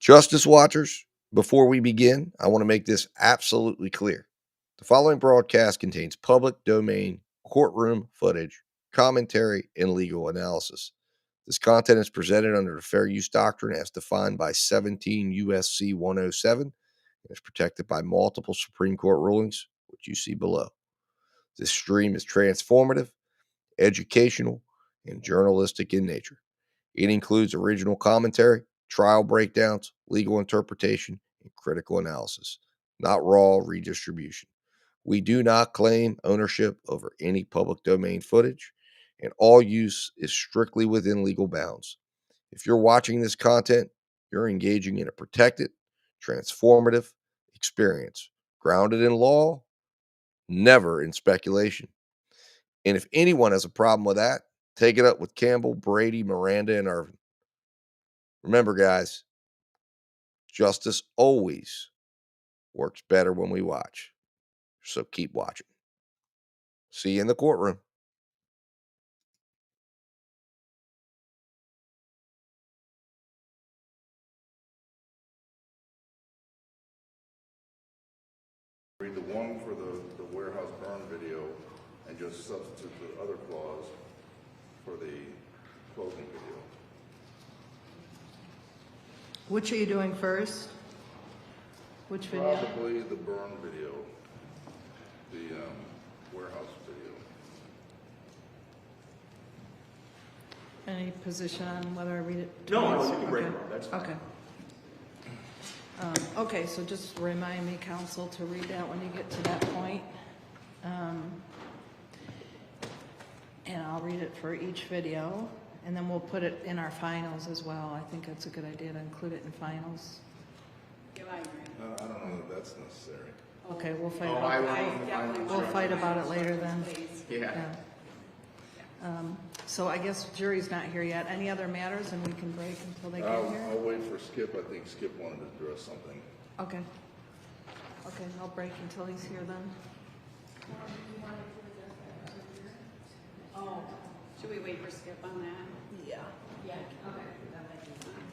Justice Watchers, before we begin, I want to make this absolutely clear. The following broadcast contains public domain courtroom footage, commentary, and legal analysis. This content is presented under the Fair Use Doctrine as defined by 17 U.S.C. 107 and is protected by multiple Supreme Court rulings, which you see below. This stream is transformative, educational, and journalistic in nature. It includes original commentary, trial breakdowns, legal interpretation, and critical analysis, not raw redistribution. We do not claim ownership over any public domain footage, and all use is strictly within legal bounds. If you're watching this content, you're engaging in a protected, transformative experience, grounded in law, never in speculation. And if anyone has a problem with that, take it up with Campbell, Brady, Miranda, and Irvin. Remember, guys, justice always works better when we watch. So keep watching. See you in the courtroom. Read the one for the warehouse burn video and just substitute the other clause for the closing video. Which are you doing first? Which video? Probably the burn video, the warehouse video. Any position on whether I read it? No, twice? you can break Okay. it. That's fine. Okay. Okay, so just remind me, counsel, to read that when you get to that point. And I'll read it for each video, and then we'll put it in our finals as well. I think that's a good idea to include it in finals. I don't know that that's necessary. Okay, we'll fight Oh, I won't. we'll fight about it later then. Yeah. So I guess jury's not here yet. Any other matters, and we can break until they get I'll here? wait for Skip. I think Skip wanted to address something. Okay. Okay, I'll break until he's here then. Oh, should we wait for Skip on that? Yeah. Yeah. Okay. That might be fine.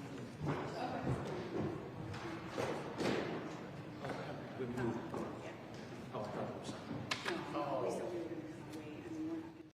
Oh, I thought it was. No, we said we were gonna wait, and we're not gonna.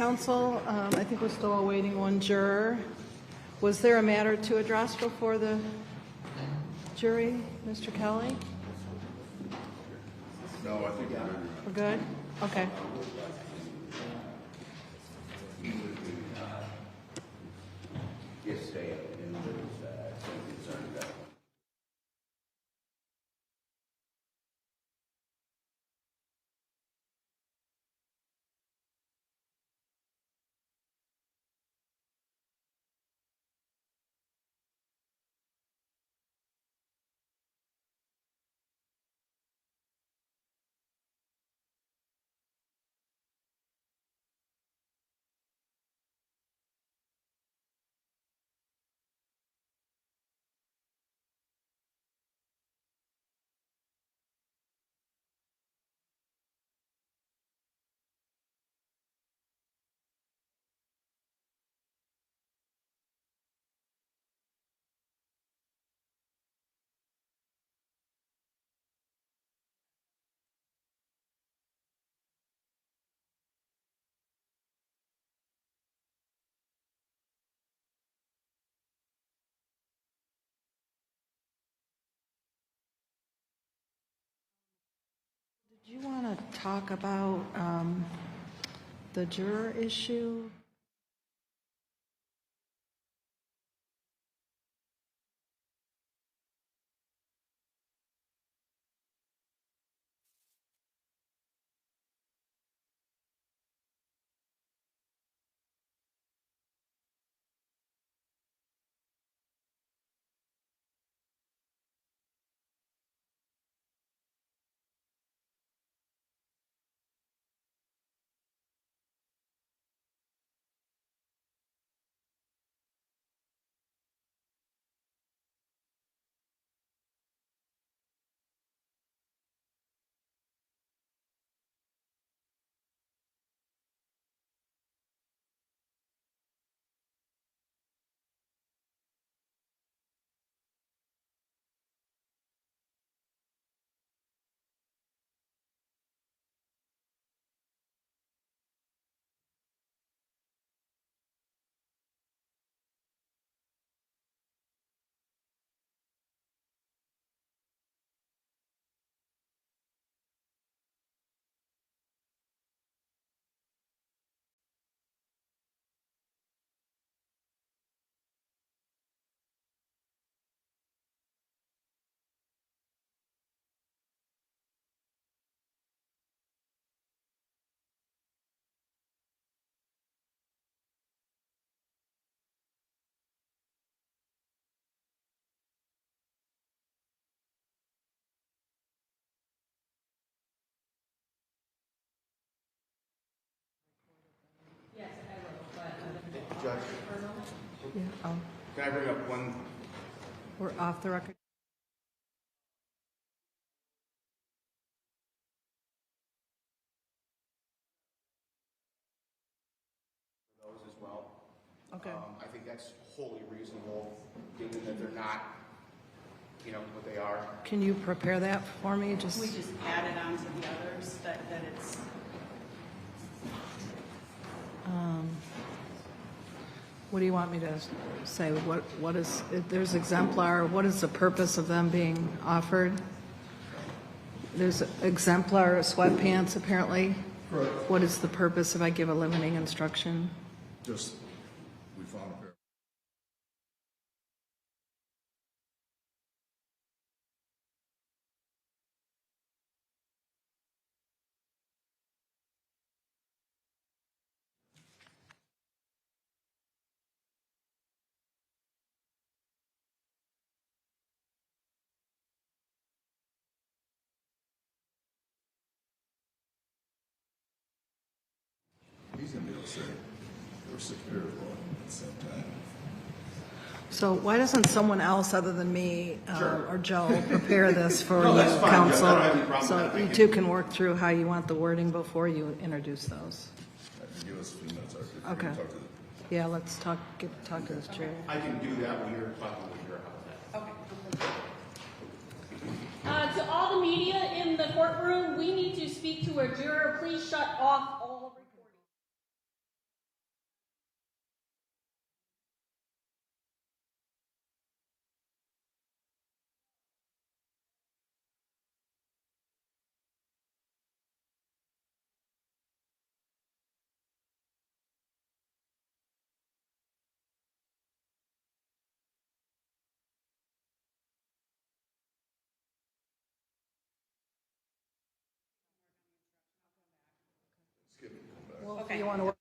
Counsel, I think we're still awaiting one juror. Was there a matter to address before the jury, Mr. Kelly? No, I think we're good. We're good? Okay. Did you want to talk about the juror issue? Judge, Yeah. Oh, can I bring up one? we're off the record. For those as well? Okay. I think that's wholly reasonable, given that they're not, what they are. Can you prepare that for me? We just added on to the others that it's, What do you want me to say? What is, if there's Exemplar, what is the purpose of them being offered? There's Exemplar sweatpants, apparently. Correct. What is the purpose if I give a limiting instruction? Just, we found a pair. He's gonna be able to say, there were 6 pairs on at the same time. So why doesn't someone else other than me or Joe prepare this for No, you, that's fine, counsel? Judge. I don't have any problem So with that. you Thank two you. can work through how you want the wording before you introduce those. Give us a few minutes, if you Okay. can talk to the Yeah, let's talk to this chair. I can do that when you're talking with your house. okay. To all the media in the courtroom, we need to speak to a juror. Please shut off all Okay. You want to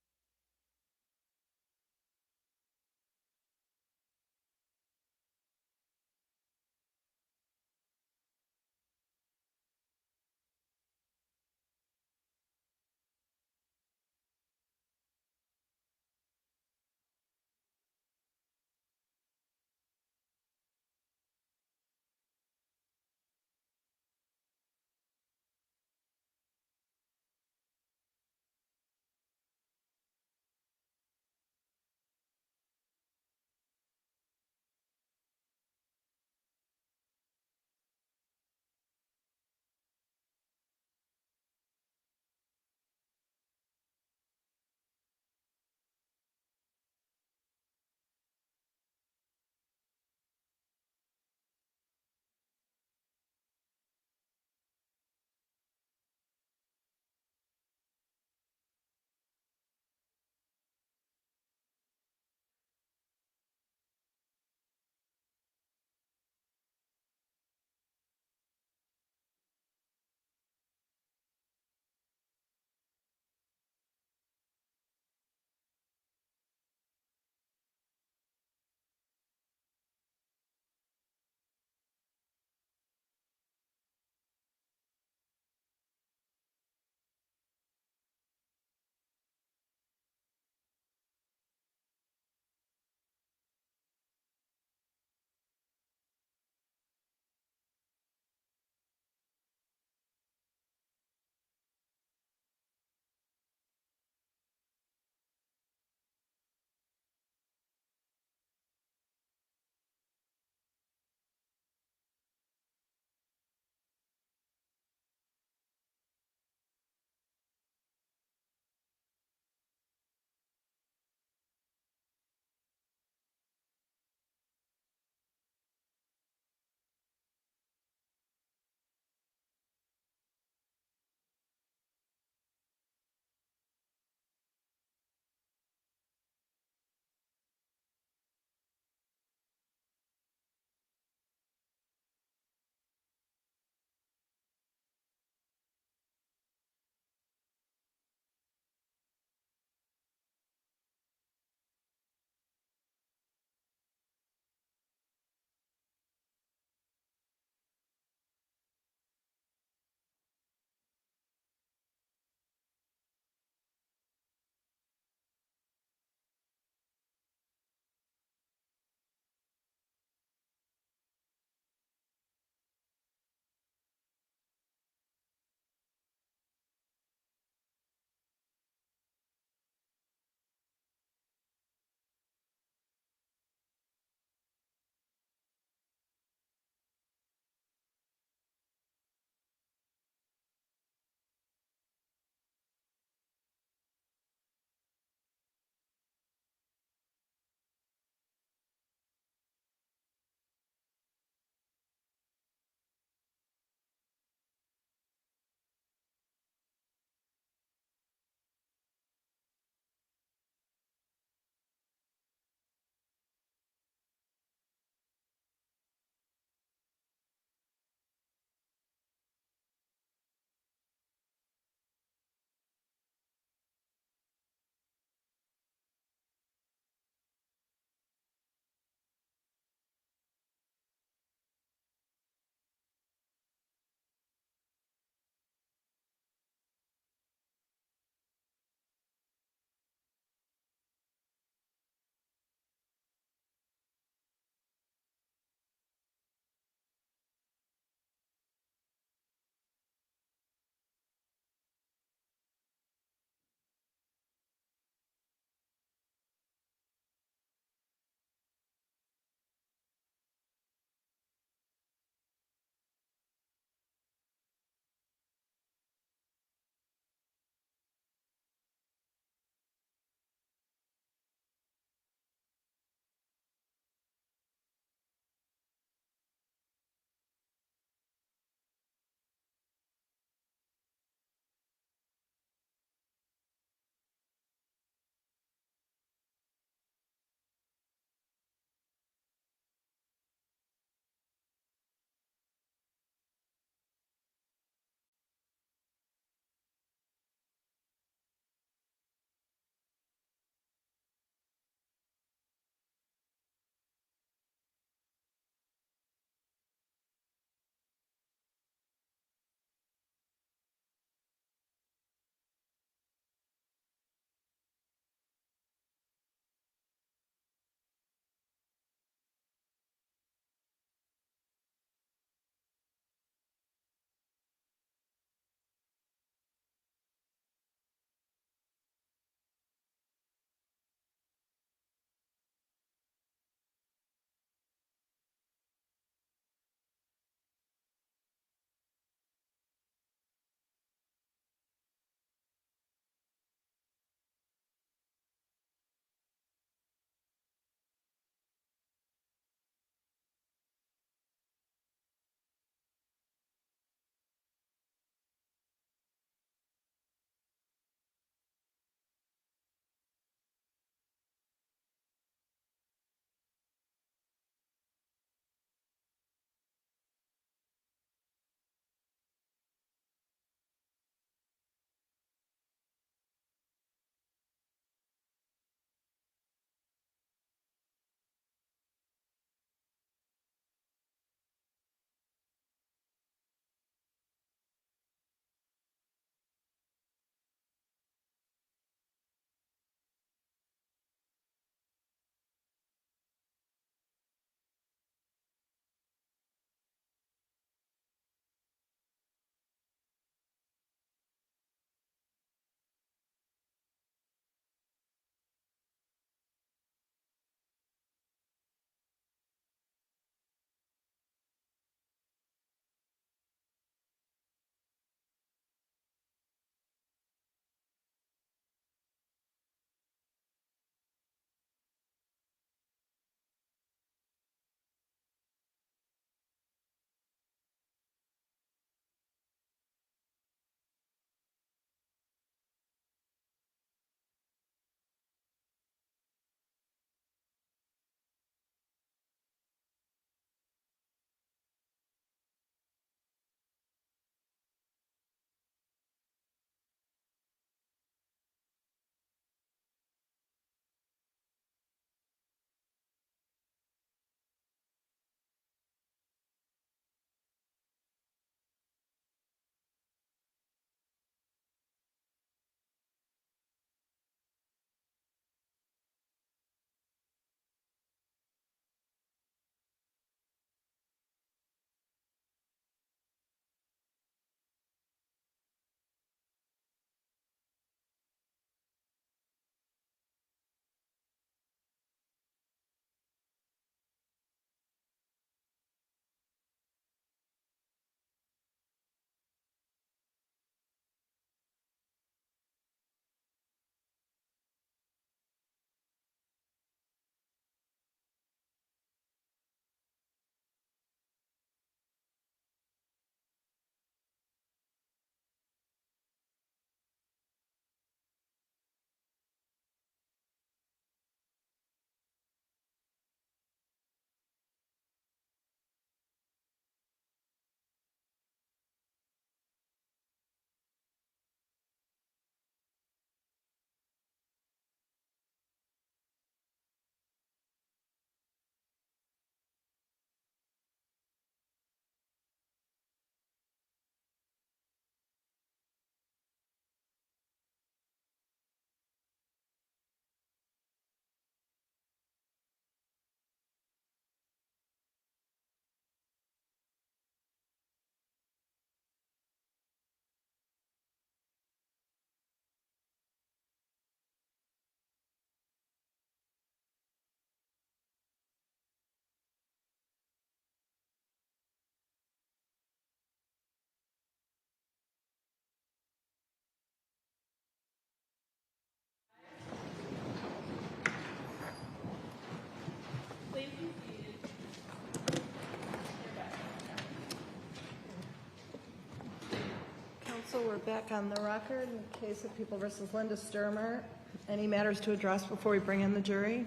it back on the record in the case of People versus Linda Stermer. Any matters to address before we bring in the jury?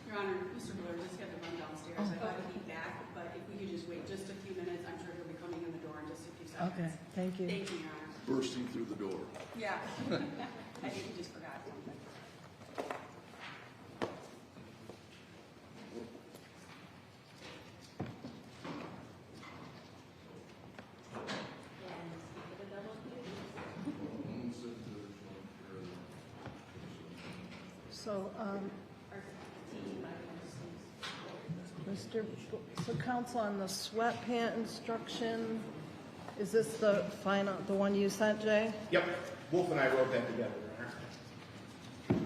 Your Honor, Mr. Miller just had to run downstairs. I thought he'd be back, but if we could just wait just a few minutes, I'm sure he'll be coming in the door in just a few seconds. Okay, thank you. Thank you, Your Honor. Bursting through the door. Yeah. I think he just forgot something. So, so counsel, on the sweatpant instruction, is this the final, the one you sent, Jay? Yep, Wolf and I wrote that together, Your Honor.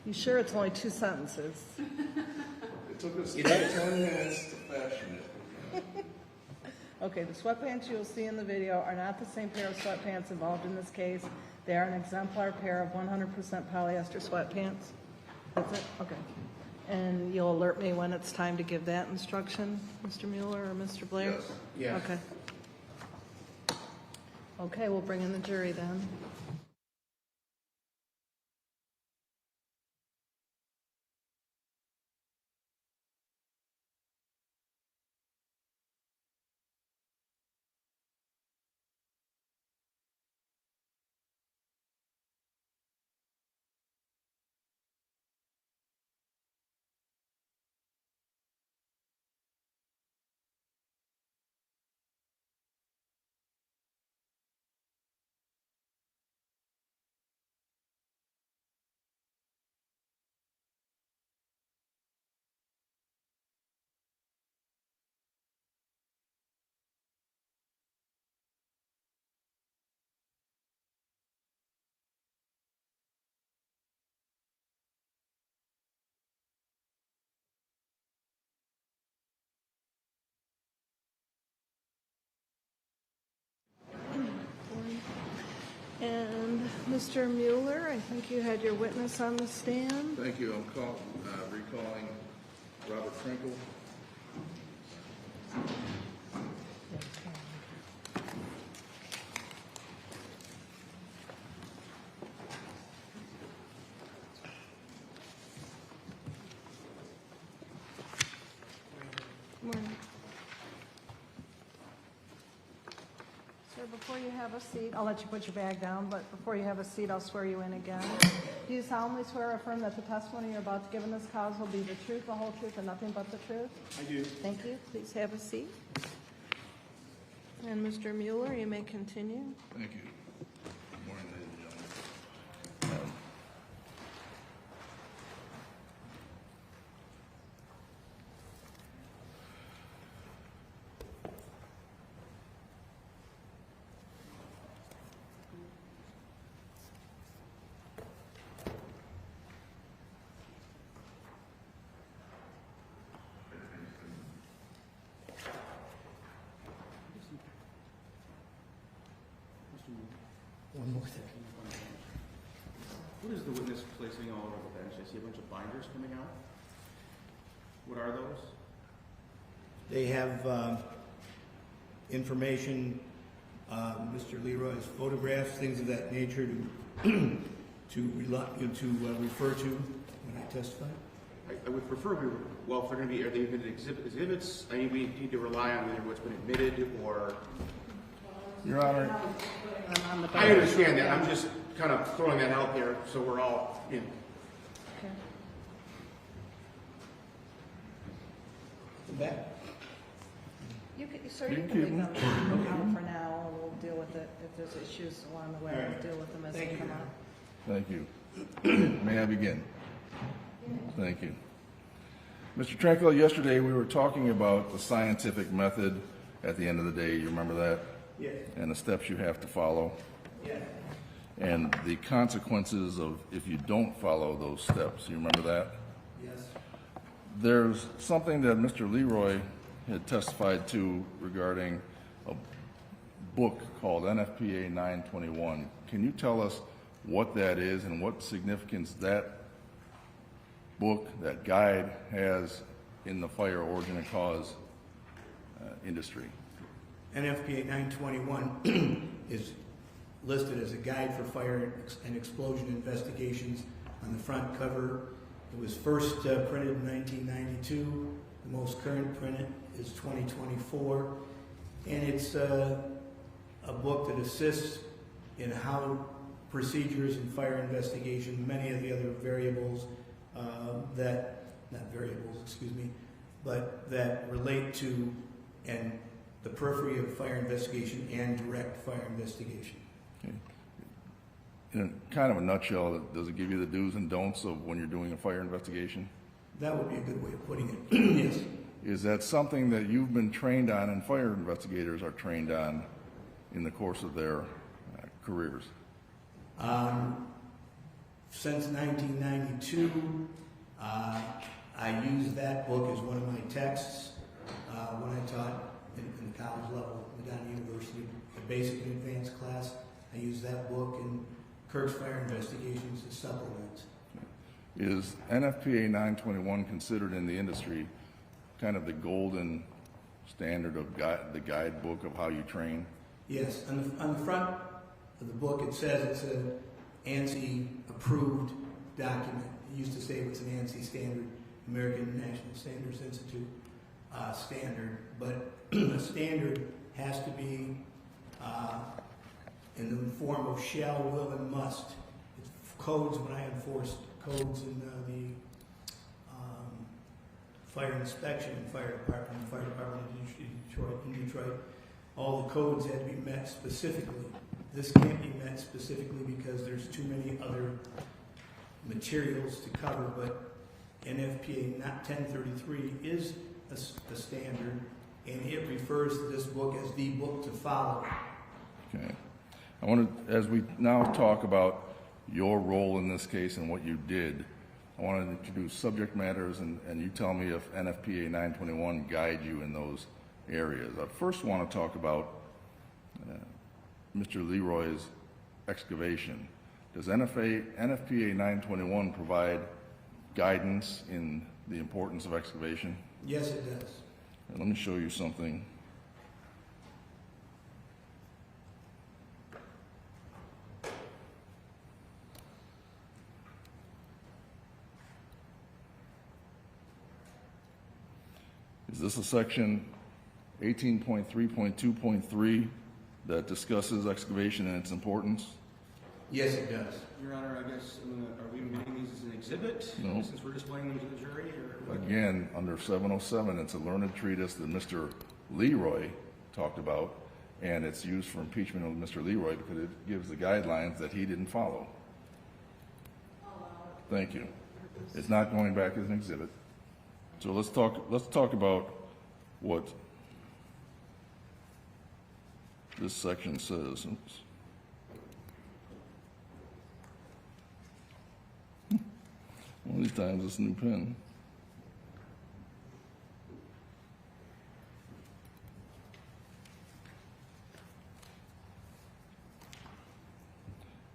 You sure it's only 2 sentences? It took us 10 minutes to fashion it. Okay, the sweatpants you'll see in the video are not the same pair of sweatpants involved in this case. They are an exemplar pair of 100% polyester sweatpants. That's it? Okay. And you'll alert me when it's time to give that instruction, Mr. Mueller or Mr. Blair? Yes. Yes. Okay. Okay, we'll bring in the jury then. And Mr. Mueller, I think you had your witness on the stand. Thank you. I'm recalling Robert Trinkle. Morning. Sir, before you have a seat, I'll let you put your bag down, but before you have a seat, I'll swear you in again. Do you solemnly swear or affirm that the testimony you're about to give in this cause will be the truth, the whole truth, and nothing but the truth? I do. Thank you. Please have a seat. And Mr. Mueller, you may continue. Thank you. Good morning, ladies and gentlemen. One more thing. What is the witness placing all over the bench? I see a bunch of binders coming out. What are those? They have information, Mr. Leroy's photographs, things of that nature to refer to when I testify. I would prefer well, if they're going to be, are they even exhibits? I mean, we need to rely on either what's been admitted or. Your Honor, I understand that. I'm just kind of throwing that out there so we're all in. Okay. Back. Sir, you can leave them out for now, and we'll deal with it. If there's issues along the way, we'll deal with them as they come up. Thank you. May I begin? Thank you. Mr. Trinkle, yesterday we were talking about the scientific method at the end of the day. You remember that? Yes. And the steps you have to follow. Yes. And the consequences of if you don't follow those steps. You remember that? Yes. There's something that Mr. Leroy had testified to regarding a book called NFPA 921. Can you tell us what that is and what significance that book, that guide, has in the fire origin and cause industry? NFPA 921 is listed as a guide for fire and explosion investigations on the front cover. It was first printed in 1992. The most current print is 2024. And it's a book that assists in how procedures in fire investigation, many of the other variables that relate to and the periphery of fire investigation and direct fire investigation. Okay. In kind of a nutshell, does it give you the do's and don'ts of when you're doing a fire investigation? That would be a good way of putting it. Yes. Is that something that you've been trained on and fire investigators are trained on in the course of their careers? Since 1992, I used that book as one of my texts when I taught in the college level at Medina University, the basic and advanced class. I used that book in Kirk's Fire Investigations as supplement. Is NFPA 921 considered in the industry kind of the golden standard of the guidebook of how you train? Yes. On the front of the book, it says it's an ANSI approved document. It used to say it was an ANSI standard, American National Standards Institute standard, but a standard has to be in the form of shall, will, and must. It's codes. When I enforced codes in the fire inspection and fire department in Detroit, all the codes had to be met specifically. This can't be met specifically because there's too many other materials to cover, but NFPA 1033 is a standard, and it refers to this book as the book to follow. Okay. I want to, as we now talk about your role in this case and what you did, I want to introduce subject matters, and you tell me if NFPA 921 guide you in those areas. I first want to talk about Mr. Leroy's excavation. Does NFPA 921 provide guidance in the importance of excavation? Yes, it does. Let me show you something. Is this a section 18.3.2.3 that discusses excavation and its importance? Yes, it does. Your Honor, I guess, are we making these as an exhibit? No. Since we're displaying them to the jury? Or Again, under 707, it's a learned treatise that Mr. Leroy talked about, and it's used for impeachment of Mr. Leroy because it gives the guidelines that he didn't follow. Thank you. It's not going back as an exhibit. So let's talk about what this section says. Oops. One of these times it's a new pen.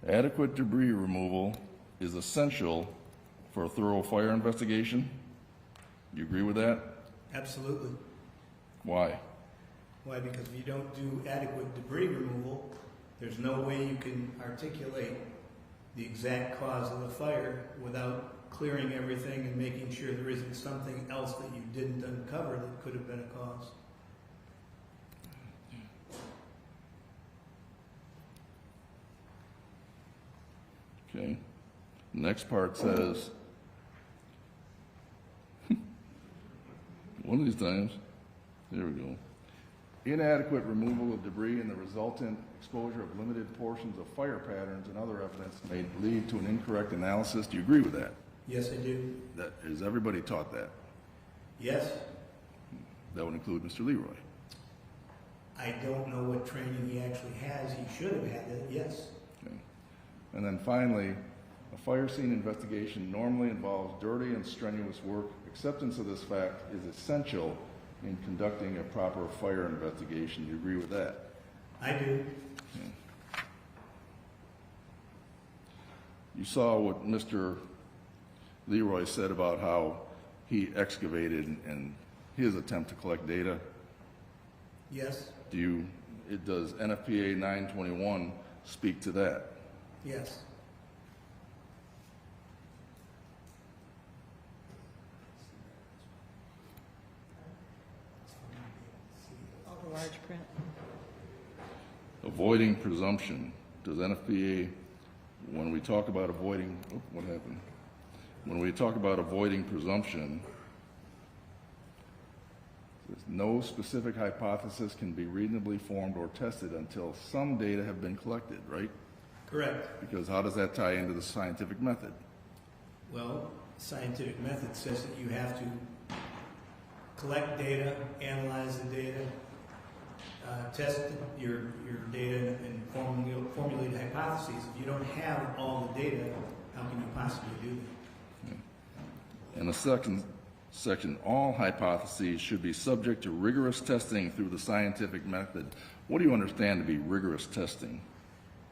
Adequate debris removal is essential for a thorough fire investigation. You agree with that? Absolutely. Why? Why? Because if you don't do adequate debris removal, there's no way you can articulate the exact cause of the fire without clearing everything and making sure there isn't something else that you didn't uncover that could have been a cause. Okay. The next part says, one of these times, there we go. Inadequate removal of debris and the resultant exposure of limited portions of fire patterns and other evidence may lead to an incorrect analysis. Do you agree with that? Yes, I do. Is everybody taught that? Yes. That would include Mr. Leroy. I don't know what training he actually has. He should have had it, yes. Okay. And then finally, a fire scene investigation normally involves dirty and strenuous work. Acceptance of this fact is essential in conducting a proper fire investigation. Do you agree with that? I do. Okay. You saw what Mr. Leroy said about how he excavated and his attempt to collect data. Yes, Does NFPA 921 speak to that? yes. All the large print. Avoiding presumption. Does NFPA, when we talk about avoiding, what happened? When we talk about avoiding presumption, no specific hypothesis can be reasonably formed or tested until some data have been collected, right? Correct. Because how does that tie into the scientific method? Well, scientific method says that you have to collect data, analyze the data, test your data, and formulate hypotheses. If you don't have all the data, how can you possibly do that? Okay. And the second section, all hypotheses should be subject to rigorous testing through the scientific method. What do you understand to be rigorous testing?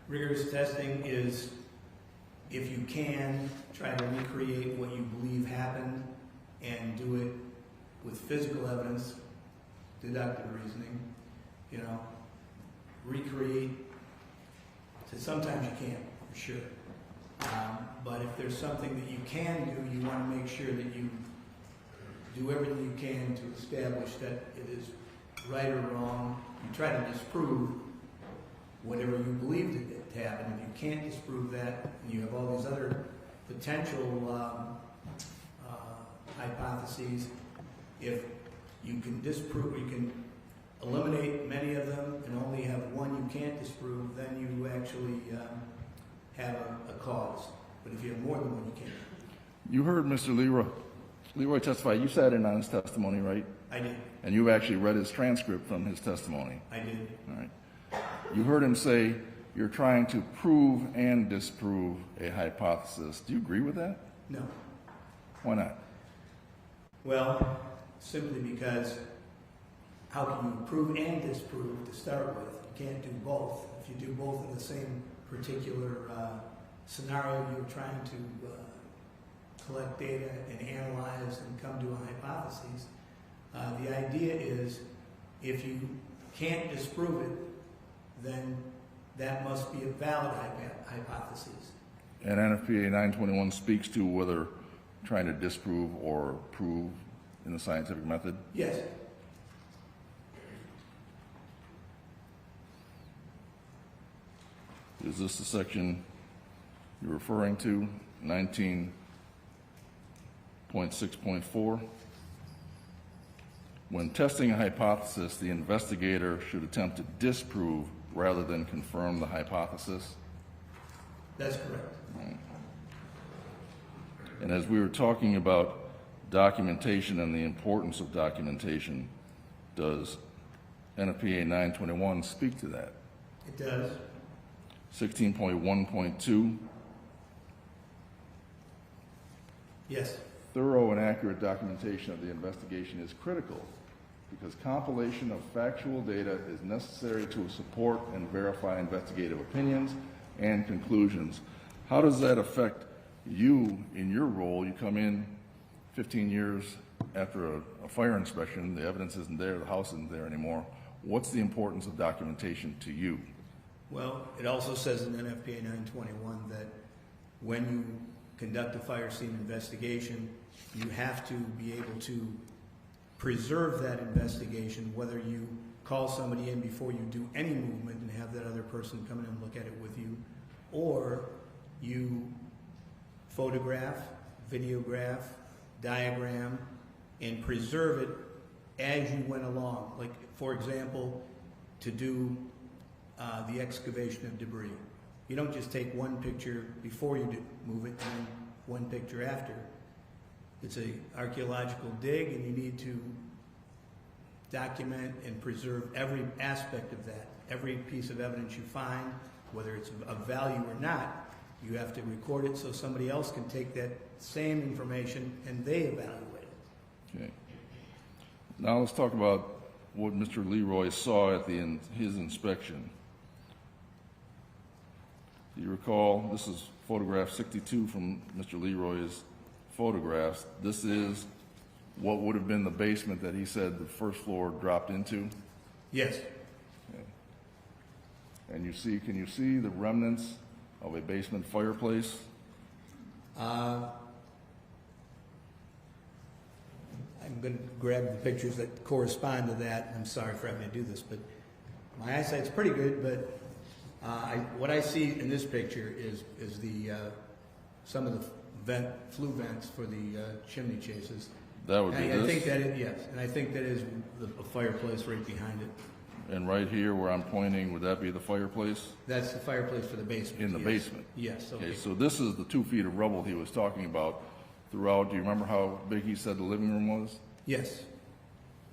Rigorous testing is, if you can, try to recreate what you believe happened and do it with physical evidence, deductive reasoning, recreate. So sometimes you can't, for sure. But if there's something that you can do, you want to make sure that you do everything you can to establish that it is right or wrong. You try to disprove whatever you believed it to happen. If you can't disprove that, and you have all these other potential hypotheses, if you can disprove, you can eliminate many of them and only have one you can't disprove, then you actually have a cause. But if you have more than one, you can't. You heard Mr. Leroy testify. You sat in on his testimony, right? I did. And you actually read his transcript from his testimony. I did. All right. You heard him say you're trying to prove and disprove a hypothesis. Do you agree with that? No. Why not? Well, simply because how can you prove and disprove to start with? You can't do both. If you do both in the same particular scenario, you're trying to collect data and analyze and come to a hypothesis. The idea is, if you can't disprove it, then that must be a valid hypothesis. And NFPA 921 speaks to whether trying to disprove or prove in the scientific method? Yes. Is this the section you're referring to, 19.6.4? When testing a hypothesis, the investigator should attempt to disprove rather than confirm the hypothesis. That's correct. Right. And as we were talking about documentation and the importance of documentation, does NFPA 921 speak to that? It does. 16.1.2, Yes. thorough and accurate documentation of the investigation is critical because compilation of factual data is necessary to support and verify investigative opinions and conclusions. How does that affect you in your role? You come in 15 years after a fire inspection, the evidence isn't there, the house isn't there anymore. What's the importance of documentation to you? Well, it also says in NFPA 921 that when you conduct a fire scene investigation, you have to be able to preserve that investigation, whether you call somebody in before you do any movement and have that other person come in and look at it with you, or you photograph, videograph, diagram, and preserve it as you went along. Like, for example, to do the excavation of debris. You don't just take one picture before you move it and then one picture after. It's an archaeological dig, and you need to document and preserve every aspect of that. Every piece of evidence you find, whether it's of value or not, you have to record it so somebody else can take that same information and they evaluate it. Okay. Now let's talk about what Mr. Leroy saw at his inspection. Do you recall, this is photograph 62 from Mr. Leroy's photographs. This is what would have been the basement that he said the first floor dropped into. Yes. And can you see the remnants of a basement fireplace? I'm going to grab the pictures that correspond to that. I'm sorry for having to do this, but my eyesight's pretty good. But what I see in this picture is some of the flue vents for the chimney chases. That would be I this? think that yes, and I think that is a fireplace right behind it. And right here where I'm pointing, would that be the fireplace? That's the fireplace for the basement. In the yes. basement? Yes. Okay, so this is the 2 feet of rubble he was talking about throughout. Do you remember how big he said the living room was? Yes.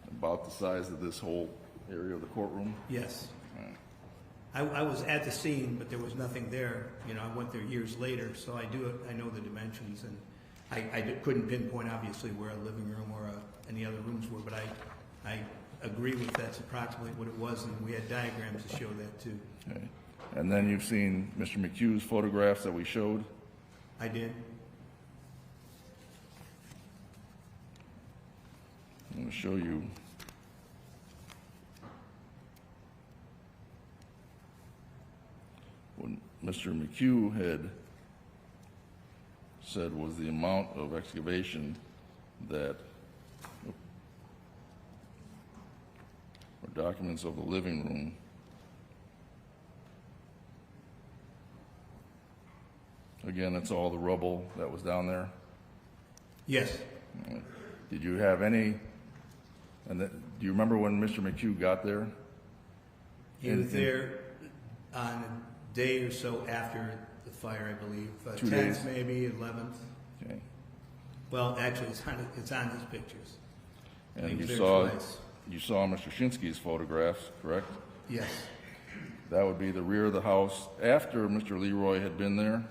About the size of this whole area of the courtroom? Yes. I was at the scene, but there was nothing there. You know, I went there years later, so I know the dimensions, and I couldn't pinpoint obviously where a living room or any other rooms were, but I agree with that's approximately what it was, and we had diagrams to show that too. Okay. And then you've seen Mr. McHugh's photographs that we showed? I did. I'm going to show you. What Mr. McHugh had said was the amount of excavation that, or documents of the living room. Again, that's all the rubble that was down there. Yes. Did you have any, do you remember when Mr. McHugh got there? He was there on a day or so after the fire, I believe. 2 10th, days? maybe 11th. Okay. Well, actually, it's on his pictures. He And was you there twice. saw Mr. Shinsky's photographs, correct? Yes. That would be the rear of the house after Mr. Leroy had been there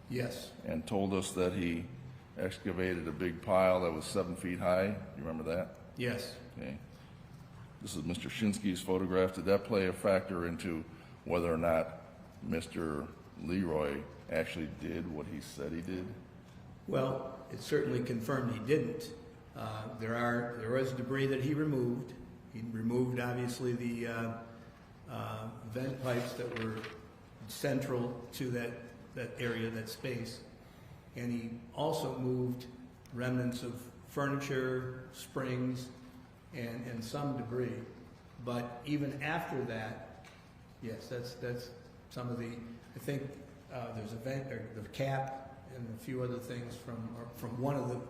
Yes. and told us that he excavated a big pile that was 7 feet high. You remember that? Yes. Okay. This is Mr. Shinsky's photograph. Did that play a factor into whether or not Mr. Leroy actually did what he said he did? Well, it certainly confirmed he didn't. There was debris that he removed. He removed, obviously, the vent pipes that were central to that area, that space. And he also moved remnants of furniture, springs, and some debris. But even after that, yes, that's some of the, I think there's a vent, or the cap, and a few other things from one of the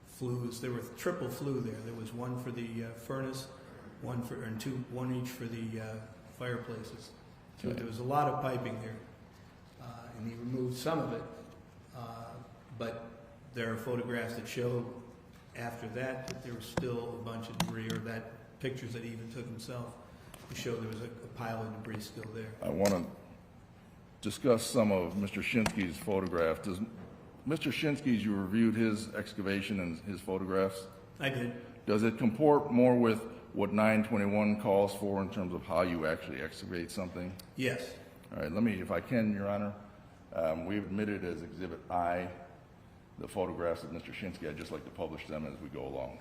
flues. There were triple flue there. There was one for the furnace, one each for the fireplaces. So Okay. there was a lot of piping there, and he removed some of it. But there are photographs that show after that there was still a bunch of debris, or that pictures that he even took himself to show there was a pile of debris still there. I want to discuss some of Mr. Shinsky's photographs. Does Mr. Shinsky's, you reviewed his excavation and his photographs? I did. Does it comport more with what 921 calls for in terms of how you actually excavate something? Yes. All right, let me, if I can, Your Honor, we've admitted as Exhibit I the photographs of Mr. Shinsky. I'd just like to publish them as we go along.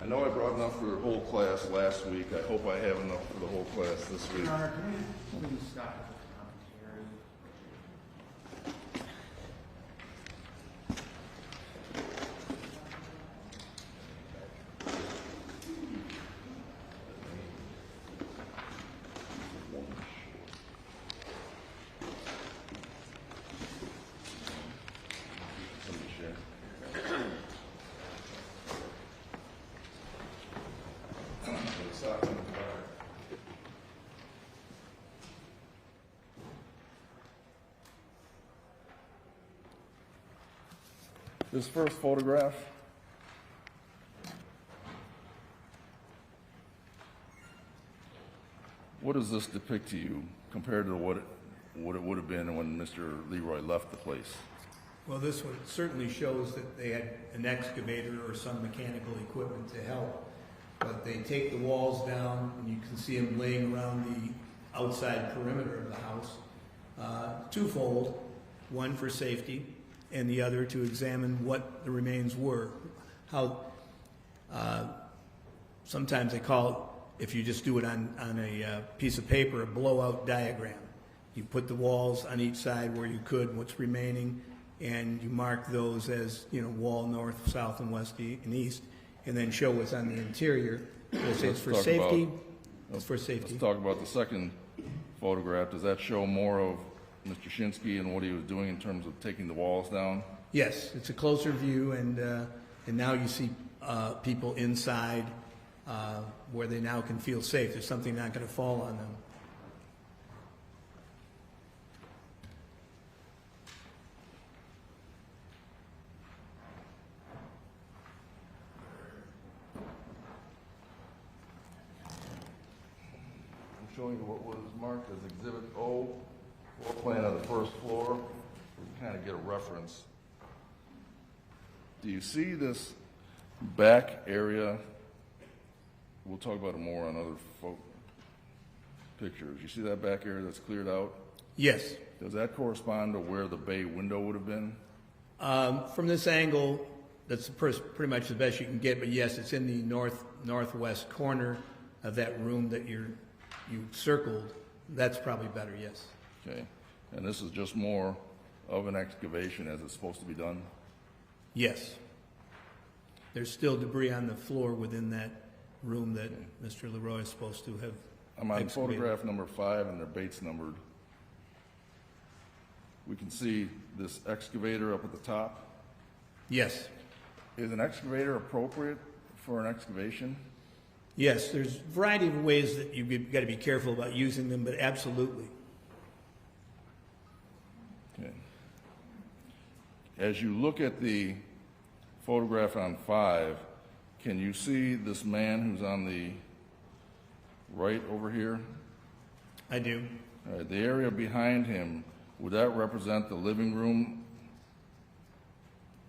I know I brought enough for the whole class last week. I hope I have enough for the whole class this week. Your Honor, can we please stop with the commentary? Somebody share. This first photograph what does this depict to you compared to what it would have been when Mr. Leroy left the place? Well, this one certainly shows that they had an excavator or some mechanical equipment to help. But they take the walls down, and you can see them laying around the outside perimeter of the house. Twofold, one for safety, and the other to examine what the remains were. How sometimes they call it, if you just do it on a piece of paper, a blowout diagram. You put the walls on each side where you could, what's remaining, and you mark those as, wall north, south, and west, and east, and then show what's on the interior. It's for safety. It's for safety. Let's talk about the second photograph. Does that show more of Mr. Shinsky and what he was doing in terms of taking the walls down? Yes, it's a closer view, and now you see people inside where they now can feel safe. There's something not going to fall on them. I'm showing you what was marked as Exhibit O, floor plan of the first floor. We kind of get a reference. Do you see this back area? We'll talk about it more on other pictures. You see that back area that's cleared out? Yes. Does that correspond to where the bay window would have been? From this angle, that's pretty much the best you can get, but yes, it's in the northwest corner of that room that you circled. That's probably better, yes. Okay. And this is just more of an excavation as it's supposed to be done? Yes. There's still debris on the floor within that room that Mr. Leroy is supposed to have I'm on excavated. photograph number 5, and they're Bates numbered. We can see this excavator up at the top. Yes. Is an excavator appropriate for an excavation? Yes, there's a variety of ways that you've got to be careful about using them, but absolutely. Okay. As you look at the photograph on 5, can you see this man who's on the right over here? I do. All right, the area behind him, would that represent the living room?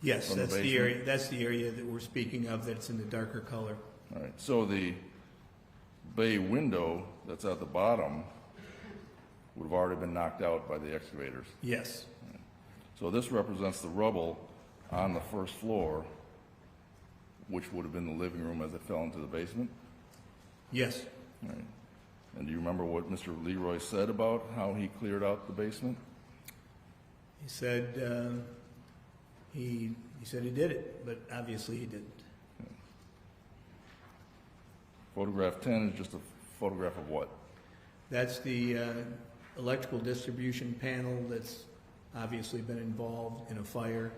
Yes, From the that's the basement? area. That's the area that we're speaking of. That's in the darker color. All right, so the bay window that's at the bottom would have already been knocked out by the excavators. Yes. So this represents the rubble on the first floor, which would have been the living room as it fell into the basement? Yes. All right. And do you remember what Mr. Leroy said about how he cleared out the basement? He said he said he did it, but obviously he didn't. Photograph 10 is just a photograph of what? That's the electrical distribution panel that's obviously been involved in a fire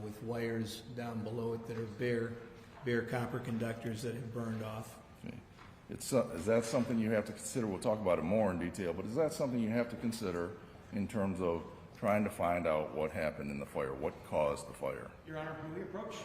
with wires down below it that are bare copper conductors that have burned off. Okay. Is that something you have to consider? We'll talk about it more in detail, but is that something you have to consider in terms of trying to find out what happened in the fire, what caused the fire? Your Honor, can we approach?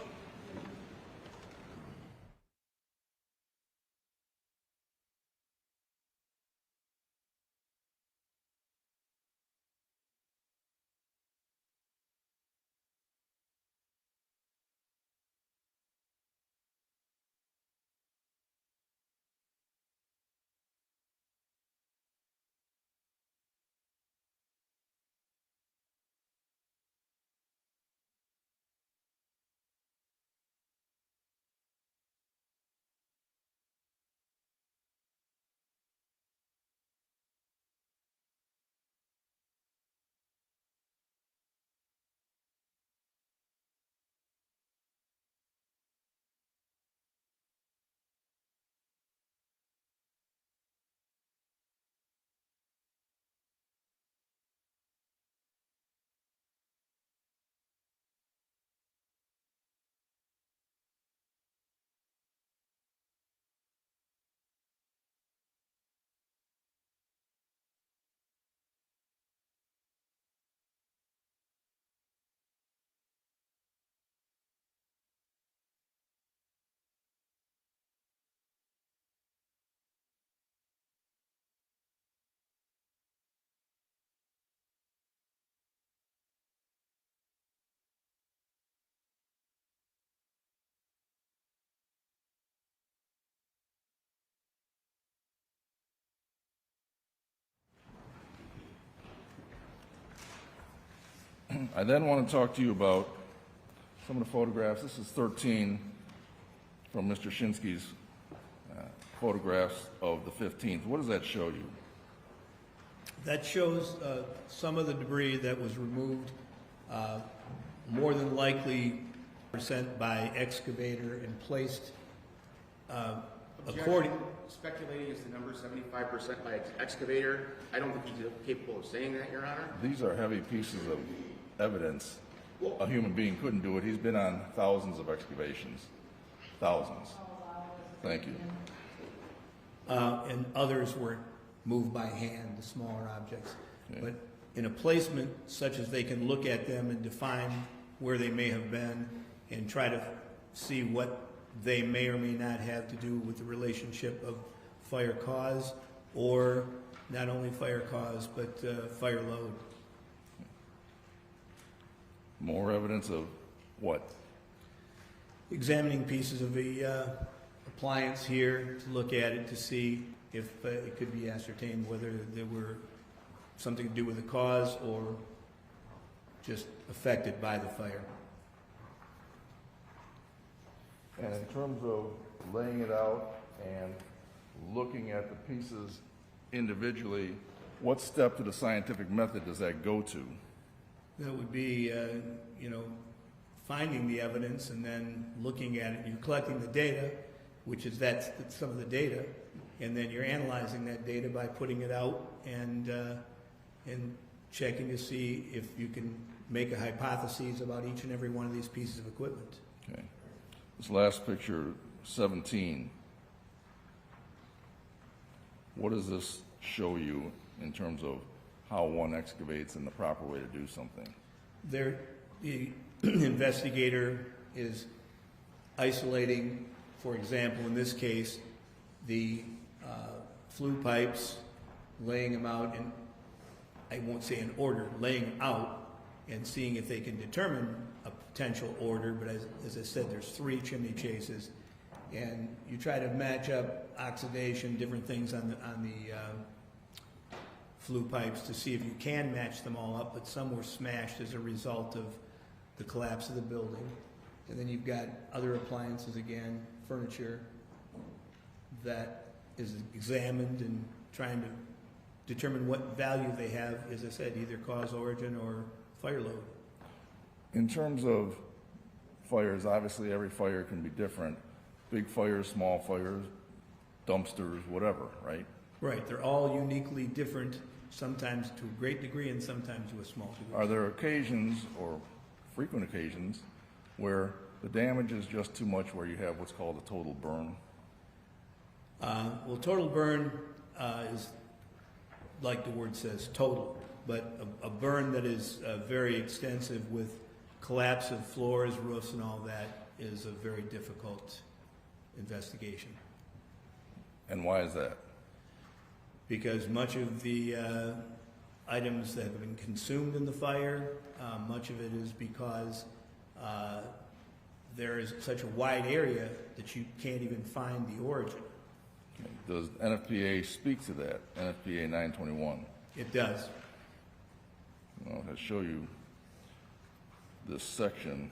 I then want to talk to you about some of the photographs. This is 13 from Mr. Shinsky's photographs of the 15th. What does that show you? That shows some of the debris that was removed, more than likely percent by excavator and placed according. Speculating as the number 75% by excavator. I don't think he's capable of saying that, Your Honor. These are heavy pieces of evidence. A human being couldn't do it. He's been on thousands of excavations. Thousands. Thank you. And others were moved by hand, the smaller objects. Okay. But in a placement such as they can look at them and define where they may have been and try to see what they may or may not have to do with the relationship of fire cause, or not only fire cause, but fire load. More evidence of what? Examining pieces of the appliance here to look at it to see if it could be ascertained whether there were something to do with the cause or just affected by the fire. And in terms of laying it out and looking at the pieces individually, what step to the scientific method does that go to? That would be, finding the evidence and then looking at it. You're collecting the data, which is that's some of the data, and then you're analyzing that data by putting it out and checking to see if you can make a hypothesis about each and every one of these pieces of equipment. Okay. This last picture, 17. What does this show you in terms of how one excavates and the proper way to do something? The investigator is isolating, for example, in this case, the flue pipes, laying them out in, I won't say in order, laying them out and seeing if they can determine a potential order, but as I said, there's 3 chimney chases, and you try to match up oxidation, different things on the flue pipes to see if you can match them all up, but some were smashed as a result of the collapse of the building. And then you've got other appliances again, furniture, that is examined and trying to determine what value they have, as I said, either cause, origin, or fire load. In terms of fires, obviously every fire can be different. Big fires, small fires, dumpsters, whatever, right? Right, they're all uniquely different, sometimes to a great degree and sometimes to a small degree. Are there occasions, or frequent occasions, where the damage is just too much, where you have what's called a total burn? Well, total burn is, like the word says, total, but a burn that is very extensive with collapse of floors, roofs, and all that is a very difficult investigation. And why is that? Because much of the items that have been consumed in the fire, much of it is because there is such a wide area that you can't even find the origin. Does NFPA speak to that, NFPA 921? It does. Well, I'll show you this section,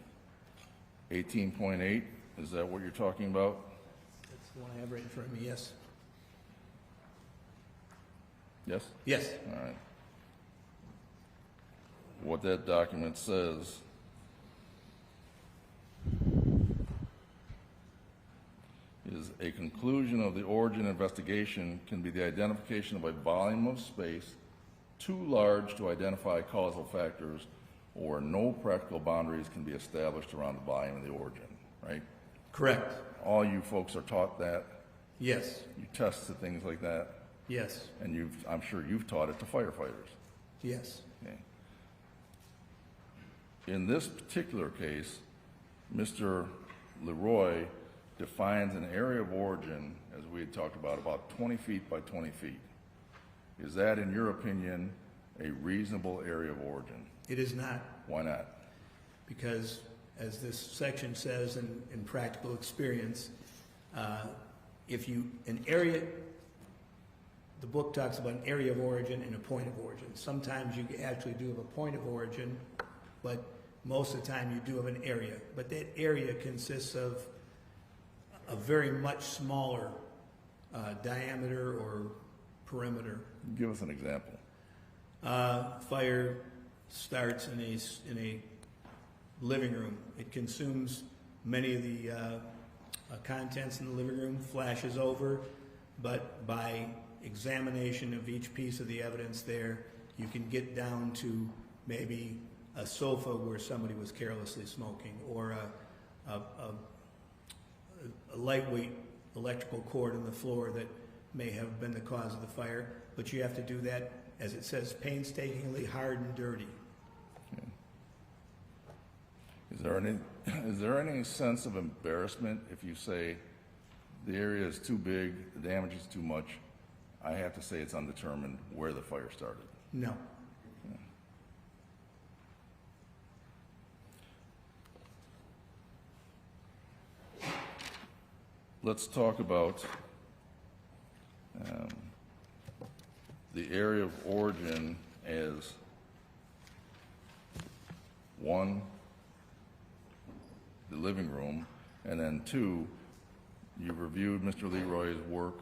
18.8. Is that what you're talking about? That's the one I have right in front of me, yes. Yes? Yes. All right. What that document says is a conclusion of the origin investigation can be the identification of a volume of space too large to identify causal factors, or no practical boundaries can be established around the volume of the origin, right? Correct. All you folks are taught that. Yes. You tested things like that, Yes. and I'm sure you've taught it to firefighters. Yes. Okay. In this particular case, Mr. Leroy defines an area of origin, as we had talked about 20 feet by 20 feet. Is that, in your opinion, a reasonable area of origin? It is not. Why not? Because, as this section says in practical experience, if you, an area, the book talks about an area of origin and a point of origin. Sometimes you actually do have a point of origin, but most of the time you do have an area. But that area consists of a very much smaller diameter or perimeter. Give us an example. Fire starts in a living room. It consumes many of the contents in the living room, flashes over, but by examination of each piece of the evidence there, you can get down to maybe a sofa where somebody was carelessly smoking, or a lightweight electrical cord in the floor that may have been the cause of the fire. But you have to do that, as it says, painstakingly, hard and dirty. Okay. Is there any sense of embarrassment if you say the area is too big, the damage is too much? I have to say it's undetermined where the fire started. No. Okay. Let's talk about the area of origin as one, the living room, and then two, you reviewed Mr. Leroy's work.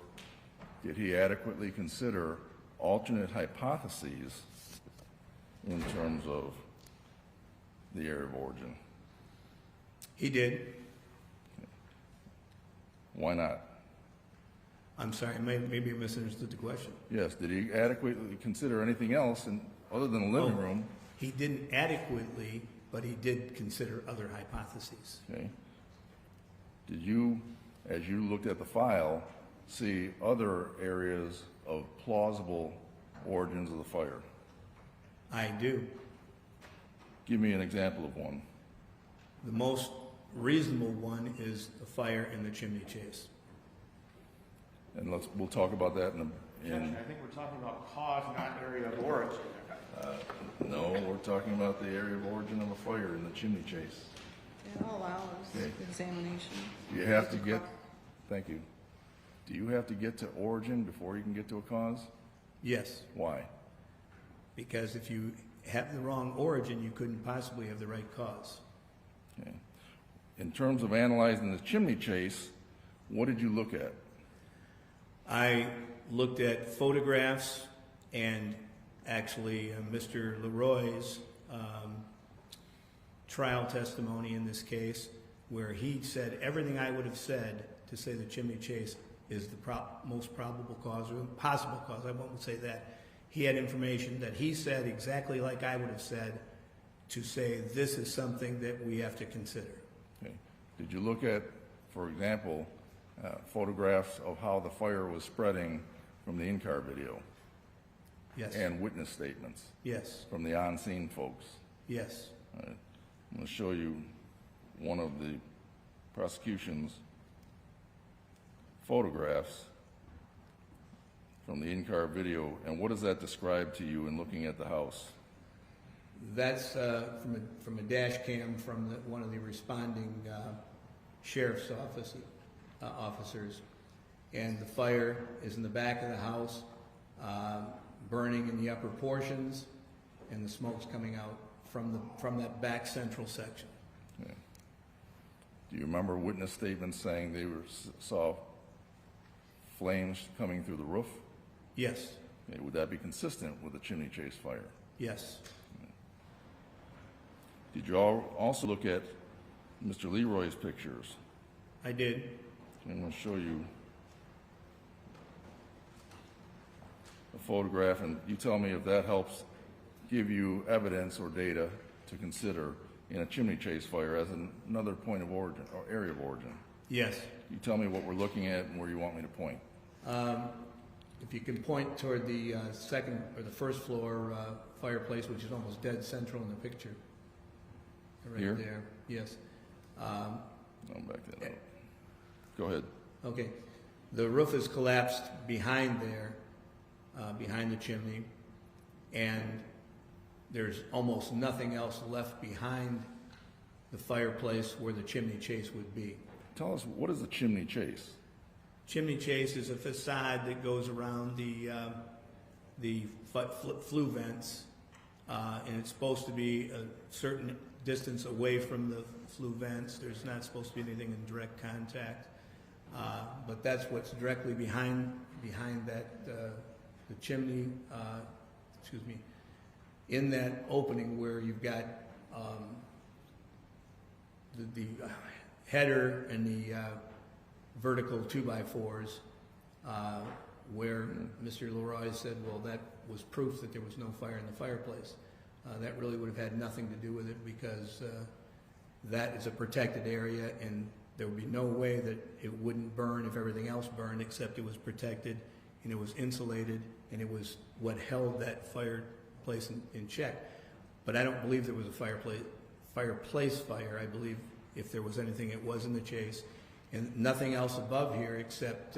Did he adequately consider alternate hypotheses in terms of the area of origin? He did. Why not? I'm sorry, maybe I misunderstood the question. Yes, did he adequately consider anything else other than the living room? He didn't adequately, but he did consider other hypotheses. Okay. Did you, as you looked at the file, see other areas of plausible origins of the fire? I do. Give me an example of one. The most reasonable one is the fire in the chimney chase. And we'll talk about that in I think we're talking about cause, not area of origin. no, we're talking about the area of origin of a fire in the chimney chase. It all allows Okay. examination. You have to get, thank you. Do you have to get to origin before you can get to a cause? Yes, Why? because if you have the wrong origin, you couldn't possibly have the right cause. Okay. In terms of analyzing the chimney chase, what did you look at? I looked at photographs and actually Mr. Leroy's trial testimony in this case, where he said everything I would have said to say the chimney chase is the most probable cause or possible cause. I won't say that. He had information that he said exactly like I would have said to say this is something that we have to consider. Okay. Did you look at, for example, photographs of how the fire was spreading from the in-car video? Yes. And witness statements Yes. from the on-scene folks? Yes. All right. I'm going to show you one of the prosecution's photographs from the in-car video, and what does that describe to you in looking at the house? That's from a dash cam from one of the responding sheriff's officers, and the fire is in the back of the house, burning in the upper portions, and the smoke's coming out from that back central section. Okay. Do you remember witness statements saying they saw flames coming through the roof? Yes. Okay. Would that be consistent with the chimney chase fire? Yes. Did you also look at Mr. Leroy's pictures? I did. I'm going to show you a photograph, and you tell me if that helps give you evidence or data to consider in a chimney chase fire as another point of origin or area of origin. Yes. You tell me what we're looking at and where you want me to point. If you can point toward the second or the first floor fireplace, which is almost dead central in the picture. Right Here? there. Yes. I'll back that up. Go ahead. Okay. The roof is collapsed behind there, behind the chimney, and there's almost nothing else left behind the fireplace where the chimney chase would be. Tell us, what is a chimney chase? Chimney chase is a facade that goes around the flue vents and it's supposed to be a certain distance away from the flue vents. There's not supposed to be anything in direct contact, but that's what's directly behind that the chimney. Excuse me. In that opening where you've got the header and the vertical 2x4s, where Mr. Leroy said, well, that was proof that there was no fire in the fireplace. That really would have had nothing to do with it, because that is a protected area, and there would be no way that it wouldn't burn if everything else burned, except it was protected and it was insulated, and it was what held that fireplace in check. But I don't believe there was a fireplace fire. I believe if there was anything, it was in the chase, and nothing else above here except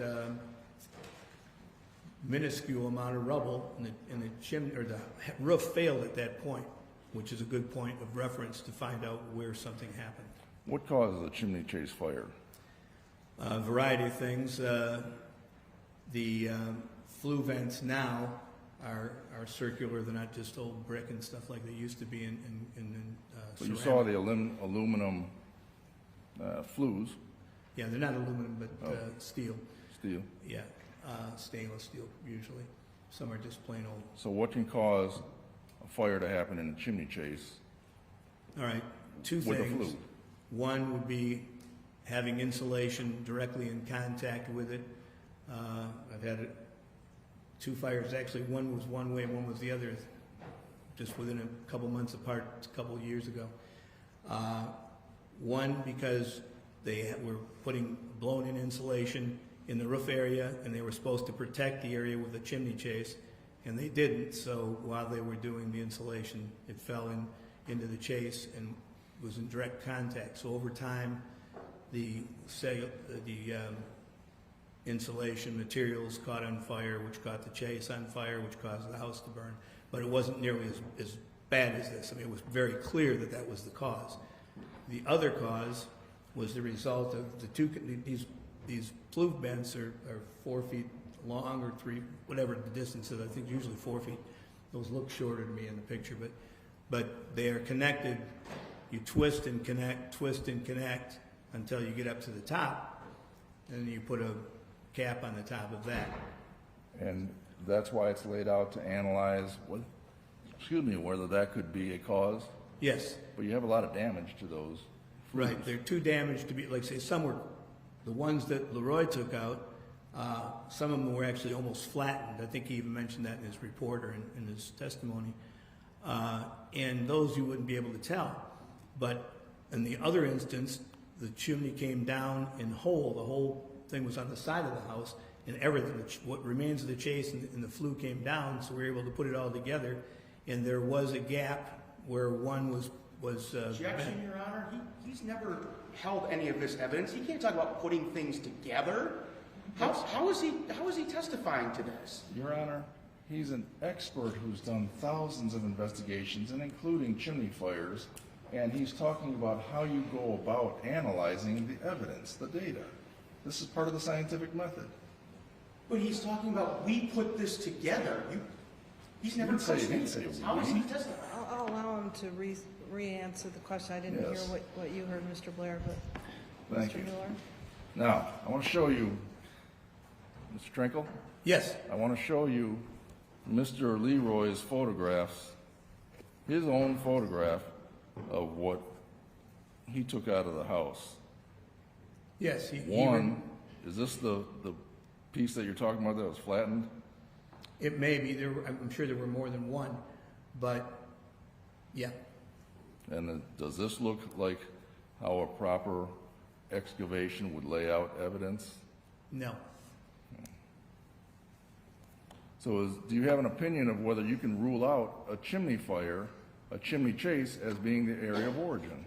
minuscule amount of rubble, and the chimney or the roof failed at that point, which is a good point of reference to find out where something happened. What causes a chimney chase fire? A variety of things. The flue vents now are circular. They're not just old brick and stuff like they used to be in So you ceramic. saw the aluminum flues. Yeah, they're not aluminum, but steel. Steel. Yeah, stainless steel usually. Some are just plain old. So what can cause a fire to happen in a chimney chase? All right, two With the things. flue. One would be having insulation directly in contact with it. I've had two fires, actually one was one way and one was the other, just within a couple months apart, a couple of years ago. One, because they were putting blown-in insulation in the roof area, and they were supposed to protect the area with a chimney chase, and they didn't. So while they were doing the insulation, it fell into the chase and was in direct contact. So over time, the insulation materials caught on fire, which caught the chase on fire, which caused the house to burn. But it wasn't nearly as bad as this. I mean, it was very clear that that was the cause. The other cause was the result of these flue vents are 4 feet long, or 3, whatever the distance is. I think usually 4 feet. Those look shorter to me in the picture, but they are connected. You twist and connect until you get up to the top, and then you put a cap on the top of that. And that's why it's laid out to analyze whether that could be a cause. Yes. But you have a lot of damage to those. Right. They're too damaged to be, like say, some were, the ones that Leroy took out, some of them were actually almost flattened. I think he even mentioned that in his report or in his testimony. And those you wouldn't be able to tell. But in the other instance, the chimney came down in whole. The whole thing was on the side of the house, and everything, what remains of the chase and the flue came down, so we were able to put it all together. And there was a gap where one was Objection, Your Honor. He's never held any of this evidence. He can't talk about putting things together. How is he testifying to this? Your Honor, he's an expert who's done thousands of investigations, and including chimney fires, and he's talking about how you go about analyzing the evidence, the data. This is part of the scientific method. But he's talking about, we put this together. He's never He didn't touched any of say this. we. How is he testifying? I'll allow him to re-answer the question. I didn't Yes. hear what you heard, Mr. Blair, but Thank Mr. you. Miller? Now, I want to show you, Mr. Trinkle, Yes. I want to show you Mr. Leroy's photographs, his own photograph of what he took out of the house. Yes. One, is this the piece that you're talking about that was flattened? It may be. I'm sure there were more than one, but yeah. And then, does this look like how a proper excavation would lay out evidence? No. So do you have an opinion of whether you can rule out a chimney fire, a chimney chase, as being the area of origin?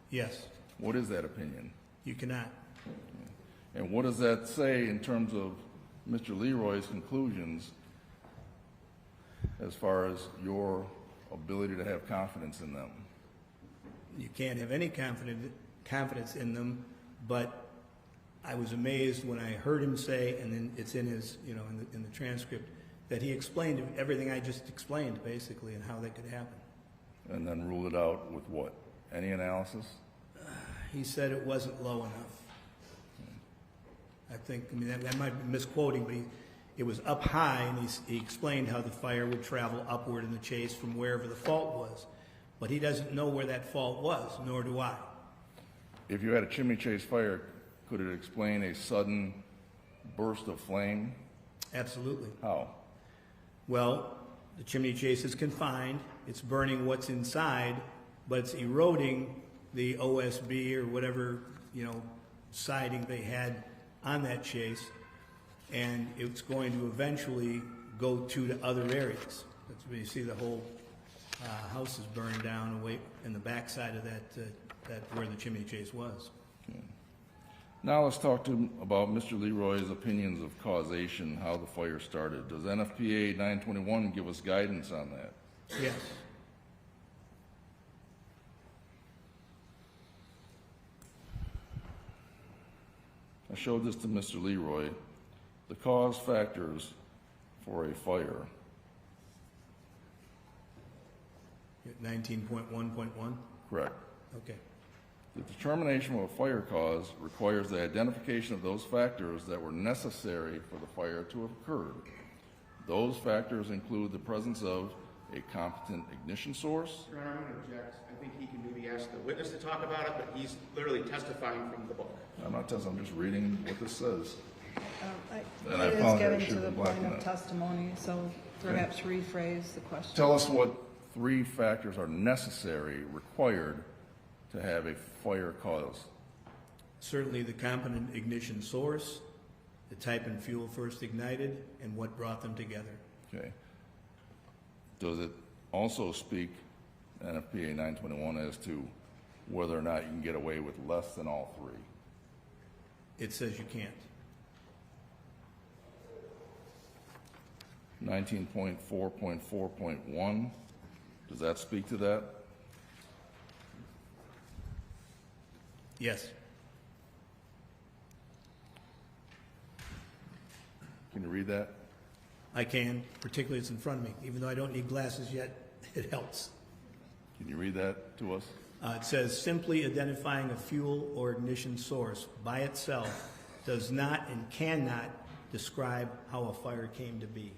Yes. What is that opinion? You cannot. And what does that say in terms of Mr. Leroy's conclusions as far as your ability to have confidence in them? You can't have any confidence in them, but I was amazed when I heard him say, and then it's in his, in the transcript, that he explained everything I just explained, basically, and how that could happen. And then ruled it out with what? Any analysis? He said it wasn't low enough. I think, I mean, that might be misquoting, but it was up high, and he explained how the fire would travel upward in the chase from wherever the fault was. But he doesn't know where that fault was, nor do I. If you had a chimney chase fire, could it explain a sudden burst of flame? Absolutely. How? Well, the chimney chase is confined, it's burning what's inside, but it's eroding the OSB or whatever, siding they had on that chase, and it's going to eventually go to the other areas. That's where you see the whole house is burned down away in the backside of that where the chimney chase was. Okay. Now let's talk about Mr. Leroy's opinions of causation, how the fire started. Does NFPA 921 give us guidance on that? Yes. I showed this to Mr. Leroy. The cause factors for a fire. 19.1.1? Correct. Okay. The determination of a fire cause requires the identification of those factors that were necessary for the fire to have occurred. Those factors include the presence of a competent ignition source. Your Honor, I'm going to object. I think he can maybe ask the witness to talk about it, but he's literally testifying from the book. I'm not testifying, I'm just reading what this says. And I It is apologize, I getting should to the have point blacked of it. testimony, so perhaps rephrase the question. Tell us what 3 factors are necessary, required, to have a fire cause. Certainly the competent ignition source, the type and fuel first ignited, and what brought them together. Okay. Does it also speak, NFPA 921, as to whether or not you can get away with less than all 3? It says you can't. 19.4.4.1, does that speak to that? Yes. Can you read that? I can, particularly it's in front of me. Even though I don't need glasses yet, it helps. Can you read that to us? It says, simply identifying a fuel or ignition source by itself does not and cannot describe how a fire came to be.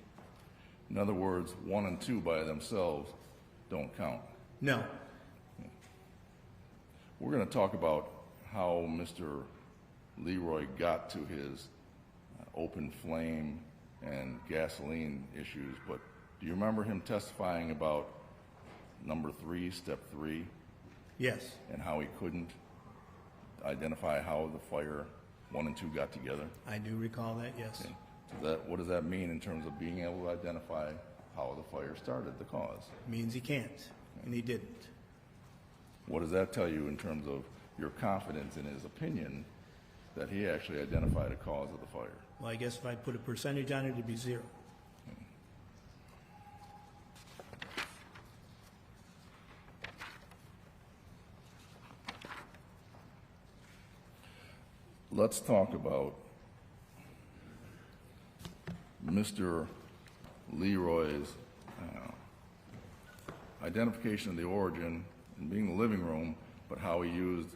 In other words, 1 and 2 by themselves don't count. No. We're going to talk about how Mr. Leroy got to his open flame and gasoline issues, but do you remember him testifying about number 3, step 3? Yes. And how he couldn't identify how the fire 1 and 2 got together? I do recall that, yes. Okay. So what does that mean in terms of being able to identify how the fire started, the cause? It means he can't, and he didn't. What does that tell you in terms of your confidence in his opinion that he actually identified a cause of the fire? Well, I guess if I put a percentage on it, it'd be 0. Let's talk about Mr. Leroy's identification of the origin and being in the living room, but how he used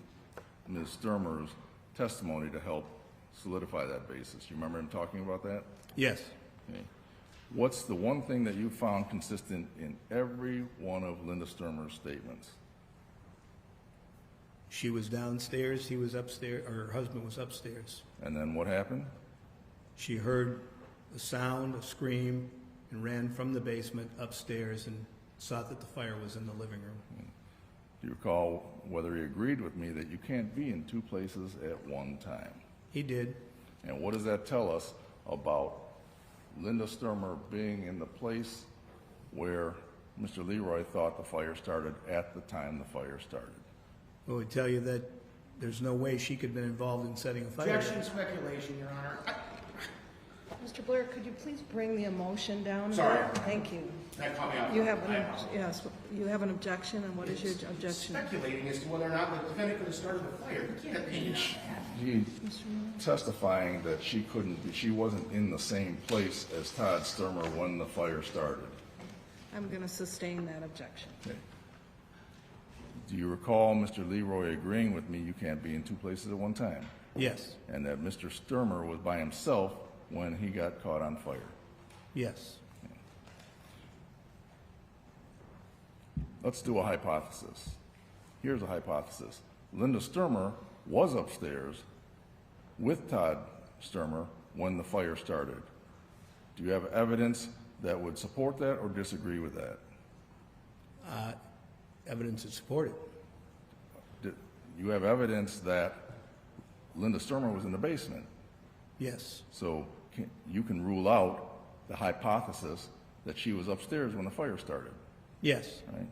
Ms. Stermer's testimony to help solidify that basis. You remember him talking about that? Yes. Okay. What's the one thing that you found consistent in every one of Linda Stermer's statements? She was downstairs, he was upstairs, or her husband was upstairs. And then what happened? She heard a sound, a scream, and ran from the basement upstairs and saw that the fire was in the living room. Do you recall whether he agreed with me that you can't be in 2 places at one time? He did. And what does that tell us about Linda Stermer being in the place where Mr. Leroy thought the fire started at the time the fire started? Well, we tell you that there's no way she could have been involved in setting a fire. Objection, speculation, Your Honor. Mr. Blair, could you please bring the emotion down? Sorry. Thank you. That caught me off You guard. have yes, you have an objection, and what is your objection? Speculating as to whether or not the defendant could have started the fire. You can't be. he testifying that she wasn't in the same place as Todd Stermer when the fire started? I'm going to sustain that objection. Okay. Do you recall Mr. Leroy agreeing with me you can't be in two places at one time? Yes. And that Mr. Stermer was by himself when he got caught on fire? Yes. Let's do a hypothesis. Here's a hypothesis. Linda Stermer was upstairs with Todd Stermer when the fire started. Do you have evidence that would support that or disagree with that? Evidence to support it. You have evidence that Linda Stermer was in the basement. Yes. So you can rule out the hypothesis that she was upstairs when the fire started. Yes. Right?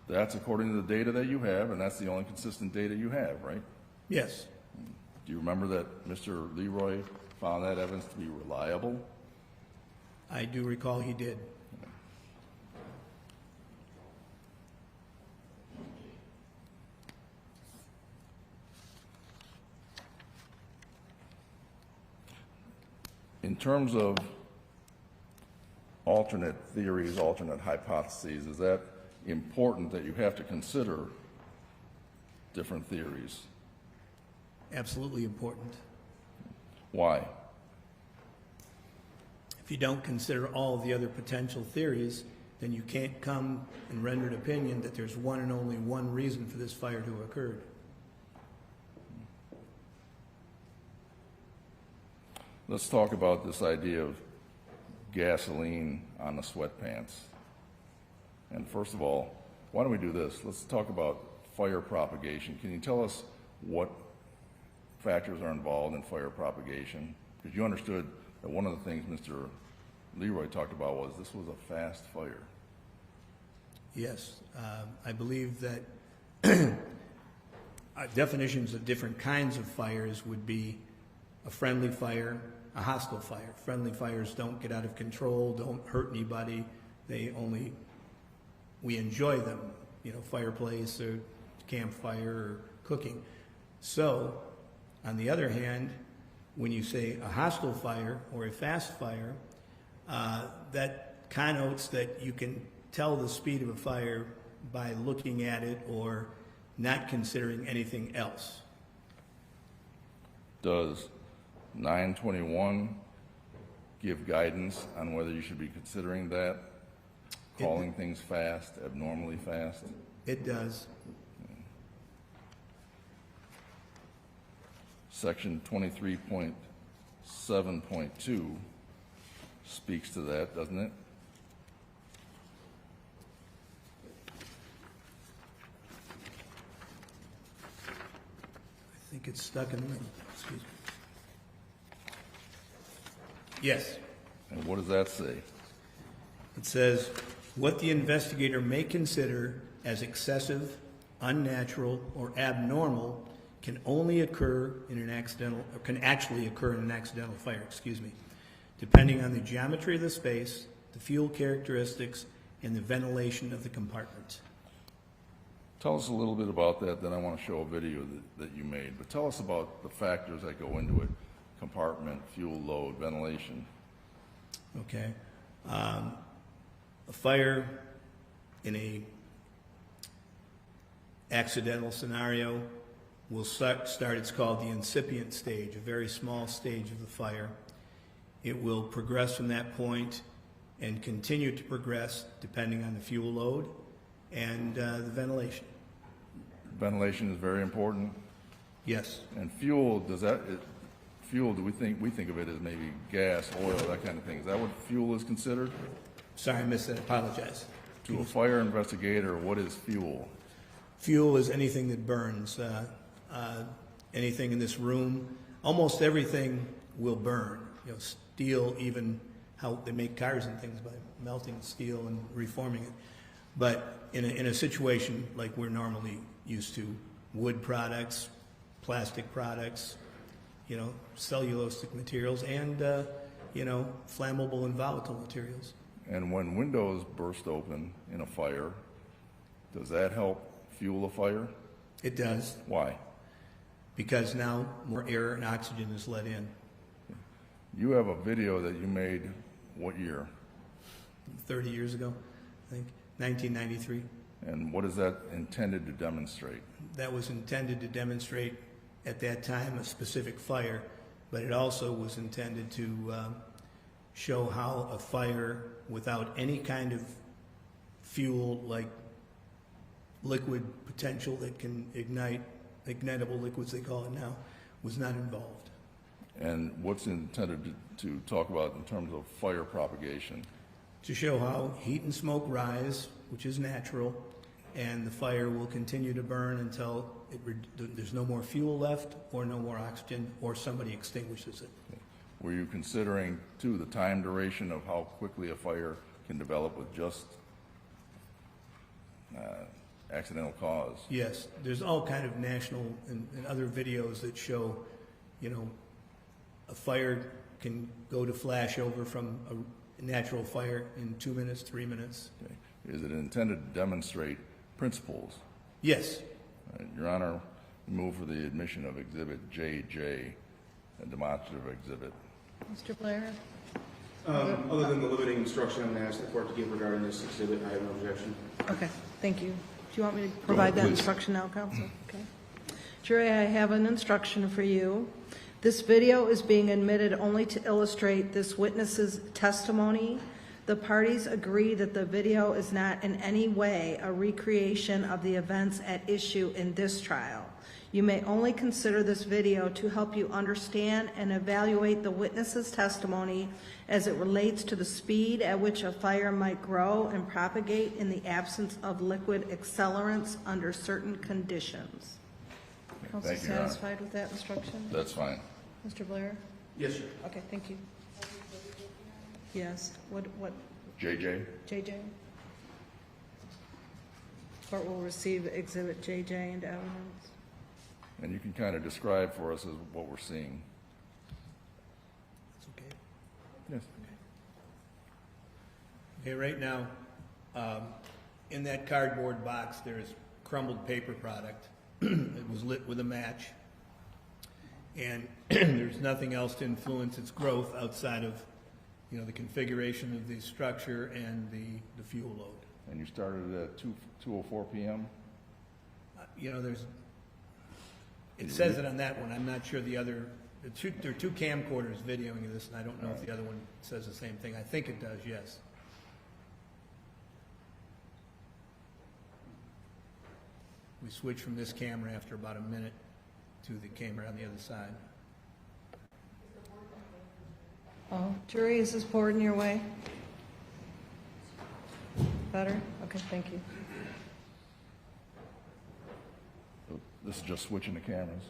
That's according to the data that you have, and that's the only consistent data you have, right? Yes. Do you remember that Mr. Leroy found that evidence to be reliable? I do recall he did. In terms of alternate theories, alternate hypotheses, is that important that you have to consider different theories? Absolutely important. Why? If you don't consider all of the other potential theories, then you can't come and render an opinion that there's one and only one reason for this fire to have occurred. Let's talk about this idea of gasoline on the sweatpants. And first of all, why don't we do this? Let's talk about fire propagation. Can you tell us what factors are involved in fire propagation? Because you understood that one of the things Mr. Leroy talked about was this was a fast fire. Yes. I believe that definitions of different kinds of fires would be a friendly fire, a hostile fire. Friendly fires don't get out of control, don't hurt anybody. We enjoy them, fireplace or campfire or cooking. So, on the other hand, when you say a hostile fire or a fast fire, that connotes that you can tell the speed of a fire by looking at it or not considering anything else. Does 921 give guidance on whether you should be considering that, calling things fast, abnormally fast? It does. Section 23.7.2 speaks to that, doesn't it? I think it's stuck in the middle. Excuse me. Yes. And what does that say? It says, what the investigator may consider as excessive, unnatural, or abnormal can only occur in an accidental, or can actually occur in an accidental fire, depending on the geometry of the space, the fuel characteristics, and the ventilation of the compartment. Tell us a little bit about that, then I want to show a video that you made. But tell us about the factors that go into it: compartment, fuel load, ventilation. Okay. A fire in a accidental scenario will start, it's called the incipient stage, a very small stage of the fire. It will progress from that point and continue to progress depending on the fuel load and the ventilation. Ventilation is very important. Yes. And fuel, fuel, do we think of it as maybe gas, oil, that kind of thing? Is that what fuel is considered? Sorry, I missed that. Apologize. To a fire investigator, what is fuel? Fuel is anything that burns. Anything in this room, almost everything will burn. Steel, even how they make cars and things by melting steel and reforming it. But in a situation like we're normally used to, wood products, plastic products, cellulosic materials, and flammable and volatile materials. And when windows burst open in a fire, does that help fuel a fire? It does. Why? because now more air and oxygen is let in. You have a video that you made what year? 30 years ago, I think, 1993. And what is that intended to demonstrate? That was intended to demonstrate at that time a specific fire, but it also was intended to show how a fire without any kind of fuel, like liquid potential that can ignite, ignitable liquids they call it now, was not involved. And what's intended to talk about in terms of fire propagation? To show how heat and smoke rise, which is natural, and the fire will continue to burn until there's no more fuel left or no more oxygen or somebody extinguishes it. Were you considering, too, the time duration of how quickly a fire can develop with just accidental cause? Yes, there's all kind of national and other videos that show, you know, a fire can go to flash over from a natural fire in 2 minutes, 3 minutes. Okay. Is it intended to demonstrate principles? Yes. Your Honor, move for the admission of Exhibit JJ, a demonstrative exhibit. Mr. Blair? Other than the limiting instruction I'm going to ask the court to give regarding this exhibit, I have no objection. Okay, thank you. Do you want me to provide that please. instruction now, counsel? Okay. Jury, I have an instruction for you. This video is being admitted only to illustrate this witness's testimony. The parties agree that the video is not in any way a recreation of the events at issue in this trial. You may only consider this video to help you understand and evaluate the witness's testimony as it relates to the speed at which a fire might grow and propagate in the absence of liquid accelerants under certain conditions. Counsel Thank you, Your Honor. satisfied with that instruction? That's fine. Mr. Blair? Yes, sir. Okay, thank you. Yes, what, JJ? JJ? Court will receive Exhibit JJ into evidence. And you can kind of describe for us as what we're seeing. It's okay. Yes. Okay, right now, in that cardboard box, there's crumbled paper product. It was lit with a match. And there's nothing else to influence its growth outside of, you know, the configuration of the structure and the fuel load. And you started at 2:04 p.m.? You know, it says it on that one. I'm not sure the other, there are two camcorders videoing this, and I don't know if the other one says the same thing. I think it does, yes. We switch from this camera after about a minute to the camera on the other side. Oh, jury, is this board in your way? Better? Okay, thank you. This is just switching the cameras.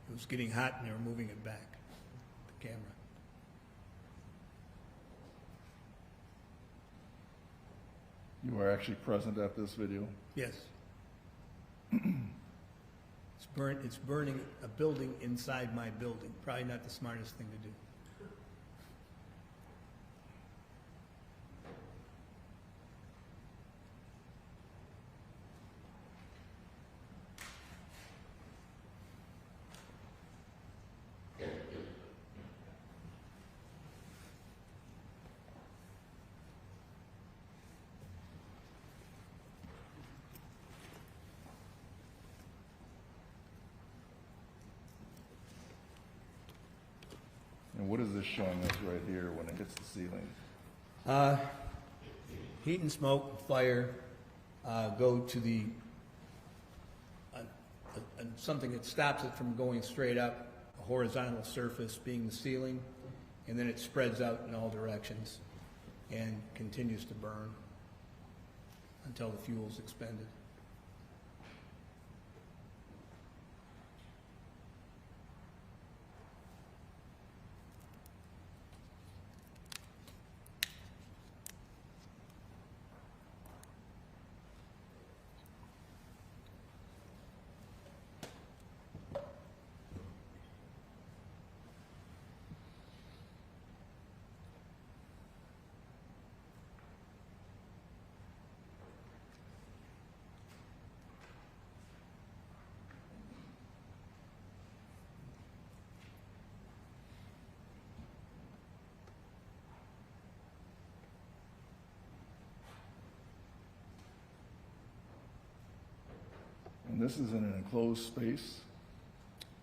It was getting hot and they were moving it back, the camera. You were actually present at this video? Yes. It's burning a building inside my building. Probably not the smartest thing to do. And what is this showing us right here when it hits the ceiling? Heat and smoke, fire, go to the something that stops it from going straight up, a horizontal surface being the ceiling, and then it spreads out in all directions and continues to burn until the fuel is expended. And this is in an enclosed space?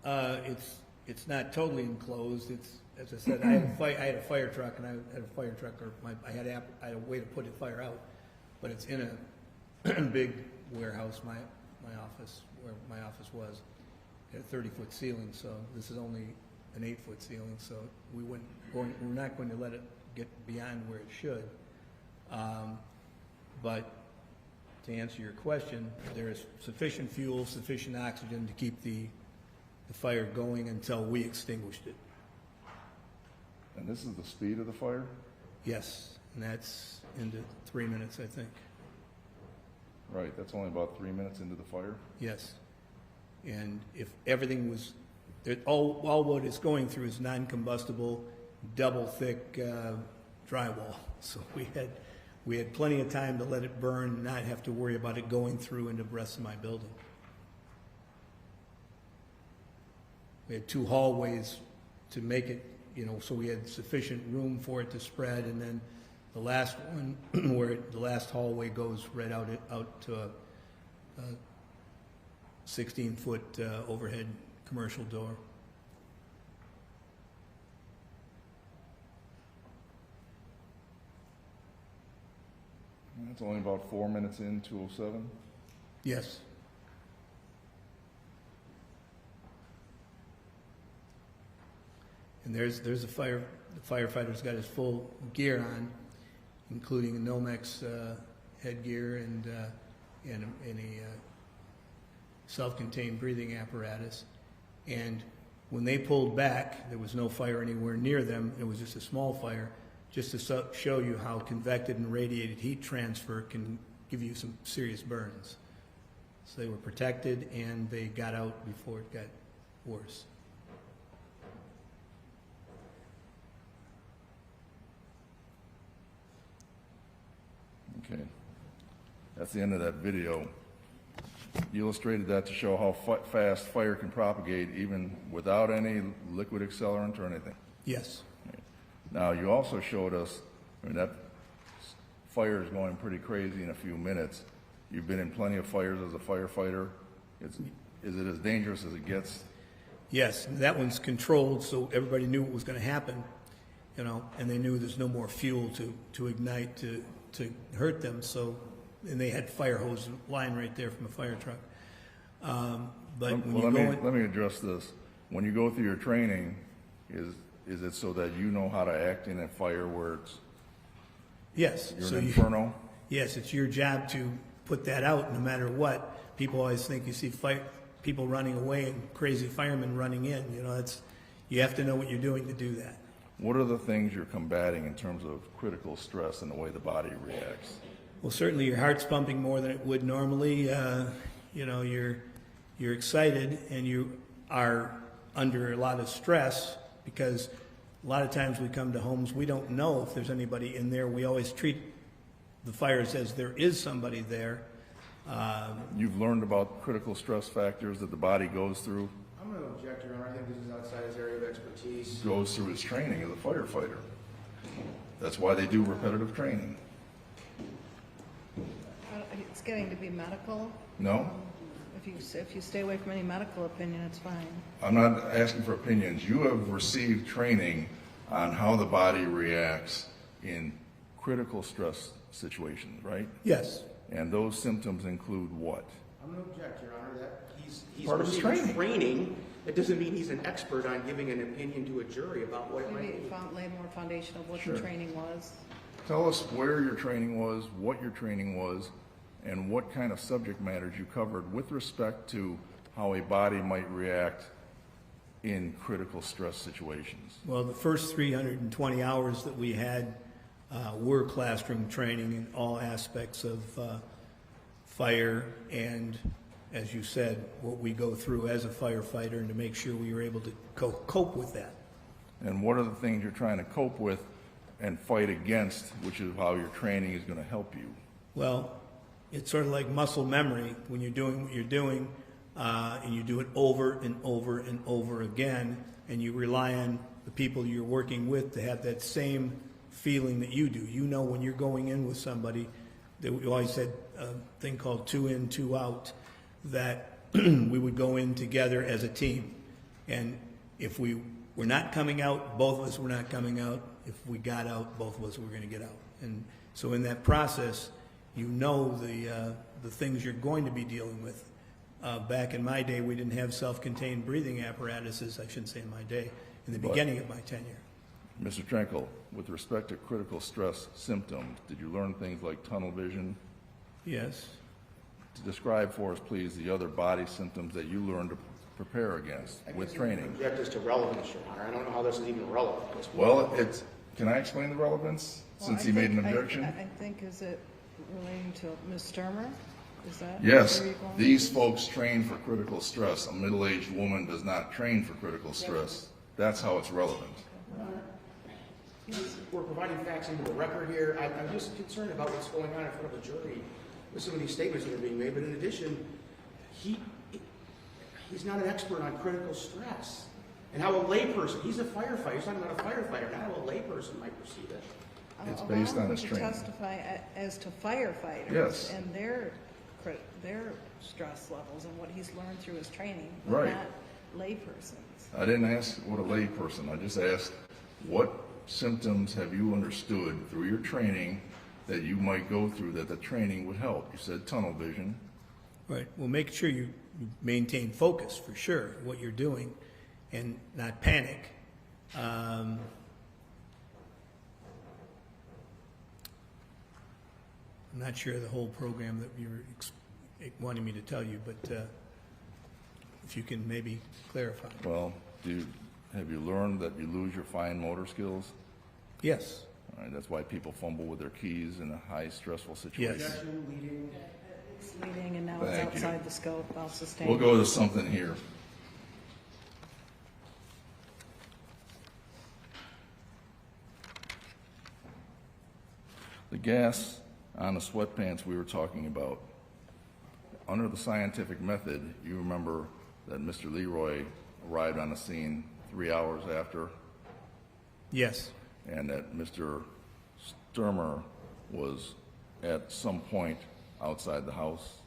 It's not totally enclosed. It's, as I said, I had a fire truck, and I had a fire truck, or I had a way to put the fire out, but it's in a big warehouse. My office, where my office was, had a 30-foot ceiling, so this is only an 8-foot ceiling, so we're not going to let it get beyond where it should. But to answer your question, there is sufficient fuel, sufficient oxygen to keep the fire going until we extinguished it. And this is the speed of the fire? Yes, and that's into 3 minutes, I think. Right, that's only about 3 minutes into the fire? Yes. And if everything was, all what it's going through is non-combustible, double-thick drywall. So we had plenty of time to let it burn and not have to worry about it going through into the rest of my building. We had 2 hallways to make it, so we had sufficient room for it to spread, and then the last one, where the last hallway goes right out to a 16-foot overhead commercial door. That's only about 4 minutes in, 2:07? Yes. And there's the firefighter's got his full gear on, including a Nomex headgear and a self-contained breathing apparatus. And when they pulled back, there was no fire anywhere near them. It was just a small fire, just to show you how convected and radiated heat transfer can give you some serious burns. So they were protected, and they got out before it got worse. Okay. That's the end of that video. You illustrated that to show how fast fire can propagate even without any liquid accelerant or anything. Yes. Now, you also showed us, that fire is going pretty crazy in a few minutes. You've been in plenty of fires as a firefighter. Is it as dangerous as it gets? Yes, that one's controlled, so everybody knew what was going to happen, and they knew there's no more fuel to ignite to hurt them. So, and they had fire hose lying right there from a fire truck. But let me address this. When you go through your training, is it so that you know how to act in a fire where it's yes, an inferno? Yes, it's your job to put that out no matter what. People always think you see people running away and crazy firemen running in. You have to know what you're doing to do that. What are the things you're combating in terms of critical stress and the way the body reacts? Well, certainly your heart's pumping more than it would normally. You're excited, and you are under a lot of stress, because a lot of times we come to homes, we don't know if there's anybody in there. We always treat the fires as there is somebody there. You've learned about critical stress factors that the body goes through? I'm going to object, Your Honor. I think this is outside his area of expertise. Goes through his training as a firefighter. That's why they do repetitive training. It's getting to be medical. No? If you stay away from any medical opinion, it's fine. I'm not asking for opinions. You have received training on how the body reacts in critical stress situations, right? Yes. And those symptoms include what? I'm going to object, Your Honor, that he's Part of his received training. It doesn't mean he's an expert on giving an opinion to a jury about what it might Maybe be. lay more foundation of what Sure. the training was. Tell us where your training was, what your training was, and what kind of subject matters you covered with respect to how a body might react in critical stress situations. Well, the first 320 hours that we had were classroom training in all aspects of fire, and, as you said, what we go through as a firefighter, and to make sure we were able to cope with that. And what are the things you're trying to cope with and fight against, which is how your training is going to help you? Well, it's sort of like muscle memory. When you're doing what you're doing, and you do it over and over and over again, and you rely on the people you're working with to have that same feeling that you do. When you're going in with somebody, that we always said a thing called 2 in, 2 out, that we would go in together as a team. And if we were not coming out, both of us were not coming out. If we got out, both of us were going to get out. And so in that process, you know the things you're going to be dealing with. Back in my day, we didn't have self-contained breathing apparatuses, I shouldn't say in my day, in the beginning of my tenure. Mr. Trenkel, with respect to critical stress symptoms, did you learn things like tunnel vision? Yes. Describe for us, please, the other body symptoms that you learned to prepare against with training. Object is to relevance, Your Honor. I don't know how this is even relevant. Well, can I explain the relevance, since he made an objection? I think, is it relating to Ms. Stermer? Is that? Yes, where you're going? these folks train for critical stress. A middle-aged woman does not train for critical stress. That's how it's relevant. We're providing facts into the record here. I'm just concerned about what's going on in front of the jury with some of these statements that are being made. But in addition, he's not an expert on critical stress. And how a layperson, he's a firefighter, he's talking about a firefighter, not how a layperson might perceive it. It's based on his To training. testify as to firefighters Yes. and their stress levels and what he's learned through his training, but Right. not laypersons. I didn't ask what a layperson, I just asked what symptoms have you understood through your training that you might go through that the training would help? You said tunnel vision. Right. Well, make sure you maintain focus for sure, what you're doing, and not panic. I'm not sure the whole program that you were wanting me to tell you, but if you can maybe clarify. Well, have you learned that you lose your fine motor skills? Yes. All right, that's why people fumble with their keys in a high stressful situation. Yes. It's leading and now Thank it's you. outside the scope. I'll sustain. We'll go to something here. The gas on the sweatpants we were talking about. Under the scientific method, you remember that Mr. Leroy arrived on the scene 3 hours after, Yes. and that Mr. Stermer was at some point outside the house.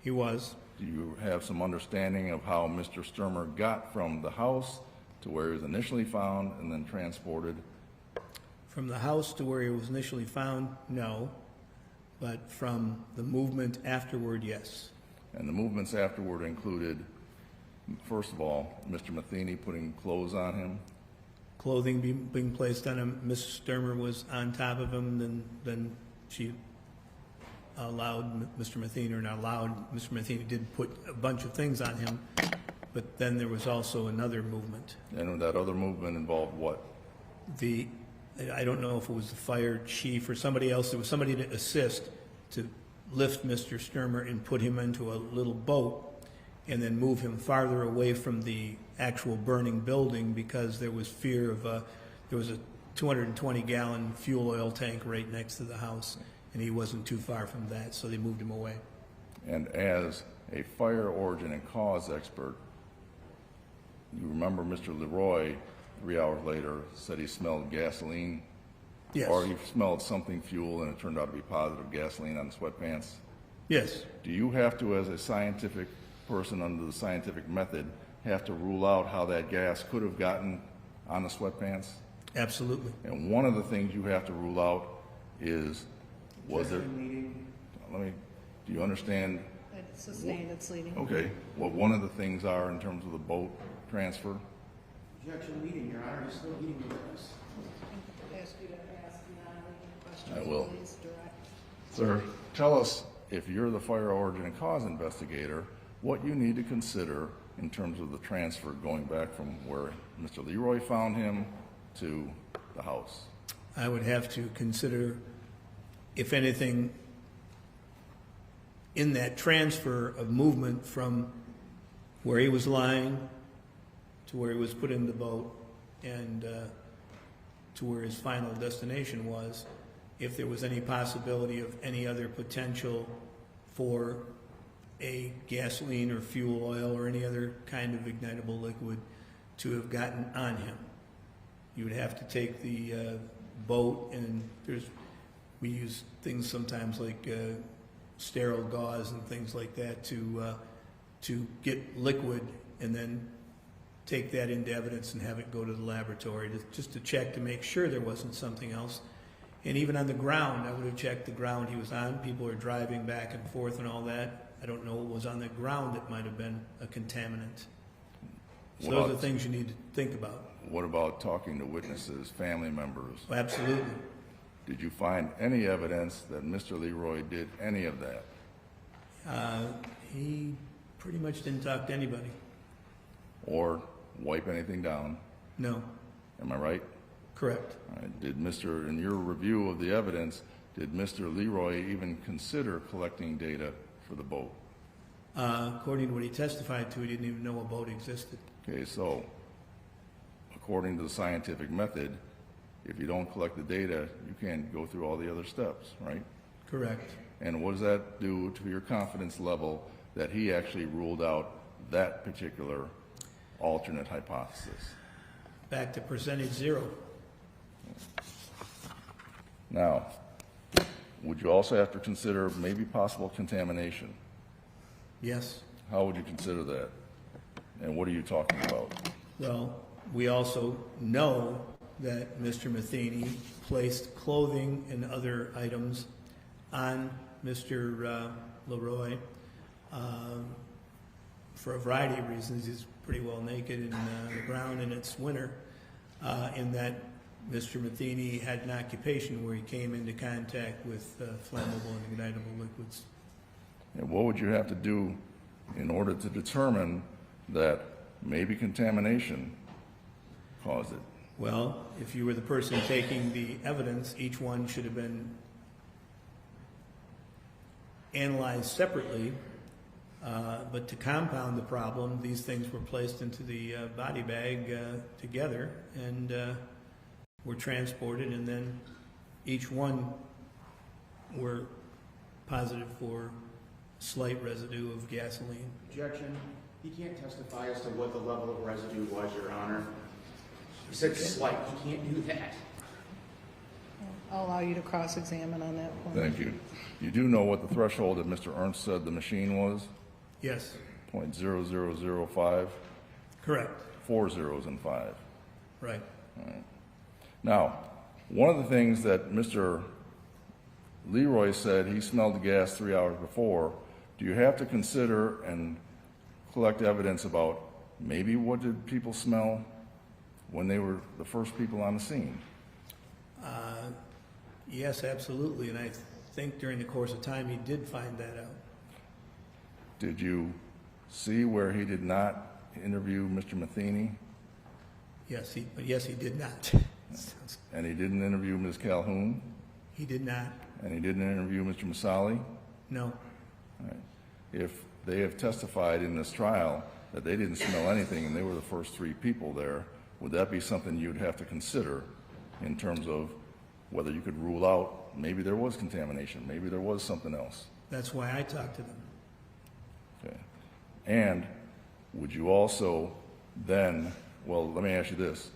He was. Do you have some understanding of how Mr. Stermer got from the house to where he was initially found and then transported? From the house to where he was initially found, no. But from the movement afterward, yes. And the movements afterward included, first of all, Mr. Matheny putting clothes on him. Clothing being placed on him. Mrs. Stermer was on top of him, then she allowed Mr. Matheny, or not allowed, Mr. Matheny did put a bunch of things on him, but then there was also another movement. And that other movement involved what? I don't know if it was the fire chief or somebody else. There was somebody to assist to lift Mr. Stermer and put him into a little boat and then move him farther away from the actual burning building, because there was fear of there was a 220-gallon fuel oil tank right next to the house, and he wasn't too far from that, so they moved him away. And as a fire origin and cause expert, you remember Mr. Leroy 3 hours later said he smelled gasoline? Yes. Or he smelled something fuel and it turned out to be positive gasoline on the sweatpants? Yes. Do you have to, as a scientific person under the scientific method, have to rule out how that gas could have gotten on the sweatpants? Absolutely. And one of the things you have to rule out is, was there, do you understand? It's sustained, it's leading. Okay, what one of the things are in terms of the boat transfer? Objection leading, Your Honor. You're still leading the witness. Ask you to ask questions. I will. Please, direct. Sir, tell us, if you're the fire origin and cause investigator, what you need to consider in terms of the transfer going back from where Mr. Leroy found him to the house. I would have to consider, if anything, in that transfer of movement from where he was lying to where he was put in the boat and to where his final destination was, if there was any possibility of any other potential for a gasoline or fuel oil or any other kind of ignitable liquid to have gotten on him. You would have to take the boat, and we use things sometimes like sterile gauze and things like that to to get liquid and then take that into evidence and have it go to the laboratory just to check to make sure there wasn't something else. And even on the ground, I would have checked the ground he was on. People were driving back and forth and all that. I don't know what was on the ground that might have been a contaminant. So those are things you need to think about. What about talking to witnesses, family members? Absolutely. Did you find any evidence that Mr. Leroy did any of that? He pretty much didn't talk to anybody. Or wipe anything down? No. Am I right? Correct. All right. In your review of the evidence, did Mr. Leroy even consider collecting data for the boat? According to what he testified to, he didn't even know a boat existed. Okay, so according to the scientific method, if you don't collect the data, you can't go through all the other steps, right? Correct. And what does that do to your confidence level that he actually ruled out that particular alternate hypothesis? Back to percentage zero. Now, would you also have to consider maybe possible contamination? Yes. How would you consider that? And what are you talking about? Well, we also know that Mr. Matheny placed clothing and other items on Mr. Leroy for a variety of reasons. He's pretty well naked in the ground and it's winter, in that Mr. Matheny had an occupation where he came into contact with flammable and ignitable liquids. And what would you have to do in order to determine that maybe contamination caused it? Well, if you were the person taking the evidence, each one should have been analyzed separately, but to compound the problem, these things were placed into the body bag together and were transported, and then each one were positive for slight residue of gasoline. Objection. He can't testify as to what the level of residue was, Your Honor. He said slight. He can't do that. I'll allow you to cross-examine on that point. Thank you. You do know what the threshold that Mr. Ernst said the machine was? Yes. 0.0005? Correct. 4 zeros and 5. Right. All right. Now, one of the things that Mr. Leroy said he smelled the gas 3 hours before, do you have to consider and collect evidence about maybe what did people smell when they were the first people on the scene? Yes, absolutely, and I think during the course of time he did find that out. Did you see where he did not interview Mr. Matheny? Yes, he did not. And he didn't interview Ms. Calhoun? He did not. And he didn't interview Mr. Masali? No. All right. If they have testified in this trial that they didn't smell anything and they were the first 3 people there, would that be something you'd have to consider in terms of whether you could rule out maybe there was contamination, maybe there was something else? That's why I talked to them. Okay. And would you also then, well, let me ask you this.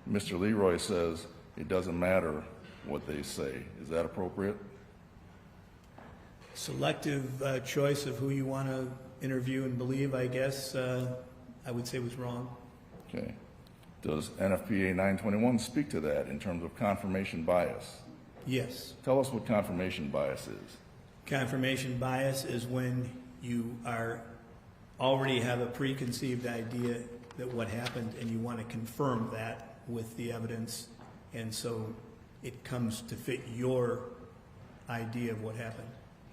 Mr. Leroy says it doesn't matter what they say. Is that appropriate? Selective choice of who you want to interview and believe, I guess, I would say was wrong. Okay. Does NFPA 921 speak to that in terms of confirmation bias? Yes. Tell us what confirmation bias is. Confirmation bias is when you already have a preconceived idea that what happened and you want to confirm that with the evidence, and so it comes to fit your idea of what happened.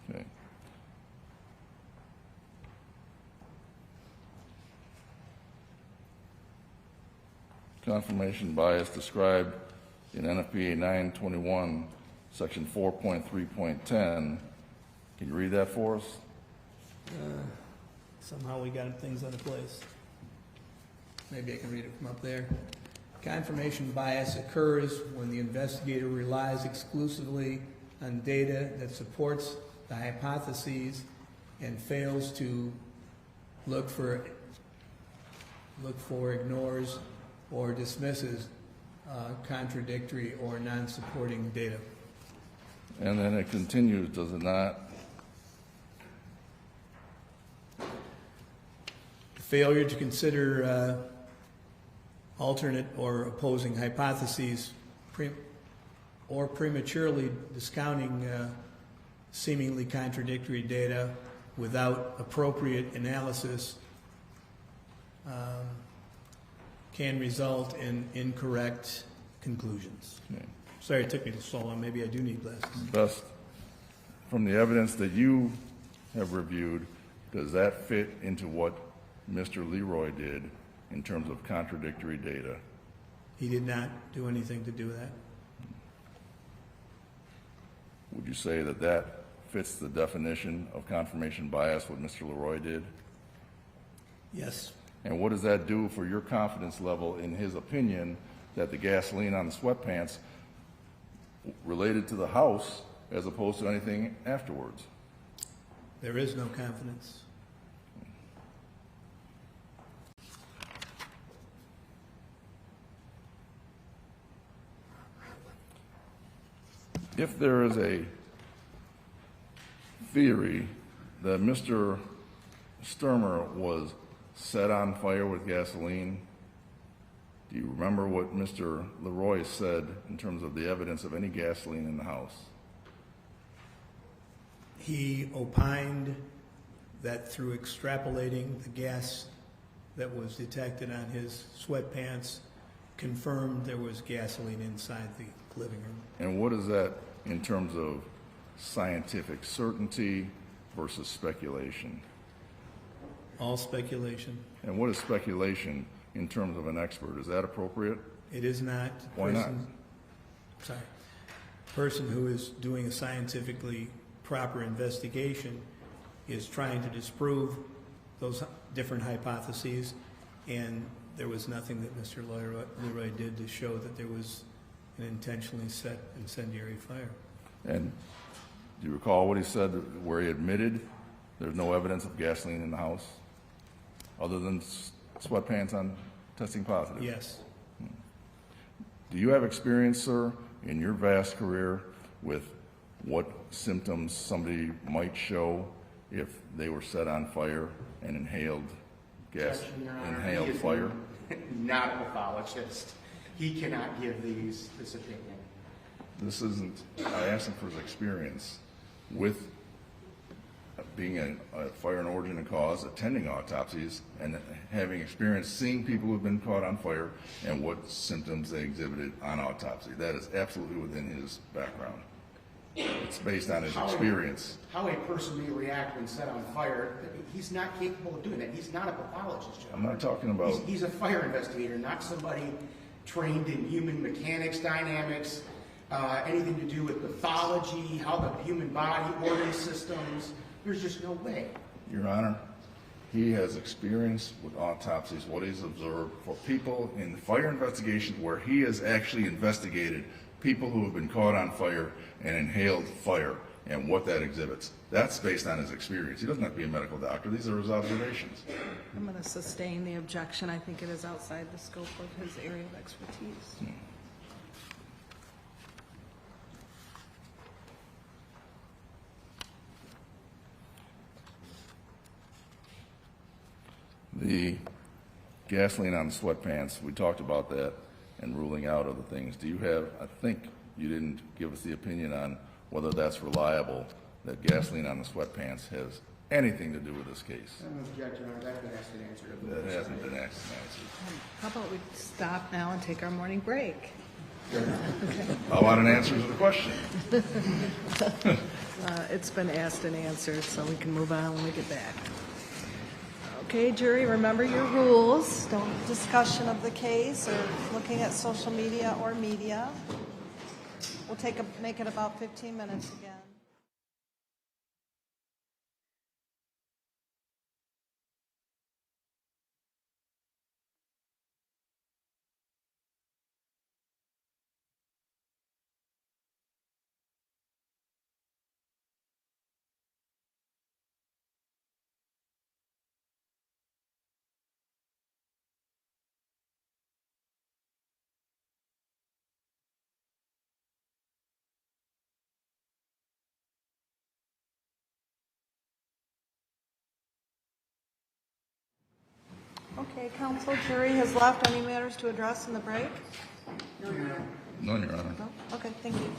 Okay. Confirmation bias described in NFPA 921, section 4.3.10. Can you read that for us? Somehow we got things out of place. Maybe I can read it from up there. Confirmation bias occurs when the investigator relies exclusively on data that supports the hypotheses and fails to look for, ignores, or dismisses contradictory or non-supporting data. And then it continues, does it not? failure to consider alternate or opposing hypotheses or prematurely discounting seemingly contradictory data without appropriate analysis can result in incorrect conclusions. Okay. Sorry it took me so long. Maybe I do need glasses. Best, from the evidence that you have reviewed, does that fit into what Mr. Leroy did in terms of contradictory data? He did not do anything to do that. Would you say that that fits the definition of confirmation bias, what Mr. Leroy did? Yes. And what does that do for your confidence level in his opinion that the gasoline on the sweatpants related to the house as opposed to anything afterwards? There is no confidence. If there is a theory that Mr. Stermer was set on fire with gasoline, do you remember what Mr. Leroy said in terms of the evidence of any gasoline in the house? He opined that through extrapolating the gas that was detected on his sweatpants confirmed there was gasoline inside the living room. And what is that in terms of scientific certainty versus speculation? All speculation. And what is speculation in terms of an expert? Is that appropriate? It is not. Why not? Sorry. Person who is doing a scientifically proper investigation is trying to disprove those different hypotheses, and there was nothing that Mr. Leroy did to show that there was an intentionally set incendiary fire. And do you recall what he said where he admitted there's no evidence of gasoline in the house other than sweatpants on testing positive? Yes. Do you have experience, sir, in your vast career with what symptoms somebody might show if they were set on fire and inhaled gas, inhaled fire? Not a pathologist. He cannot give this opinion. This isn't, I asked him for his experience with being a fire and origin and cause, attending autopsies, and having experience seeing people who've been caught on fire and what symptoms they exhibited on autopsy. That is absolutely within his background. It's based on his experience. How a person may react when set on fire, he's not capable of doing that. He's not a pathologist, Jeff. I'm not talking about... He's a fire investigator, not somebody trained in human mechanics, dynamics, anything to do with pathology, how the human body, organ systems. There's just no way. Your Honor, he has experience with autopsies, what he's observed for people in fire investigations where he has actually investigated people who have been caught on fire and inhaled fire and what that exhibits. That's based on his experience. He doesn't have to be a medical doctor. These are his observations. I'm going to sustain the objection. I think it is outside the scope of his area of expertise. The gasoline on the sweatpants, we talked about that and ruling out other things. Do you have, I think you didn't give us the opinion on whether that's reliable, that gasoline on the sweatpants has anything to do with this case. I'm objecting, Your Honor. That's been asked and answered. That hasn't been asked and answered. How about we stop now and take our morning break? I want an answer to the question. It's been asked and answered, so we can move on when we get back. Okay, jury, remember your rules. Don't discussion of the case or looking at social media or media. We'll make it about 15 minutes again. Okay, council, jury has left. Any matters to address in the break? None, Your Honor. No? Okay, thank you.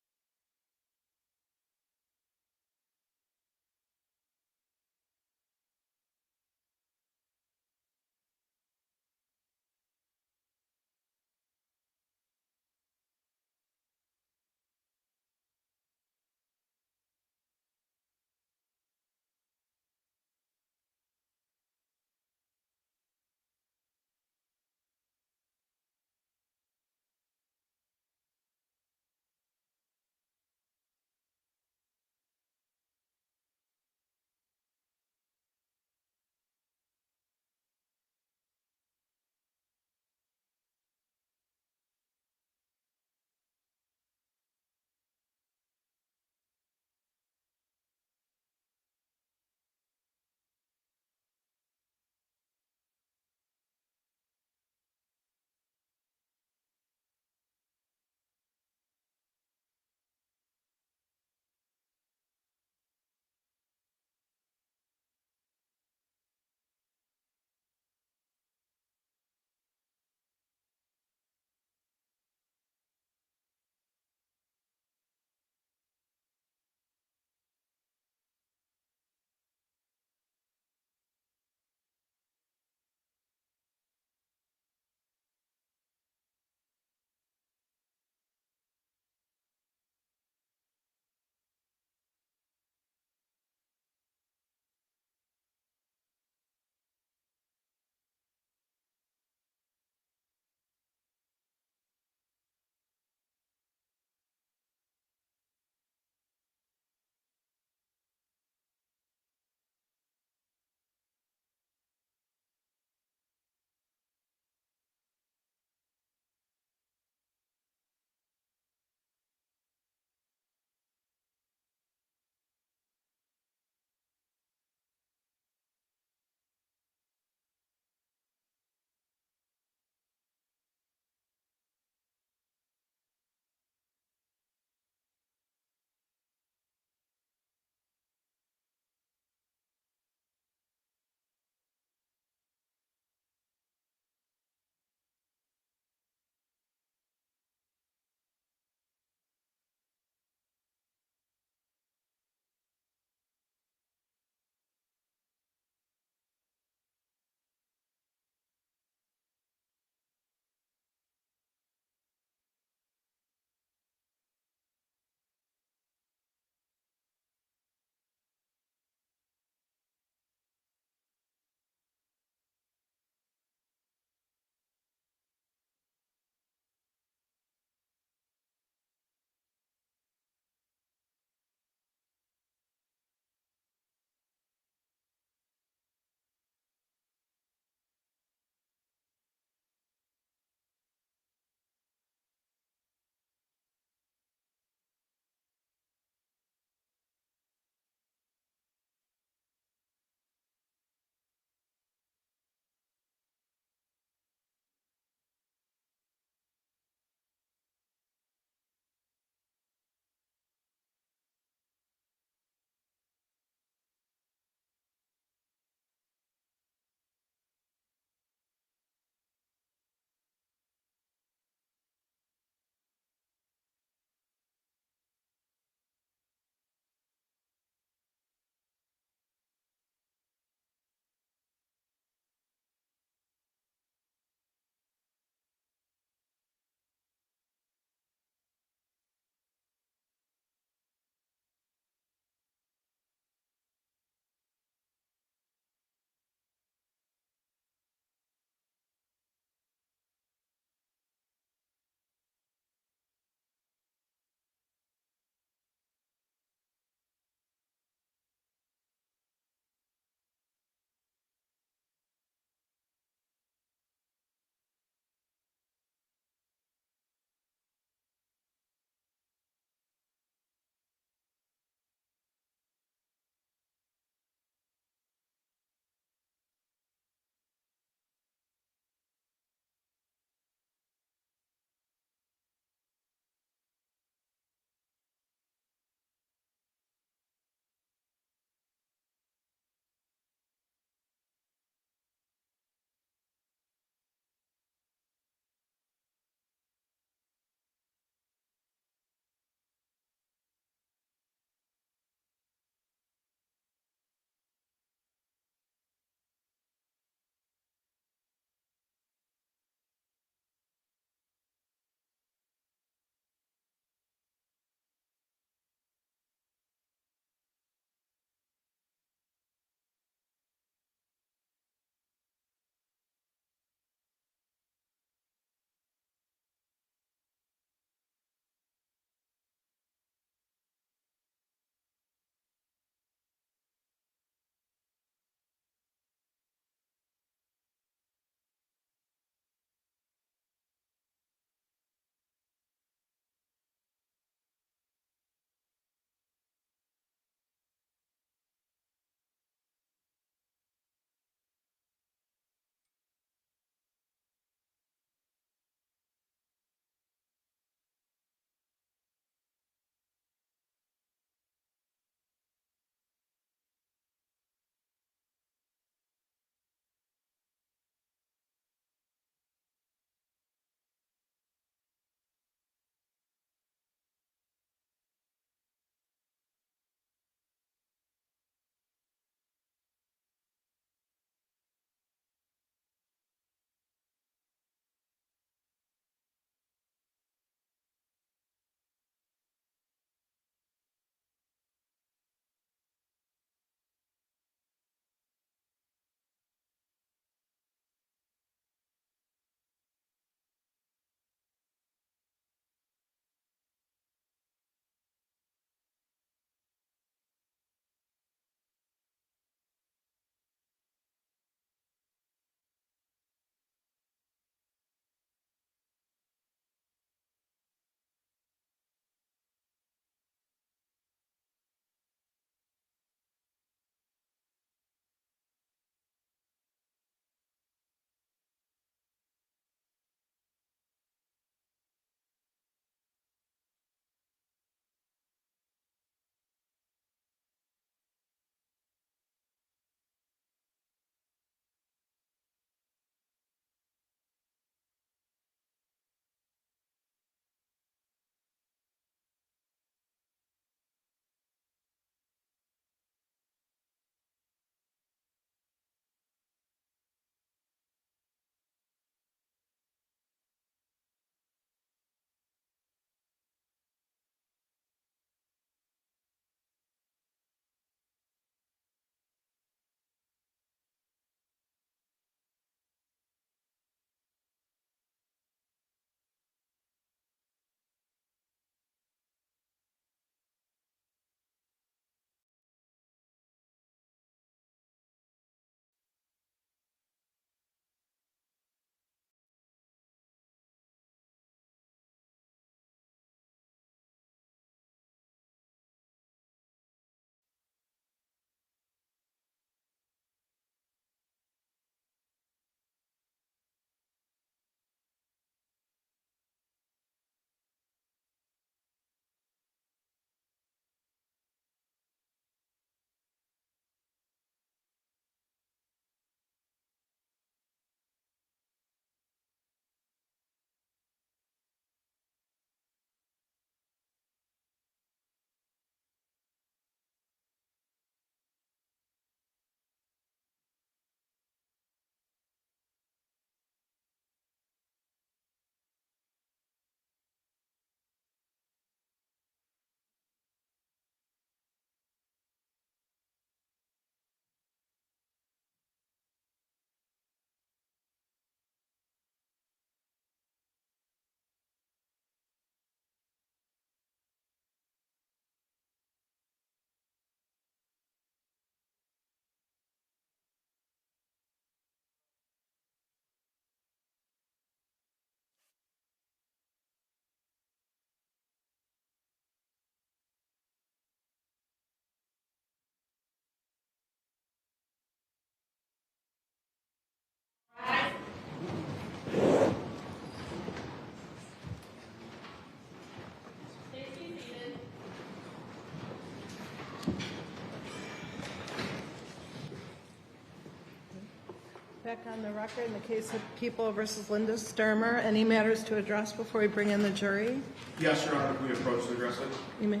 back on the record in the case of People versus Linda Stermer. Any matters to address before we bring in the jury? Yes, Your Honor, can we approach to address it? You may.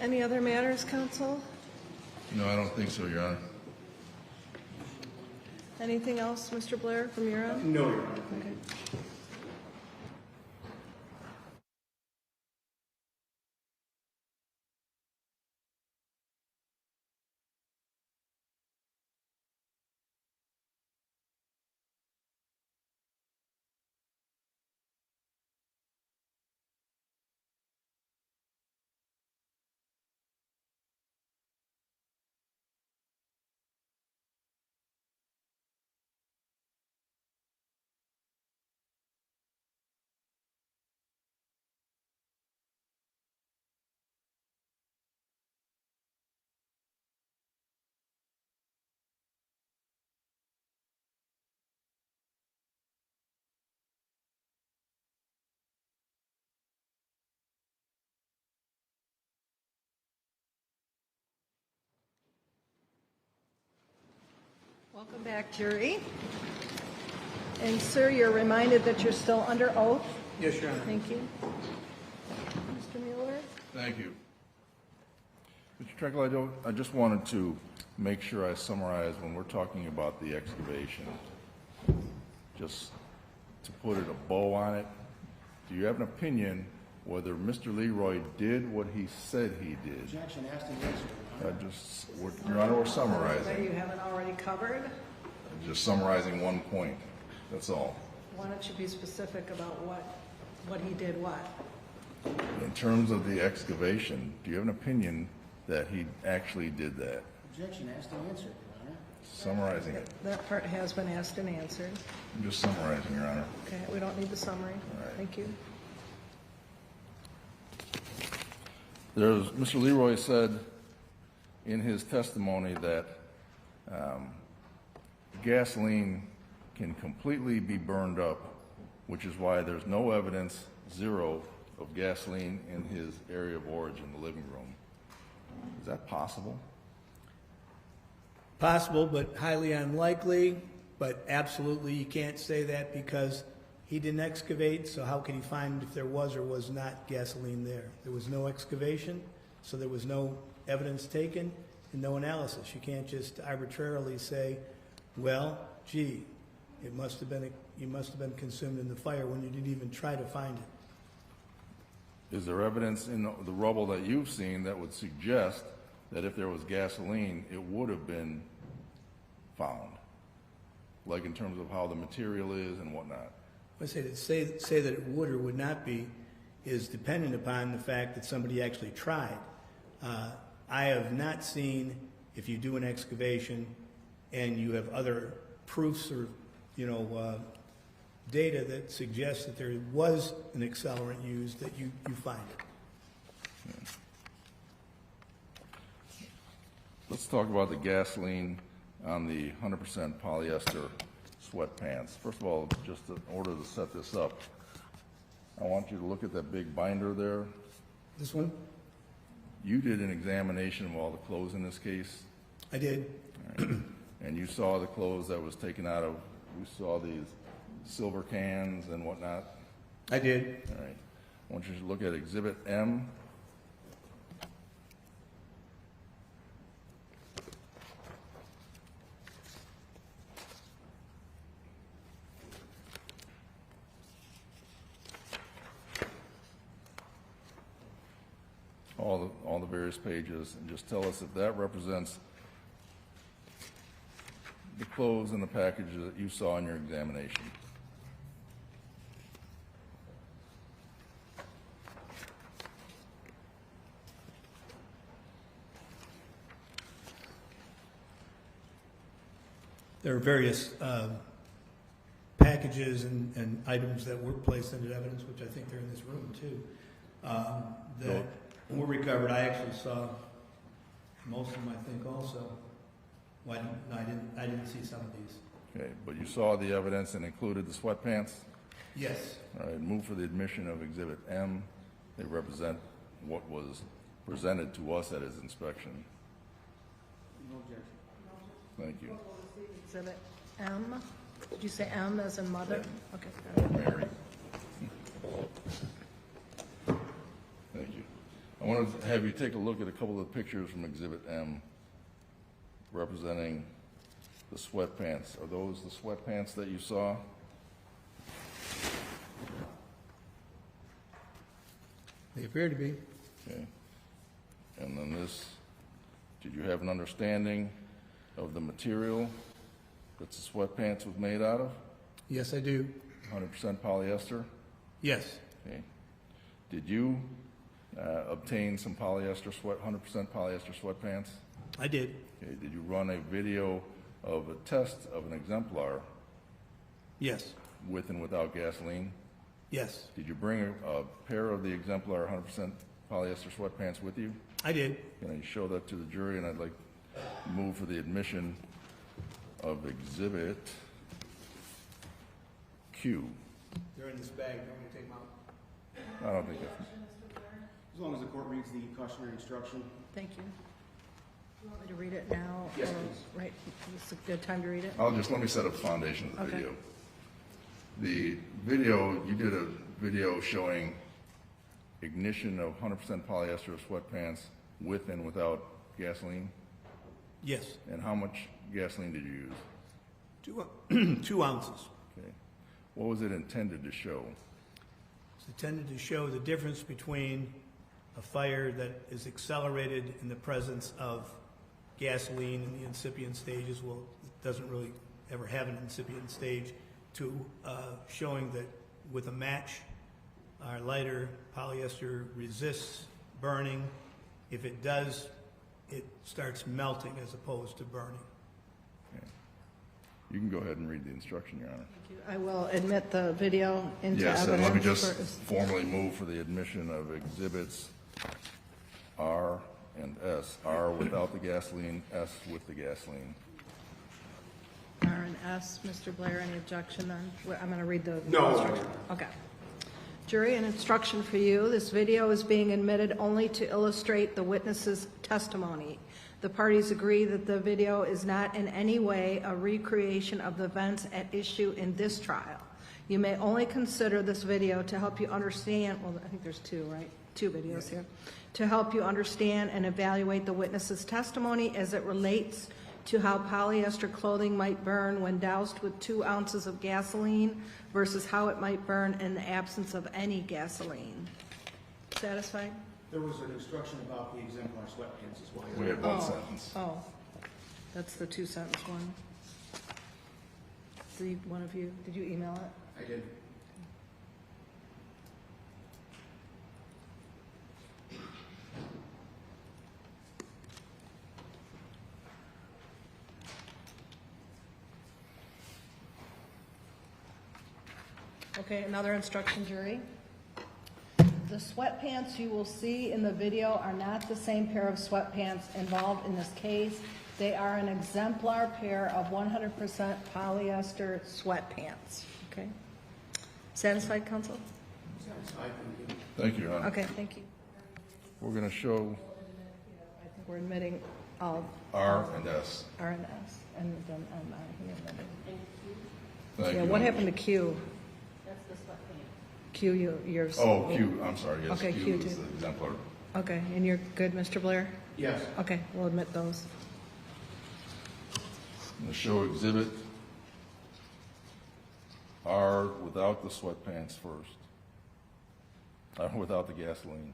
Any other matters, counsel? No, I don't think so, Your Honor. Anything else, Mr. Blair, from your end? No, Your Honor. Okay. Welcome back, jury. And sir, you're reminded that you're still under oath. Yes, Your Honor. Thank you. Mr. Mueller? Thank you. Mr. Treckle, I just wanted to make sure I summarize when we're talking about the excavation. Just to put it a bow on it, do you have an opinion whether Mr. Leroy did what he said he did? Objection, asked and answered. Your Honor, we're That summarizing. you haven't already covered? Just summarizing one point, that's all. Why don't you be specific about what he did what? In terms of the excavation, do you have an opinion that he actually did that? Objection, asked and answered, Your Honor. Summarizing it. That part has been asked and answered. I'm just summarizing, Your Honor. Okay, we don't need the summary. All right. Thank you. Mr. Leroy said in his testimony that gasoline can completely be burned up, which is why there's no evidence, zero, of gasoline in his area of origin, the living room. Is that possible? Possible, but highly unlikely, but absolutely you can't say that because he didn't excavate, so how can he find if there was or was not gasoline there? There was no excavation, so there was no evidence taken and no analysis. You can't just arbitrarily say, well, gee, you must have been consumed in the fire when you didn't even try to find it. Is there evidence in the rubble that you've seen that would suggest that if there was gasoline, it would have been found? like in terms of how the material is and whatnot? I say that it would or would not be is dependent upon the fact that somebody actually tried. I have not seen, if you do an excavation and you have other proofs or, data that suggests that there was an accelerant used, that you find it. Let's talk about the gasoline on the 100% polyester sweatpants. First of all, just in order to set this up, I want you to look at that big binder there. This one? You did an examination of all the clothes in this case. I did. All right. And you saw the clothes that was taken out of, you saw these silver cans and whatnot. I did. All right. I want you to look at Exhibit M. All the various pages, and just tell us if that represents the clothes and the packages that you saw in your examination. There are various packages and items that were placed into evidence, which I think they're in this room too, that were recovered. I actually saw most of them, I think, also. Well, I didn't see some of these. Okay, but you saw the evidence and included the sweatpants? Yes. All right, move for the admission of Exhibit M. They represent what was presented to us at his inspection. No objection. Thank you. Exhibit M. Did you say M as in mother? Okay. Mary. Thank you. I want to have you take a look at a couple of pictures from Exhibit M representing the sweatpants. Are those the sweatpants that you saw? They appear to be. Okay. And then this, did you have an understanding of the material that the sweatpants was made out of? Yes, I do. 100% polyester? Yes. Okay. Did you obtain some polyester 100% polyester sweatpants? I did. Okay. Did you run a video of a test of an exemplar Yes. with and without gasoline? Yes. Did you bring a pair of the exemplar 100% polyester sweatpants with you? I did. Can I show that to the jury? And I'd like to move for the admission of Exhibit Q. They're in this bag. Don't we take them out? I don't think that's... As long as the court reads the cautionary instruction. Thank you. You want me to read it now? Yes, or- please. Right, is this a good time to read it? let me set up the foundation of the Okay. video. The video, you did a video showing ignition of 100% polyester sweatpants with and without gasoline. Yes. And how much gasoline did you use? 2 ounces. Okay. What was it intended to show? It's intended to show the difference between a fire that is accelerated in the presence of gasoline in the incipient stages. Well, it doesn't really ever have an incipient stage, to showing that with a match, our lighter, polyester resists burning. If it does, it starts melting as opposed to burning. Okay. You can go ahead and read the instruction, Your Honor. Thank you. I will admit the video into Yes, evidence. and let me just for- formally move for the admission of Exhibits R and S. R without the gasoline, S with the gasoline. R and S, Mr. Blair, any objection then? I'm going to read the No. instruction. Okay. Jury, an instruction for you. This video is being admitted only to illustrate the witness's testimony. The parties agree that the video is not in any way a recreation of the events at issue in this trial. You may only consider this video to help you understand, well, I think there's 2, right? 2 videos here. To help you understand and evaluate the witness's testimony as it relates to how polyester clothing might burn when doused with 2 ounces of gasoline versus how it might burn in the absence of any gasoline. Satisfied? There was an instruction about the exemplar sweatpants as well. We had one sentence. Oh, that's the 2-sentence one. see one of you, did you email it? I did. Okay, another instruction, jury. The sweatpants you will see in the video are not the same pair of sweatpants involved in this case. They are an exemplar pair of 100% polyester sweatpants, okay? Satisfied, counsel? Thank you, Your Honor. Okay, thank you. We're going to show I think we're admitting all R and S. R and S, and then he admitted. Thank Yeah, you. what happened to Q? That's the sweatpants. Q, yours. Oh, Q, I'm sorry, yes. Okay, Q is too. the exemplar. Okay, and you're good, Mr. Blair? Yes. Okay, we'll admit those. I'm going to show exhibit R without the sweatpants first. Without the gasoline.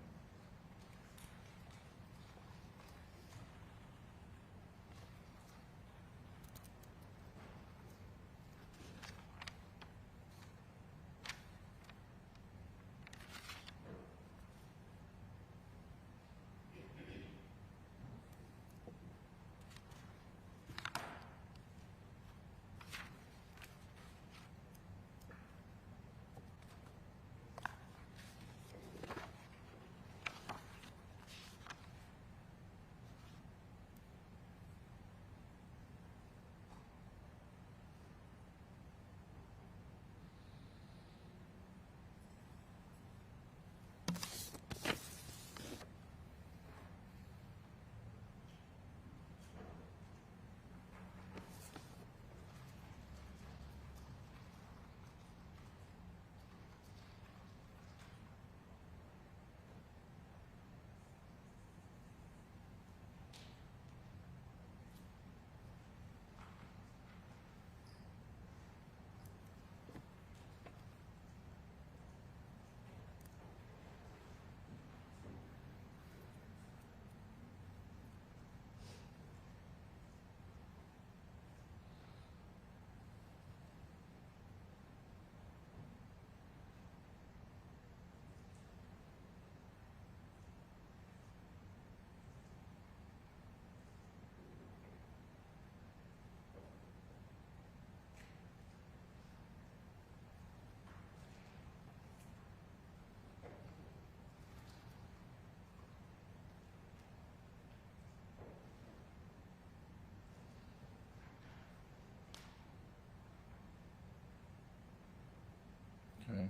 Okay.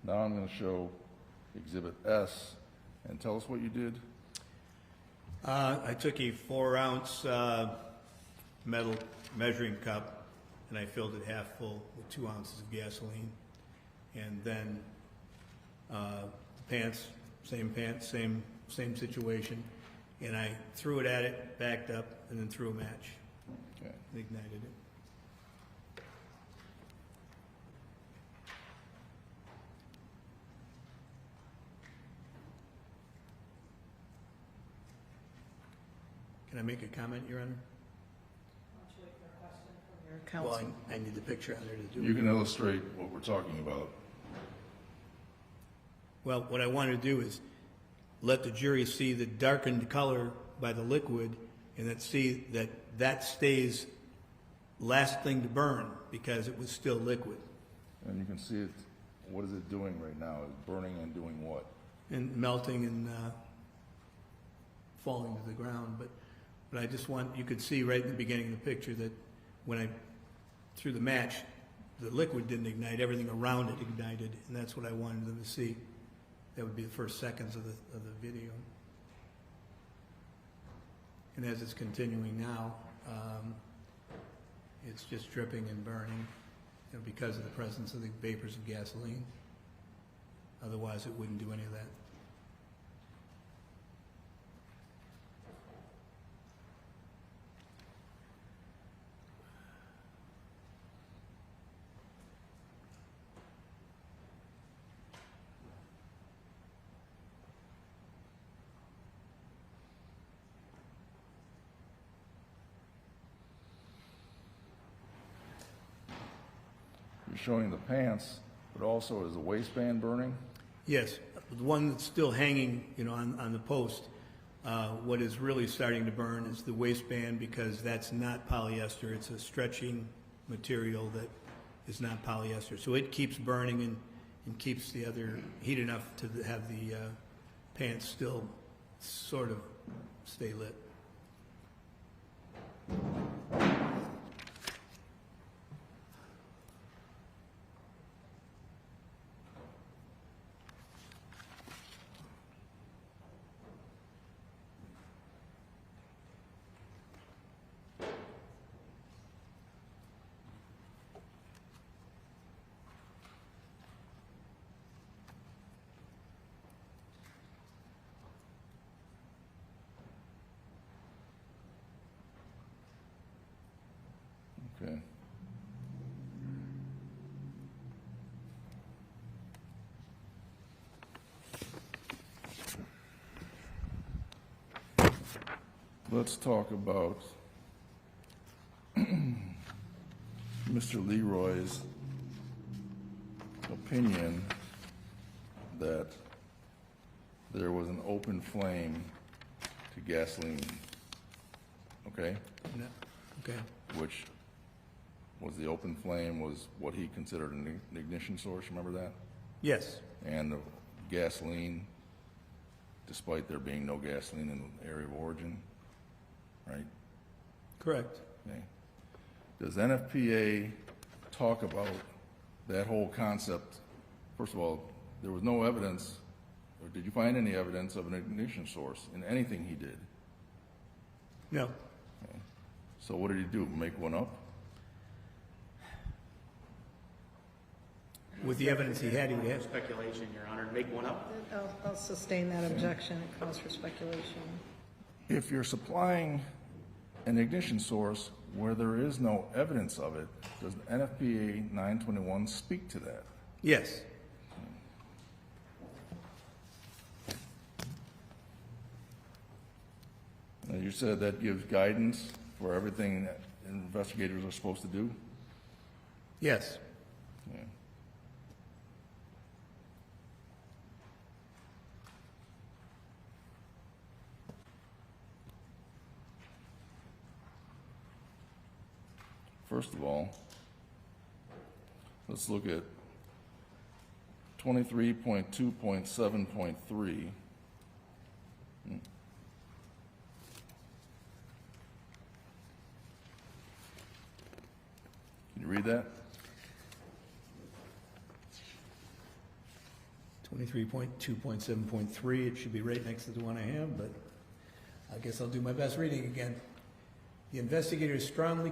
Now I'm going to show exhibit S, and tell us what you did. I took a 4-ounce metal measuring cup and I filled it half full with 2 ounces of gasoline. And then pants, same situation. And I threw it at it, backed up, and then threw a match. Okay. And ignited it. Can I make a comment, Your Honor? Counsel. Well, I need the picture on there to do it. You can illustrate what we're talking about. Well, what I want to do is let the jury see the darkened color by the liquid and then see that that stays last thing to burn because it was still liquid. And you can see it, what is it doing right now? It's burning and doing what? And melting and falling to the ground. But I just want, you could see right in the beginning of the picture that when I threw the match, the liquid didn't ignite, everything around it ignited, and that's what I wanted them to see. That would be the first seconds of the video. And as it's continuing now, it's just dripping and burning, you know, because of the presence of the vapors of gasoline. Otherwise, it wouldn't do any of that. you're showing the pants, but also is the waistband burning? Yes, the one that's still hanging, on the post. What is really starting to burn is the waistband, because that's not polyester. It's a stretching material that is not polyester. So it keeps burning and keeps the other heat enough to have the pants still sort of stay lit. Okay. Let's talk about Mr. Leroy's opinion that there was an open flame to gasoline, okay? No. Okay. Which was the open flame was what he considered an ignition source, remember that? Yes. And the gasoline, despite there being no gasoline in the area of origin, right? Correct. Okay. Does NFPA talk about that whole concept? First of all, there was no evidence, or did you find any evidence of an ignition source in anything he did? No. Okay. So what did he do, make one up? With the evidence he had, he would have. Speculation, Your Honor, make one up. I'll sustain that objection. It calls for speculation. If you're supplying an ignition source where there is no evidence of it, does NFPA 921 speak to that? Yes. Now, you said that gives guidance for everything that investigators are supposed to do? Yes. Yeah. First of all, let's look at 23.2.7.3. Can you read that? 23.2.7.3. It should be right next to the one I have, but I guess I'll do my best reading again. The investigator strongly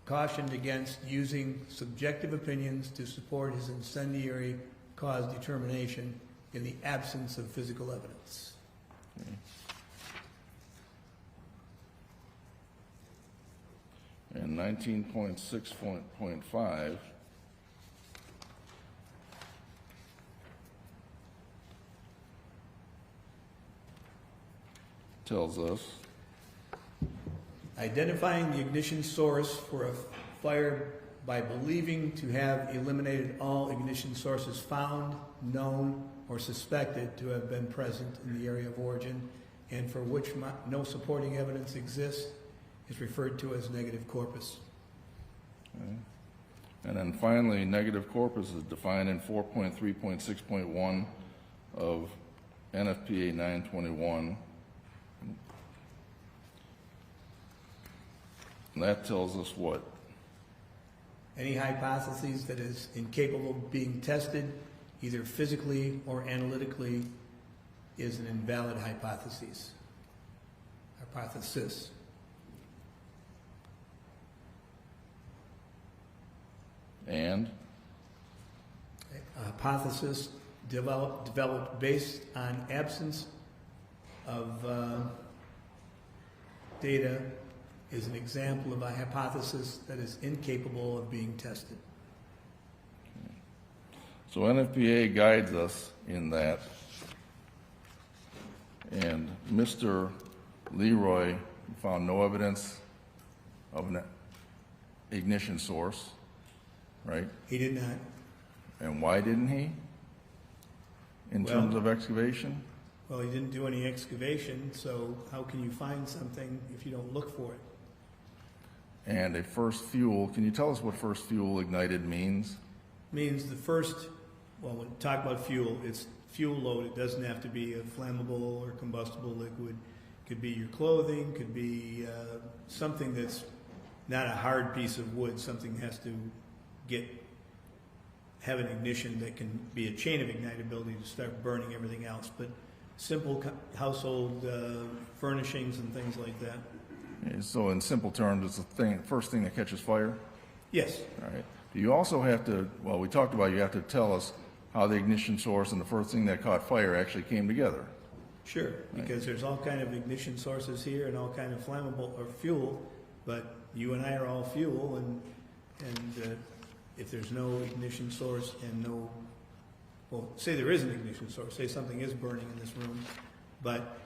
cautioned against using subjective opinions to support his incendiary cause determination in the absence of physical evidence. Okay. And 19.6.5 tells us Identifying the ignition source for a fire by believing to have eliminated all ignition sources found, known, or suspected to have been present in the area of origin and for which no supporting evidence exists is referred to as negative corpus. Okay. And then finally, negative corpus is defined in 4.3.6.1 of NFPA 921. And that tells us what? Any hypothesis that is incapable of being tested, either physically or analytically, is an invalid hypothesis. And? A hypothesis developed based on absence of data is an example of a hypothesis that is incapable of being tested. So NFPA guides us in that, and Mr. Leroy found no evidence of an ignition source, right? He did not. And why didn't he? In Well- terms of excavation? Well, he didn't do any excavation, so how can you find something if you don't look for it? And a first fuel, can you tell us what first fuel ignited means? Means the first, well, when we talk about fuel, it's fuel load. It doesn't have to be a flammable or combustible liquid. Could be your clothing, could be something that's not a hard piece of wood. Something has to have an ignition that can be a chain of ignitability to start burning everything else. But simple household furnishings and things like that. Okay, so in simple terms, it's the first thing that catches fire? Yes. All right. Do you also have to, well, we talked about you have to tell us how the ignition source and the first thing that caught fire actually came together. Sure, because there's all kind of ignition sources here and all kind of flammable or fuel, but you and I are all fuel, and if there's no ignition source and no, well, say there is an ignition source, say something is burning in this room, but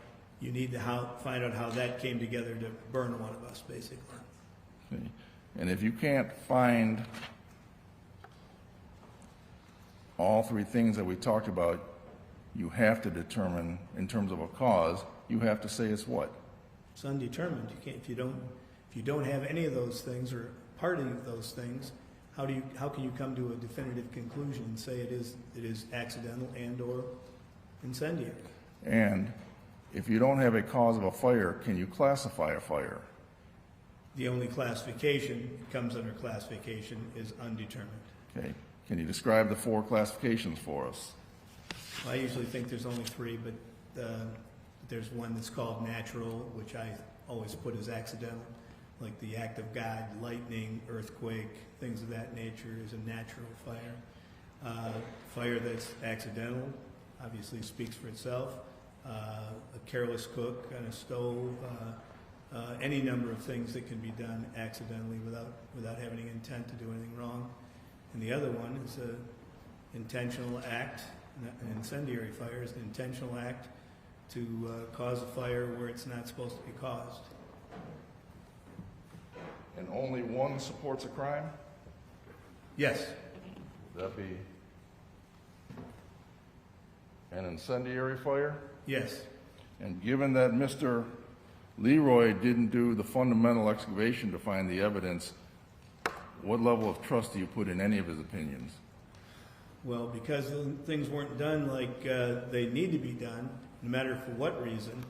you need to find out how that came together to burn one of us, basically. Okay. And if you can't find all three things that we talked about, you have to determine, in terms of a cause, you have to say it's what? It's undetermined. You can't, if you don't have any of those things or part of those things, how can you come to a definitive conclusion and say it is accidental and or incendiary? And if you don't have a cause of a fire, can you classify a fire? The only classification, it comes under classification, is undetermined. Okay. Can you describe the four classifications for us? Well, I usually think there's only three, but there's one that's called natural, which I always put as accidental, like the act of God, lightning, earthquake, things of that nature is a natural fire. Fire that's accidental obviously speaks for itself. A careless cook on a stove, any number of things that can be done accidentally without having an intent to do anything wrong. And the other one is an intentional act. An incendiary fire is an intentional act to cause a fire where it's not supposed to be caused. And only one supports a crime? Yes. Would that be an incendiary fire? Yes. And given that Mr. Leroy didn't do the fundamental excavation to find the evidence, what level of trust do you put in any of his opinions? Well, because things weren't done like they need to be done, no matter for what reason,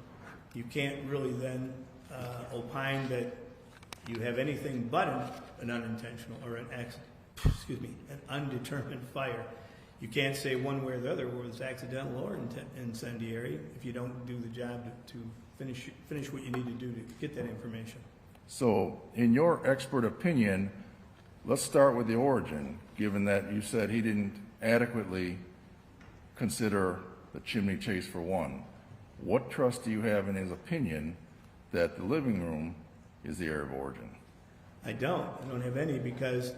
you can't really then opine that you have anything but an unintentional or an undetermined fire. You can't say one way or the other whether it's accidental or incendiary if you don't do the job to finish what you need to do to get that information. So, in your expert opinion, let's start with the origin, given that you said he didn't adequately consider the chimney chase for one. What trust do you have in his opinion that the living room is the area of origin? I don't have any, because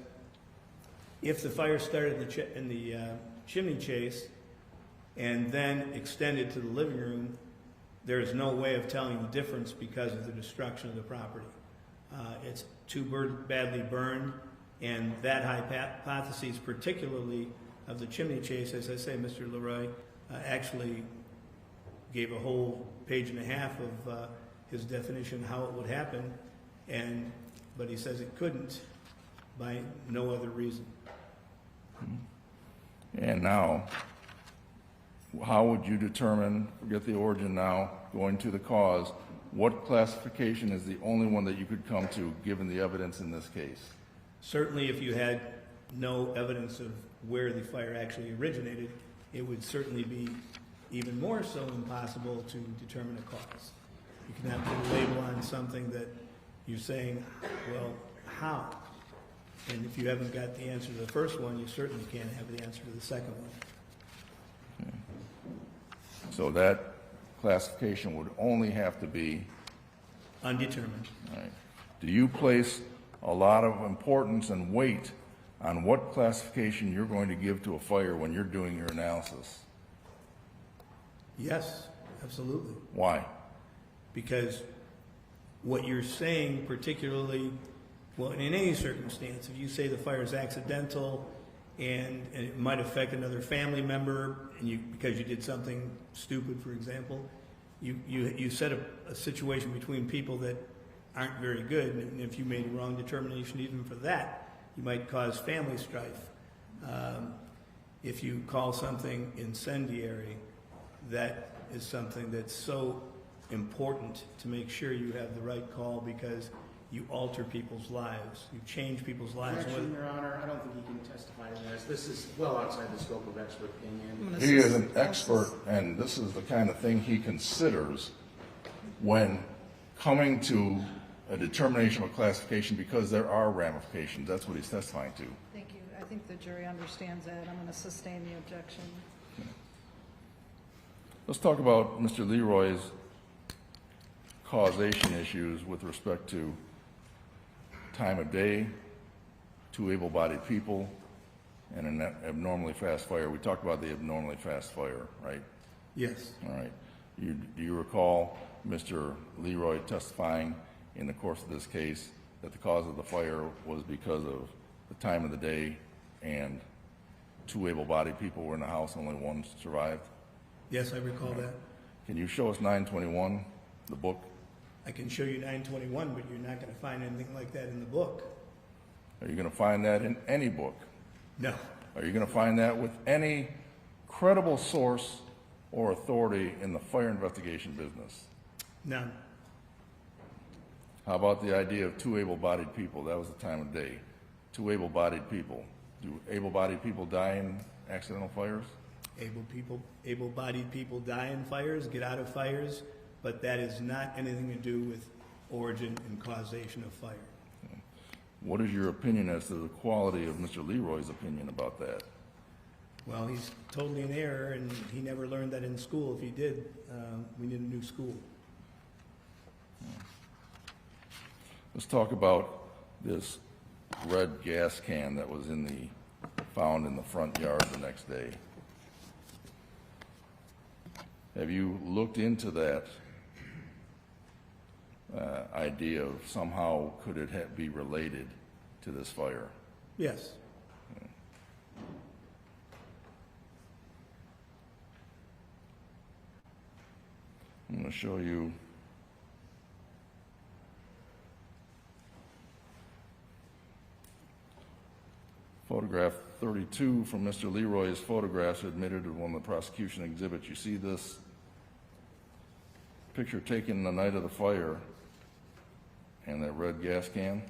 if the fire started in the chimney chase and then extended to the living room, there is no way of telling the difference because of the destruction of the property. It's too badly burned, and that hypothesis, particularly of the chimney chase, as I say, Mr. Leroy actually gave a whole page and a half of his definition how it would happen, but he says it couldn't by no other reason. And now, how would you determine, forget the origin now, going to the cause, what classification is the only one that you could come to given the evidence in this case? Certainly if you had no evidence of where the fire actually originated, it would certainly be even more so impossible to determine a cause. You cannot put a label on something that you're saying, well, how? And if you haven't got the answer to the first one, you certainly can't have the answer to the second one. Okay. So that classification would only have to be Undetermined. right. Do you place a lot of importance and weight on what classification you're going to give to a fire when you're doing your analysis? Yes, absolutely. Why? Because what you're saying, particularly Well, in any circumstance, if you say the fire is accidental and it might affect another family member, and because you did something stupid, for example, you set a situation between people that aren't very good, and if you made a wrong determination even for that, you might cause family strife. If you call something incendiary, that is something that's so important to make sure you have the right call, because you alter people's lives. You change people's lives. Objection, Your Honor. I don't think he can testify to this. This is well outside the scope of expert opinion. He is an expert, and this is the kind of thing he considers when coming to a determination of classification, because there are ramifications. That's what he's testifying to. Thank you. I think the jury understands that. I'm going to sustain the objection. Let's talk about Mr. Leroy's causation issues with respect to time of day, two able-bodied people, and an abnormally fast fire. We talked about the abnormally fast fire, right? Yes. All right. Do you recall Mr. Leroy testifying in the course of this case that the cause of the fire was because of the time of the day and two able-bodied people were in the house, only one survived? Yes, I recall that. Can you show us 921, the book? I can show you 921, but you're not going to find anything like that in the book. Are you going to find that in any book? No. Are you going to find that with any credible source or authority in the fire investigation business? None. How about the idea of two able-bodied people? That was the time of day. Two able-bodied people. Do able-bodied people die in accidental fires? Able-bodied people die in fires, get out of fires, but that is not anything to do with origin and causation of fire. What is your opinion as to the quality of Mr. Leroy's opinion about that? Well, he's totally in error, and he never learned that in school. If he did, we need a new school. Let's talk about this red gas can that was found in the front yard the next day. Have you looked into that idea of somehow could it be related to this fire? Yes. I'm going to show you photograph 32 from Mr. Leroy's photographs admitted to one of the prosecution exhibits. You see this picture taken the night of the fire and that red gas can?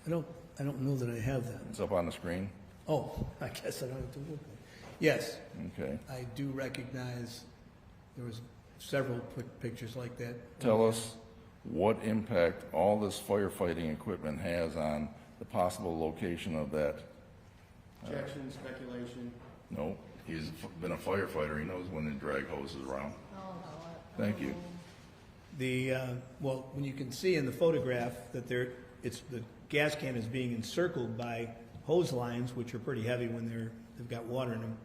I don't know that I have that. It's up on the screen. Oh, I guess I don't have to look at it. Yes. Okay. I do recognize there was several pictures like that. Tell us what impact all this firefighting equipment has on the possible location of that. Objection, speculation. No, he's been a firefighter. He knows when to drag hoses around. Thank you. Well, when you can see in the photograph that the gas can is being encircled by hose lines, which are pretty heavy when they've got water in them.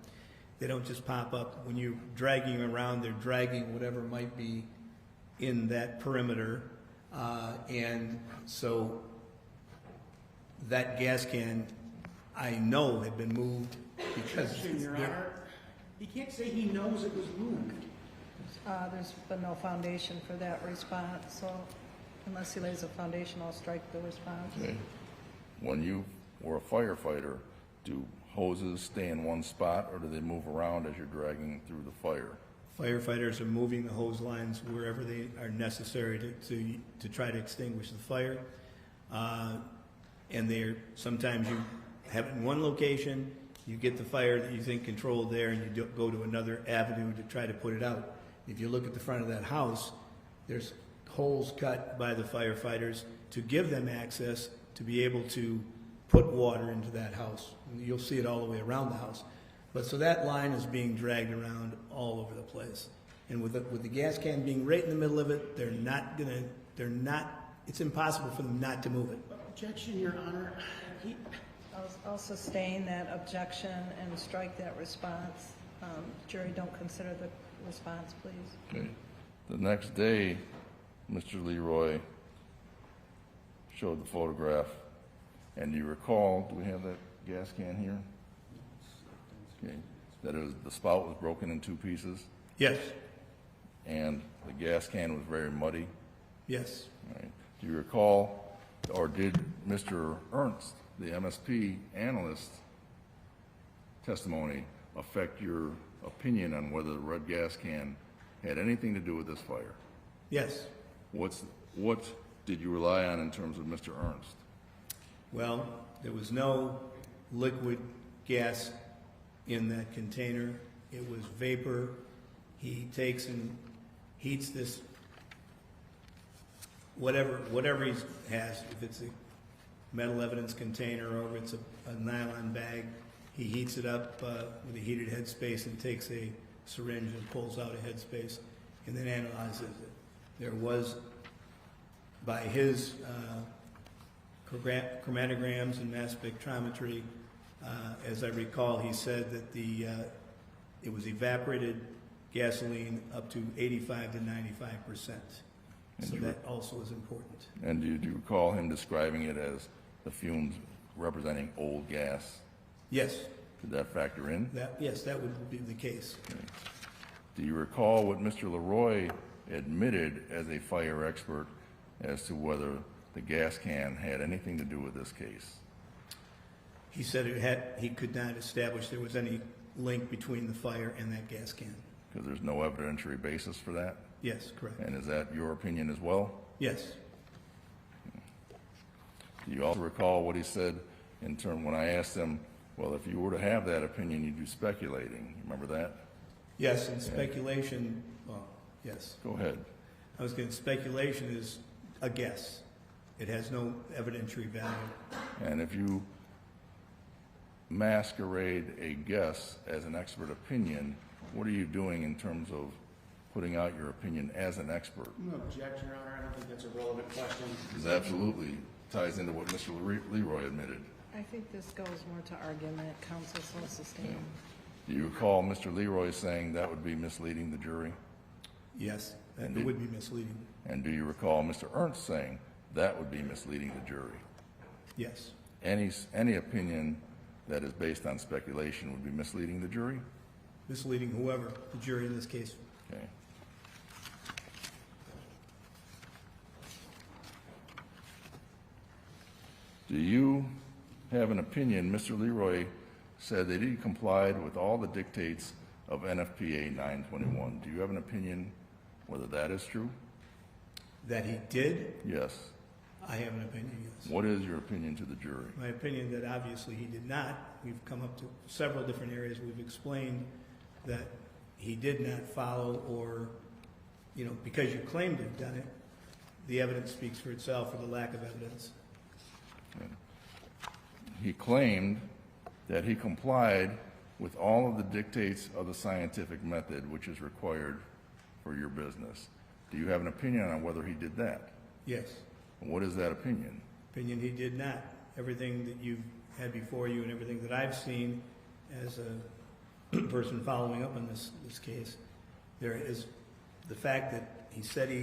They don't just pop up. When you're dragging around, they're dragging whatever might be in that perimeter. And so that gas can, I know, had been moved because... Your Honor, he can't say he knows it was moved. There's been no foundation for that response, so unless he lays a foundation, I'll strike the response. Okay. When you were a firefighter, do hoses stay in one spot or do they move around as you're dragging through the fire? Firefighters are moving the hose lines wherever they are necessary to try to extinguish the fire. And sometimes you have it in one location, you get the fire that you think controlled there, and you go to another avenue to try to put it out. If you look at the front of that house, there's holes cut by the firefighters to give them access to be able to put water into that house. You'll see it all the way around the house. But so that line is being dragged around all over the place. And with the gas can being right in the middle of it, it's impossible for them not to move it. Objection, Your Honor. I'll sustain that objection and strike that response. Jury don't consider the response, please. Okay. The next day, Mr. Leroy showed the photograph, and do you recall, do we have that gas can here? Okay, that the spout was broken in 2 pieces, Yes, and the gas can was very muddy. yes. All right. Do you recall, or did Mr. Ernst, the MSP analyst testimony, affect your opinion on whether the red gas can had anything to do with this fire? Yes. What did you rely on in terms of Mr. Ernst? Well, there was no liquid gas in that container. It was vapor. He takes and heats this, whatever he has, if it's a metal evidence container or if it's a nylon bag, he heats it up with a heated headspace and takes a syringe and pulls out a headspace and then analyzes it. There was, by his chromatograms and mass spectrometry, as I recall, he said that it was evaporated gasoline up to 85 to 95%. So that also is important. And do you recall him describing it as the fumes representing old gas? Yes. Did that factor in? Yes, that would be the case. Okay. Do you recall what Mr. Leroy admitted as a fire expert as to whether the gas can had anything to do with this case? He said he could not establish there was any link between the fire and that gas can. Because there's no evidentiary basis for that? Yes, correct. And is that your opinion as well? Yes. Do you also recall what he said in terms when I asked him, well, if you were to have that opinion, you'd do speculating. You remember that? Yes, and speculation, well, yes. Go ahead. I was going to, speculation is a guess. It has no evidentiary value. And if you masquerade a guess as an expert opinion, what are you doing in terms of putting out your opinion as an expert? No objection, Your Honor. I don't think that's a relevant question. This absolutely ties into what Mr. Leroy admitted. I think this goes more to argument, counsel so sustained. Do you recall Mr. Leroy saying that would be misleading the jury? Yes, and it would be misleading. And do you recall Mr. Ernst saying that would be misleading the jury? Yes. Any opinion that is based on speculation would be misleading the jury? Misleading whoever, the jury in this case. Okay. Do you have an opinion? Mr. Leroy said that he complied with all the dictates of NFPA 921. Do you have an opinion whether that is true? That he did? Yes. I have an opinion, yes. What is your opinion to the jury? My opinion that obviously he did not. We've come up to several different areas. We've explained that he did not follow or, because you claim to have done it, the evidence speaks for itself or the lack of evidence. Okay. He claimed that he complied with all of the dictates of the scientific method which is required for your business. Do you have an opinion on whether he did that? Yes. What is that opinion? Opinion he did not. Everything that you've had before you and everything that I've seen as a person following up on this case, there is the fact that he said he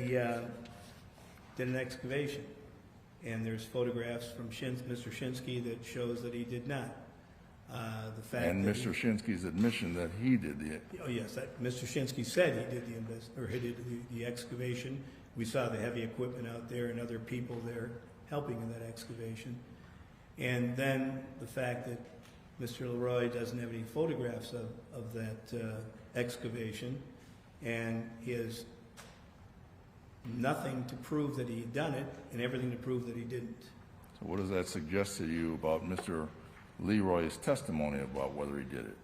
did an excavation, and there's photographs from Mr. Shinsky that shows that he did not. The fact And that Mr. Shinsky's admission that he did the... Oh yes, that Mr. Shinsky said he did the excavation. We saw the heavy equipment out there and other people there helping in that excavation. And then the fact that Mr. Leroy doesn't have any photographs of that excavation, and he has nothing to prove that he had done it and everything to prove that he didn't. So what does that suggest to you about Mr. Leroy's testimony about whether he did it?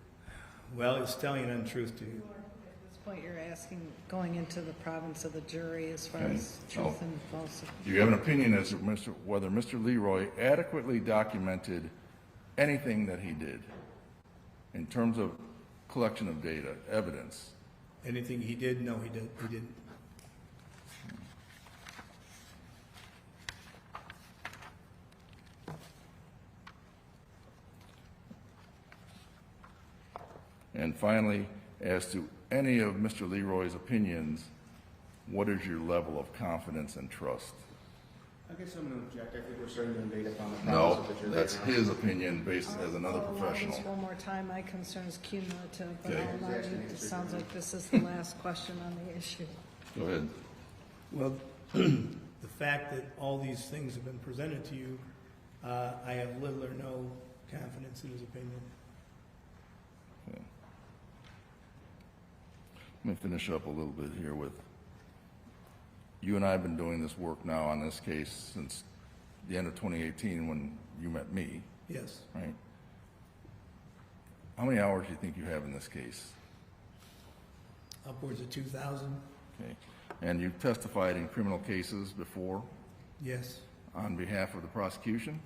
Well, he's telling an untruth to you. At this point, you're asking, going into the province of the jury as far as truth and falsehood. Do you have an opinion as to whether Mr. Leroy adequately documented anything that he did in terms of collection of data, evidence? Anything he did? No, he didn't. And finally, as to any of Mr. Leroy's opinions, what is your level of confidence and trust? I guess I'm going to object. I think we're starting to invade upon the No, promise of the jury. that's his opinion based as another I'll allow professional. this one more time. My concern is cumulative, but Okay. I'll allow you. It sounds like this is the last question on the issue. Go ahead. Well, the fact that all these things have been presented to you, I have little or no confidence in his opinion. Okay. Let me finish up a little bit here with, you and I have been doing this work now on this case since the end of 2018 when you met me, Yes. right? How many hours do you think you have in this case? Upwards of 2,000? Okay. And you've testified in criminal cases before Yes. on behalf of the prosecution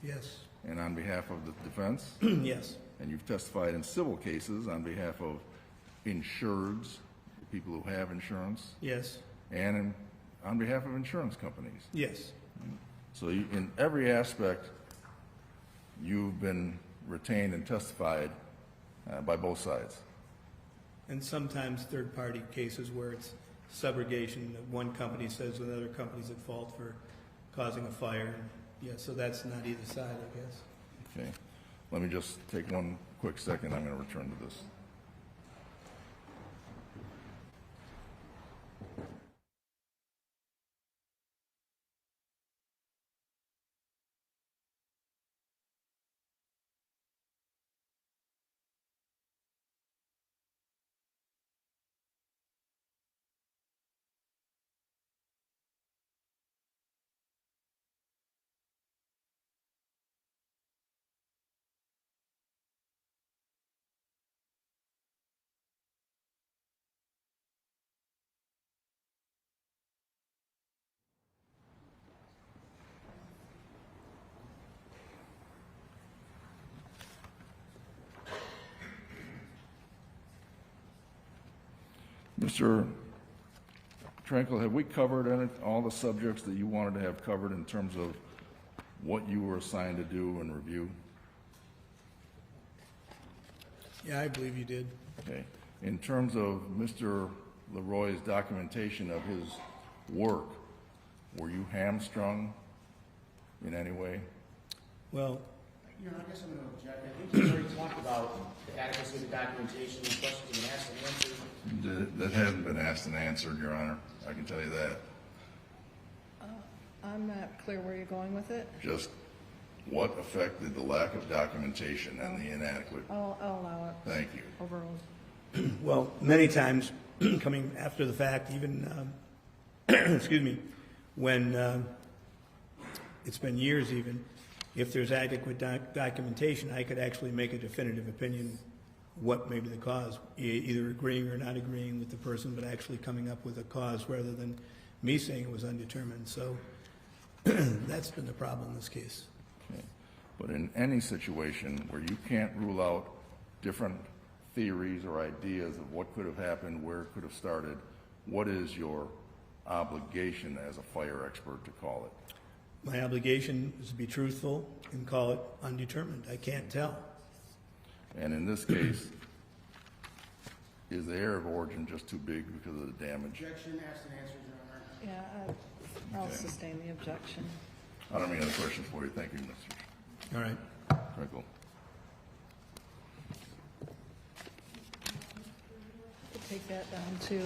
Yes. and on behalf of the defense? Yes. And you've testified in civil cases on behalf of insureds, people who have insurance, Yes. and on behalf of insurance companies. Yes. So you, in every aspect, you've been retained and testified by both sides. And sometimes third-party cases where it's subrogation, that one company says another company's at fault for causing a fire. Yeah, so that's not either side, I guess. Okay. Let me just take one quick second. I'm going to return to this. Mr. Tranquil, have we covered all the subjects that you wanted to have covered in terms of what you were assigned to do and review? Yeah, I believe you did. Okay. In terms of Mr. Leroy's documentation of his work, were you hamstrung in any way? Well, Your Honor, I guess I'm going to object. I think he's already talked about the adequacy of the documentation, the questions have been asked and answered. That hasn't been asked and answered, Your Honor. I can tell you that. I'm not clear where you're going with it. Just what affected the lack of documentation and the inadequate? I'll allow it. Thank you. Overruled. well, many times, coming after the fact, even, excuse me, when it's been years even, if there's adequate documentation, I could actually make a definitive opinion what may be the cause, either agreeing or not agreeing with the person, but actually coming up with a cause rather than me saying it was undetermined. So that's been the problem in this case. Okay. But in any situation where you can't rule out different theories or ideas of what could have happened, where it could have started, what is your obligation as a fire expert to call it? My obligation is to be truthful and call it undetermined. I can't tell. And in this case, is the area of origin just too big because of the damage? Objection, asked and answered, Your Honor. Yeah, I'll sustain the objection. I don't have any other questions for you. Thank you, Mr. All right. Frankel. Take that down to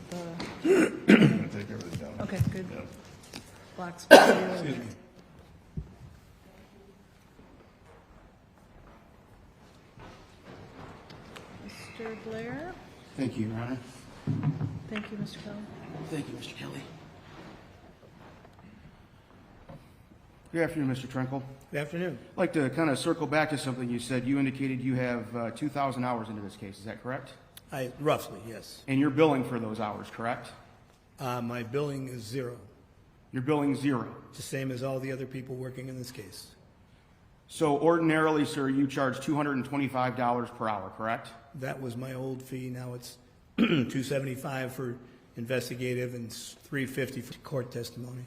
the, I'm going to take everything down. okay, good. Yeah. Blocks. Excuse me. Mr. Blair? Thank you, Your Honor. Thank you, Mr. Kelly. Thank you, Mr. Kelly. Good afternoon, Mr. Trenkle. Good afternoon. I'd like to kind of circle back to something you said. You indicated you have 2,000 hours into this case. Is that correct? Roughly, yes. And you're billing for those hours, correct? My billing is zero. You're billing zero. It's the same as all the other people working in this case. So ordinarily, sir, you charge $225 per hour, correct? That was my old fee. Now it's $275 for investigative and $350 for court testimony.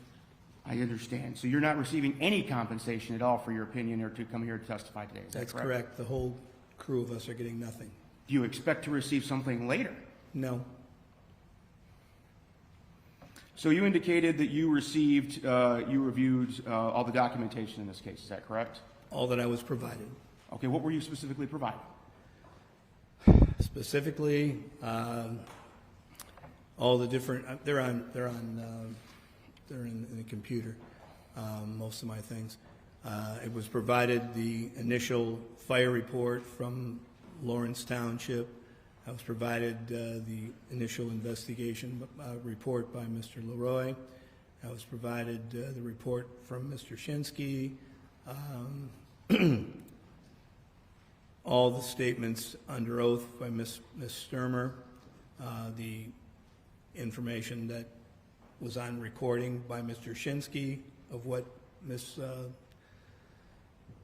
I understand. So you're not receiving any compensation at all for your opinion or to come here to testify today, is that That's correct? correct. The whole crew of us are getting nothing. Do you expect to receive something later? No. So you indicated that you received, you reviewed all the documentation in this case, is that correct? All that I was provided. Okay, what were you specifically provided? Specifically, all the different, they're in the computer, most of my things. It was provided the initial fire report from Lawrence Township. I was provided the initial investigation report by Mr. Leroy. I was provided the report from Mr. Shinsky. All the statements under oath by Ms. Stermer, the information that was on recording by Mr. Shinsky of what Ms.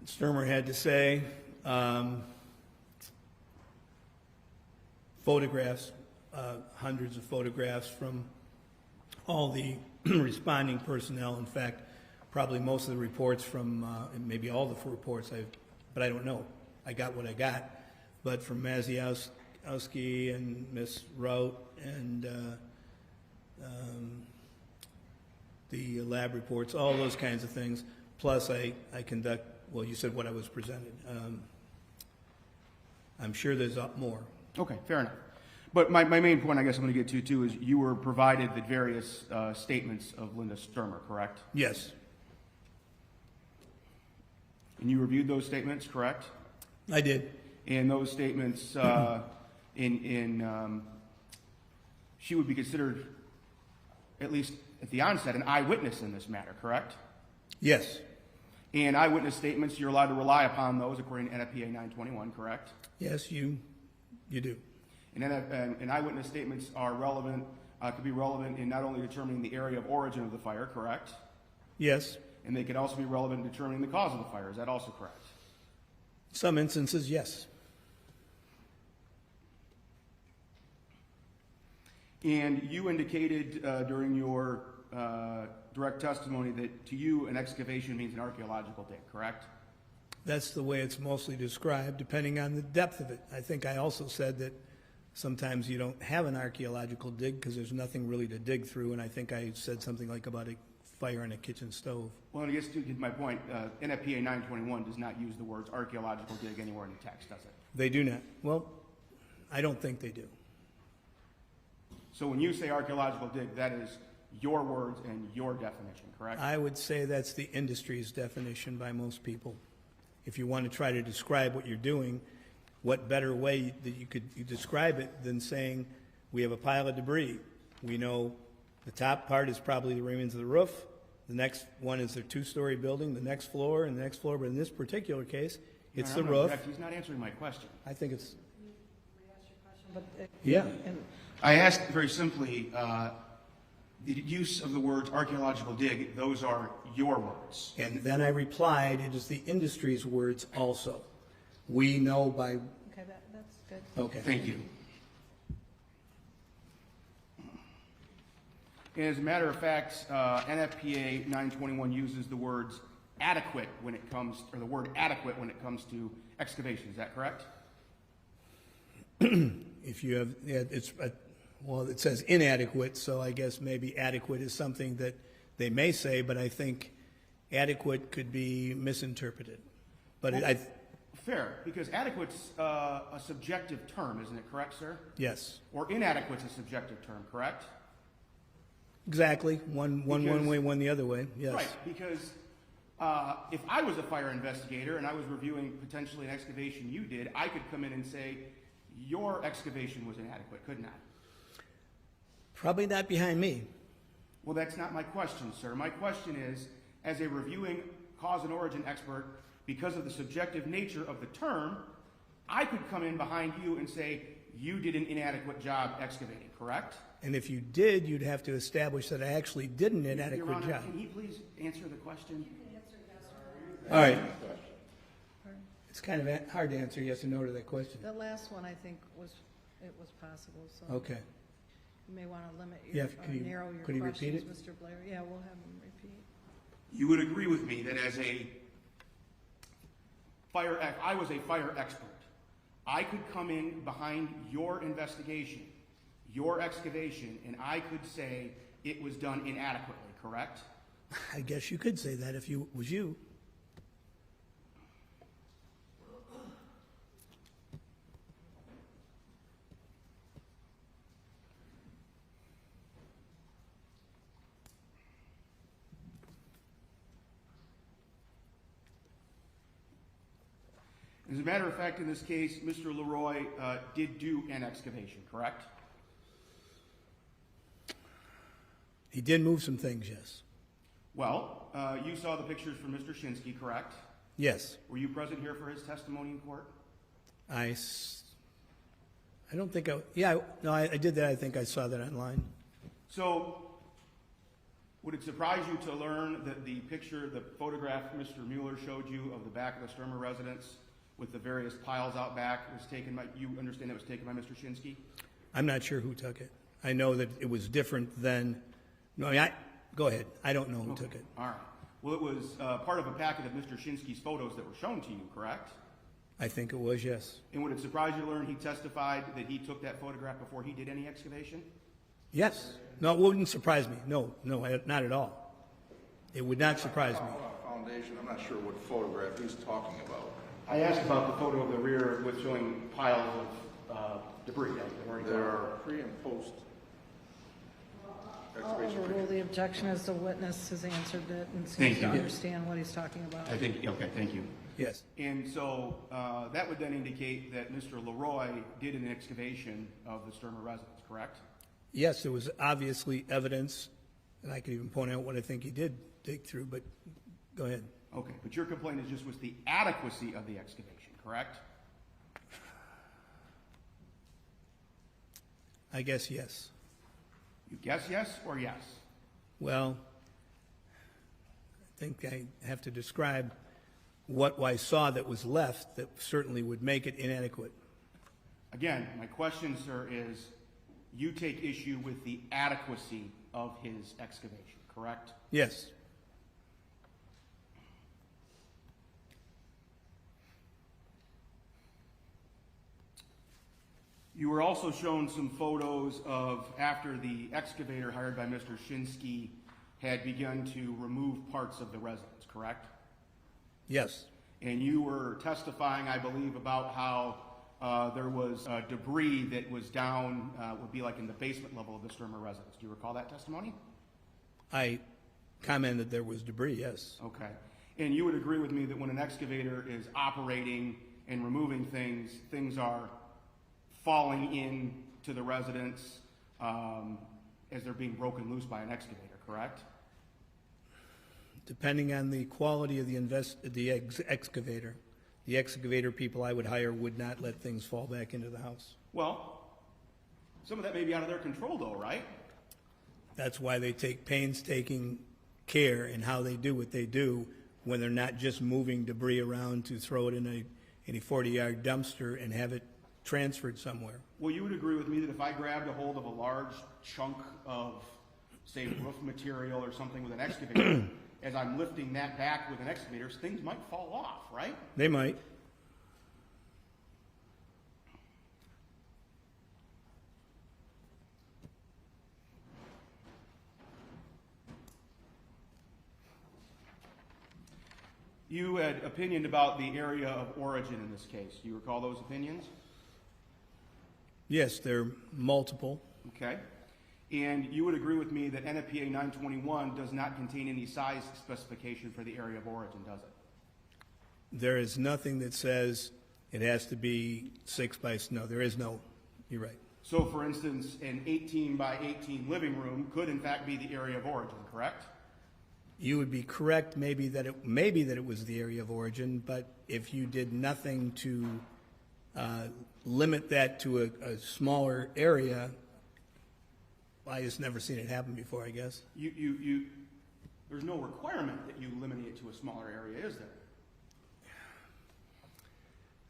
Stermer had to say, photographs, hundreds of photographs from all the responding personnel. In fact, probably most of the reports from, maybe all the reports, but I don't know. I got what I got. But from Maziowski and Ms. Rout and the lab reports, all those kinds of things. Plus, I conduct, well, you said what I was presented. I'm sure there's more. Okay, fair enough. But my main point, I guess I'm going to get to, too, is you were provided the various statements of Linda Stermer, correct? Yes, And you reviewed those statements, correct? I did. And those statements, she would be considered, at least at the onset, an eyewitness in this matter, correct? Yes, And eyewitness statements, you're allowed to rely upon those according to NFPA 921, correct? yes, you do. And eyewitness statements are relevant, could be relevant in not only determining the area of origin of the fire, correct? Yes, And they could also be relevant in determining the cause of the fire. Is that also correct? some instances, yes. And you indicated during your direct testimony that to you an excavation means an archaeological dig, correct? That's the way it's mostly described, depending on the depth of it. I think I also said that sometimes you don't have an archaeological dig because there's nothing really to dig through, and I think I said something like about a fire in a kitchen stove. Well, I guess to get my point, NFPA 921 does not use the words archaeological dig anywhere in the text, does it? They do not. Well, I don't think they do. So when you say archaeological dig, that is your words and your definition, correct? I would say that's the industry's definition by most people. If you want to try to describe what you're doing, what better way that you could describe it than saying, we have a pile of debris. We know the top part is probably the remains of the roof. The next one is their two-story building, the next floor, and the next floor. But in this particular case, it's the roof. He's not answering my question. I think it's, But yeah. I asked very simply, the use of the words archaeological dig, those are your words. And then I replied, it is the industry's words also. We know by, Okay, that's good. okay. Thank you. And as a matter of fact, NFPA 921 uses the words adequate when it comes, or the word adequate when it comes to excavation. Is that correct? If you have, yeah, well, it says inadequate, so I guess maybe adequate is something that they may say, but I think adequate could be misinterpreted. But Well, I, fair, because adequate's a subjective term, isn't it correct, sir? yes, Or inadequate's a subjective term, correct? exactly. One way, one the other way, yes. Right, because if I was a fire investigator and I was reviewing potentially an excavation you did, I could come in and say, your excavation was inadequate, couldn't I? Probably not behind me. Well, that's not my question, sir. My question is, as a reviewing cause and origin expert, because of the subjective nature of the term, I could come in behind you and say, you did an inadequate job excavating, correct? And if you did, you'd have to establish that I actually did an Your inadequate Honor, job. can he please answer the question? All right. It's kind of hard to answer yes or no to that question. The last one, I think, was possible, so Okay. you may want to limit Yeah, your, could you- narrow your could you repeat questions, Mr. Blair. Yeah, we'll have him repeat. You would agree with me that as a I was a fire expert. I could come in behind your investigation, your excavation, and I could say it was done inadequately, correct? I guess you could say that if it was you. As a matter of fact, in this case, Mr. Leroy did do an excavation, correct? He did move some things, yes. Well, you saw the pictures from Mr. Shinsky, correct? Yes. Were you present here for his testimony in court? I don't think I did that. I think I saw that online. So, would it surprise you to learn that the photograph Mr. Mueller showed you of the back of the Stermer residence with the various piles out back was taken by, you understand it was taken by Mr. Shinsky? I'm not sure who took it. I know that it was different than, go ahead. I don't know who took it. All right. Well, it was part of a packet of Mr. Shinsky's photos that were shown to you, correct? I think it was, yes. And would it surprise you to learn he testified that he took that photograph before he did any excavation? Yes. No, it wouldn't surprise me. No, not at all. It would not surprise me. Foundation, I'm not sure what photograph he's talking about. I asked about the photo of the rear with showing piles of debris. There are pre and post I'll excavation overrule pictures. the objection as the witness has answered it and Thank seems to you. understand what he's talking about. Okay, thank you. Yes. And so that would then indicate that Mr. Leroy did an excavation of the Stermer residence, correct? Yes, there was obviously evidence, and I could even point out what I think he did dig through, but go ahead. Okay, but your complaint is just with the adequacy of the excavation, correct? I guess yes. You guess yes or yes? Well, I think I have to describe what I saw that was left that certainly would make it inadequate. Again, my question, sir, is you take issue with the adequacy of his excavation, correct? Yes. You were also shown some photos of after the excavator hired by Mr. Shinsky had begun to remove parts of the residence, correct? Yes. And you were testifying, I believe, about how there was debris that was down, would be like in the basement level of the Stermer residence. Do you recall that testimony? I commented there was debris, yes. Okay. And you would agree with me that when an excavator is operating and removing things, things are falling into the residence as they're being broken loose by an excavator, correct? Depending on the quality of the excavator, the excavator people I would hire would not let things fall back into the house. Well, some of that may be out of their control, though, right? That's why they take painstaking care in how they do what they do when they're not just moving debris around to throw it in a 40-yard dumpster and have it transferred somewhere. Well, you would agree with me that if I grabbed a hold of a large chunk of, say, roof material or something with an excavator, as I'm lifting that back with an excavator, things might fall off, right? They might. You had opinion about the area of origin in this case. Do you recall those opinions? Yes, they're multiple. Okay. And you would agree with me that NFPA 921 does not contain any size specification for the area of origin, does it? There is nothing that says it has to be 6 by, no, there is no, you're right. So, for instance, an 18 by 18 living room could in fact be the area of origin, correct? You would be correct maybe that it was the area of origin, but if you did nothing to limit that to a smaller area, I just never seen it happen before, I guess. There's no requirement that you limit it to a smaller area, is there?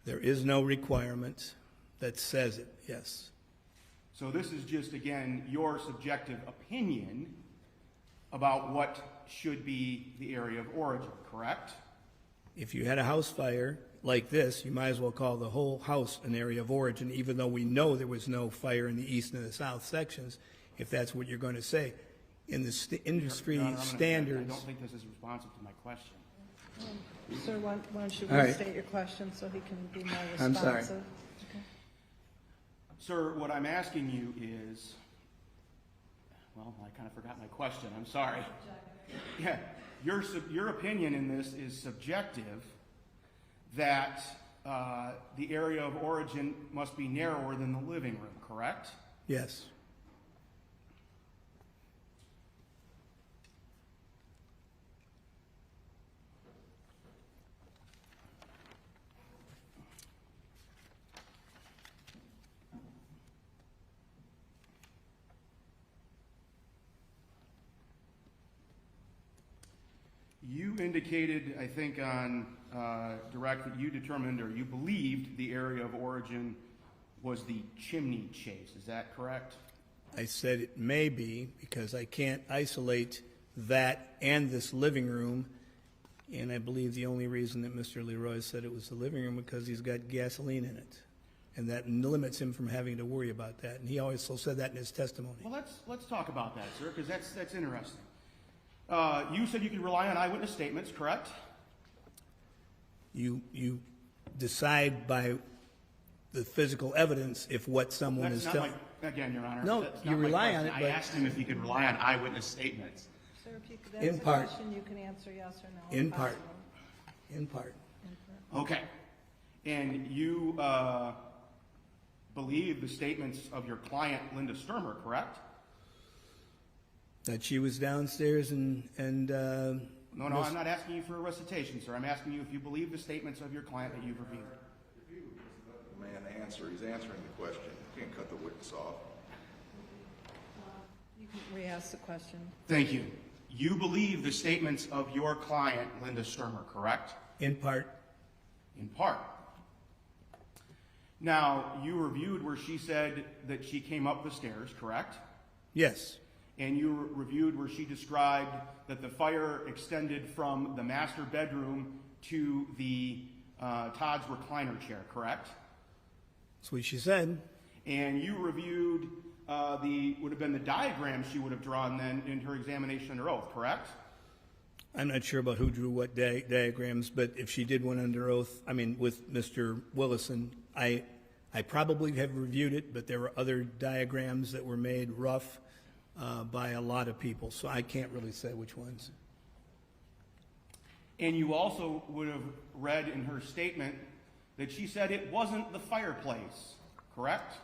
There is no requirement that says it, yes. So this is just, again, your subjective opinion about what should be the area of origin, correct? If you had a house fire like this, you might as well call the whole house an area of origin, even though we know there was no fire in the east and the south sections, if that's what you're going to say. In the industry Your Honor, I standards. don't think this is responsive to my question. Sir, why don't you All right. restate your question so he can be more I'm responsive? sorry. Sir, what I'm asking you is, well, I kind of forgot my question. I'm sorry. Yeah, your opinion in this is subjective, that the area of origin must be narrower than the living room, correct? Yes. You indicated, I think, on direct that you determined or you believed the area of origin was the chimney chase. Is that correct? I said it may be because I can't isolate that and this living room, and I believe the only reason that Mr. Leroy said it was the living room because he's got gasoline in it, and that limits him from having to worry about that. And he also said that in his testimony. Well, let's talk about that, sir, because that's interesting. You said you could rely on eyewitness statements, correct? You decide by the physical evidence if what someone That's is not telling. again, Your Honor. No, that's you not my rely on question. it, I but- asked him if he could rely on eyewitness statements. Sir, if you could, In that's a part. question you can answer yes or no. In if part. possible. In part. Okay. And you believe the statements of your client, Linda Stermer, correct? That she was downstairs and No, I'm not asking you for a recitation, sir. I'm asking you if you believe the statements of your client that you've reviewed. If you let the man answer, he's answering the question. You can't cut the witness off. You can re-ask the question. Thank you. You believe the statements of your client, Linda Stermer, correct? in part. In part. Now, you reviewed where she said that she came up the stairs, correct? Yes. And you reviewed where she described that the fire extended from the master bedroom to the Todd's recliner chair, correct? That's what she said. And you reviewed would have been the diagram she would have drawn then in her examination under oath, correct? I'm not sure about who drew what diagrams, but if she did one under oath, I mean, with Mr. Willison, I probably have reviewed it, but there were other diagrams that were made rough by a lot of people, so I can't really say which ones. And you also would have read in her statement that she said it wasn't the fireplace, correct?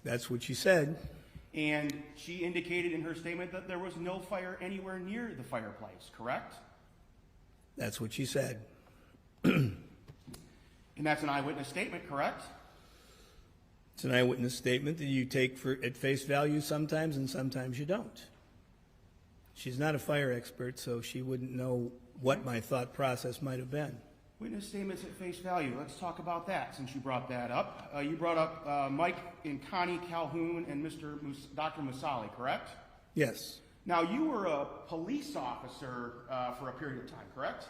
That's what she said. And she indicated in her statement that there was no fire anywhere near the fireplace, correct? That's what she said. And that's an eyewitness statement, correct? It's an eyewitness statement that you take at face value sometimes, and sometimes you don't. She's not a fire expert, so she wouldn't know what my thought process might have been. Witness statements at face value. Let's talk about that since you brought that up. You brought up Mike and Connie Calhoun and Dr. Musali, correct? Yes. Now, you were a police officer for a period of time, correct?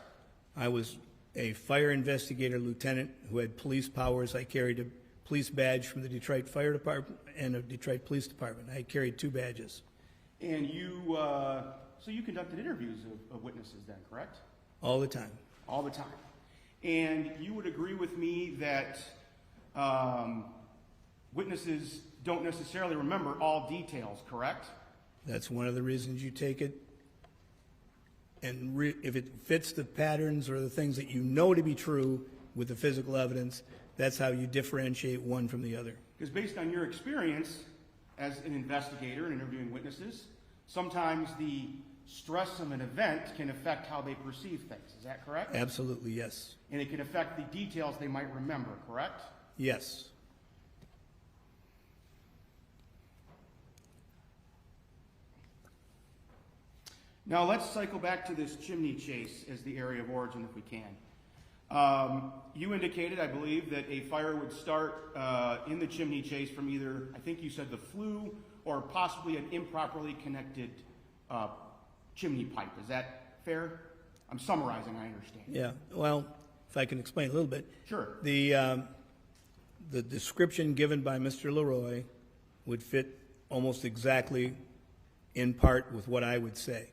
I was a fire investigator lieutenant who had police powers. I carried a police badge from the Detroit Fire Department and a Detroit Police Department. I carried 2 badges. And you, so you conducted interviews of witnesses then, correct? All the time. All the time. And you would agree with me that witnesses don't necessarily remember all details, correct? That's one of the reasons you take it. And if it fits the patterns or the things that you know to be true with the physical evidence, that's how you differentiate one from the other. Because based on your experience as an investigator and interviewing witnesses, sometimes the stress of an event can affect how they perceive things. Is that correct? Absolutely, yes. And it can affect the details they might remember, correct? Yes. Now let's cycle back to this chimney chase as the area of origin if we can. You indicated, I believe, that a fire would start in the chimney chase from either, I think you said the flue, or possibly an improperly connected chimney pipe. Is that fair? I'm summarizing, I understand. Yeah, well, if I can explain a little bit. Sure. The description given by Mr. Leroy would fit almost exactly in part with what I would say.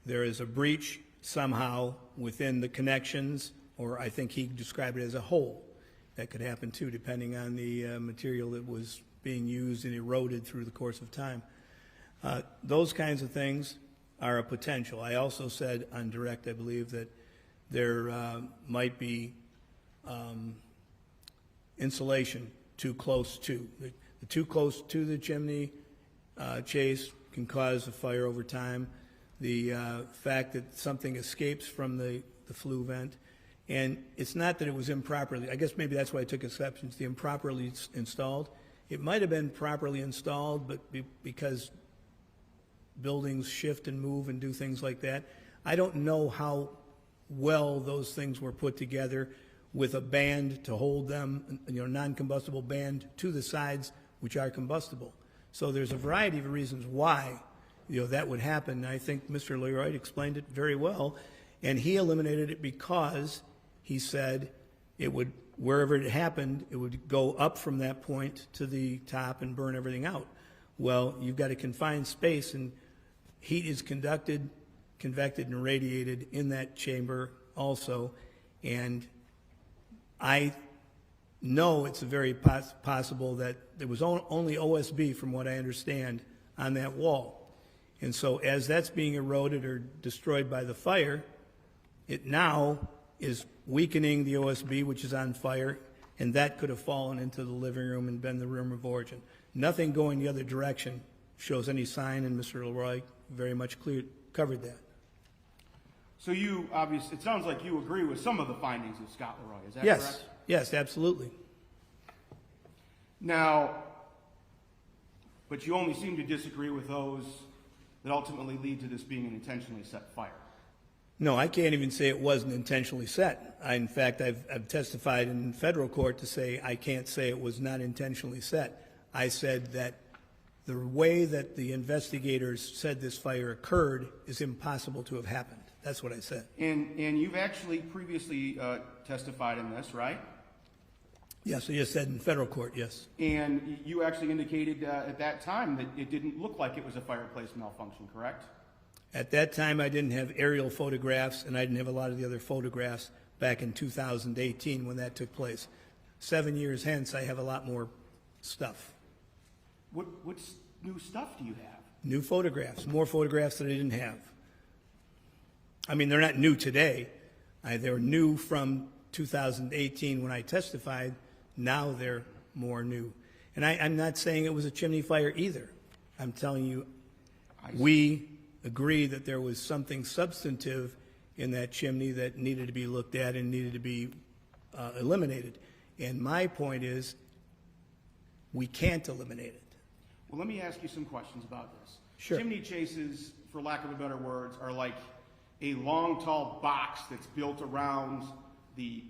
There is a breach somehow within the connections, or I think he described it as a hole. That could happen too, depending on the material that was being used and eroded through the course of time. Those kinds of things are a potential. I also said on direct, I believe, that there might be insulation too close to. The too close to the chimney chase can cause a fire over time. The fact that something escapes from the flue vent, and it's not that it was improperly, I guess maybe that's why I took exception to the improperly installed. It might have been properly installed, but because buildings shift and move and do things like that, I don't know how well those things were put together with a band to hold them, non-combustible band to the sides, which are combustible. So there's a variety of reasons why, that would happen. I think Mr. Leroy explained it very well, and he eliminated it because he said it would, wherever it happened, it would go up from that point to the top and burn everything out. Well, you've got a confined space, and heat is convected and radiated in that chamber also, and I know it's very possible that there was only OSB, from what I understand, on that wall. And so as that's being eroded or destroyed by the fire, it now is weakening the OSB, which is on fire, and that could have fallen into the living room and been the room of origin. Nothing going the other direction shows any sign, and Mr. Leroy very much covered that. So you obviously, it sounds like you agree with some of the findings of Scott Leroy, is that Yes, correct? yes, absolutely. Now, but you only seem to disagree with those that ultimately lead to this being an intentionally set fire. No, I can't even say it wasn't intentionally set. In fact, I've testified in federal court to say I can't say it was not intentionally set. I said that the way that the investigators said this fire occurred is impossible to have happened. That's what I said. And you've actually previously testified in this, right? Yes, I just said in federal court, yes. And you actually indicated at that time that it didn't look like it was a fireplace malfunction, correct? At that time, I didn't have aerial photographs, and I didn't have a lot of the other photographs back in 2018 when that took place. 7 years hence, I have a lot more stuff. What new stuff do you have? New photographs, more photographs that I didn't have. I mean, they're not new today. They were new from 2018 when I testified. Now they're more new. And I'm not saying it was a chimney fire either. I'm telling you, we agree that there was something substantive in that chimney that needed to be looked at and needed to be eliminated. And my point is, we can't eliminate it. Well, let me ask you some questions about this. Sure. Chimney chases, for lack of a better words, are like a long, tall box that's built around the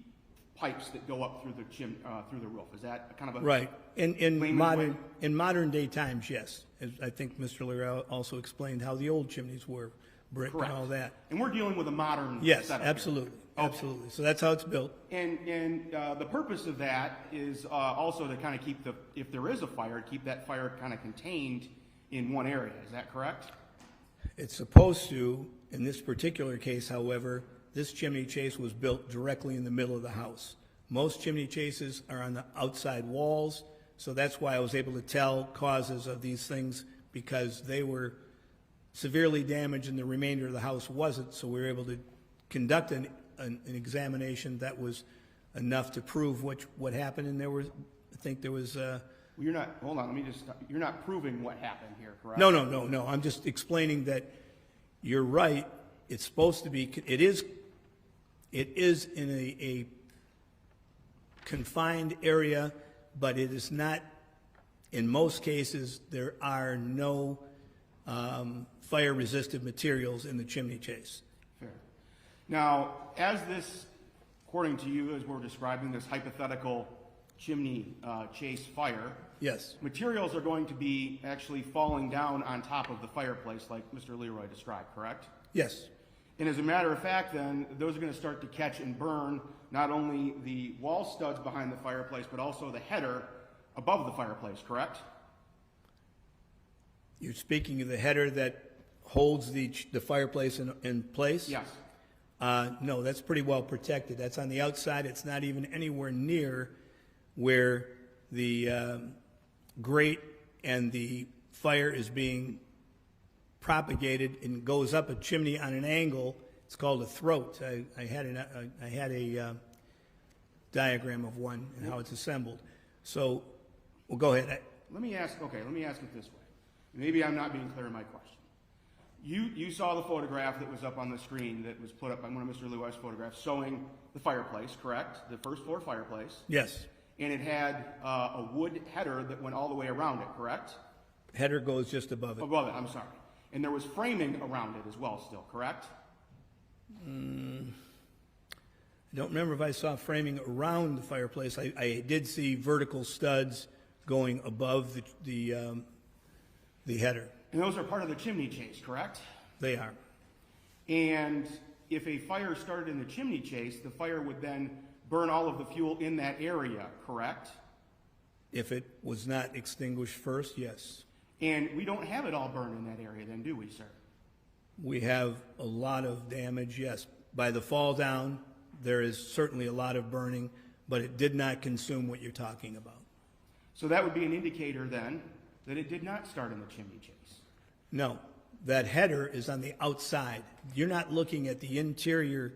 pipes that go up through the roof. Is that kind of a Right. In layman's modern day times, yes. As I think Mr. Leroy also explained how the old chimneys were, brick Correct. and all that. And we're dealing with a modern Yes, setup absolutely, here. absolutely. So that's how it's built. And the purpose of that is also to kind of keep if there is a fire, keep that fire kind of contained in one area. Is that correct? It's supposed to. In this particular case, however, this chimney chase was built directly in the middle of the house. Most chimney chases are on the outside walls, so that's why I was able to tell causes of these things, because they were severely damaged and the remainder of the house wasn't, so we were able to conduct an examination that was enough to prove what happened, and I think there was Well, you're not, hold on, let me just stop. You're not proving what happened here, correct? No. I'm just explaining that you're right. It's supposed to be, it is in a confined area, but it is not, in most cases, there are no fire-resistant materials in the chimney chase. Fair. Now, as this, according to you, as we're describing this hypothetical chimney chase fire, Yes. materials are going to be actually falling down on top of the fireplace like Mr. Leroy described, correct? Yes. And as a matter of fact, then, those are going to start to catch and burn not only the wall studs behind the fireplace, but also the header above the fireplace, correct? You're speaking of the header that holds the fireplace in place? Yes. No, that's pretty well protected. That's on the outside. It's not even anywhere near where the grate and the fire is being propagated and goes up a chimney on an angle. It's called a throat. I had a diagram of one and how it's assembled. So, well, go ahead. Let me ask it this way. Maybe I'm not being clear in my question. You saw the photograph that was up on the screen that was put up by one of Mr. Lewis's photographs showing the fireplace, correct? The first floor fireplace. Yes. And it had a wood header that went all the way around it, correct? Header goes just above it. Above it, I'm sorry. And there was framing around it as well still, correct? I don't remember if I saw framing around the fireplace. I did see vertical studs going above the header. And those are part of the chimney chase, correct? They are. And if a fire started in the chimney chase, the fire would then burn all of the fuel in that area, correct? If it was not extinguished first, yes. And we don't have it all burned in that area then, do we, sir? We have a lot of damage, yes. By the fall down, there is certainly a lot of burning, but it did not consume what you're talking about. So that would be an indicator then that it did not start in the chimney chase. No, that header is on the outside. You're not looking at the interior,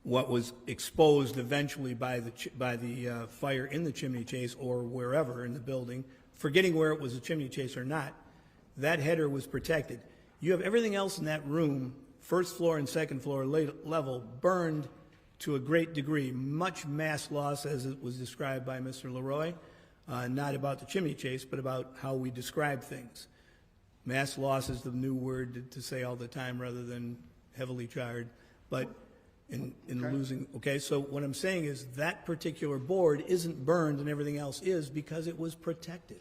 what was exposed eventually by the fire in the chimney chase or wherever in the building, forgetting where it was a chimney chase or not. That header was protected. You have everything else in that room, first floor and second floor level, burned to a great degree, much mass loss as it was described by Mr. Leroy, not about the chimney chase, but about how we describe things. Mass loss is the new word to say all the time rather than heavily charred, but in losing, okay, so what I'm saying is that particular board isn't burned and everything else is because it was protected.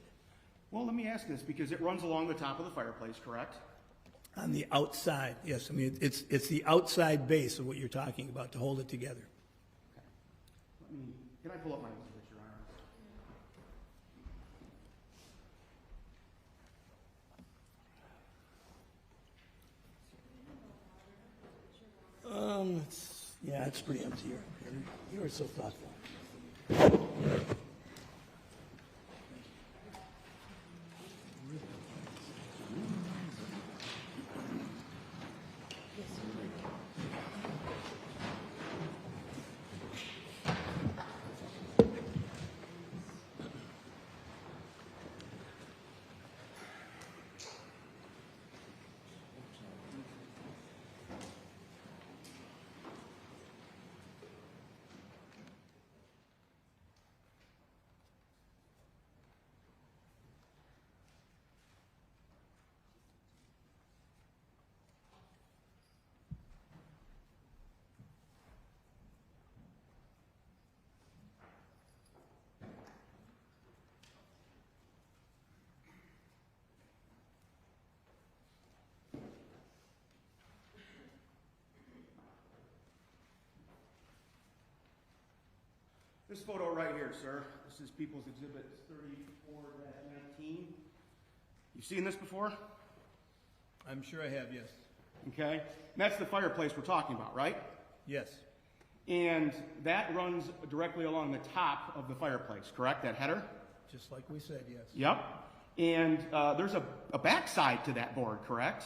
Well, let me ask this, because it runs along the top of the fireplace, correct? On the outside, yes. I mean, it's the outside base of what you're talking about to hold it together. Okay. Can I pull up my list, Your Honor? Yeah, it's pretty empty here. You are so thoughtful. This photo right here, sir, this is People's Exhibit 34-19. You've seen this before? I'm sure I have, yes. Okay. And that's the fireplace we're talking about, right? Yes. And that runs directly along the top of the fireplace, correct? That header? Just like we said, yes. Yep. And there's a backside to that board, correct?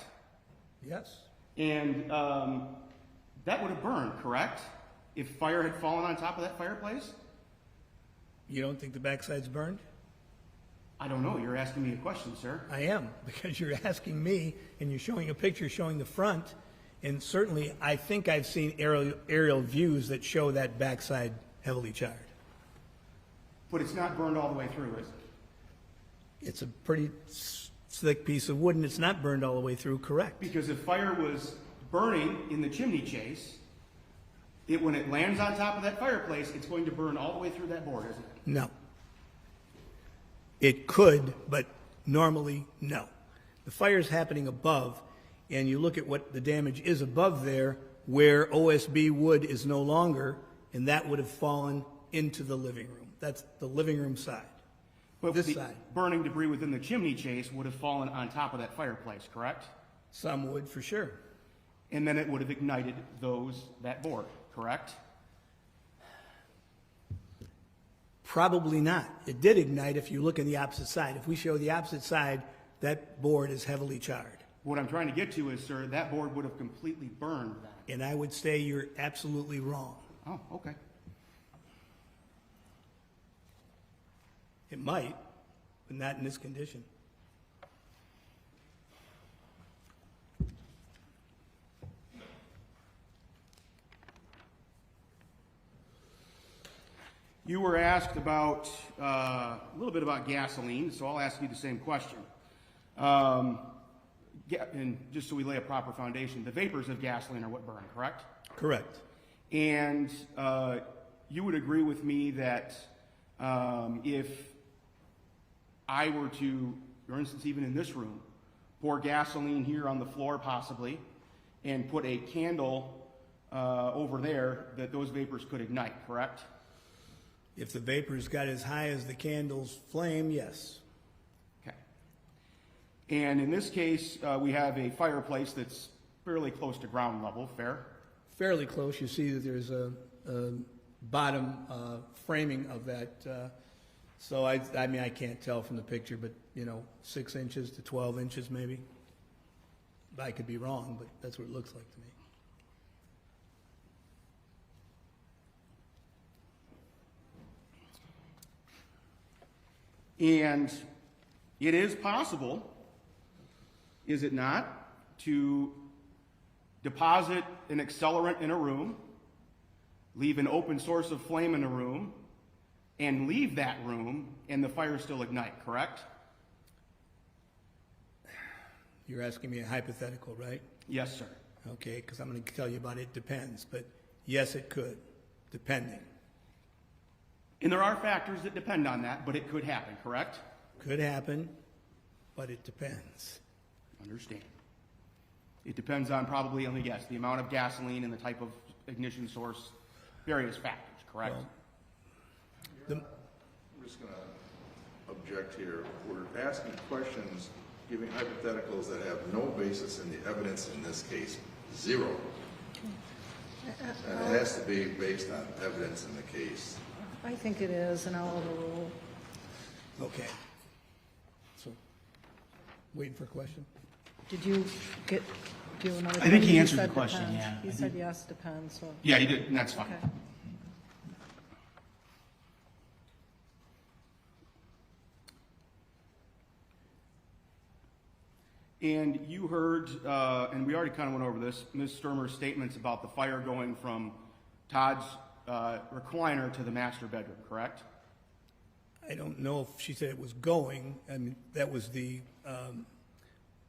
Yes. And that would have burned, correct? If fire had fallen on top of that fireplace? You don't think the backside's burned? I don't know. You're asking me a question, sir. I am, because you're asking me, and you're showing a picture showing the front, and certainly I think I've seen aerial views that show that backside heavily charred. But it's not burned all the way through, is it? It's a pretty slick piece of wood, and it's not burned all the way through, correct? Because if fire was burning in the chimney chase, when it lands on top of that fireplace, it's going to burn all the way through that board, isn't it? No. It could, but normally, no. The fire's happening above, and you look at what the damage is above there, where OSB wood is no longer, and that would have fallen into the living room. That's the living room side. But This the side. burning debris within the chimney chase would have fallen on top of that fireplace, correct? Some would, for sure. And then it would have ignited that board, correct? Probably not. It did ignite if you look on the opposite side. If we show the opposite side, that board is heavily charred. What I'm trying to get to is, sir, that board would have completely burned then. And I would say you're absolutely wrong. Oh, okay. It might, but not in this condition. You were asked about a little bit about gasoline, so I'll ask you the same question. And just so we lay a proper foundation, the vapors of gasoline are what burn, correct? Correct. And you would agree with me that if I were to, for instance, even in this room, pour gasoline here on the floor possibly, and put a candle over there, that those vapors could ignite, correct? If the vapors got as high as the candle's flame, yes. Okay. And in this case, we have a fireplace that's fairly close to ground level, fair? Fairly close. You see that there's a bottom framing of that. So I mean, I can't tell from the picture, but 6 inches to 12 inches maybe. I could be wrong, but that's what it looks like to me. And it is possible, is it not, to deposit an accelerant in a room, leave an open source of flame in a room, and leave that room, and the fire still ignite, correct? You're asking me a hypothetical, right? Yes, sir. Okay, because I'm going to tell you about it depends, but yes, it could, depending. And there are factors that depend on that, but it could happen, correct? Could happen, but it depends. Understand. It depends on probably, let me guess, the amount of gasoline and the type of ignition source, various factors, correct? Well, I'm just going to object here. We're asking questions, giving hypotheticals that have no basis in the evidence in this case, zero. And it has to be based on evidence in the case. I think it is, and I'll overrule. Okay. So, waiting for a question? Did you do another? I think he You answered the said question, depends. yeah. He said yes, depends, so. Yeah, he did, and that's fine. Okay. And you heard, and we already kind of went over this, Ms. Stermer's statements about the fire going from Todd's recliner to the master bedroom, correct? I don't know if she said it was going. I mean, that was the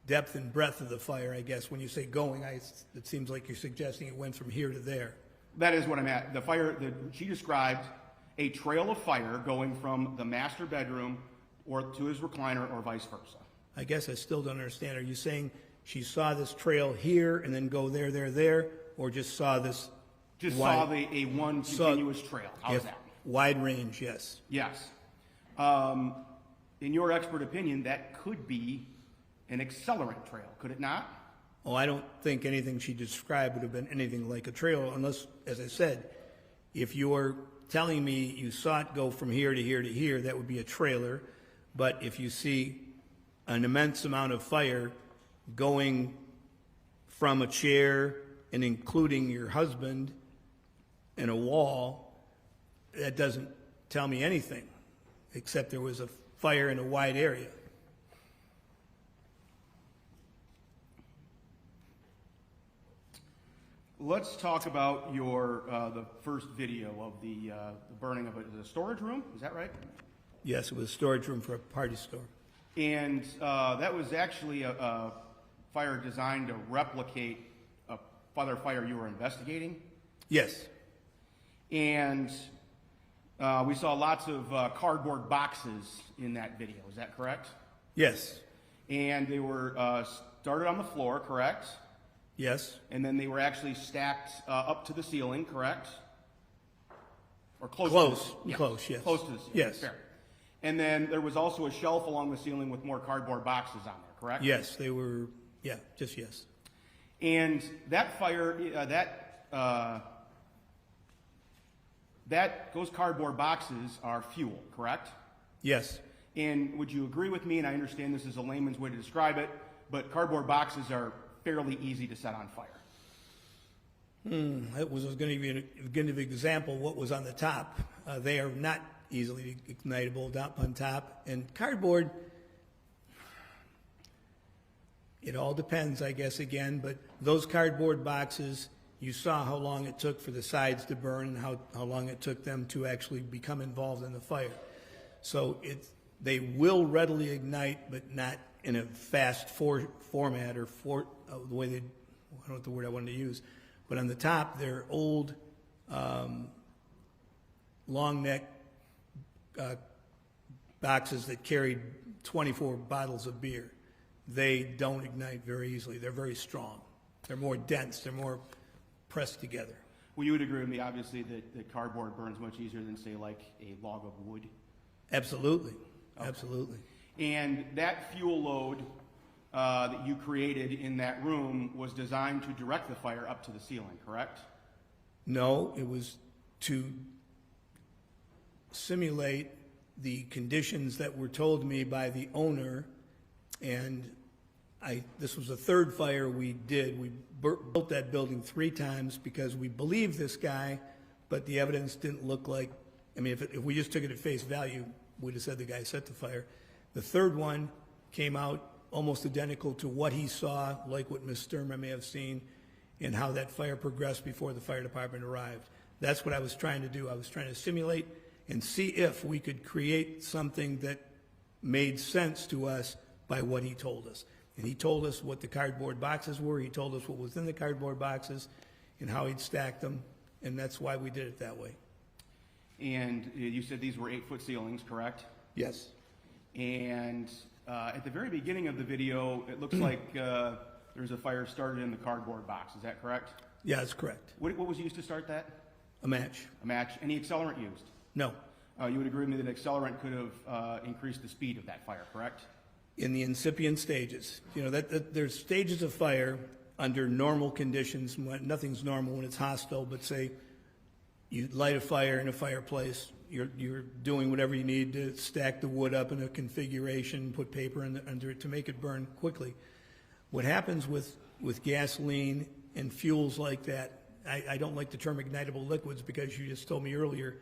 depth and breadth of the fire, I guess. When you say going, it seems like you're suggesting it went from here to there. That is what I'm at. The fire, she described a trail of fire going from the master bedroom or to his recliner or vice versa. I guess I still don't understand. Are you saying she saw this trail here and then go there, or just saw this? Just wide, saw a one continuous trail. How's that? Wide range, yes. Yes. In your expert opinion, that could be an accelerant trail, could it not? Oh, I don't think anything she described would have been anything like a trail unless, as I said, if you're telling me you saw it go from here to here to here, that would be a trailer. But if you see an immense amount of fire going from a chair and including your husband and a wall, that doesn't tell me anything, except there was a fire in a wide area. Let's talk about your the first video of the burning of the storage room. Is that right? Yes, it was a storage room for a party store. And that was actually a fire designed to replicate a other fire you were investigating. Yes. And we saw lots of cardboard boxes in that video. Is that correct? Yes. And they were started on the floor, correct? Yes, And then they were actually stacked up to the ceiling, correct? Or close Close, to the, yeah, close, yes. Close to the ceiling, Yes. fair. And then there was also a shelf along the ceiling with more cardboard boxes on there, correct? yes, they were, yeah, just yes. And that fire, those cardboard boxes are fuel, correct? Yes, And would you agree with me, and I understand this is a layman's way to describe it, but cardboard boxes are fairly easy to set on fire. I was going to give you an example what was on the top. They are not easily ignitable up on top. And cardboard, it all depends, I guess, again, but those cardboard boxes, you saw how long it took for the sides to burn and how long it took them to actually become involved in the fire. So they will readily ignite, but not in a fast format or the way they, I don't know what the word I wanted to use. But on the top, they're old, long neck boxes that carried 24 bottles of beer. They don't ignite very easily. They're very strong. They're more dense. They're more pressed together. Well, you would agree with me, obviously, that cardboard burns much easier than, say, like a log of wood. Absolutely. Okay. Absolutely. And that fuel load that you created in that room was designed to direct the fire up to the ceiling, correct? No, it was to simulate the conditions that were told to me by the owner, and this was the third fire we did. We built that building 3 times because we believed this guy, but the evidence didn't look like, I mean, if we just took it at face value, we'd have said the guy set the fire. The third one came out almost identical to what he saw, like what Ms. Stermer may have seen, and how that fire progressed before the fire department arrived. That's what I was trying to do. I was trying to simulate and see if we could create something that made sense to us by what he told us. And he told us what the cardboard boxes were. He told us what was in the cardboard boxes and how he'd stacked them, and that's why we did it that way. And you said these were 8-foot ceilings, correct? Yes. And at the very beginning of the video, it looks like there's a fire started in the cardboard box. Is that correct? Yeah, that's correct. What was used to start that? A match. A match. Any accelerant used? No. You would agree with me that accelerant could have increased the speed of that fire, correct? In the incipient stages. You know, there's stages of fire under normal conditions. Nothing's normal when it's hostile, but say you light a fire in a fireplace, you're doing whatever you need to stack the wood up in a configuration, put paper under it to make it burn quickly. What happens with gasoline and fuels like that, I don't like the term ignitable liquids because you just told me earlier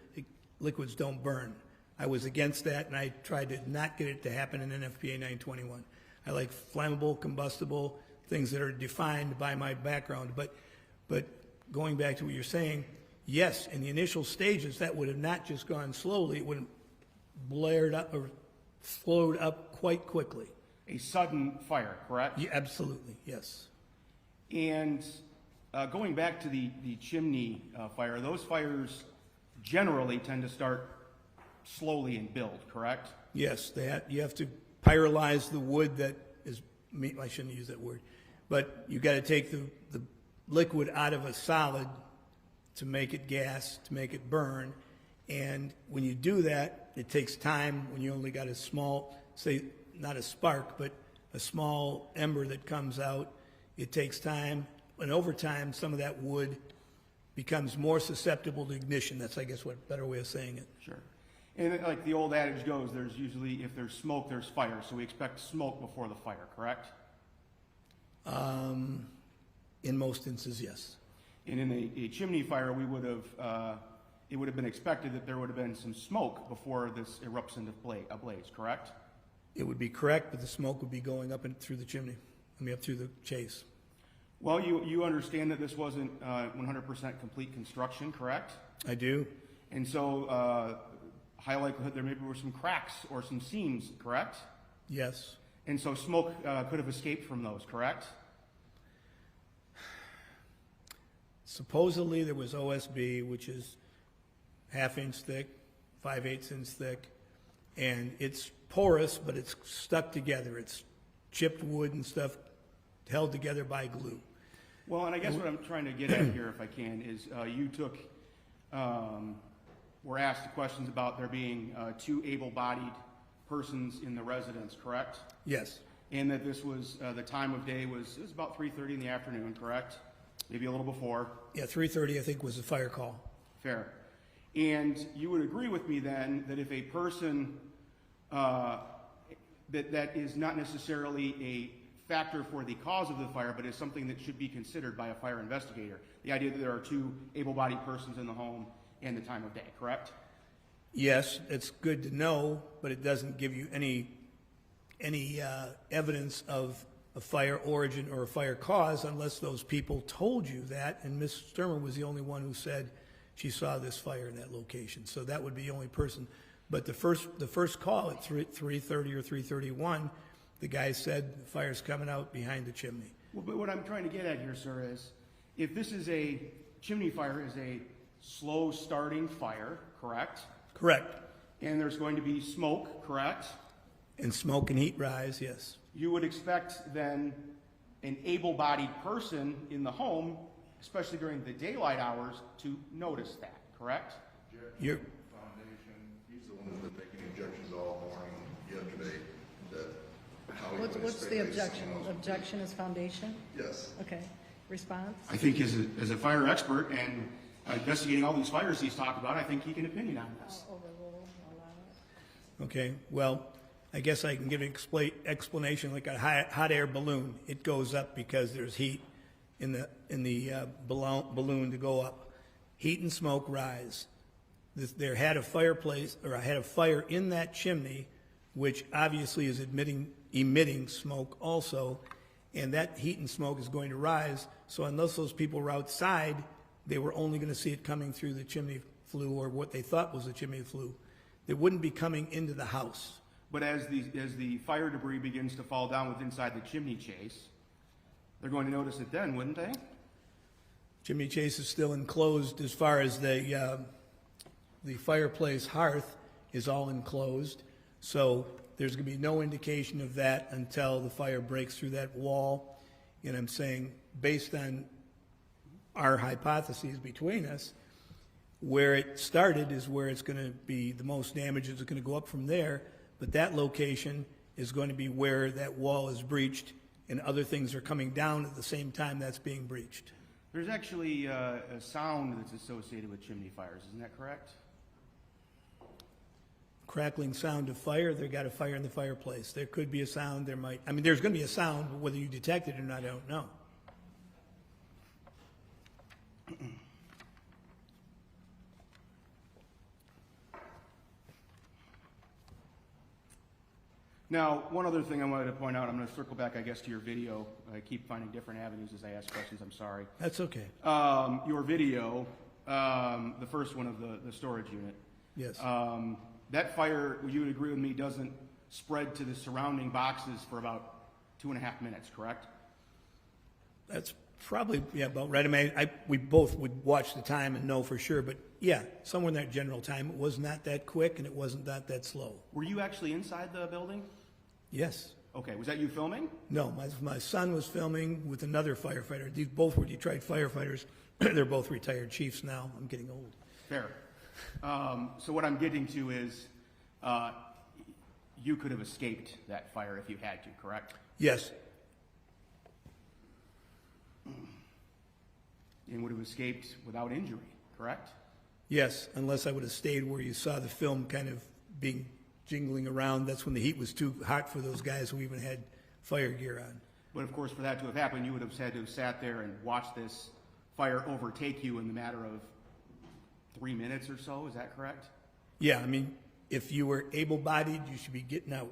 liquids don't burn. I was against that, and I tried to not get it to happen in NFPA 921. I like flammable, combustible, things that are defined by my background. But going back to what you're saying, yes, in the initial stages, that would have not just gone slowly. It would have blared up or flowed up quite quickly. A sudden fire, correct? Yeah, absolutely, yes. And going back to the chimney fire, those fires generally tend to start slowly and build, correct? Yes, you have to pyrolyze the wood that is, I shouldn't use that word, but you got to take the liquid out of a solid to make it gas, to make it burn. And when you do that, it takes time when you only got a small, say, not a spark, but a small ember that comes out. It takes time, and over time, some of that wood becomes more susceptible to ignition. That's, I guess, what a better way of saying it. Sure. And like the old adage goes, there's usually, if there's smoke, there's fire. So we expect smoke before the fire, correct? In most instances, yes. And in a chimney fire, we would have, it would have been expected that there would have been some smoke before this erupts into a blaze, correct? It would be correct, but the smoke would be going up and through the chimney, up through the chase. Well, you understand that this wasn't 100% complete construction, correct? I do. And so high likelihood there maybe were some cracks or some seams, correct? Yes. And so smoke could have escaped from those, correct? Supposedly there was OSB, which is 1/2 inch thick, 5/8 inch thick, and it's porous, but it's stuck together. It's chipped wood and stuff held together by glue. Well, and I guess what I'm trying to get at here, if I can, is you were asked questions about there being 2 able-bodied persons in the residence, correct? Yes. And that this was, the time of day was about 3:30 in the afternoon, correct? Maybe a little before. Yeah, 3:30 I think was the fire call. Fair. And you would agree with me then that if a person, that is not necessarily a factor for the cause of the fire, but is something that should be considered by a fire investigator. The idea that there are 2 able-bodied persons in the home and the time of day, correct? Yes, it's good to know, but it doesn't give you any evidence of a fire origin or a fire cause unless those people told you that, and Ms. Stermer was the only one who said she saw this fire in that location. So that would be the only person. But the first call at 3:30 or 3:31, the guy said the fire's coming out behind the chimney. Well, but what I'm trying to get at here, sir, is if this is a chimney fire is a slow starting fire, correct? Correct. And there's going to be smoke, correct? And smoke and heat rise, yes. You would expect then an able-bodied person in the home, especially during the daylight hours, to notice that, correct? You're, Foundation, he's the one who's been making objections all morning yesterday, that how he would What's the speculate objection? someone else- Objection is foundation? Yes. Okay. Response? I think as a fire expert and investigating all these fires he's talked about, I think he can opinion on this. Overrule, allow it. okay, well, I guess I can give an explanation like a hot air balloon. It goes up because there's heat in the balloon to go up. Heat and smoke rise. There had a fireplace, or I had a fire in that chimney, which obviously is emitting smoke also, and that heat and smoke is going to rise. So unless those people were outside, they were only going to see it coming through the chimney flue, or what they thought was the chimney flue. It wouldn't be coming into the house. But as the fire debris begins to fall down with inside the chimney chase, they're going to notice it then, wouldn't they? Chimney chase is still enclosed as far as the fireplace hearth is all enclosed. So there's going to be no indication of that until the fire breaks through that wall. And I'm saying, based on our hypotheses between us, where it started is where it's going to be the most damage. It's going to go up from there, but that location is going to be where that wall is breached and other things are coming down at the same time that's being breached. There's actually a sound that's associated with chimney fires, isn't that correct? Crackling sound of fire, they got a fire in the fireplace. There could be a sound, there's going to be a sound, but whether you detect it or not, I don't know. Now, one other thing I wanted to point out, I'm going to circle back, I guess, to your video. I keep finding different avenues as I ask questions, I'm sorry. That's okay. Your video, the first one of the storage unit. Yes. That fire, you would agree with me, doesn't spread to the surrounding boxes for about 2.5 minutes, correct? That's probably, yeah, about right. I mean, we both would watch the time and know for sure, but yeah, somewhere in that general time. It was not that quick and it wasn't that slow. Were you actually inside the building? Yes. Okay, was that you filming? No, my son was filming with another firefighter. These both were Detroit firefighters. They're both retired chiefs now. I'm getting old. Fair. So what I'm getting to is you could have escaped that fire if you had to, correct? Yes. And would have escaped without injury, correct? Yes, unless I would have stayed where you saw the film kind of being jingling around. That's when the heat was too hot for those guys who even had fire gear on. But of course, for that to have happened, you would have had to have sat there and watched this fire overtake you in the matter of 3 minutes or so. Is that correct? Yeah, I mean, if you were able-bodied, you should be getting out.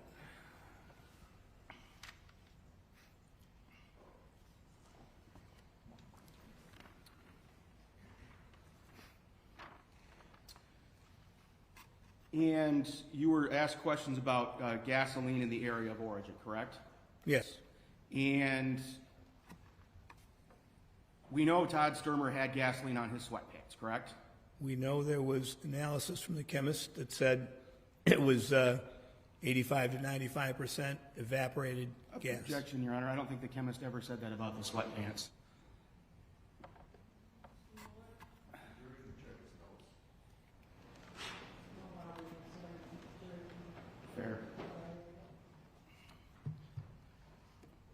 And you were asked questions about gasoline in the area of origin, correct? Yes. And we know Todd Stermer had gasoline on his sweatpants, correct? We know there was analysis from the chemist that said it was 85 to 95% evaporated gas. Objection, Your Honor. I don't think the chemist ever said that about the sweatpants.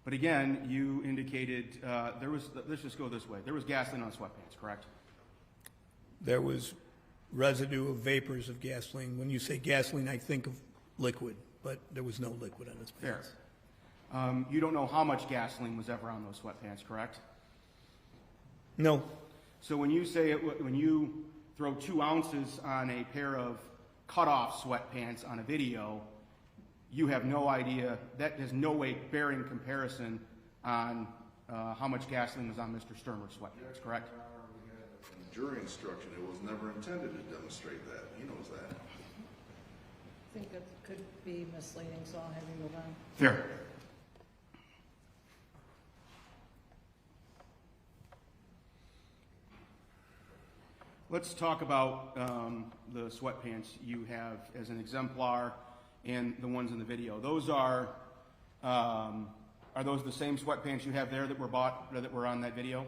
But again, you indicated there was, let's just go this way, there was gasoline on sweatpants, correct? There was residue of vapors of gasoline. When you say gasoline, I think of liquid, but there was no liquid on his pants. Fair. You don't know how much gasoline was ever on those sweatpants, correct? No. So when you say, when you throw 2 ounces on a pair of cut-off sweatpants on a video, you have no idea, that has no way bearing comparison on how much gasoline was on Mr. Stermer's sweatpants, correct? From the jury instruction, it was never intended to demonstrate that. He knows that. I think it could be misleading, so I'll have you go down. Fair. Let's talk about the sweatpants you have as an exemplar and the ones in the video. Those are those the same sweatpants you have there that were bought, that were on that video?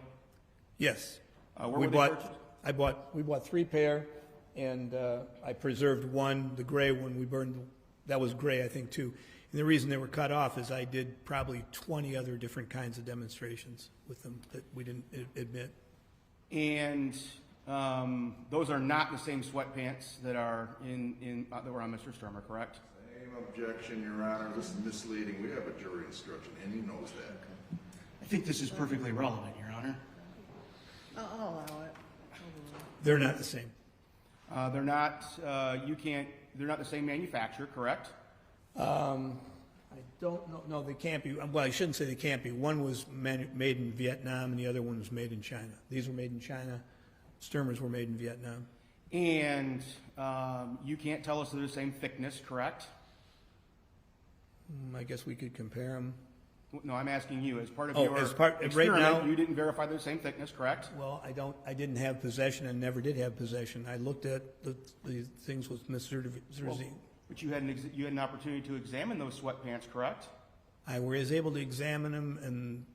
Yes. Where were they purchased? We bought 3 pair, and I preserved one, the gray one. We burned, that was gray, I think, too. And the reason they were cut off is I did probably 20 other different kinds of demonstrations with them that we didn't admit. And those are not the same sweatpants that are that were on Mr. Stermer, correct? Same objection, Your Honor. This is misleading. We have a jury instruction, and he knows that. I think this is perfectly relevant, Your Honor. I'll allow it. They're not the same. They're not. They're not the same manufacturer, correct? I don't know. No, they can't be. Well, I shouldn't say they can't be. One was made in Vietnam, and the other one was made in China. These were made in China. Stermers were made in Vietnam. And you can't tell us they're the same thickness, correct? I guess we could compare them. No, I'm asking you. As part of Oh, your as part- right experiment, now- you didn't verify they're the same thickness, correct? Well, I didn't have possession and never did have possession. I looked at the things with Mr. Zerzine. But you had an opportunity to examine those sweatpants, correct? I was able to examine them, and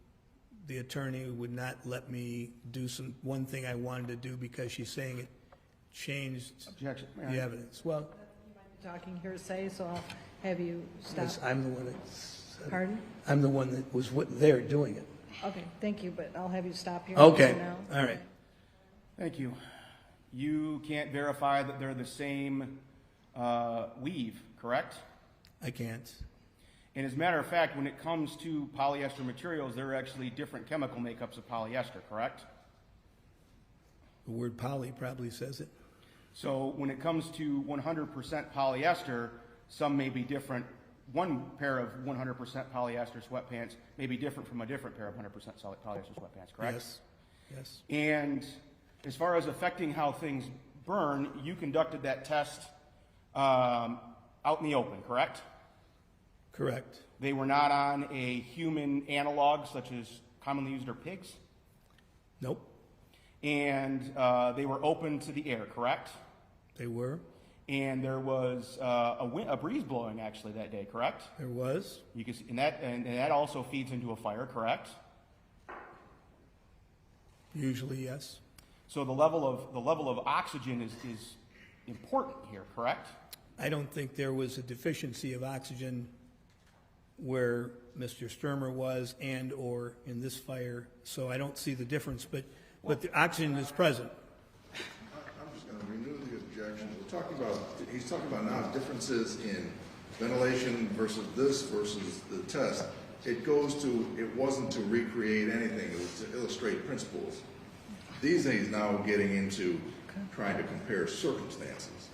the attorney would not let me do one thing I wanted to do because she's saying it changed Objection. the evidence. Well, Talking hearsay, so I'll have you stop. yes, I'm the one that. Pardon? I'm the one that was there doing it. Okay, thank you, but I'll have you stop here. Okay, for now. all right. Thank you. You can't verify that they're the same weave, correct? I can't. And as a matter of fact, when it comes to polyester materials, there are actually different chemical makeups of polyester, correct? The word poly probably says it. So when it comes to 100% polyester, some may be different. One pair of 100% polyester sweatpants may be different from a different pair of 100% polyester sweatpants, correct? Yes. Yes. And as far as affecting how things burn, you conducted that test out in the open, correct? Correct. They were not on a human analog, such as commonly used are pigs? Nope. And they were open to the air, correct? They were. And there was a breeze blowing actually that day, correct? There was. You can see, and that also feeds into a fire, correct? Usually, yes. So the level of oxygen is important here, correct? I don't think there was a deficiency of oxygen where Mr. Stermer was and or in this fire, so I don't see the difference, but the oxygen is present. I'm just going to renew the objection. He's talking about now differences in ventilation versus this versus the test. It wasn't to recreate anything, it was to illustrate principles. These days now we're getting into trying to compare circumstances.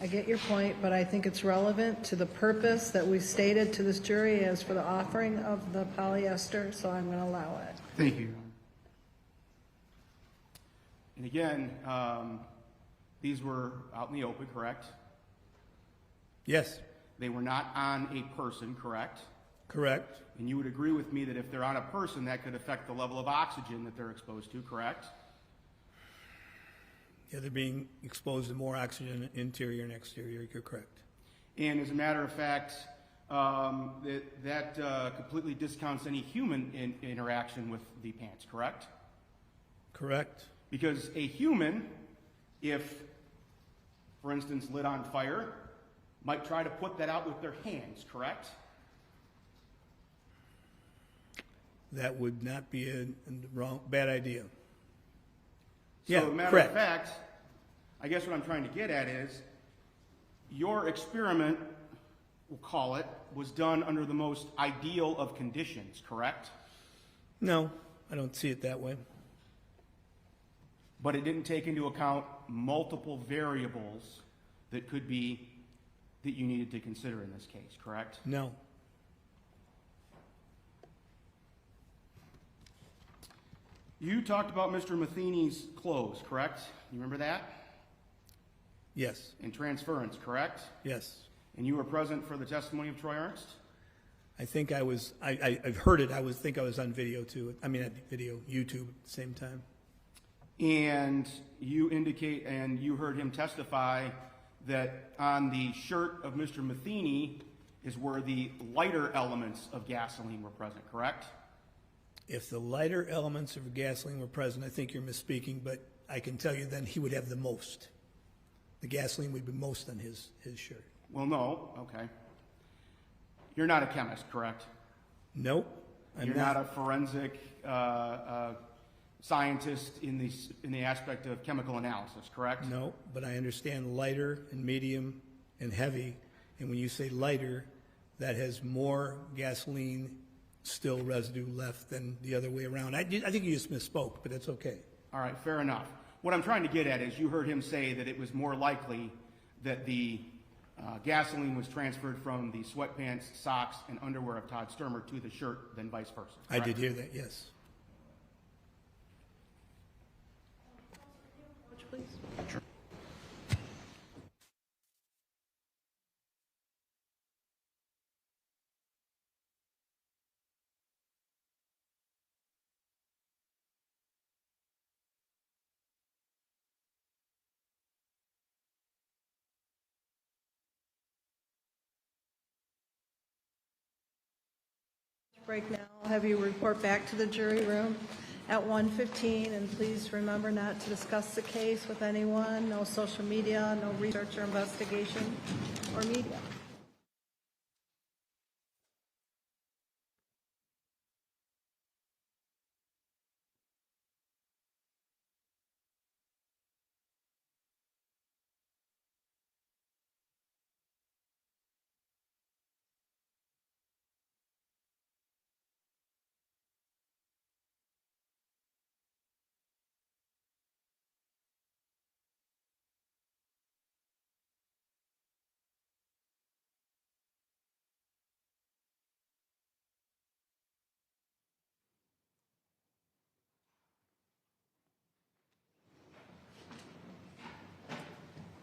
I get your point, but I think it's relevant to the purpose that we stated to this jury as for the offering of the polyester, so I'm going to allow it. Thank you. And again, these were out in the open, correct? Yes. They were not on a person, correct? Correct. And you would agree with me that if they're on a person, that could affect the level of oxygen that they're exposed to, correct? Yeah, they're being exposed to more oxygen interior and exterior. You're correct. And as a matter of fact, that completely discounts any human interaction with the pants, correct? Correct. Because a human, if, for instance, lit on fire, might try to put that out with their hands, correct? that would not be a bad idea. So, Yeah, matter correct. of fact, I guess what I'm trying to get at is, your experiment, we'll call it, was done under the most ideal of conditions, correct? No, I don't see it that way. But it didn't take into account multiple variables that could be, that you needed to consider in this case, correct? No. You talked about Mr. Matheny's clothes, correct? You remember that? Yes. And transference, correct? Yes. And you were present for the testimony of Troy Ernst? I think I was, I've heard it. think I was on video too. I mean, not video, YouTube at the same time. And you indicate, and you heard him testify that on the shirt of Mr. Matheny is where the lighter elements of gasoline were present, correct? If the lighter elements of gasoline were present, I think you're misspeaking, but I can tell you then he would have the most. The gasoline would be most on his shirt. Well, no, okay. You're not a chemist, correct? Nope. You're not a forensic scientist in the aspect of chemical analysis, correct? No, but I understand lighter and medium and heavy. And when you say lighter, that has more gasoline still residue left than the other way around. I think you just misspoke, but that's okay. All right, fair enough. What I'm trying to get at is you heard him say that it was more likely that the gasoline was transferred from the sweatpants, socks, and underwear of Todd Stermer to the shirt than vice versa. I did hear that, yes. Please. Sure. Break now. I'll have you report back to the jury room at 1:15, and please remember not to discuss the case with anyone, no social media, no research or investigation or media.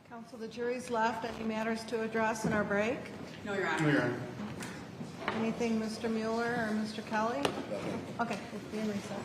Counsel, the jury's left. Any matters to address in our break? No, Your Honor. No, Your Honor. Anything, Mr. Mueller or Mr. Kelly? Okay, we'll be in recess.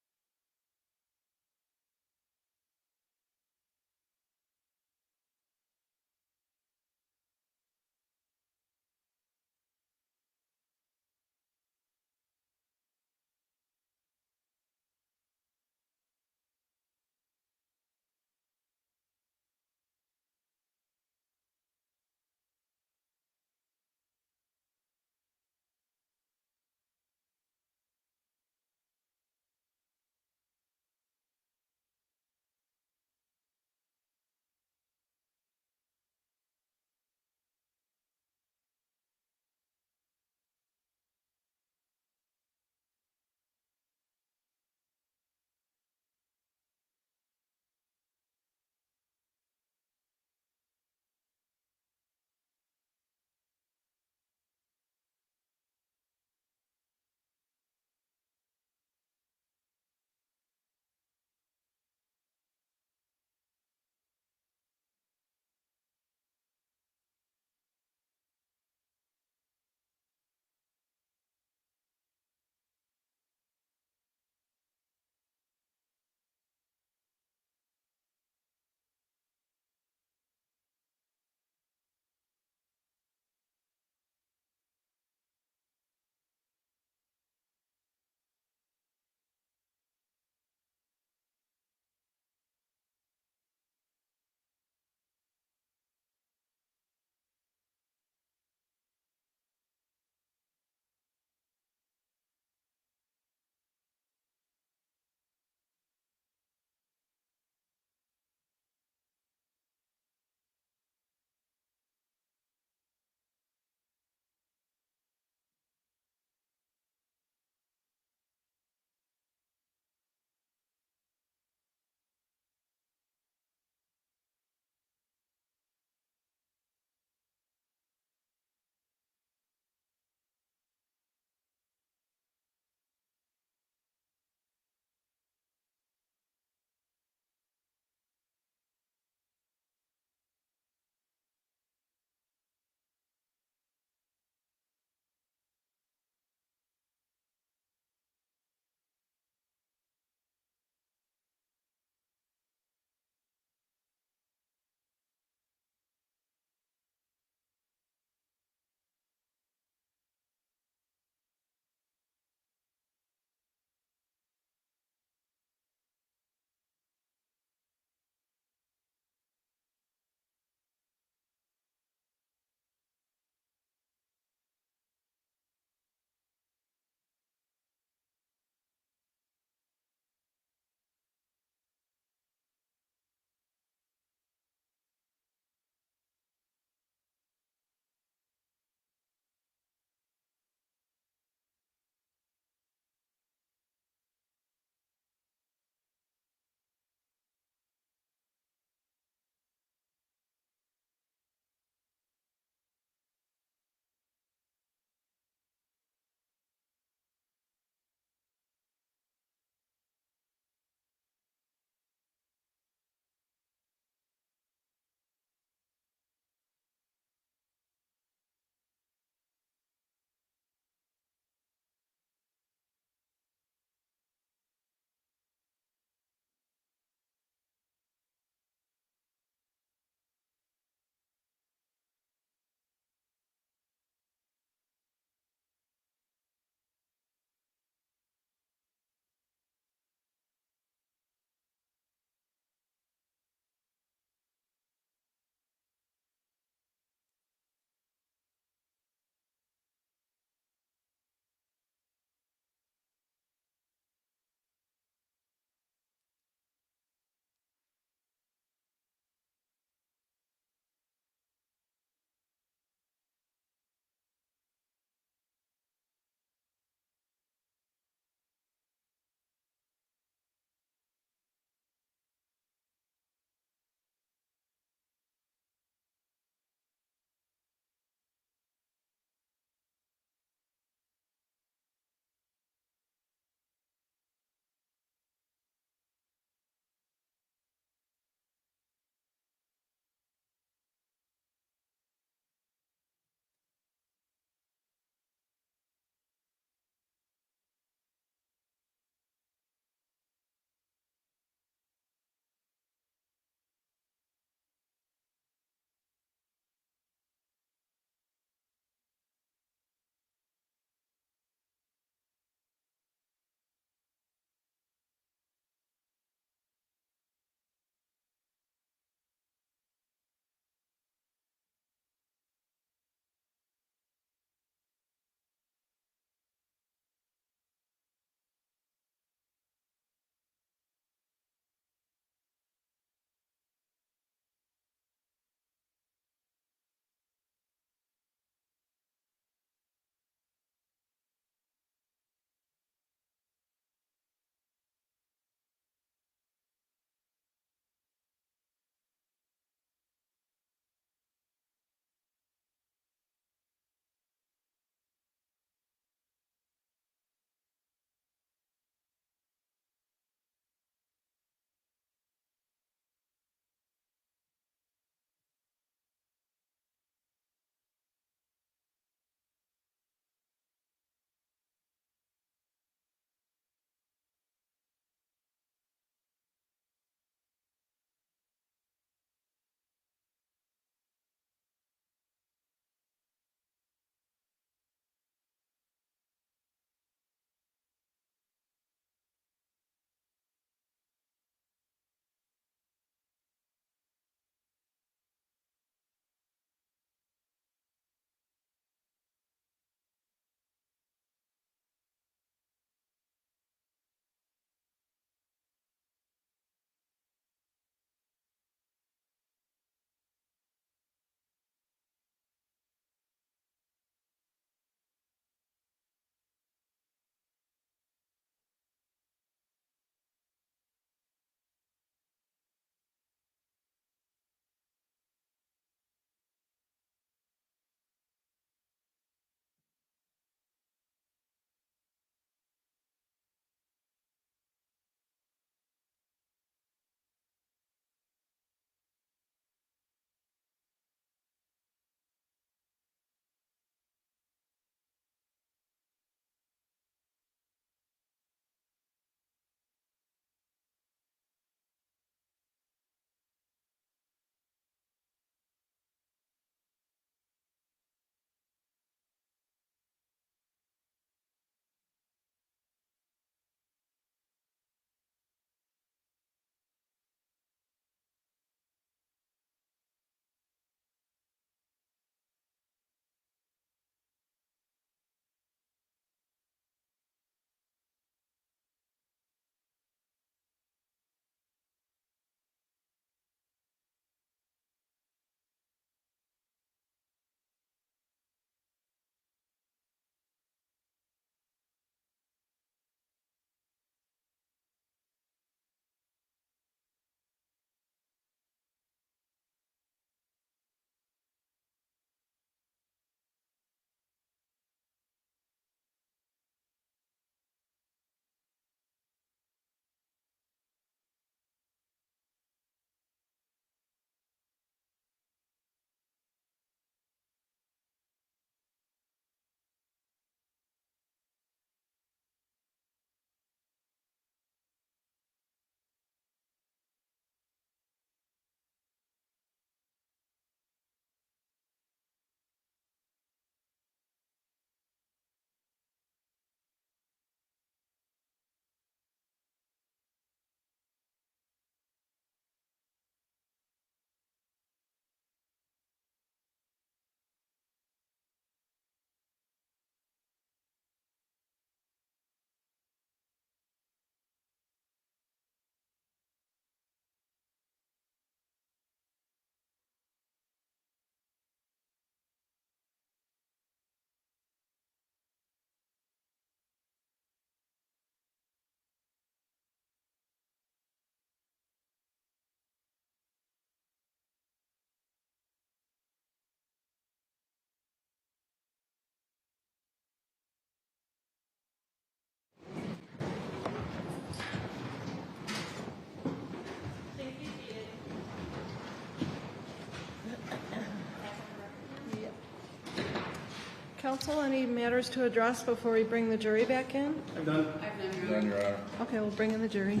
Counsel, any matters to address before we bring the jury back in? I've done, Your Done, Honor. Your Honor. Okay, we'll bring in the jury.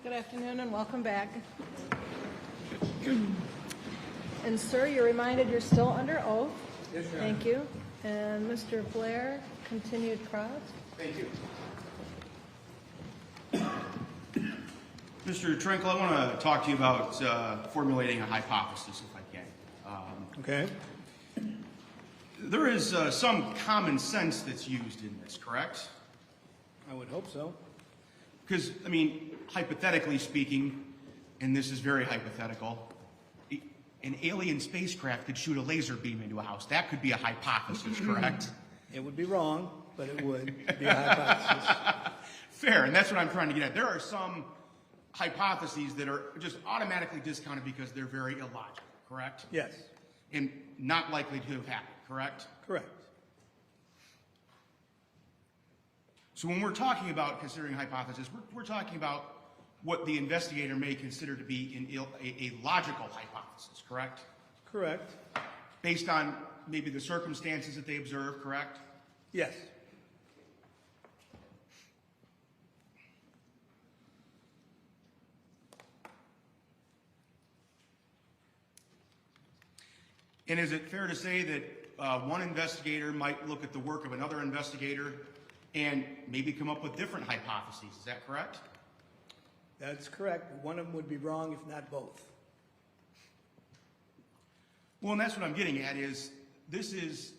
Good afternoon and welcome back. And sir, you're reminded you're still under oath. Yes, Your Honor. Thank you. And Mr. Blair, continued cross. Thank you. Mr. Trinkle, I want to talk to you about formulating a hypothesis, if I can. Okay. There is some common sense that's used in this, correct? I would hope so. Because, I mean, hypothetically speaking, and this is very hypothetical, an alien spacecraft could shoot a laser beam into a house. That could be a hypothesis, correct? It would be wrong, but it would be a hypothesis. Fair, and that's what I'm trying to get at. There are some hypotheses that are just automatically discounted because they're very illogical, correct? Yes, And not likely to have happened, correct? correct. So when we're talking about considering hypothesis, we're talking about what the investigator may consider to be a logical hypothesis, correct? Correct. Based on maybe the circumstances that they observe, correct? Yes. And is it fair to say that one investigator might look at the work of another investigator and maybe come up with different hypotheses? Is that correct? That's correct. One of them would be wrong, if not both. Well, and that's what I'm getting at is this is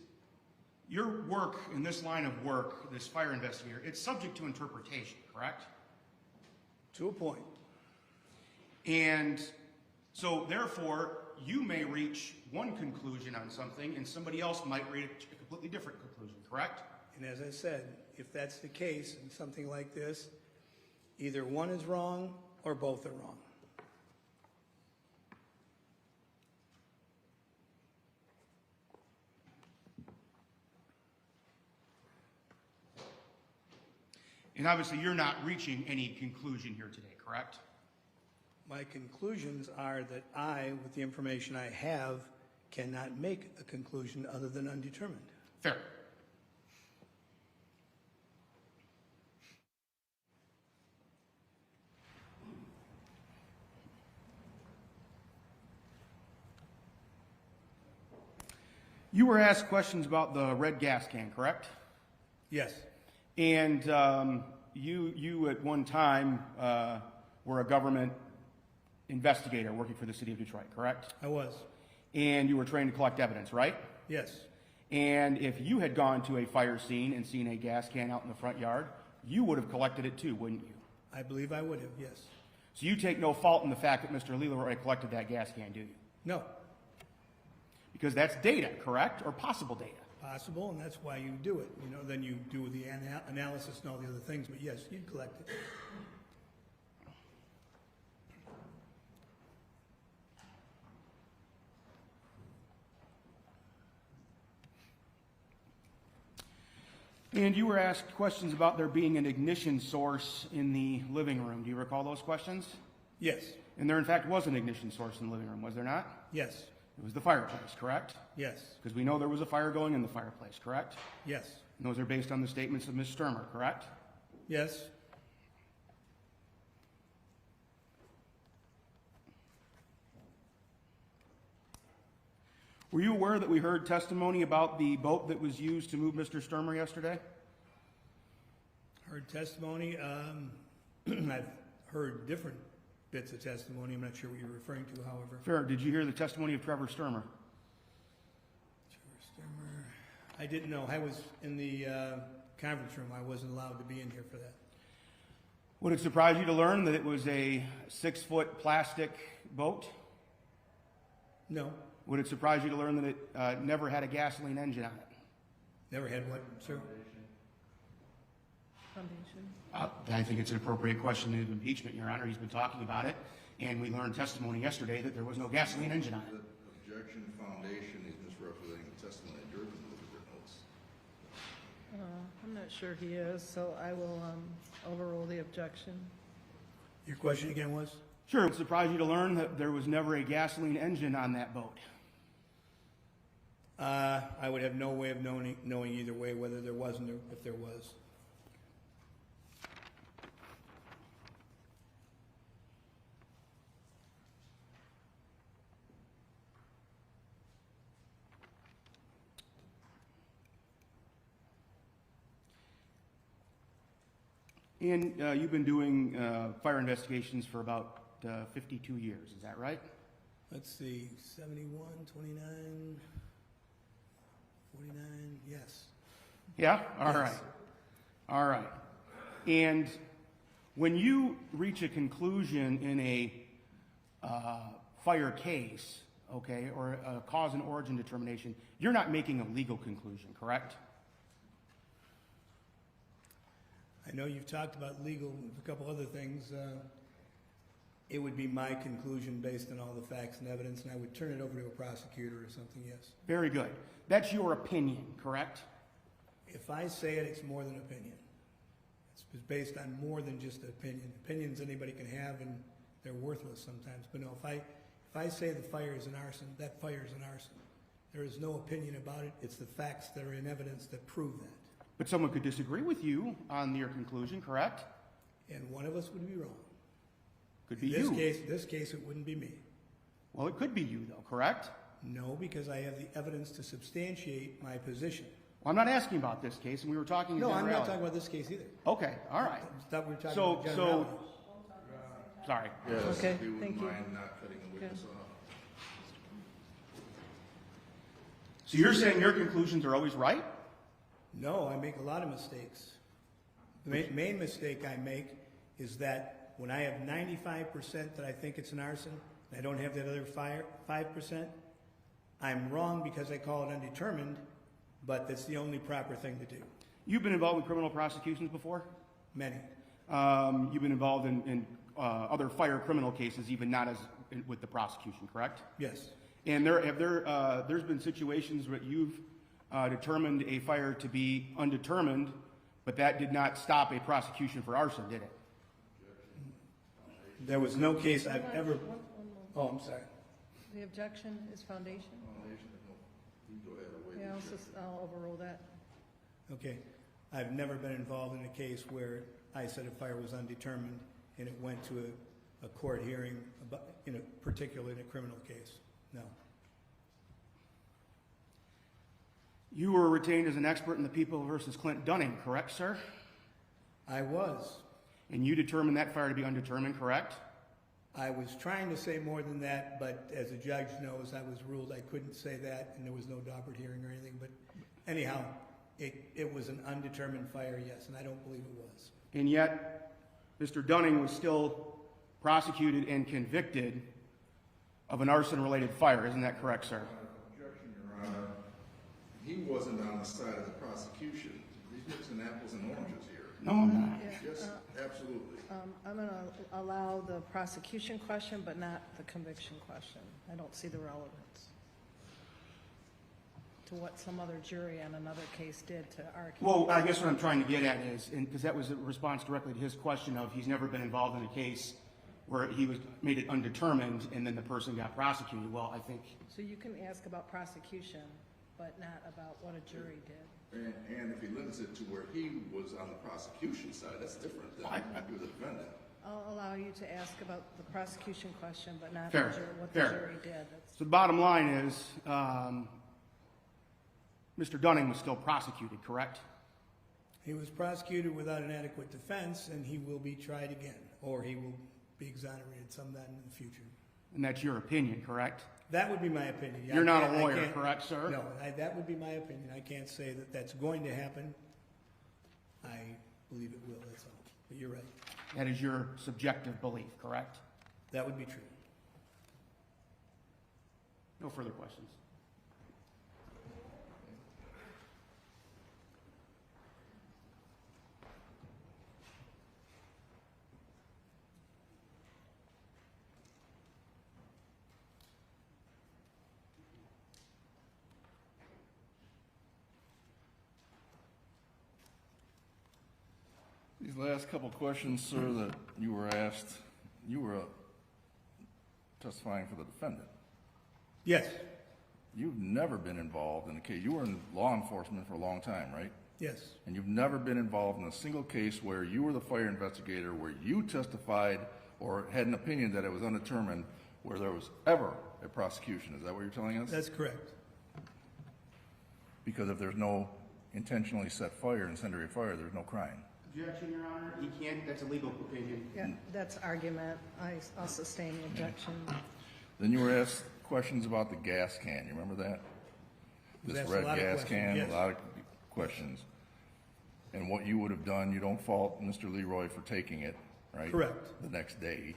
your work in this line of work, this fire investigator, it's subject to interpretation, correct? To a point. And so therefore, you may reach one conclusion on something and somebody else might reach a completely different conclusion, correct? And as I said, if that's the case in something like this, either one is wrong or both are wrong. And obviously, you're not reaching any conclusion here today, correct? My conclusions are that I, with the information I have, cannot make a conclusion other than undetermined. Fair. You were asked questions about the red gas can, correct? Yes, And you at one time were a government investigator working for the city of Detroit, correct? I was. And you were trained to collect evidence, right? Yes, And if you had gone to a fire scene and seen a gas can out in the front yard, you would have collected it too, wouldn't you? I believe I would have, yes. So you take no fault in the fact that Mr. Leroy collected that gas can, do you? No, Because that's data, correct? Or possible data. possible, and that's why you do it. You know, then you do the analysis and all the other things, but yes, you'd collect it. And you were asked questions about there being an ignition source in the living room. Do you recall those questions? Yes, And there, in fact, was an ignition source in the living room, was there not? yes, It was the fireplace, correct? yes, Because we know there was a fire going in the fireplace, correct? yes, And those are based on the statements of Ms. Stermer, correct? yes, Were you aware that we heard testimony about the boat that was used to move Mr. Stermer yesterday? heard testimony. I've heard different bits of testimony. I'm not sure what you're referring to, however. Fair. Did you hear the testimony of Trevor Stermer? Jeff Stermer. I didn't know. I was in the conference room. I wasn't allowed to be in here for that. Would it surprise you to learn that it was a 6-foot plastic boat? No. Would it surprise you to learn that it never had a gasoline engine on it? Never had what, sir? Foundation. I think it's an appropriate question of impeachment, Your Honor. He's been talking about it, and we learned testimony yesterday that there was no gasoline engine on it. The objection foundation is misrepresenting the testimony. Jurors can look at their notes. I'm not sure he is, so I will overrule the objection. Your question again was? Sure. It would surprise you to learn that there was never a gasoline engine on that boat. I would have no way of knowing either way whether there wasn't or if there was. And you've been doing fire investigations for about 52 years, is that right? Let's see, 71, 29, 49, yes. Yeah? All Yes. right. All right. And when you reach a conclusion in a fire case, okay, or a cause and origin determination, you're not making a legal conclusion, correct? I know you've talked about legal and a couple other things. It would be my conclusion based on all the facts and evidence, and I would turn it over to a prosecutor or something, yes. Very good. That's your opinion, correct? If I say it, it's more than opinion. It's based on more than just an opinion. Opinions anybody can have, and they're worthless sometimes. But no, if I say the fire is an arson, that fire is an arson. There is no opinion about it. It's the facts that are in evidence that prove that. But someone could disagree with you on your conclusion, correct? And one of us would be wrong. Could be In you. this case, it wouldn't be me. Well, it could be you, though, correct? No, because I have the evidence to substantiate my position. Well, I'm not asking about this case, and we were talking. No, I'm not generality. talking about this case either. Okay, all right. I thought we were talking So, about generality. Sorry. Yes, Okay, if you thank wouldn't you. mind not cutting the witness off. So you're saying your conclusions are always right? No, I make a lot of mistakes. The main mistake I make is that when I have 95% that I think it's an arson, and I don't have that other 5%, I'm wrong because I call it undetermined, but that's the only proper thing to do. You've been involved in criminal prosecutions before? Many. You've been involved in other fire criminal cases, even not as with the prosecution, correct? Yes. And there's been situations where you've determined a fire to be undetermined, but that did not stop a prosecution for arson, did it? There was no case I've ever... Oh, I'm sorry. The objection is foundation? Foundation, no, you go ahead and wait. Yeah, I'll overrule that. Okay. I've never been involved in a case where I said a fire was undetermined and it went to a court hearing, particularly in a criminal case. No. You were retained as an expert in the People versus Clint Dunning, correct, sir? I was. And you determined that fire to be undetermined, correct? I was trying to say more than that, but as a judge knows, I was ruled I couldn't say that, and there was no Daubert hearing or anything. But anyhow, it was an undetermined fire, yes, and I don't believe it was. And yet, Mr. Dunning was still prosecuted and convicted of an arson-related fire. Isn't that correct, sir? Objection, Your Honor. He wasn't on the side of the prosecution. He's mixing apples and oranges here. No, I'm not. Yes, absolutely. I'm going to allow the prosecution question, but not the conviction question. I don't see the relevance to what some other jury on another case did to argue. Well, I guess what I'm trying to get at is, because that was a response directly to his question of he's never been involved in a case where he was made it undetermined and then the person got prosecuted. Well, I think... So you can ask about prosecution, but not about what a jury did. And if he limits it to where he was on the prosecution side, that's different than you're the defendant. I'll allow you to ask about the prosecution question, but not Fair, what the fair. jury did. So the bottom line is, Mr. Dunning was still prosecuted, correct? He was prosecuted without an adequate defense, and he will be tried again, or he will be exonerated sometime in the future. And that's your opinion, correct? That would be my opinion. You're not a I lawyer, can't- correct, sir? No, that would be my opinion. I can't say that that's going to happen. I believe it will, that's all. But you're right. That is your subjective belief, correct? That would be true. No further questions. These last couple questions, sir, that you were asked, you were testifying for the defendant. Yes, You've never been involved in a case. You were in law enforcement for a long time, right? yes, And you've never been involved in a single case where you were the fire investigator, where you testified or had an opinion that it was undetermined, where there was ever a prosecution. Is that what you're telling us? that's correct. Because if there's no intentionally set fire, incendiary fire, there's no crime. Objection, Your Honor. He can't, that's a legal opinion. Yeah, that's argument. I'll sustain the objection. Then you were asked questions about the gas can. You remember that? Was This asked a red lot of gas questions, can, yes. a lot of questions. And what you would have done, you don't fault Mr. Leroy for taking it, right? Correct. The next day,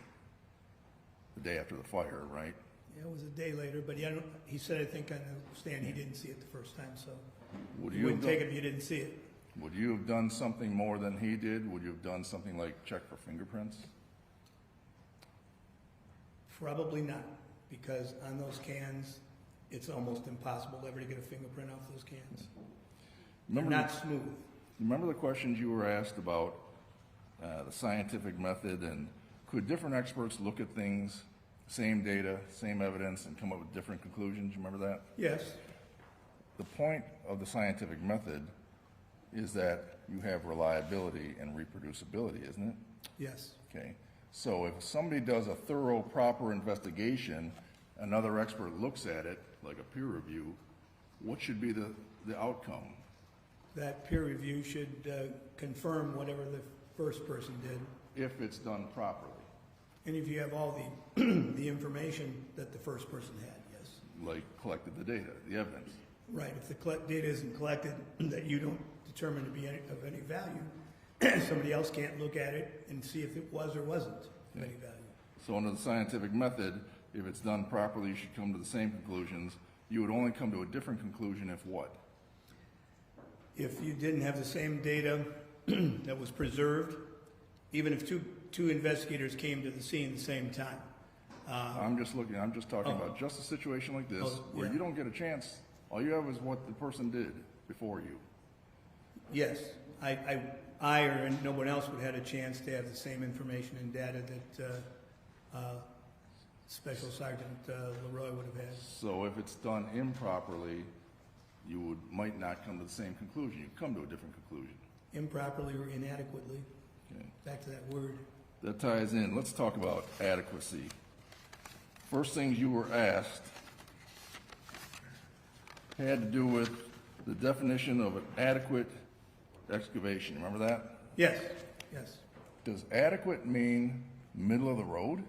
the day after the fire, right? Yeah, it was a day later, but he said, I think on the stand, he didn't see it the first time, so Would you you have wouldn't take done, it if you didn't see it. would you have done something more than he did? Would you have done something like check for fingerprints? Probably not, because on those cans, it's almost impossible ever to get a fingerprint off those cans. They're Remember not smooth. Remember the questions you were asked about the scientific method, and could different experts look at things, same data, same evidence, and come up with different conclusions? You remember that? Yes, The point of the scientific method is that you have reliability and reproducibility, isn't it? yes. Okay. So if somebody does a thorough, proper investigation, another expert looks at it, like a peer review, what should be the outcome? That peer review should confirm whatever the first person did. If it's done properly, And if you have all the, the information that the first person had, yes. like collected the data, the evidence. Right, if the data isn't collected that you don't determine to be of any value, somebody else can't look at it and see if it was or wasn't of any value. So under the scientific method, if it's done properly, you should come to the same conclusions. You would only come to a different conclusion if what? If you didn't have the same data that was preserved, even if two investigators came to the scene at the same time. I'm just talking about just a situation like this, where yeah. you don't get a chance. All you have is what the person did before you. Yes, I or no one else would have had a chance to have the same information and data that Special Sergeant Leroy would have had. So if it's done improperly, you might not come to the same conclusion. You come to a different conclusion. Improperly or inadequately. Okay. Back to that word. That ties in. Let's talk about adequacy. First things you were asked had to do with the definition of an adequate excavation. Remember that? Yes, yes. Does adequate mean middle of the road?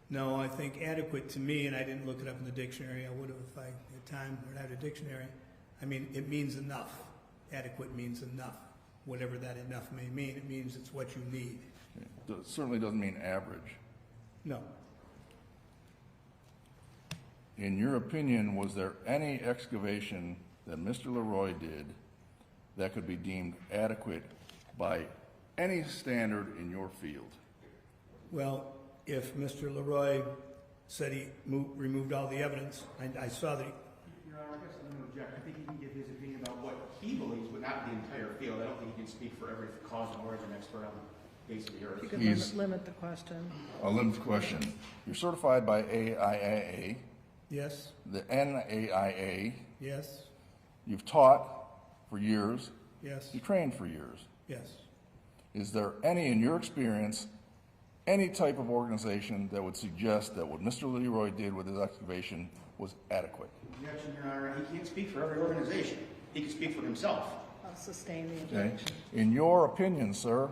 No, I think adequate to me, and I didn't look it up in the dictionary. I would have if I had time or had a dictionary. I mean, it means enough. Adequate means enough. Whatever that enough may mean, it means it's what you need. It certainly doesn't mean average. No. In your opinion, was there any excavation that Mr. Leroy did that could be deemed adequate by any standard in your field? Well, if Mr. Leroy said he removed all the evidence, I saw that. Your Honor, I guess I'm going to object. I think he can give his opinion about what he believes, but not the entire field. I don't think he can speak for every cause and origin expert on the face of the earth. You could limit the question. I'll limit the question. You're certified by AIAA, Yes, the NAIA. yes, You've taught for years. yes, You trained for years. yes. Is there any, in your experience, any type of organization that would suggest that what Mr. Leroy did with his excavation was adequate? Objection, Your Honor. He can't speak for every organization. He can speak for himself. I'll sustain the Okay. objection. In your opinion, sir,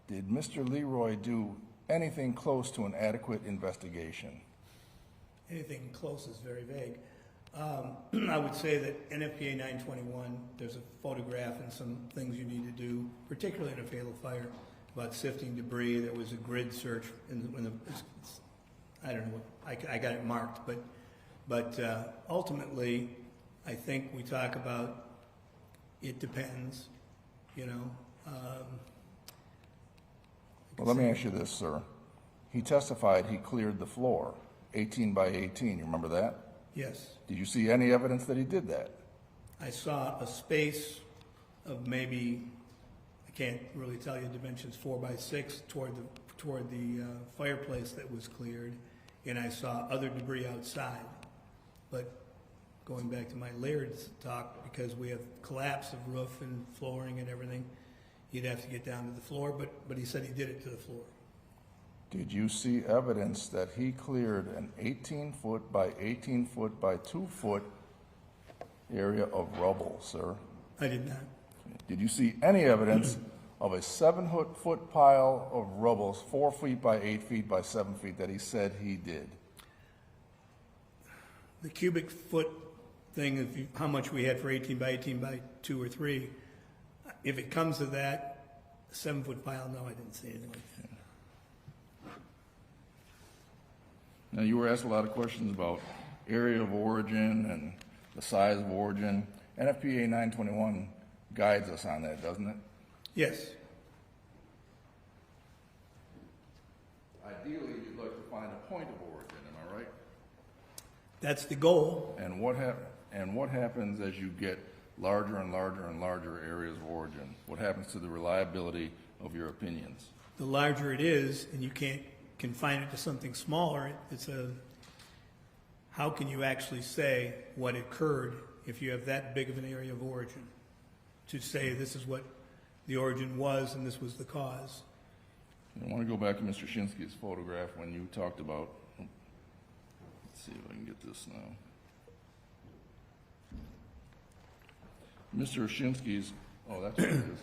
did Mr. Leroy do anything close to an adequate investigation? Anything close is very vague. I would say that NFPA 921, there's a photograph and some things you need to do, particularly in a fatal fire, about sifting debris. There was a grid search, I don't know, I got it marked, but ultimately, I think we talk about it depends, you know. Well, let me ask you this, sir. He testified he cleared the floor, 18 by 18. You remember that? Yes. Did you see any evidence that he did that? I saw a space of maybe, I can't really tell you dimensions, 4 by 6 toward the fireplace that was cleared, and I saw other debris outside. But going back to my layered talk, because we have collapse of roof and flooring and everything, you'd have to get down to the floor, but he said he did it to the floor. Did you see evidence that he cleared an 18-foot by 18-foot by 2-foot area of rubble, sir? I did not. Did you see any evidence of a 7-foot pile of rubble, 4 feet by 8 feet by 7 feet, that he said he did? The cubic foot thing, how much we had for 18 by 18 by 2 or 3, if it comes to that, 7-foot pile, no, I didn't see anything like that. Now, you were asked a lot of questions about area of origin and the size of origin. NFPA 921 guides us on that, doesn't it? Yes. Ideally, you'd like to find a point of origin, am I right? That's the goal. And what happens as you get larger and larger and larger areas of origin? What happens to the reliability of your opinions? The larger it is, and you can't confine it to something smaller, how can you actually say what occurred if you have that big of an area of origin? To say this is what the origin was and this was the cause. I want to go back to Mr. Shinsky's photograph when you talked about, let's see if I can get this now. Mr. Shinsky's, oh, that's what it is.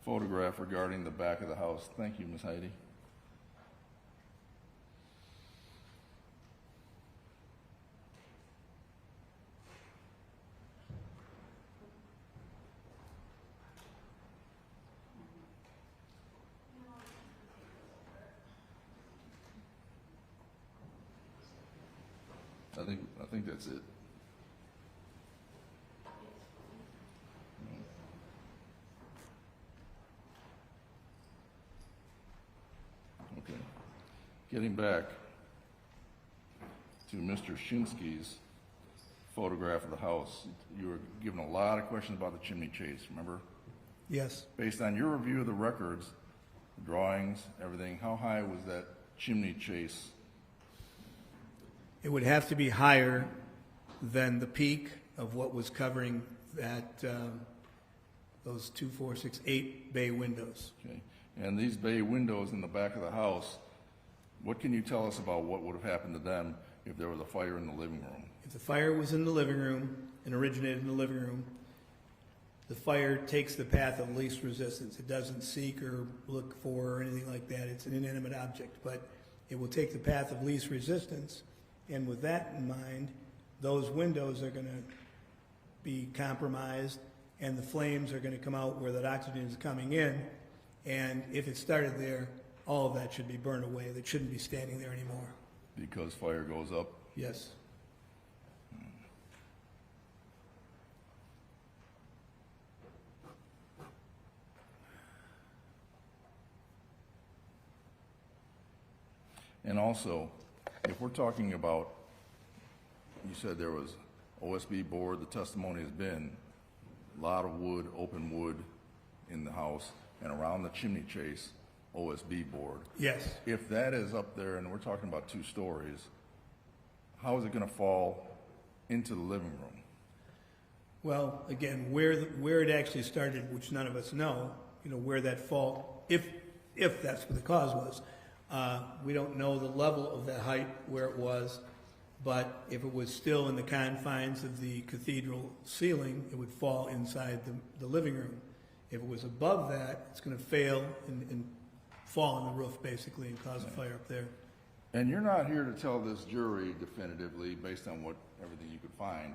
Photograph regarding the back of the house. Thank you, Ms. Heidi. I think that's it. Okay. Getting back to Mr. Shinsky's photograph of the house, you were given a lot of questions about the chimney chase, remember? Yes. Based on your review of the records, the drawings, everything, how high was that chimney chase? It would have to be higher than the peak of what was covering that, those 2, 4, 6, 8 bay windows. Okay. And these bay windows in the back of the house, what can you tell us about what would have happened to them if there was a fire in the living room? If the fire was in the living room and originated in the living room, the fire takes the path of least resistance. It doesn't seek or look for or anything like that. It's an inanimate object, but it will take the path of least resistance. And with that in mind, those windows are going to be compromised and the flames are going to come out where that oxygen is coming in. And if it started there, all of that should be burned away. That shouldn't be standing there anymore. Because fire goes up? Yes. And also, if we're talking about, you said there was OSB board, the testimony has been a lot of wood, open wood in the house, and around the chimney chase, OSB board. Yes. If that is up there, and we're talking about 2 stories, how is it going to fall into the living room? Well, again, where it actually started, which none of us know, where that fall, if that's what the cause was. We don't know the level of that height, where it was. but if it was still in the confines of the cathedral ceiling, it would fall inside the living room. If it was above that, it's going to fail and fall on the roof, basically, and cause a fire up there. And you're not here to tell this jury definitively, based on everything you could find,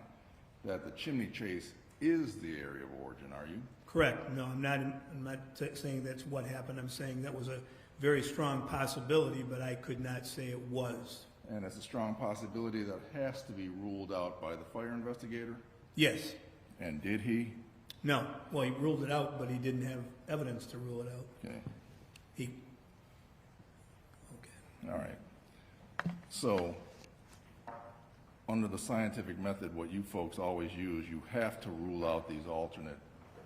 that the chimney chase is the area of origin, are you? Correct. No, I'm not saying that's what happened. I'm saying that was a very strong possibility, but I could not say it was. And it's a strong possibility that has to be ruled out by the fire investigator? Yes. And did he? No. Well, he ruled it out, but he didn't have evidence to rule it out. Okay. Okay. All right. So, under the scientific method, what you folks always use, you have to rule out these alternate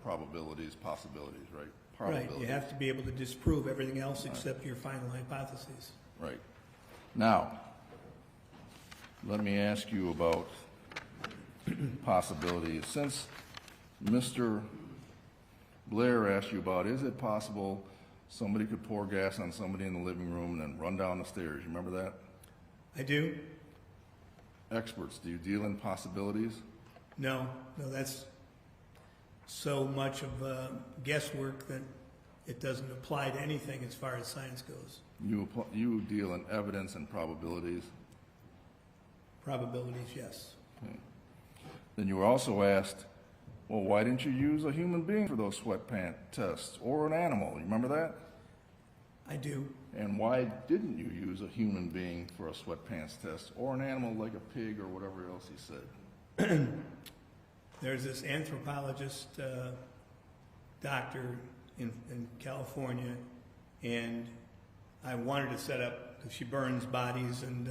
probabilities, possibilities, right? Right. You have to be able to disprove everything else except your final hypotheses. Right. Now, let me ask you about possibilities. Since Mr. Blair asked you about, is it possible somebody could pour gas on somebody in the living room and then run down the stairs? You remember that? I do. Experts, do you deal in possibilities? No, that's so much of guesswork that it doesn't apply to anything as far as science goes. You deal in evidence and probabilities? Probabilities, yes. Okay. Then you were also asked, well, why didn't you use a human being for those sweatpant tests, or an animal? You remember that? I do. And why didn't you use a human being for a sweatpants test, or an animal like a pig or whatever else he said? There's this anthropologist doctor in California, and I wanted to set up, because she burns bodies and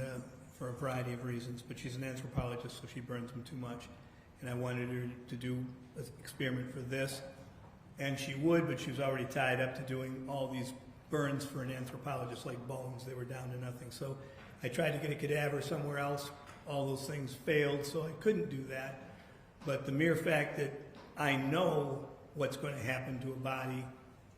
for a variety of reasons, but she's an anthropologist, so she burns them too much. And I wanted her to do an experiment for this, and she would, but she was already tied up to doing all these burns for an anthropologist, like bones. They were down to nothing. So I tried to get a cadaver somewhere else. All those things failed, so I couldn't do that. But the mere fact that I know what's going to happen to a body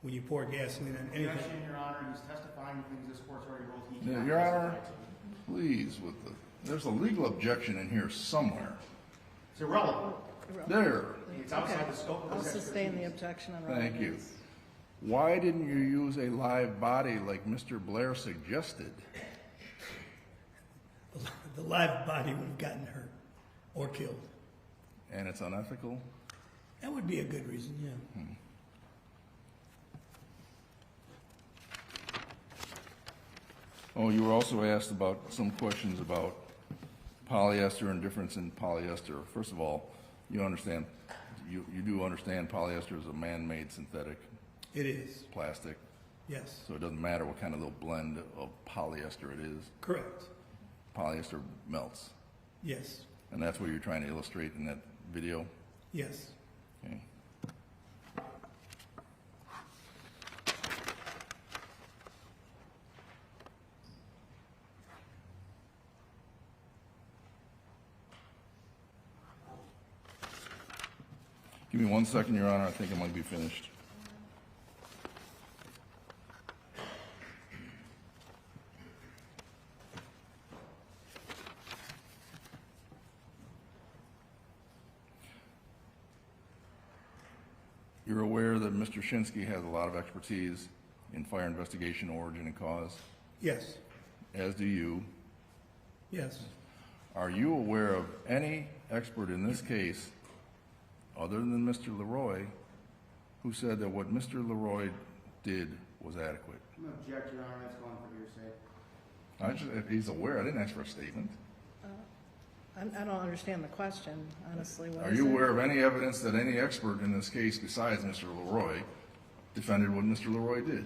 when you pour gasoline on anything. Objection, Your Honor. He's testifying to things this court's already ruled he Yeah, cannot Your Honor, testify to. please, there's a legal objection in here somewhere. It's irrelevant. There. It's outside the scope of I'll this sustain the expertise. objection on Thank you. relevance. Why didn't you use a live body like Mr. Blair suggested? The live body would have gotten hurt or killed. And it's unethical? That would be a good reason, yeah. Oh, you were also asked about some questions about polyester and difference in polyester. First of all, you do understand polyester is a man-made synthetic It is, plastic, yes. so it doesn't matter what kind of little blend of polyester it is. Correct, Polyester melts, yes, and that's what you're trying to illustrate in that video. yes. Okay. Give me 1 second, Your Honor. I think I might be finished. You're aware that Mr. Shinsky has a lot of expertise in fire investigation, origin, and cause, Yes, as do you. yes. Are you aware of any expert in this case, other than Mr. Leroy, who said that what Mr. Leroy did was adequate? I'm going to object, Your Honor. That's going for hearsay. If he's aware, I didn't ask for a statement. I don't understand the question, honestly. What Are is you it? aware of any evidence that any expert in this case besides Mr. Leroy defended what Mr. Leroy did?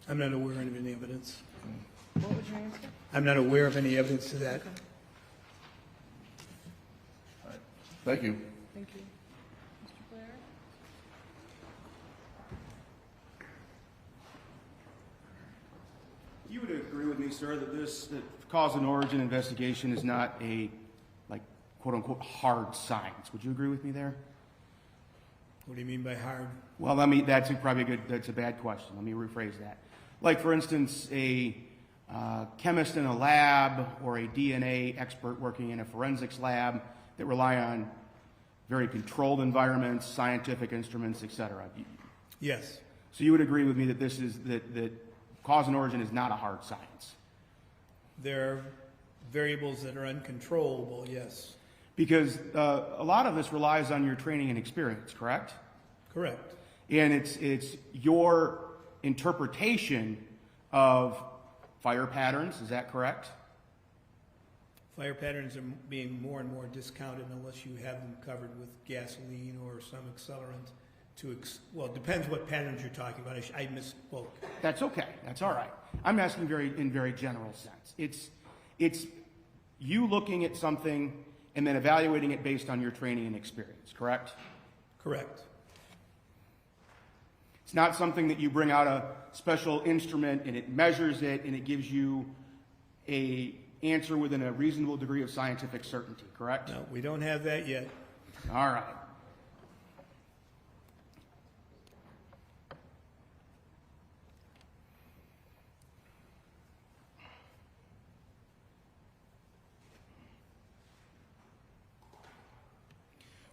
I'm not aware of any evidence. What was your answer? I'm not aware of any evidence to that. Okay. All right. Thank you. Thank you. Mr. Blair? You would agree with me, sir, that cause and origin investigation is not a, like, quote-unquote, hard science. Would you agree with me there? What do you mean by hard? Well, that's a bad question. Let me rephrase that. Like, for instance, a chemist in a lab or a DNA expert working in a forensics lab that rely on very controlled environments, scientific instruments, etc. Yes. So you would agree with me that that cause and origin is not a hard science? There are variables that are uncontrollable, yes. Because a lot of this relies on your training and experience, correct? Correct. And it's your interpretation of fire patterns, is that correct? Fire patterns are being more and more discounted unless you have them covered with gasoline or some accelerant well, it depends what patterns you're talking about. I misspoke. That's okay. That's all right. I'm asking in very general sense. It's you looking at something and then evaluating it based on your training and experience, correct? Correct. It's not something that you bring out a special instrument and it measures it and it gives you a answer within a reasonable degree of scientific certainty, correct? No, we don't have that yet. All right.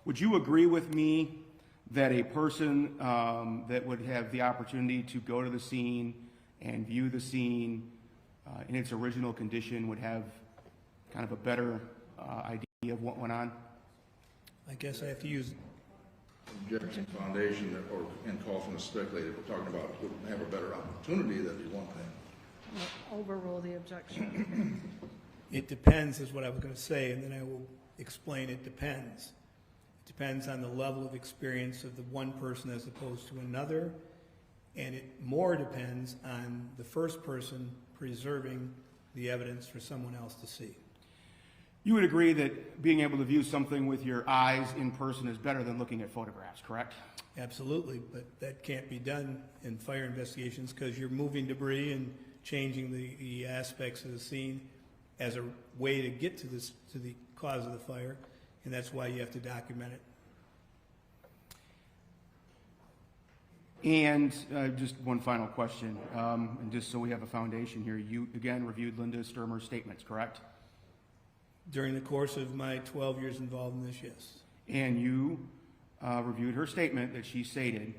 Would you agree with me that a person that would have the opportunity to go to the scene and view the scene in its original condition would have kind of a better idea of what went on? I guess I have to use Objection foundation and call from the speculator, we're talking about would have a better opportunity, that'd be one thing. Overrule the objection. it depends is what I was going to say, and then I will explain it depends. It depends on the level of experience of the one person as opposed to another, and it more depends on the first person preserving the evidence for someone else to see. You would agree that being able to view something with your eyes in person is better than looking at photographs, correct? Absolutely, but that can't be done in fire investigations because you're moving debris and changing the aspects of the scene as a way to get to the cause of the fire, and that's why you have to document it. And just one final question, and just so we have a foundation here, you again reviewed Linda Stermer's statements, correct? During the course of my 12 years involved in this, yes. And you reviewed her statement that she stated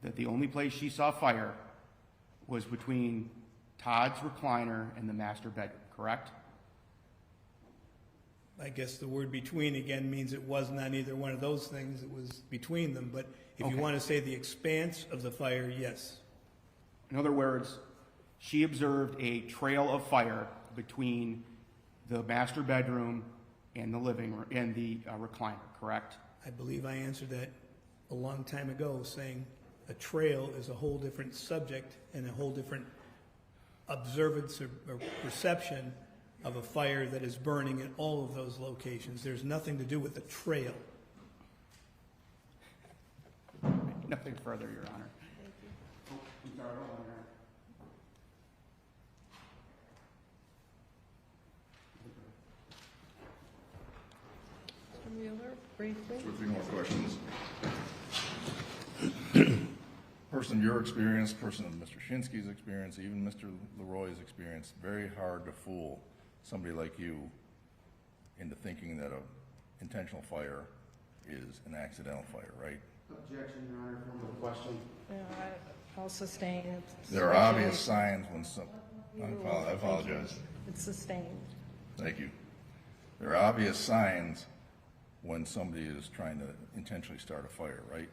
that the only place she saw fire was between Todd's recliner and the master bedroom, correct? I guess the word between again means it wasn't on either one of those things, it was between them, but if you want to say the expanse of the fire, yes. In other words, she observed a trail of fire between the master bedroom and the living room and the recliner, correct? I believe I answered that a long time ago, saying a trail is a whole different subject and a whole different observance or perception of a fire that is burning in all of those locations. There's nothing to do with the trail. Nothing further, Your Honor. Mr. Mueller, briefly. Two or three more questions. Person of your experience, person of Mr. Shinsky's experience, even Mr. Leroy's experience, very hard to fool somebody like you into thinking that an intentional fire is an accidental fire, right? Objection, Your Honor, from the question. Yeah, I'll sustain it. There are obvious signs when I apologize. It's sustained. Thank you. There are obvious signs when somebody is trying to intentionally start a fire, right?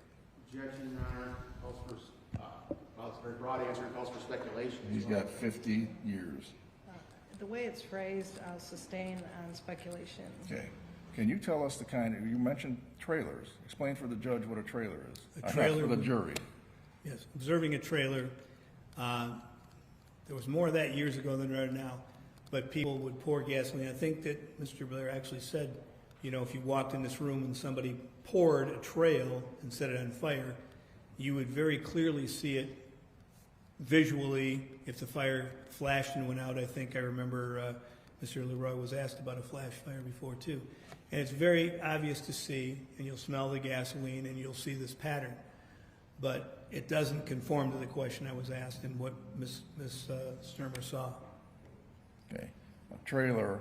Objection, Your Honor, calls for, well, it's a very broad answer, it calls for speculation. He's got 50 years. The way it's phrased, I'll sustain on speculation. Okay. Can you tell us you mentioned trailers. Explain for the judge what a trailer is. A trailer for the jury. Yes, observing a trailer. There was more of that years ago than there are now, but people would pour gasoline. I think that Mr. Blair actually said, you know, if you walked in this room and somebody poured a trail and set it on fire, you would very clearly see it visually if the fire flashed and went out. I think I remember Mr. Leroy was asked about a flash fire before too. And it's very obvious to see, and you'll smell the gasoline and you'll see this pattern. But it doesn't conform to the question I was asked and what Ms. Stermer saw. Okay. A trailer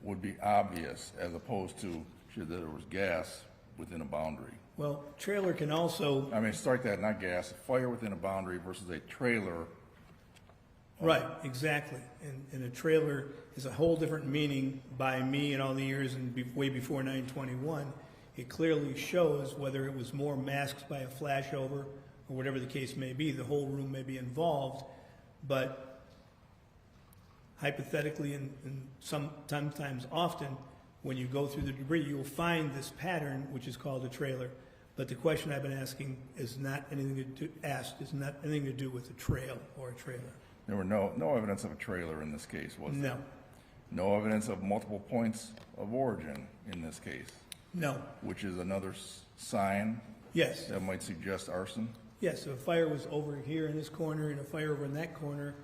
would be obvious as opposed to that there was gas within a boundary. Well, trailer can also, I mean, strike that, not gas, fire within a boundary versus a trailer. right, exactly. And a trailer is a whole different meaning by me in all the years and way before 921. It clearly shows whether it was more masked by a flashover or whatever the case may be. The whole room may be involved, but hypothetically and sometimes often, when you go through the debris, you'll find this pattern, which is called a trailer. But the question I've been asking is not anything to do with a trail or a trailer. There were no evidence of a trailer in this case, was there? No. No evidence of multiple points of origin in this case, No. which is another sign Yes. that might suggest arson. Yes, if a fire was over here in this corner and a fire over in that corner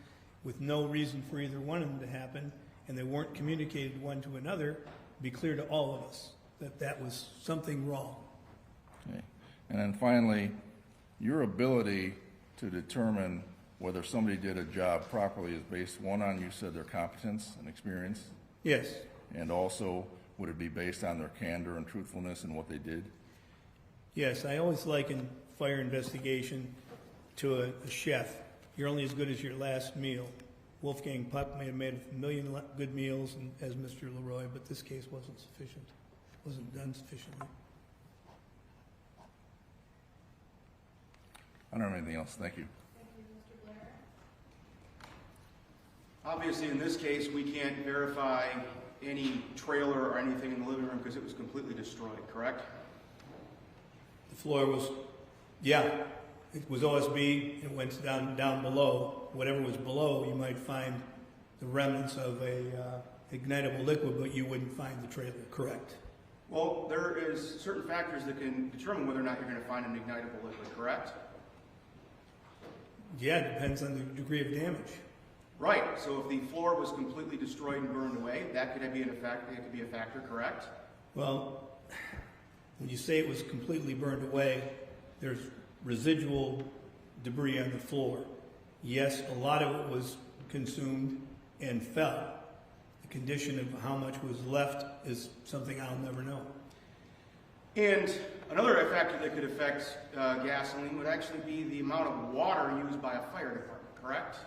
with no reason for either one of them to happen, and they weren't communicated one to another, it'd be clear to all of us that that was something wrong. Okay. And then finally, your ability to determine whether somebody did a job properly is based, one, on, you said, their competence and experience, Yes. and also, would it be based on their candor and truthfulness in what they did? Yes, I always liken fire investigation to a chef. You're only as good as your last meal. Wolfgang Puck may have made a million good meals, and, as Mr. Leroy, but this case wasn't sufficient, wasn't done sufficiently. I don't have anything else. Thank you. Obviously, in this case, we can't verify any trailer or anything in the living room because it was completely destroyed, correct? The floor was, yeah, it was OSB, it went down below. Whatever was below, you might find the remnants of a ignitable liquid, but you wouldn't find the trailer, correct? Well, there is certain factors that can determine whether or not you're going to find an ignitable liquid, correct? Yeah, it depends on the degree of damage. Right, so if the floor was completely destroyed and burned away, that could be a factor, correct? Well, when you say it was completely burned away, there's residual debris on the floor. Yes, a lot of it was consumed and fell. The condition of how much was left is something I'll never know. And another factor that could affect gasoline would actually be the amount of water used by a fire department, correct?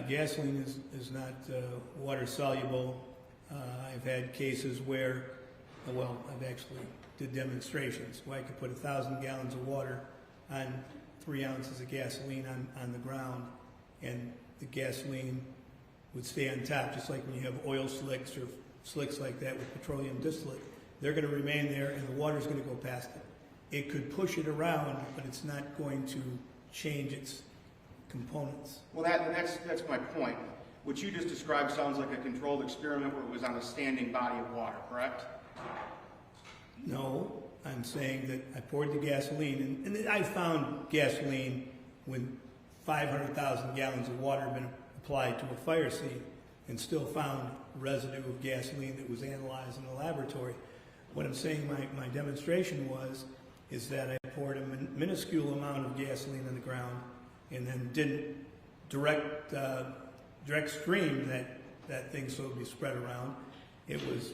Gasoline is not water soluble. I've had cases where, well, I've actually did demonstrations where I could put 1,000 gallons of water on 3 ounces of gasoline on the ground, and the gasoline would stay on top, just like when you have oil slicks or slicks like that with petroleum distillate. They're going to remain there, and the water's going to go past it. It could push it around, but it's not going to change its components. Well, that's my point. What you just described sounds like a controlled experiment where it was on a standing body of water, correct? No, I'm saying that I poured the gasoline, and I found gasoline when 500,000 gallons of water had been applied to a fire scene, and still found residue of gasoline that was analyzed in the laboratory. What I'm saying my demonstration is that I poured a minuscule amount of gasoline on the ground and then didn't direct stream that thing so it would be spread around. It was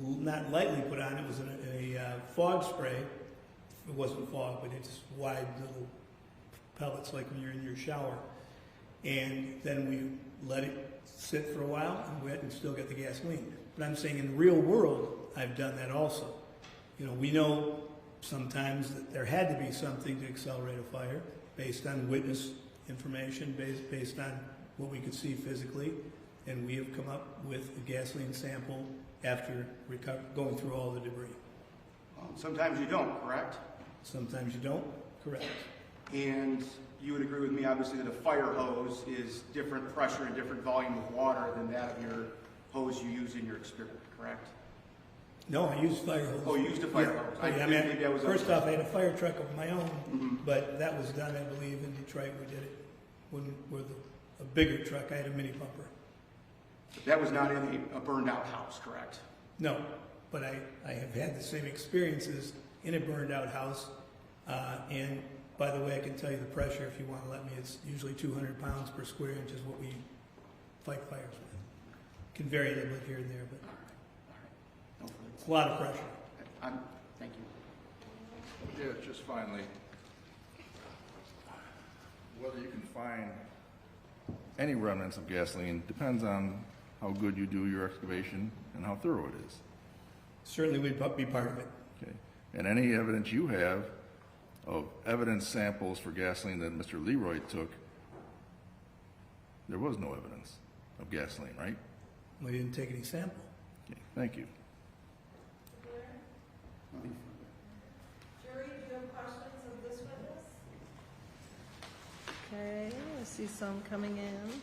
not lightly put on, it was a fog spray. It wasn't fog, but it's wide little pellets like when you're in your shower. And then we let it sit for a while and wet and still get the gasoline. But I'm saying in the real world, I've done that also. You know, we know sometimes that there had to be something to accelerate a fire based on witness information, based on what we could see physically, and we have come up with a gasoline sample after going through all the debris. Sometimes you don't, correct? Sometimes you don't, correct. And you would agree with me, obviously, that a fire hose is different pressure and different volume of water than that of your hose you use in your experiment, correct? No, I used fire hose. Oh, you used a fire hose. Maybe I was first off, I had a fire truck of my own, but that was done, I believe, in Detroit. We did it with a bigger truck. I had a mini pumper. That was not in a burned out house, correct? No, but I have had the same experiences in a burned out house. And by the way, I can tell you the pressure, if you want to let me, it's usually 200 pounds per square inch is what we fight fires with. Can vary a little bit here and there, but All right. No further. it's a lot of pressure. Thank you. Yeah, just finally, whether you can find any remnants of gasoline depends on how good you do your excavation and how thorough it is. Certainly would be part of it. Okay. And any evidence you have of evidence samples for gasoline that Mr. Leroy took, there was no evidence of gasoline, right? We didn't take any sample. Okay. Thank you. Jury, do you have questions of this witness? Okay, I see some coming in.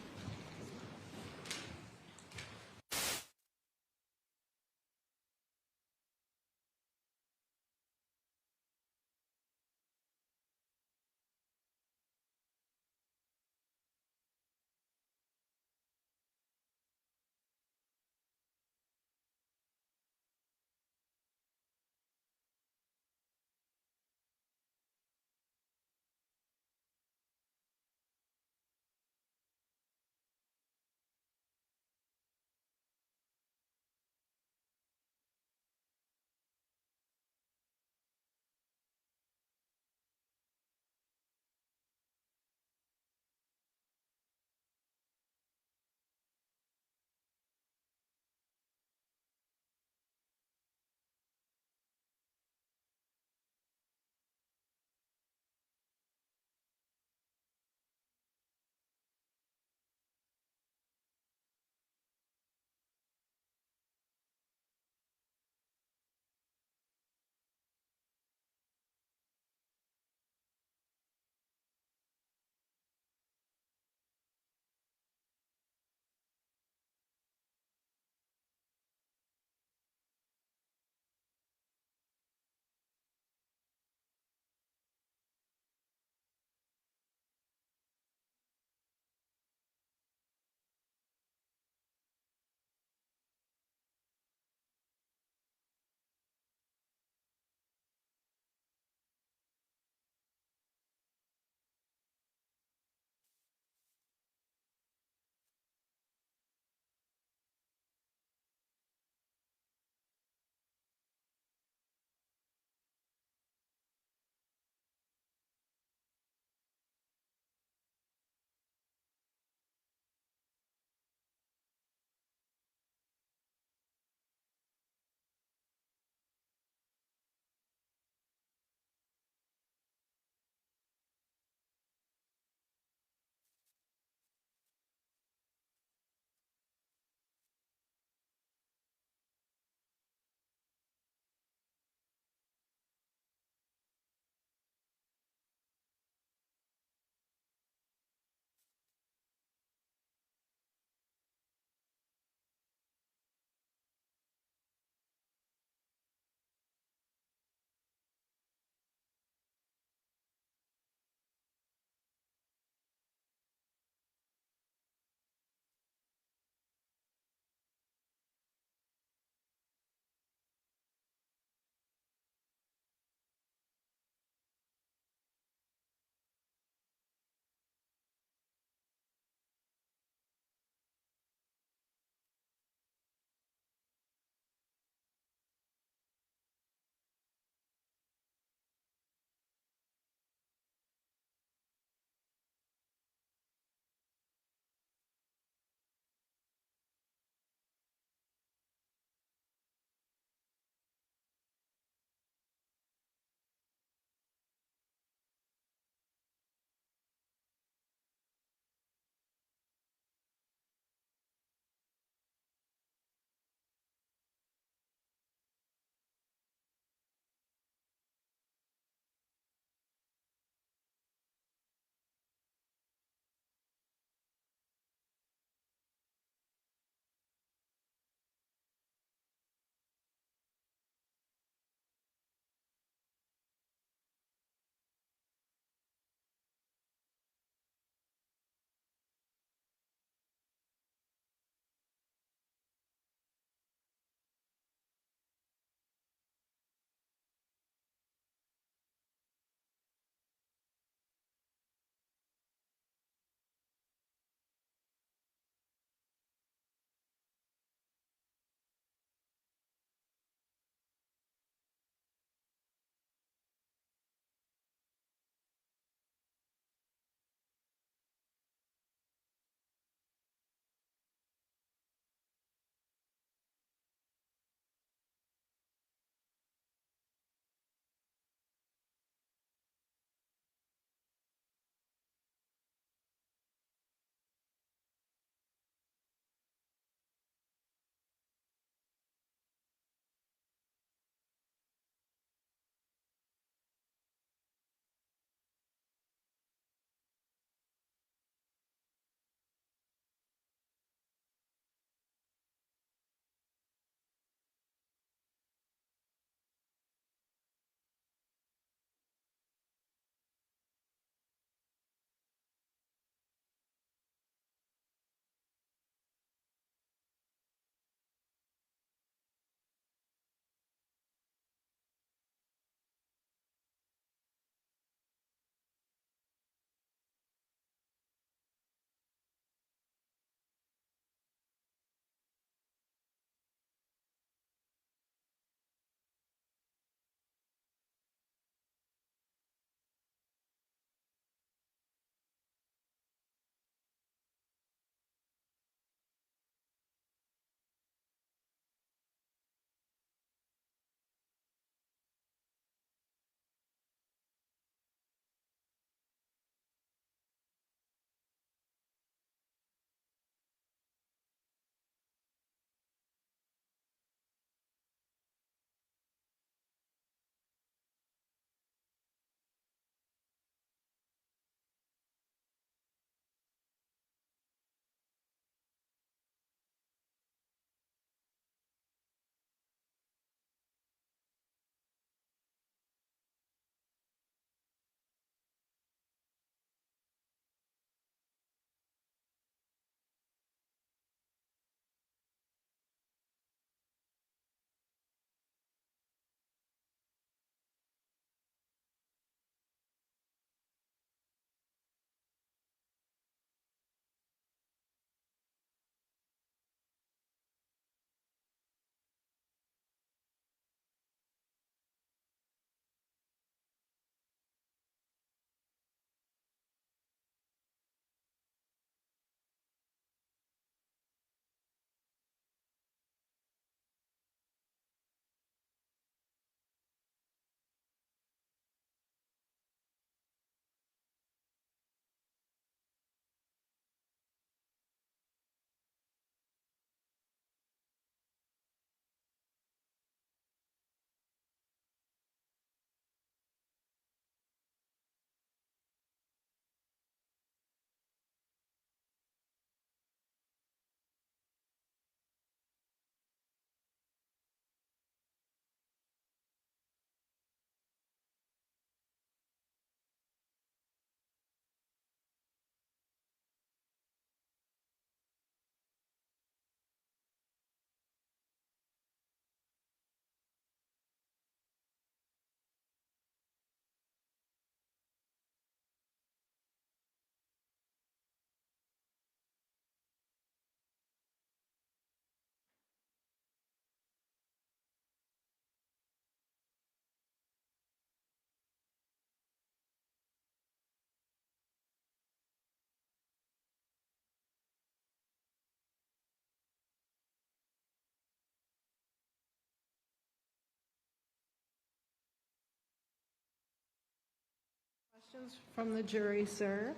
Questions from the jury, sir?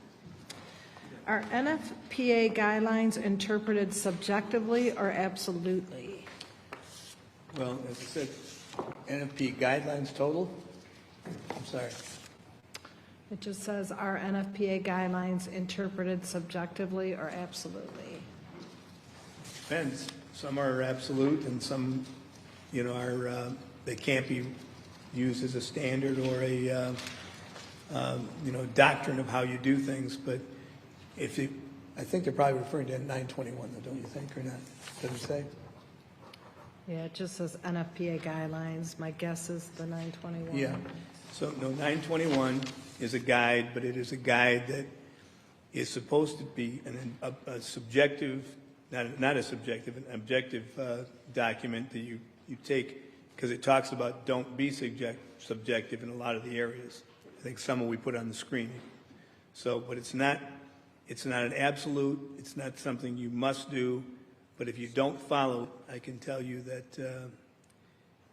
Are NFPA guidelines interpreted subjectively or absolutely? Well, as I said, NFP guidelines total? I'm sorry. It just says, are NFPA guidelines interpreted subjectively or absolutely? Depends. Some are absolute and some, are, they can't be used as a standard or a, doctrine of how you do things. But I think they're probably referring to 921 though, don't you think, or not? Does it say? Yeah, it just says NFPA guidelines. My guess is the 921. Yeah. So, no, 921 is a guide, but it is a guide that is supposed to be a subjective, not a subjective, an objective document that you take, because it talks about don't be subjective in a lot of the areas. I think some we put on the screen. So, but it's not an absolute, it's not something you must do, but if you don't follow, I can tell you that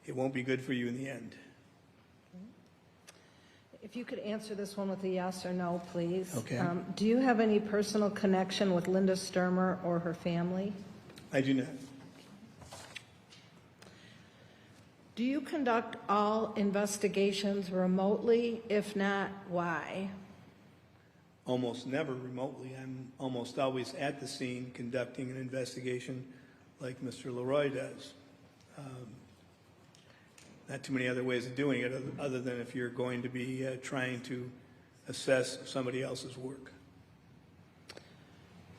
it won't be good for you in the end. If you could answer this one with a yes or no, please. Okay. Do you have any personal connection with Linda Stermer or her family? I do not. Do you conduct all investigations remotely? If not, why? Almost never remotely. I'm almost always at the scene conducting an investigation like Mr. Leroy does. Not too many other ways of doing it other than if you're going to be trying to assess somebody else's work.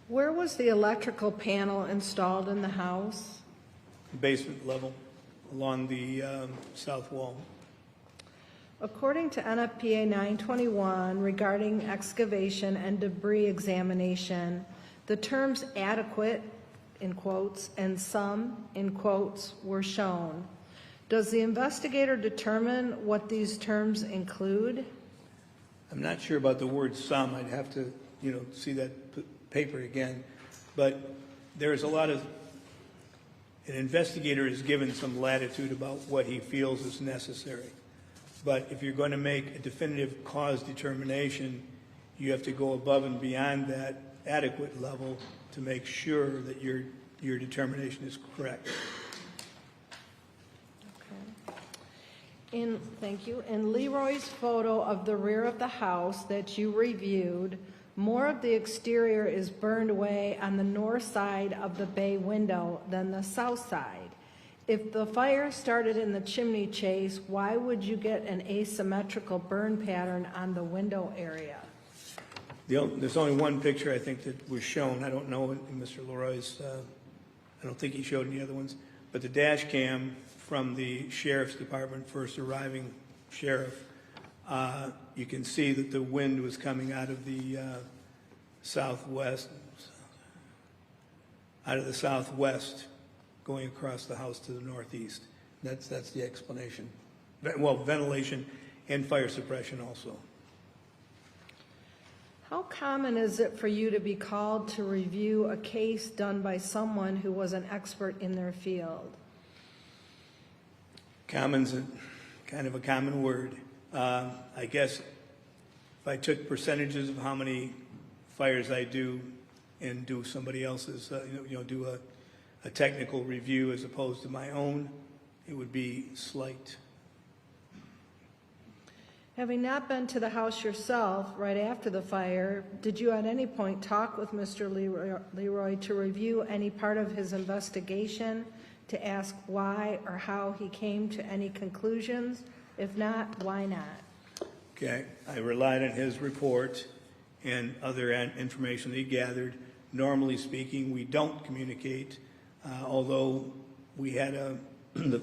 Where was the electrical panel installed in the house? Basement level along the south wall. According to NFPA 921 regarding excavation and debris examination, the terms adequate, in quotes, and some, in quotes, were shown. Does the investigator determine what these terms include? I'm not sure about the word some. I'd have to, see that paper again. But there's a lot of, an investigator is given some latitude about what he feels is necessary. But if you're going to make a definitive cause determination, you have to go above and beyond that adequate level to make sure that your determination is correct. Thank you. In Leroy's photo of the rear of the house that you reviewed, more of the exterior is burned away on the north side of the bay window than the south side. If the fire started in the chimney chase, why would you get an asymmetrical burn pattern on the window area? There's only one picture I think that was shown. I don't know in Mr. Leroy's, I don't think he showed any other ones, but the dash cam from the sheriff's department, first arriving sheriff, you can see that the wind was coming out of the southwest, going across the house to the northeast. That's the explanation. Well, ventilation and fire suppression also. How common is it for you to be called to review a case done by someone who was an expert in their field? Common's kind of a common word. I guess if I took percentages of how many fires I do and do somebody else's, do a technical review as opposed to my own, it would be slight. Having not been to the house yourself right after the fire, did you at any point talk with Mr. Leroy to review any part of his investigation, to ask why or how he came to any conclusions? If not, why not? Okay, I relied on his report and other information that he gathered. Normally speaking, we don't communicate, although we had the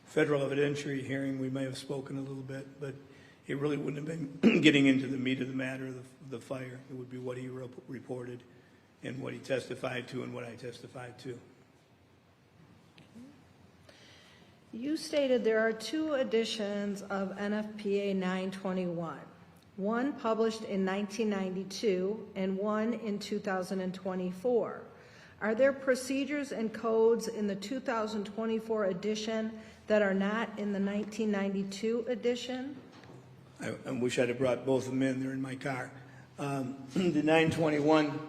federal evidentiary hearing, we may have spoken a little bit, but it really wouldn't have been getting into the meat of the matter of the fire. It would be what he reported and what he testified to and what I testified to. You stated there are 2 editions of NFPA 921, one published in 1992 and one in 2024. Are there procedures and codes in the 2024 edition that are not in the 1992 edition? I wish I'd have brought both of them in. They're in my car. The 921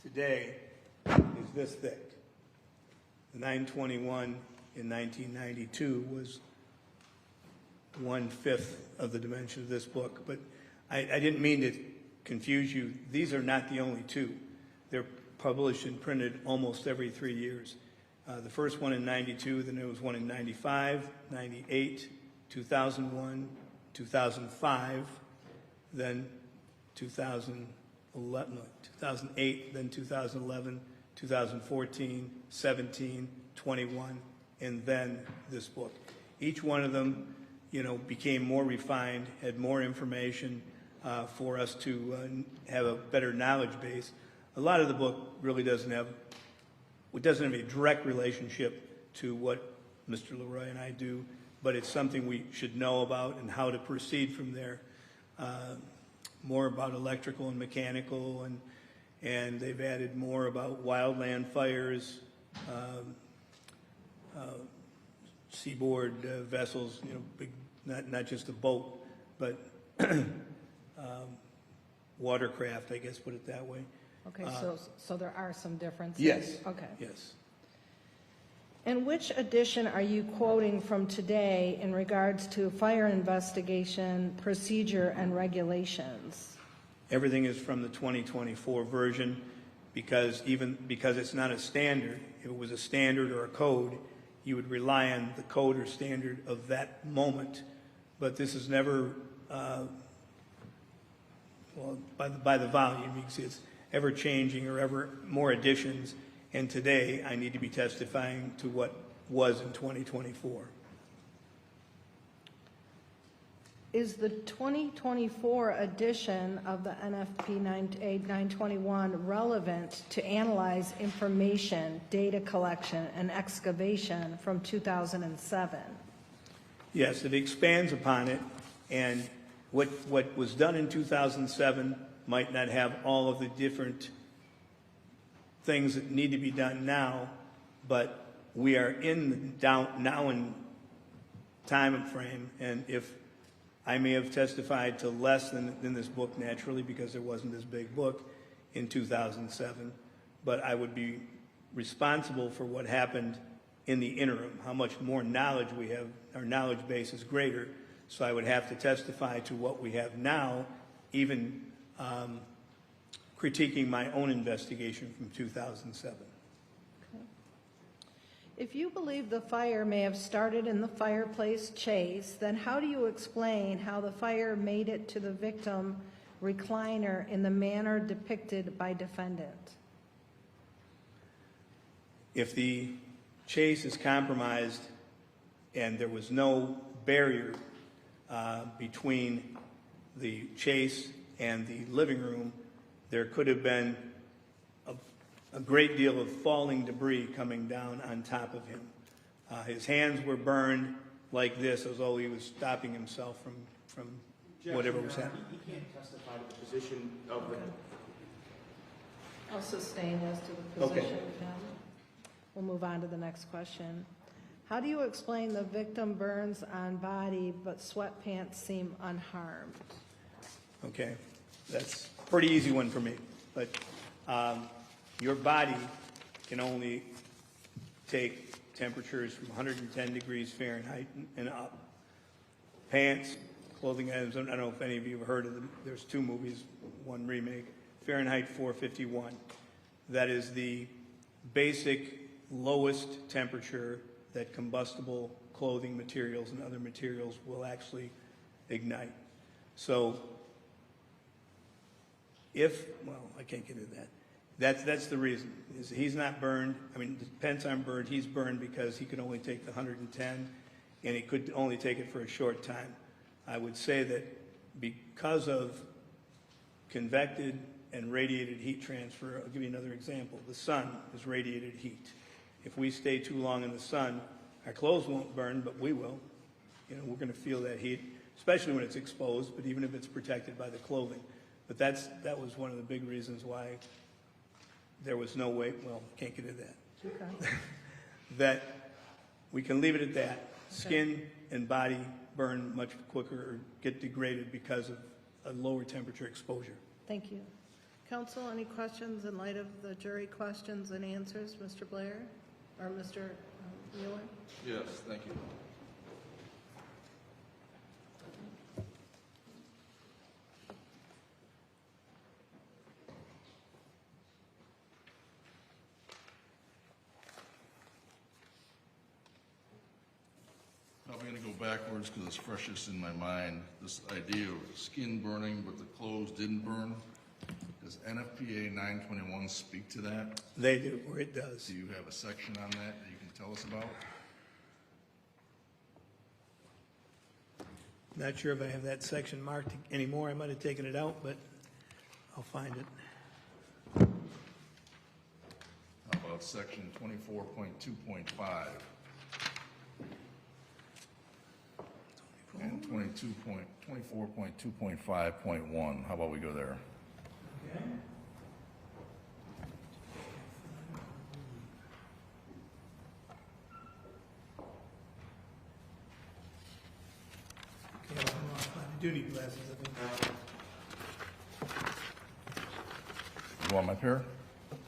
today is this thick. The 921 in 1992 was 1/5 of the dimension of this book. But I didn't mean to confuse you. These are not the only two. They're published and printed almost every 3 years. The first one in 92, then there was one in 95, 98, 2001, 2005, then 2008, then 2011, 2014, 17, 21, and then this book. Each one of them, became more refined, had more information for us to have a better knowledge base. A lot of the book really doesn't have a direct relationship to what Mr. Leroy and I do, but it's something we should know about and how to proceed from there. More about electrical and mechanical, and they've added more about wildland fires, seaboard vessels, big, not just a boat, but watercraft, I guess, put it that way. Okay, so there are some differences? Yes. Okay. Yes. And which edition are you quoting from today in regards to fire investigation, procedure, and regulations? Everything is from the 2024 version because it's not a standard. If it was a standard or a code, you would rely on the code or standard of that moment. But this is never, by the volume, you can see it's ever changing or ever more additions. And today, I need to be testifying to what was in 2024. Is the 2024 edition of the NFP 921 relevant to analyze information, data collection, and excavation from 2007? Yes, it expands upon it, and what was done in 2007 might not have all of the different things that need to be done now, but we are now in time frame, and if I may have testified to less than this book naturally because there wasn't this big book in 2007, but I would be responsible for what happened in the interim, how much more knowledge we have, our knowledge base is greater, so I would have to testify to what we have now, even critiquing my own investigation from 2007. Okay. If you believe the fire may have started in the fireplace chase, then how do you explain how the fire made it to the victim recliner in the manner depicted by defendant? If the chase is compromised and there was no barrier between the chase and the living room, there could have been a great deal of falling debris coming down on top of him. His hands were burned like this, as though he was stopping himself from whatever was happening. He can't testify to the position of the... I'll sustain as to the position. Okay. We'll move on to the next question. How do you explain the victim burns on body, but sweatpants seem unharmed? Okay, that's a pretty easy one for me, but your body can only take temperatures from 110 degrees Fahrenheit and up. Pants, clothing items, I don't know if any of you have heard of them. There's two movies, one remake, Fahrenheit 451. That is the basic lowest temperature that combustible clothing materials and other materials will actually ignite. So I can't get into that. That's the reason. He's not burned. I mean, the pants aren't burned. He's burned because he could only take the 110, and he could only take it for a short time. I would say that because of convected and radiated heat transfer, I'll give you another example. The sun is radiated heat. If we stay too long in the sun, our clothes won't burn, but we will. We're going to feel that heat, especially when it's exposed, but even if it's protected by the clothing. But that was one of the big reasons why there was no way, can't get into that. Okay. That we can leave it at that. Skin and body burn much quicker or get degraded because of a lower temperature exposure. Thank you. Counsel, any questions in light of the jury questions and answers, Mr. Blair or Mr. Wheeler? Yes, thank you. I'm going to go backwards because it's freshest in my mind. This idea of skin burning, but the clothes didn't burn. Does NFPA 921 speak to that? They do, or it does. Do you have a section on that you can tell us about? Not sure if I have that section marked anymore. I might have taken it out, but I'll find it. How about section 24.2.5? And 24.2.5.1. How about we go there? Okay. Okay, I'm off my duty glasses, I think. You want my pair?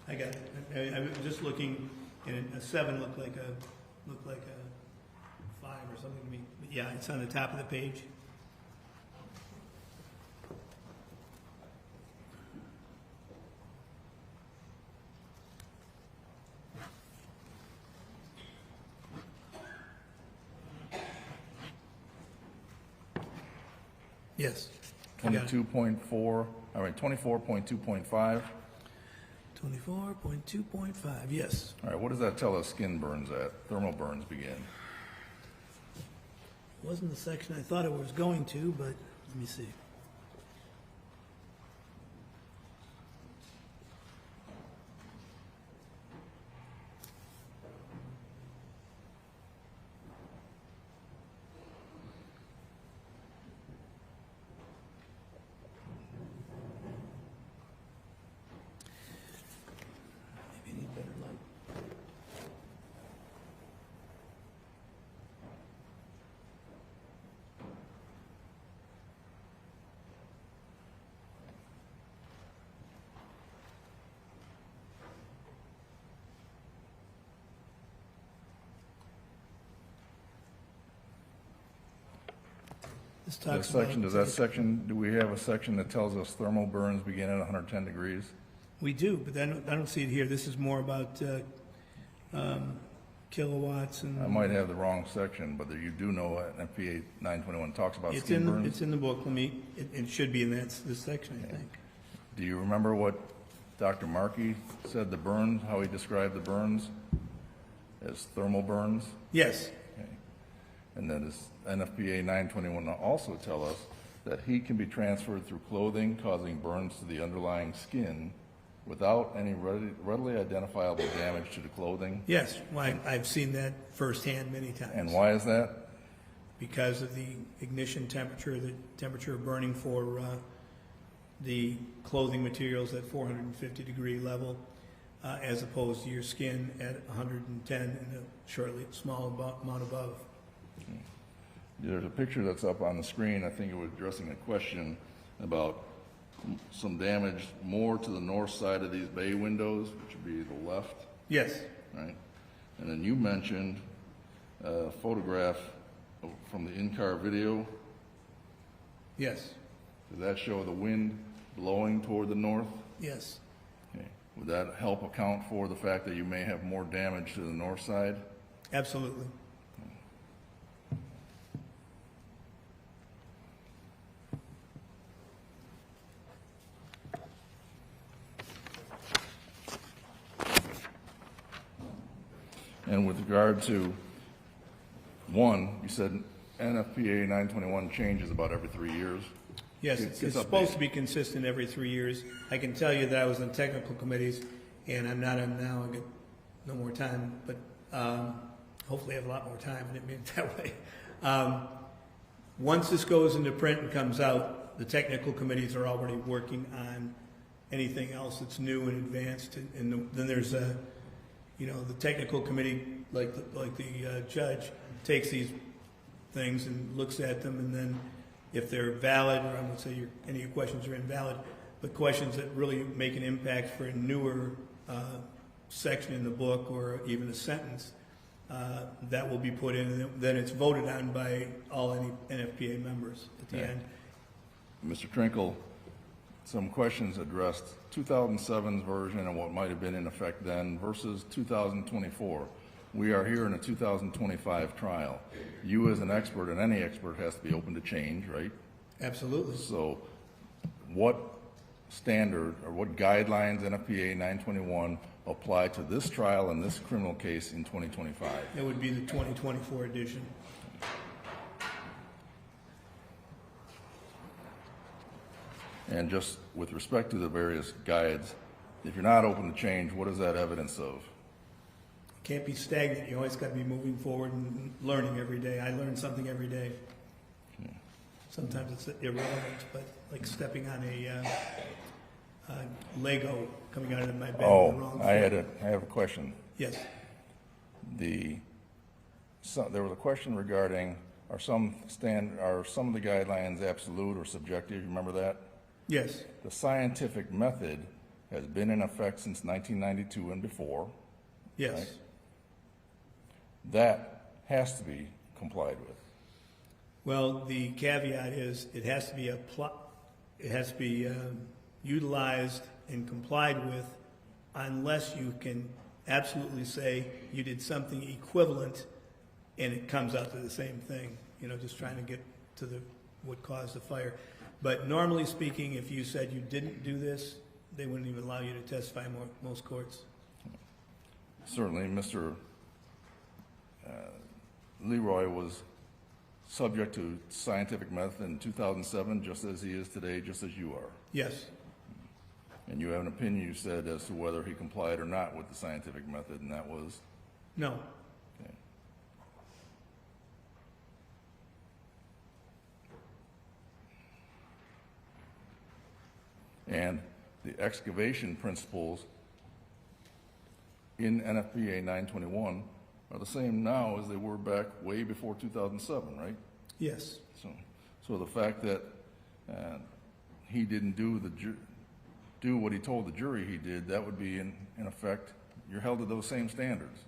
I got it. I was just looking, and a 7 looked like a 5 or something to me. But yeah, it's on the top of the page. Yes. I got it. 22.4, all right, 24.2.5. 24.2.5, yes. All right, what does that tell us skin burns at? Thermal burns begin. Wasn't the section I thought it was going to, but let me see. Maybe I need better light. This That talks section, about- does that section, do we have a section that tells us thermal burns begin at 110 degrees? We do, but I don't see it here. This is more about kilowatts and. I might have the wrong section, but you do know NFPA 921 talks about It's skin burns. it's in the book. It should be in this section, I think. Do you remember what Dr. Markey said the burns, how he described the burns as thermal burns? Yes, Okay. And then does NFPA 921 also tell us that heat can be transferred through clothing, causing burns to the underlying skin without any readily identifiable damage to the clothing? yes. Well, I've seen that firsthand many times. And why is that? Because of the ignition temperature, the temperature of burning for the clothing materials at 450 degree level, as opposed to your skin at 110 and a small amount above. There's a picture that's up on the screen. I think it was addressing a question about some damage more to the north side of these bay windows, which would be the left, Yes, right? And then you mentioned a photograph from the in-car video. yes, Does that show the wind blowing toward the north? yes. Okay. Would that help account for the fact that you may have more damage to the north side? Absolutely. And with regard to one, you said NFPA 921 changes about every 3 years. Yes, It's it's supposed to be consistent every 3 years. I can tell you that I was on technical committees, and I'm not on now. I get no more time, but hopefully I have a lot more time. I didn't mean it that way. Once this goes into print and comes out, the technical committees are already working on anything else that's new and advanced. And then there's the technical committee, like the judge, takes these things and looks at them, and then if they're valid, or I would say any of your questions are invalid, but questions that really make an impact for a newer section in the book or even a sentence, that will be put in, and then it's voted on by all any NFPA members at the end. Mr. Trinkle, some questions addressed 2007's version and what might have been in effect then versus 2024. We are here in a 2025 trial. You as an expert, and any expert has to be open to change, right? Absolutely. So what standard or what guidelines NFPA 921 apply to this trial and this criminal case in 2025? It would be the 2024 edition. And just with respect to the various guides, if you're not open to change, what is that evidence of? Can't be stagnant. You always got to be moving forward and learning every day. I learn something every day. Sometimes it's irrelevant, but like stepping on a Lego coming out of my bed. Oh, the wrong I foot. have a question. Yes. There was a question regarding are some of the guidelines absolute or subjective? You remember that? Yes. The scientific method has been in effect since 1992 and before. Yes. Right? That has to be complied with. Well, the caveat is it has to be utilized and complied with unless you can absolutely say you did something equivalent and it comes out to the same thing. You know, just trying to get to what caused the fire. But normally speaking, if you said you didn't do this, they wouldn't even allow you to testify in most courts. Certainly, Mr. Leroy was subject to scientific method in 2007, just as he is today, just as you are. Yes. And you have an opinion, you said, as to whether he complied or not with the scientific method, and that was? No. Okay. And the excavation principles in NFPA 921 are the same now as they were back way before 2007, right? Yes. So the fact that he didn't do what he told the jury he did, that would be in effect, you're held to those same standards.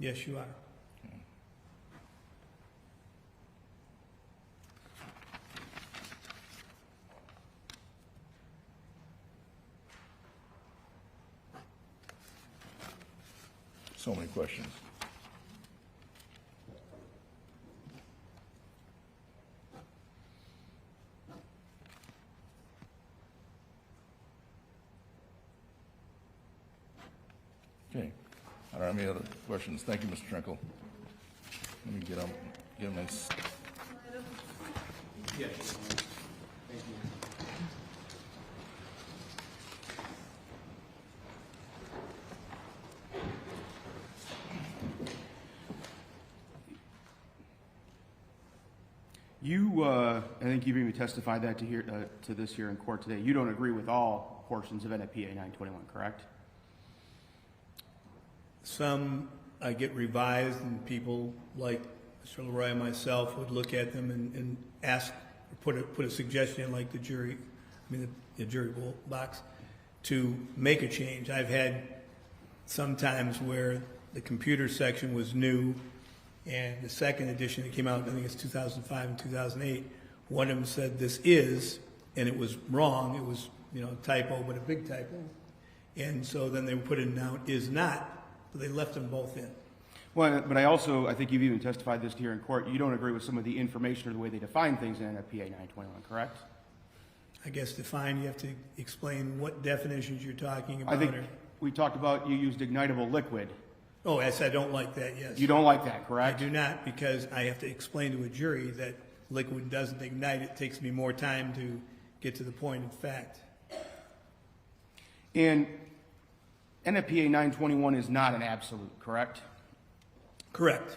Yes, you are. So many questions. Okay. I don't have any other questions. Thank you, Mr. Trinkle. Let me get him his. Yes. Thank you. I think you've even testified that to this here in court today. You don't agree with all portions of NFPA 921, correct? Some get revised, and people like Mr. Leroy and myself would look at them and ask, or put a suggestion in, like the jury box, to make a change. I've had some times where the computer section was new, and the second edition that came out, I think it's 2005 and 2008, one of them said this is, and it was wrong. It was, a typo, but a big typo. And so then they put it now is not, but they left them both in. Well, but I think you've even testified this here in court. You don't agree with some of the information or the way they define things in NFPA 921, correct? I guess define, you have to explain what definitions you're talking about. I think we talked about you used ignitable liquid. Oh, yes, I don't like that, yes. You don't like that, I correct? do not, because I have to explain to a jury that liquid doesn't ignite. It takes me more time to get to the point of fact. And NFPA 921 is not an absolute, correct? Correct.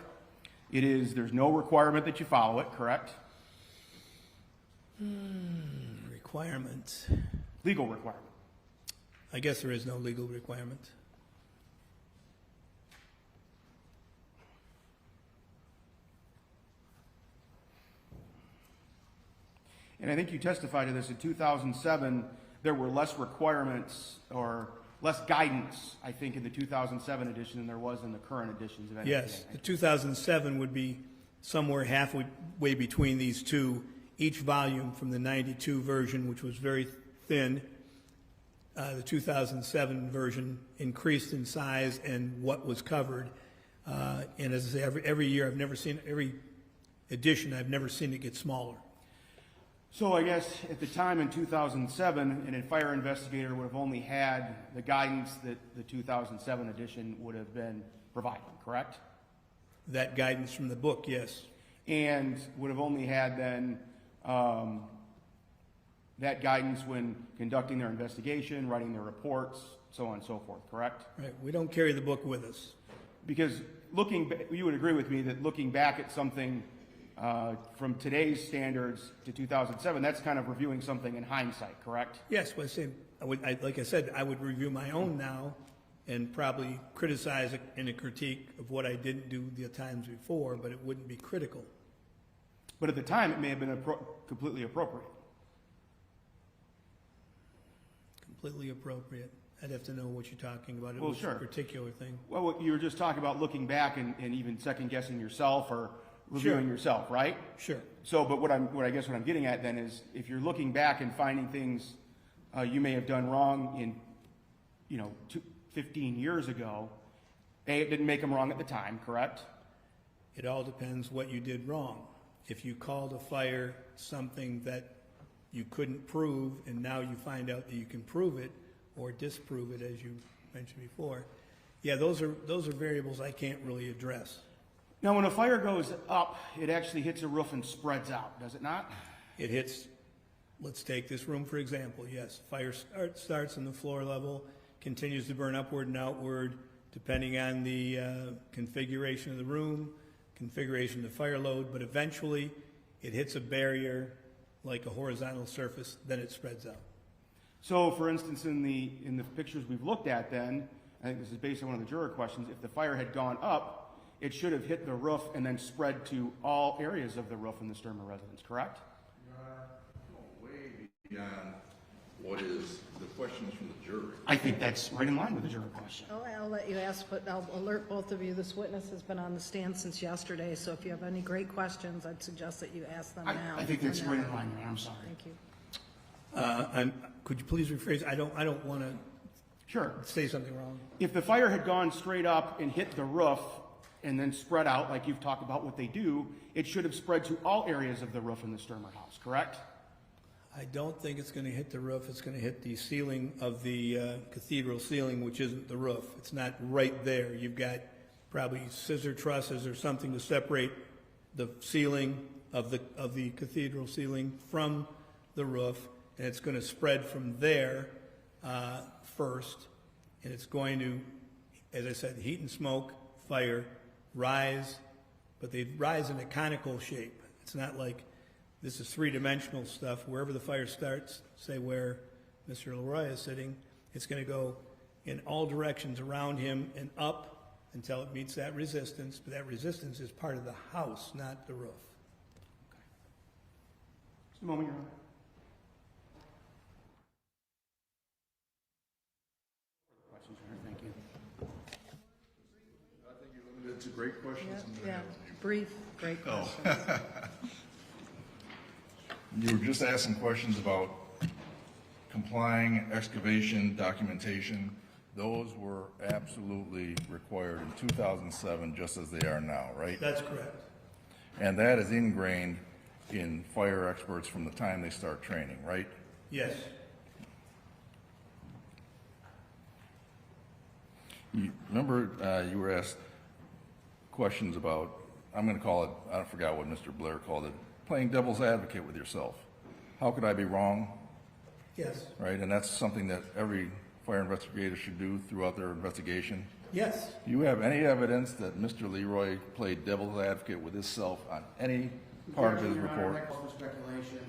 It is, there's no requirement that you follow it, correct? Requirements. Legal requirement. I guess there is no legal requirement. And I think you testified to this in 2007, there were less requirements or less guidance, I think, in the 2007 edition than there was in the current editions of NFPA. Yes, the 2007 would be somewhere halfway between these two. Each volume from the 92 version, which was very thin, the 2007 version increased in size and what was covered. And as I say, every year every edition, I've never seen it get smaller. So I guess at the time in 2007, a fire investigator would have only had the guidance that the 2007 edition would have been providing, correct? That guidance from the book, yes. And would have only had then that guidance when conducting their investigation, writing their reports, so on and so forth, correct? Right. We don't carry the book with us. Because you would agree with me that looking back at something from today's standards to 2007, that's kind of reviewing something in hindsight, correct? Yes, well, like I said, I would review my own now and probably criticize it in a critique of what I didn't do the times before, but it wouldn't be critical. But at the time, it may have been completely appropriate. Completely appropriate. I'd have to know what you're talking about. It Well, was sure. a particular thing. Well, you were just talking about looking back and even second-guessing yourself or reviewing Sure. yourself, right? Sure. So, but what I guess what I'm getting at then is, if you're looking back and finding things you may have done wrong in, 15 years ago, it didn't make them wrong at the time, correct? It all depends what you did wrong. If you called a fire something that you couldn't prove and now you find out that you can prove it or disprove it, as you mentioned before, yeah, those are variables I can't really address. Now, when a fire goes up, it actually hits a roof and spreads out, does it not? It hits, let's take this room for example, yes, fire starts on the floor level, continues to burn upward and outward, depending on the configuration of the room, configuration of the fire load, but eventually it hits a barrier like a horizontal surface, then it spreads out. So, for instance, in the pictures we've looked at then, I think this is based on one of the juror questions, if the fire had gone up, it should have hit the roof and then spread to all areas of the roof in the Stermer residence, correct? Way beyond what is the questions from the jury. I think that's right in line with the juror question. I'll let you ask, but I'll alert both of you. This witness has been on the stand since yesterday, so if you have any great questions, I'd suggest that you ask them now. I think that's right in line, I'm sorry. Thank you. Could you please rephrase? I don't want to Sure. say something wrong. If the fire had gone straight up and hit the roof and then spread out, like you've talked about what they do, it should have spread to all areas of the roof in the Stermer house, correct? I don't think it's going to hit the roof. It's going to hit the ceiling of the cathedral ceiling, which isn't the roof. It's not right there. You've got probably scissor trusses or something to separate the ceiling of the cathedral ceiling from the roof, and it's going to spread from there first, and it's going to, as I said, heat and smoke, fire, rise, but they rise in a conical shape. It's not like this is three-dimensional stuff. Wherever the fire starts, say where Mr. Leroy is sitting, it's going to go in all directions around him and up until it meets that resistance, but that resistance is part of the house, not the roof. Just a moment, Your Honor. Questions, Your Honor? Thank you. I think you're limited to great questions. Yeah, brief, great questions. You were just asking questions about complying, excavation, documentation. Those were absolutely required in 2007, just as they are now, right? That's correct. And that is ingrained in fire experts from the time they start training, right? Yes. Remember, you were asked questions about, I'm going to call it, I forgot what Mr. Blair called it, playing devil's advocate with yourself. How could I be wrong? Yes. Right, and that's something that every fire investigator should do throughout their investigation. Yes. Do you have any evidence that Mr. Leroy played devil's advocate with himself on any part of his Your Honor, report? that calls for speculation.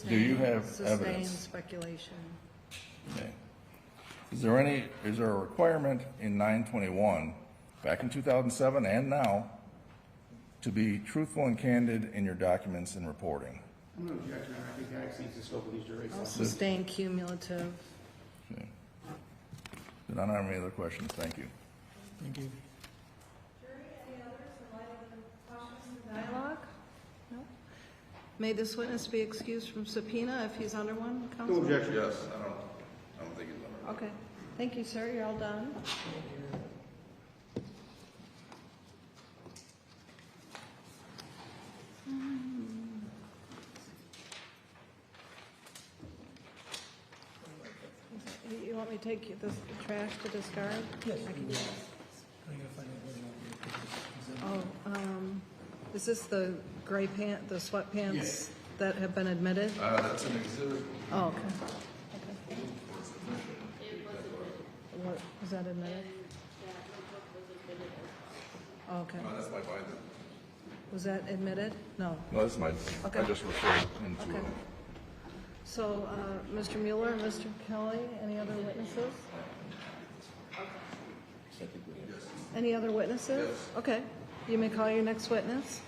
Do you have Sustained evidence? speculation. Okay. Is there a requirement in 921, back in 2007 and now, to be truthful and candid in your documents and reporting? I'm going to object, Your Honor. I think that exceeds the scope of these jury Also selection. staying cumulative. Okay. Did I not have any other questions? Thank you. Thank you. Jury, any others in light of the questions and dialogue? No? May this witness be excused from subpoena if he's under one, counsel? No objection. Yes, I don't think he's under. Okay. Thank you, sir. You're all done. You want me to take this trash to discard? Yes. I can do that. I'm gonna find out whether or not Oh, is this the gray the sweatpants that have been admitted? That's an exhibit. Oh, okay. Okay. What, was that admitted? Oh, okay. That's my binder. Was that admitted? No. No, this is my, Okay. I just referred into Okay. it. So, Mr. Mueller, Mr. Kelly, any other witnesses? Any other witnesses? Okay. You may call your next witness.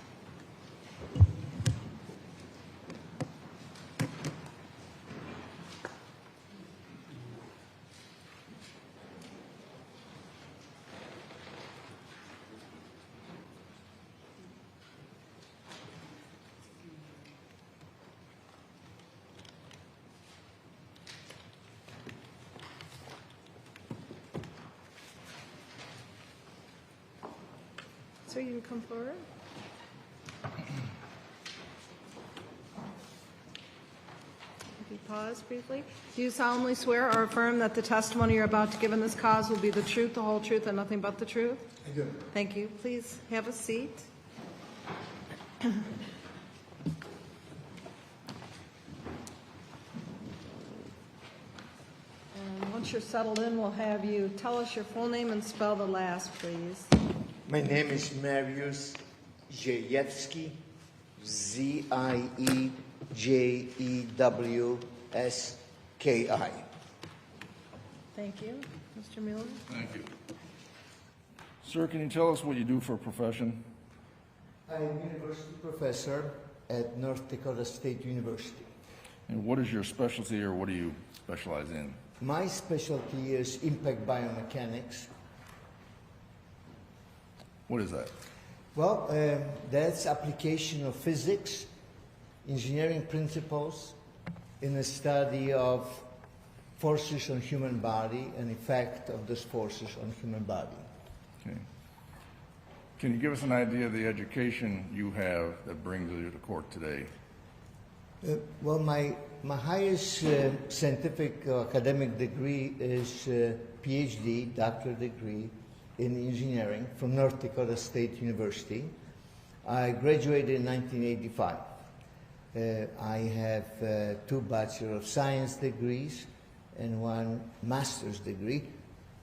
Sir, you can come forward. If you pause briefly. Do you solemnly swear or affirm that the testimony you're about to give in this cause will be the truth, the whole truth, and nothing but the truth? I do. Thank you. Please have a seat. And once you're settled in, we'll have you tell us your full name and spell the last, please. My name is Mariusz Ziejewski, Ziejewski. Thank you. Mr. Mueller? Thank you. Sir, can you tell us what you do for a profession? I'm a university professor at North Dakota State University. And what is your specialty, or what do you specialize in? My specialty is impact biomechanics. What is that? Well, that's application of physics, engineering principles in the study of forces on human body and effect of those forces on human body. Okay. Can you give us an idea of the education you have that brings you to court today? Well, my highest scientific academic degree is PhD, doctorate degree in engineering from North Dakota State University. I graduated in 1985. I have 2 Bachelor of Science degrees and 1 master's degree.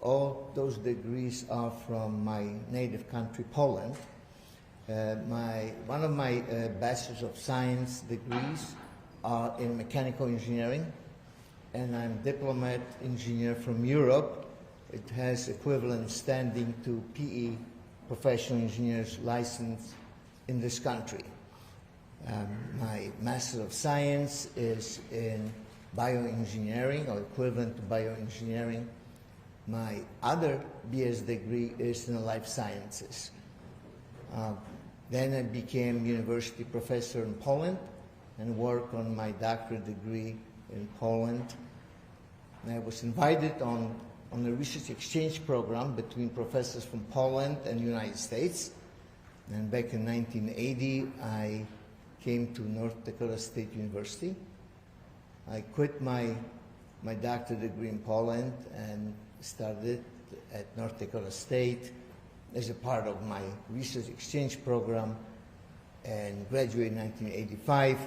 All those degrees are from my native country, Poland. One of my Bachelor of Science degrees are in mechanical engineering, and I'm diplomat engineer from Europe. It has equivalent standing to PE, professional engineer's license in this country. My Master of Science is in bioengineering, or equivalent to bioengineering. My other BS degree is in life sciences. Then I became university professor in Poland and worked on my doctorate degree in Poland. And I was invited on a research exchange program between professors from Poland and the United States. And back in 1980, I came to North Dakota State University. I quit my doctorate degree in Poland and started at North Dakota State as a part of my research exchange program, and graduated in 1985,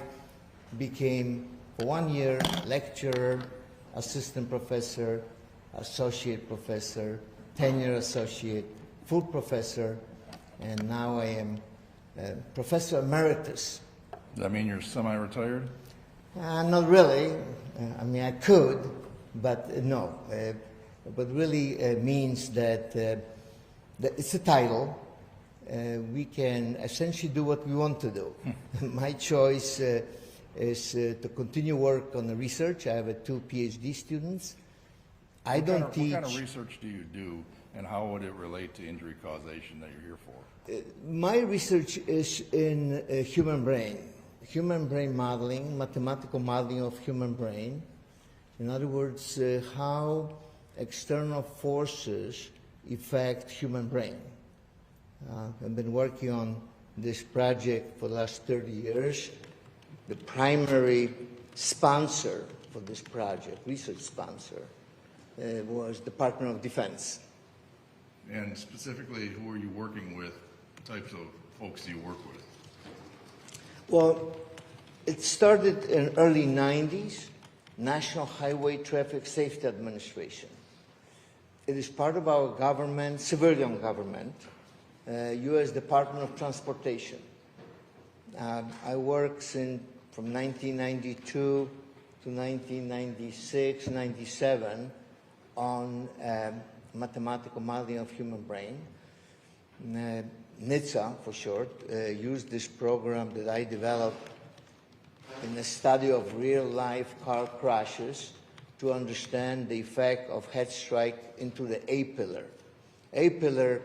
became for 1 year lecturer, assistant professor, associate professor, tenure associate, full professor, and now I am professor emeritus. Does that mean you're semi-retired? Not really. I mean, I could, but no. But really means that it's a title. We can essentially do what we want to do. My choice is to continue work on the research. I have two PhD students. I don't teach. What kind of research do you do, and how would it relate to injury causation that you're here for? My research is in human brain modeling, mathematical modeling of human brain. In other words, how external forces affect human brain. I've been working on this project for the last 30 years. The primary sponsor for this project, research sponsor, was Department of Defense. And specifically, who are you working with? What types of folks do you work with? Well, it started in early 90s, National Highway Traffic Safety Administration. It is part of our government, civilian government, U.S. Department of Transportation. I worked from 1992 to 1996, 97 on mathematical modeling of human brain. NHTSA, for short, used this program that I developed in the study of real-life car crashes to understand the effect of head strike into the A-pillar. A-pillar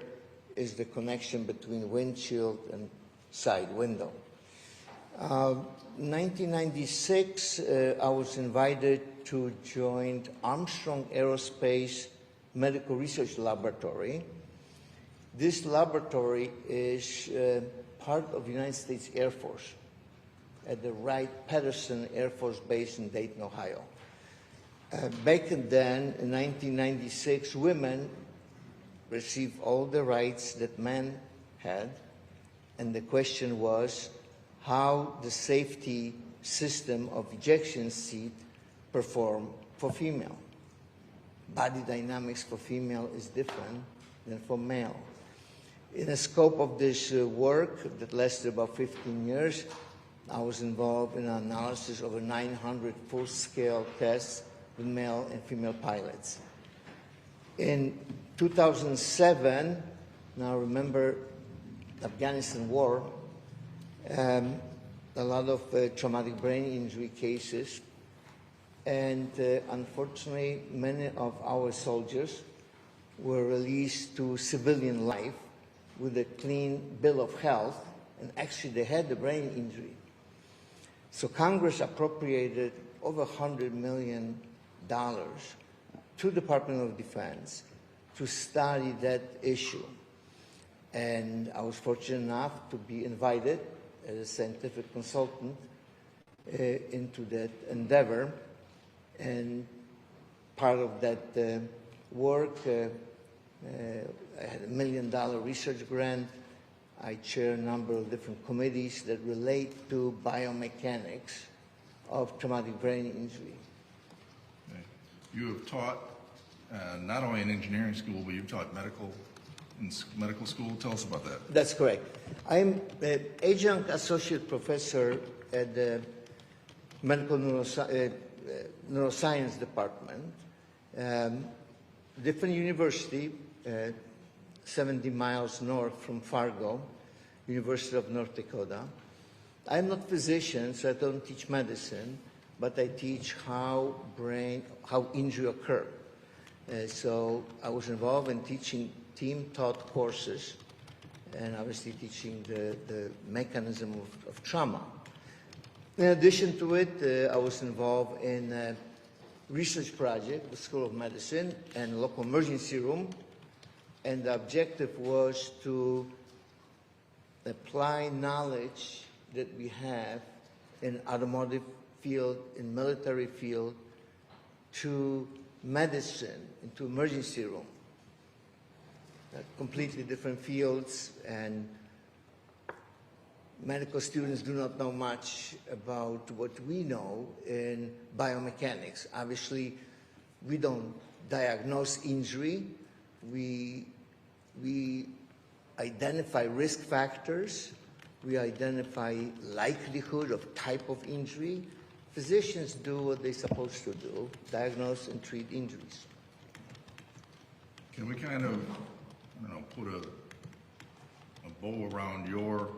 is the connection between windshield and side window. 1996, I was invited to join Armstrong Aerospace Medical Research Laboratory. This laboratory is part of the United States Air Force at the Wright-Patterson Air Force Base in Dayton, Ohio. Back then, in 1996, women received all the rights that men had, and the question was how the safety system of ejection seat perform for female. Body dynamics for female is different than for male. In the scope of this work that lasted about 15 years, I was involved in an analysis of 900 full-scale tests with male and female pilots. In 2007, now remember Afghanistan war, a lot of traumatic brain injury cases, and unfortunately many of our soldiers were released to civilian life with a clean bill of health, and actually they had the brain injury. So Congress appropriated over $100 million to Department of Defense to study that issue. And I was fortunate enough to be invited as a scientific consultant into that endeavor. And part of that work, I had $1 million research grant. I chair a number of different committees that relate to biomechanics of traumatic brain injury. Okay. You have taught not only in engineering school, but you've taught in medical school. Tell us about that. That's correct. I'm an adjunct associate professor at the medical neuroscience department, different university, 70 miles north from Fargo, University of North Dakota. I'm not a physician, so I don't teach medicine, but I teach how injury occur. So I was involved in teaching team-taught courses and obviously teaching the mechanism of trauma. In addition to it, I was involved in a research project with the School of Medicine and local emergency room, and the objective was to apply knowledge that we have in automotive field, in military field, to medicine, into emergency room. Completely different fields, and medical students do not know much about what we know in biomechanics. Obviously, we don't diagnose injury. We identify risk factors. We identify likelihood of type of injury. Physicians do what they're supposed to do, diagnose and treat injuries. Can we kind of, put a bow around your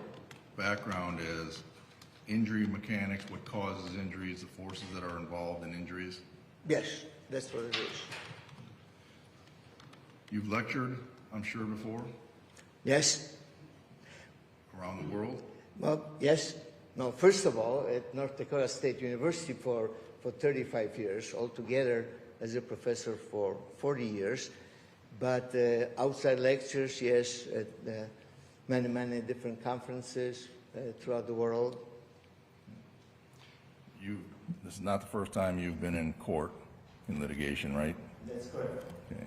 background as injury mechanics, what causes injuries, the forces that are involved in injuries? Yes, that's what it is. You've lectured, I'm sure, before, Yes. around the world? Well, yes. No, first of all, at North Dakota State University for 35 years, altogether as a professor for 40 years. But outside lectures, yes, at many different conferences throughout the world. This is not the first time you've been in court in litigation, right? That's correct. Okay.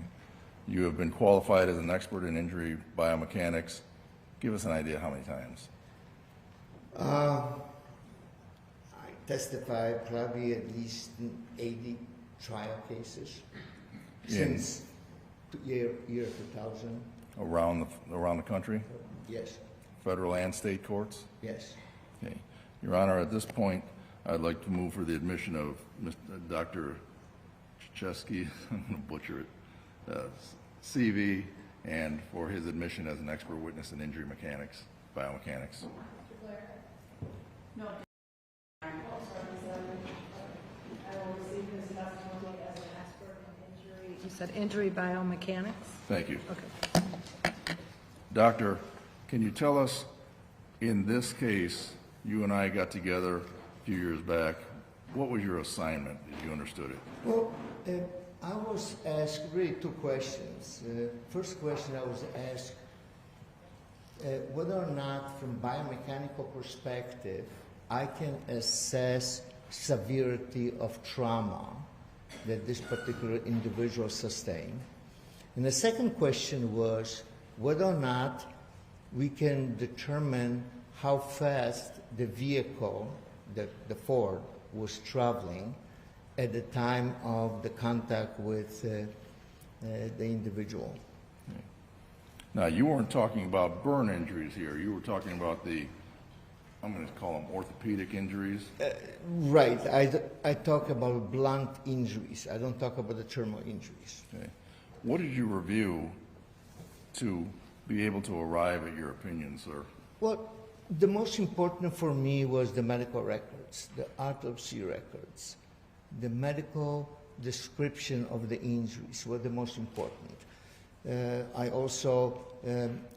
You have been qualified as an expert in injury biomechanics. Give us an idea how many times. I testified probably at least in 80 trial cases since year 2000. Around the country? Yes, Federal and state courts? yes. Okay. Your Honor, at this point, I'd like to move for the admission of Dr. Chesky, I'm going to butcher it, CV, and for his admission as an expert witness in injury mechanics, biomechanics. No. I will receive his testimony as an expert in injury. You said injury biomechanics? Thank you. Okay. Doctor, can you tell us, in this case, you and I got together a few years back, what was your assignment, as you understood it? Well, I was asked really two questions. First question I was asked whether or not from biomechanical perspective I can assess severity of trauma that this particular individual sustained. And the second question was whether or not we can determine how fast the vehicle, the Ford, was traveling at the time of the contact with the individual. Now, you weren't talking about burn injuries here. You were talking about the, I'm going to call them orthopedic injuries. Right. I talk about blunt injuries. I don't talk about the terminal injuries. Okay. What did you review to be able to arrive at your opinion, sir? Well, the most important for me was the medical records, the autopsy records. The medical description of the injuries were the most important. I also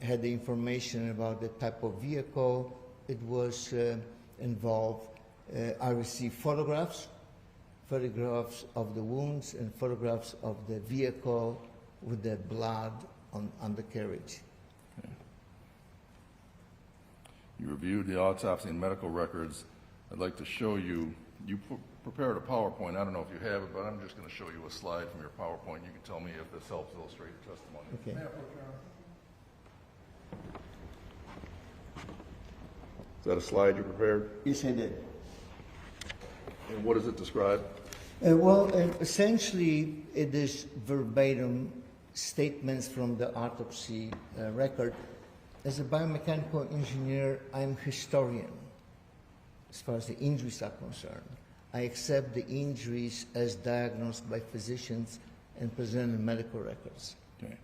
had the information about the type of vehicle it was involved. I received photographs of the wounds and photographs of the vehicle with the blood on the carriage. Okay. You reviewed the autopsy and medical records. I'd like to show you, prepared a PowerPoint. I don't know if you have it, but I'm just going to show you a slide from your PowerPoint. You can tell me if this helps illustrate your testimony. Okay. Is that a slide you prepared? Yes, I did. And what does it describe? Essentially, it is verbatim statements from the autopsy record. As a biomechanical engineer, I'm historian as far as the injuries are concerned. I accept the injuries as diagnosed by physicians and present in medical records. Okay.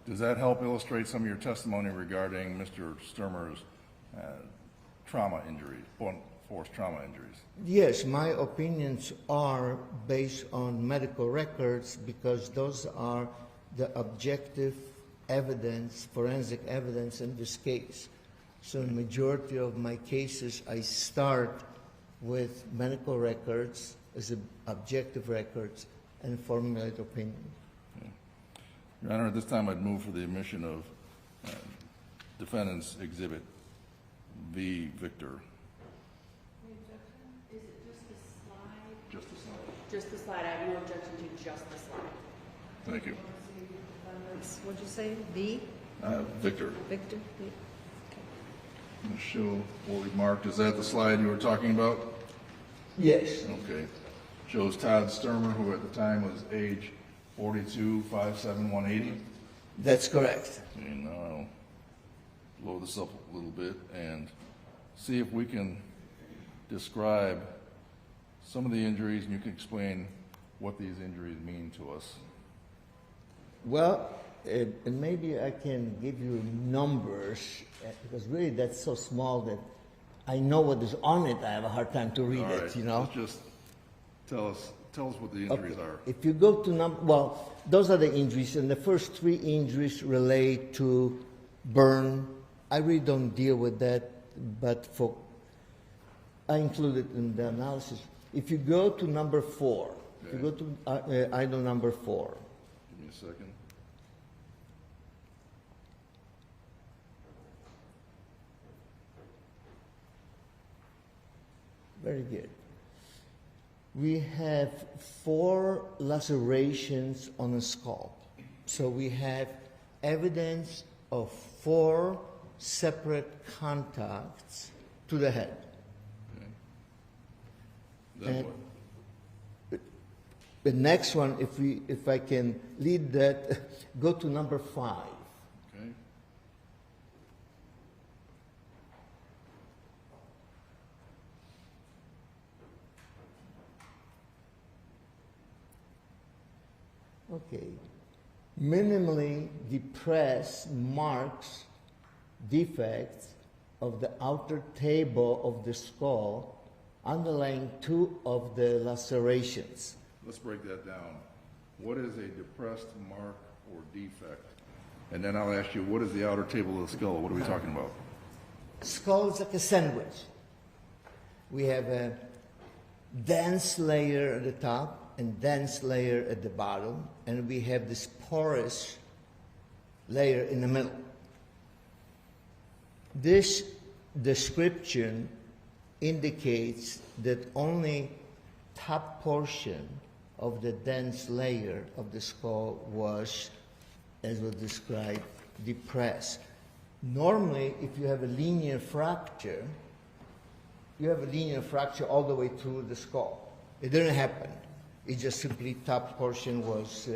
Does that help illustrate some of your testimony regarding Mr. Stermer's trauma injuries, blunt force trauma injuries? Yes, my opinions are based on medical records because those are the objective evidence, forensic evidence in this case. So in the majority of my cases, I start with medical records as objective records and formulate opinion. Okay. Your Honor, at this time I'd move for the admission of defendant's exhibit V. Victor. Is it just the slide? Just the slide. Just the slide. I have no objection to just the slide. Thank you. What'd you say? V? Victor. Victor? V? I'm going to show what we've marked. Is that the slide you were talking about? Yes. Okay. Shows Todd Stermer, who at the time was age 42, 5'7", 180. That's correct. Okay, now I'll blow this up a little bit and see if we can describe some of the injuries, and you can explain what these injuries mean to us. Well, and maybe I can give you numbers because really that's so small that I know what is on it. I have a hard time to read All it, right, you know. Just tell us what the injuries Okay. are. If you go to well, those are the injuries, and the first 3 injuries relate to burn. I really don't deal with that, but I include it in the analysis. If you go to number 4, if you go to item number 4. Give me a second. Very good. We have 4 lacerations on the skull. So we have evidence of 4 separate contacts to the head. Then And what? the next one, if I can lead that, go to number 5. Okay. Okay. Minimally depressed marks, defects of the outer table of the skull underlying 2 of the lacerations. Let's break that down. What is a depressed mark or defect? And then I'll ask you, what is the outer table of the skull? What are we talking about? Skull is like a sandwich. We have a dense layer at the top and dense layer at the bottom, and we have this porous layer in the middle. This description indicates that only top portion of the dense layer of the skull was, as was described, depressed. Normally, if you have a linear fracture, you have a linear fracture all the way through the skull. It didn't happen. It just simply top portion was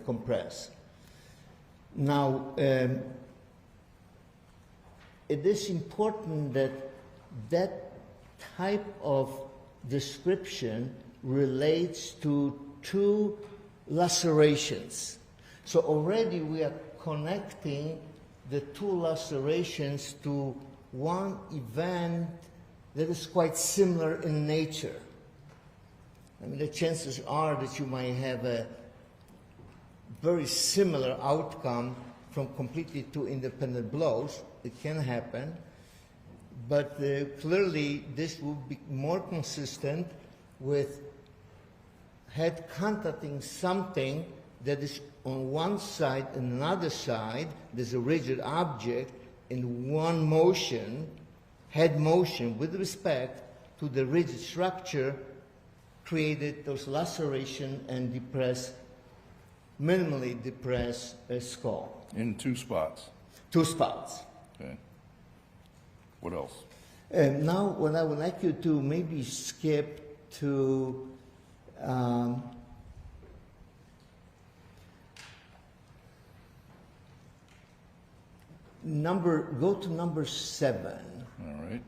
compressed. Now, it is important that that type of description relates to 2 lacerations. So already we are connecting the 2 lacerations to one event that is quite similar in nature. I mean, the chances are that you might have a very similar outcome from completely 2 independent blows. It can happen, but clearly this will be more consistent with head contacting something that is on one side and another side. There's a rigid object in one motion, head motion, with respect to the rigid structure, created those laceration and depressed, minimally depressed skull. In 2 spots. 2 spots. Okay. What else? And now what I would like you to maybe skip to go to number 7. All right.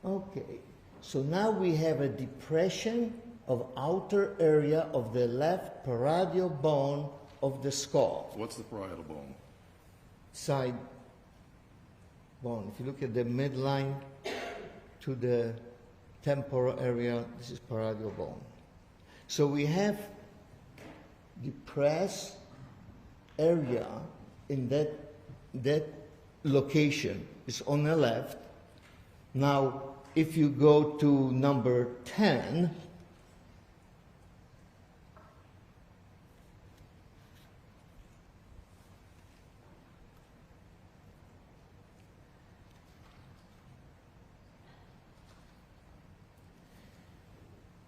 Okay, so now we have a depression of outer area of the left parietal bone of the skull. What's the parietal bone? Side bone. If you look at the midline to the temporal area, this is parietal bone. So we have depressed area in that location. It's on the left. Now, if you go to number 10,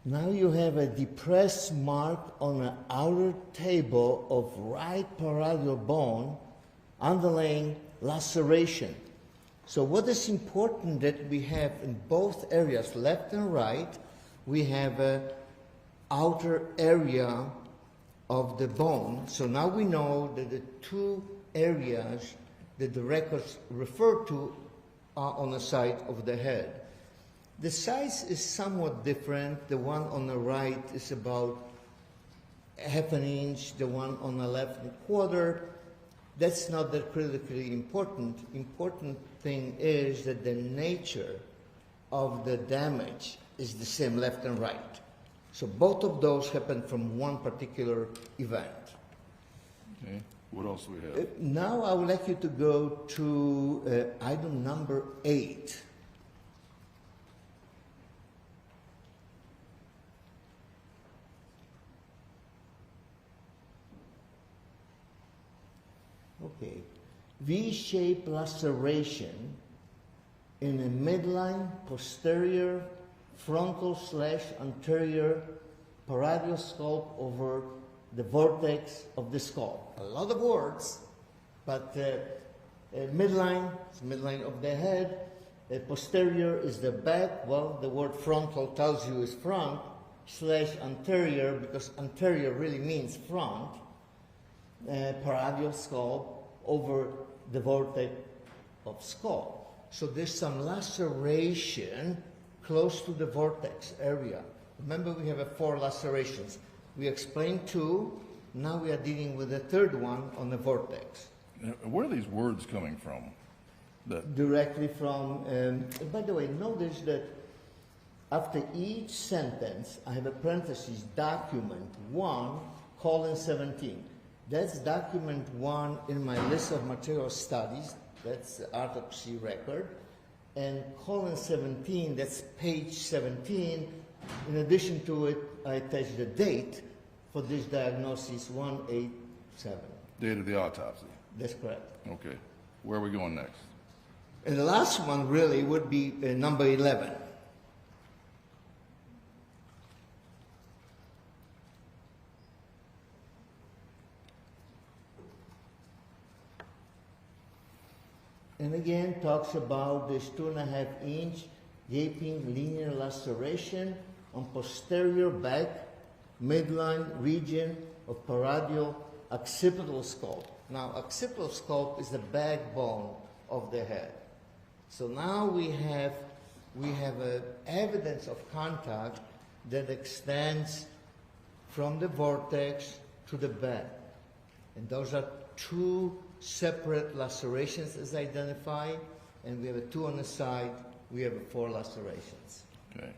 now you have a depressed mark on the outer table of right parietal bone underlying laceration. So what is important that we have in both areas, left and right, we have an outer area of the bone. So now we know that the 2 areas that the records refer to are on the side of the head. The size is somewhat different. The one on the right is about half an inch, the one on the left a quarter. That's not that critically important. Important thing is that the nature of the damage is the same left and right. So both of those happen from one particular event. Okay. What else do we have? Now I would like you to go to item number 8. Okay. V-shaped laceration in a midline, posterior, frontal / anterior parietal scalp over the vortex of the skull. A lot of words, but midline is midline of the head. Posterior is the back. Well, the word frontal tells you is front / anterior, because anterior really means front. Parietal scalp over the vortex of skull. So there's some laceration close to the vortex area. Remember, we have 4 lacerations. We explained 2. Now we are dealing with the third one on the vortex. Where are these words coming from? Directly from, by the way, notice that after each sentence, I have a parenthesis, document 1:17. That's document 1 in my list of material studies. That's the autopsy record. And :17, that's page 17. In addition to it, I attach the date for this diagnosis, 1/8/7. Date of the autopsy. That's correct. Okay. Where are we going next? And the last one really would be number 11. And again, talks about this 2.5 inch gaping linear laceration on posterior back midline region of parietal occipital scalp. Now, occipital scalp is the backbone of the head. So now we have evidence of contact that extends from the vortex to the back. And those are 2 separate lacerations as identified, and we have 2 on the side. We have 4 lacerations. Okay.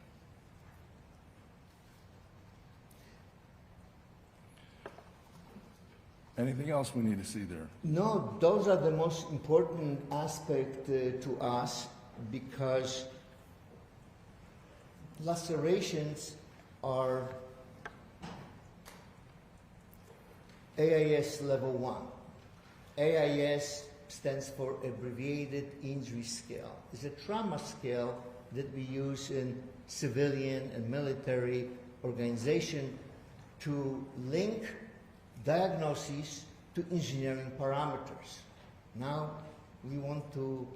Anything else we need to see there? No, those are the most important aspect to us, because lacerations are AIS level 1. AIS stands for Abbreviated Injury Scale. It's a trauma scale that we use in civilian and military organization to link diagnoses to engineering parameters. Now we want to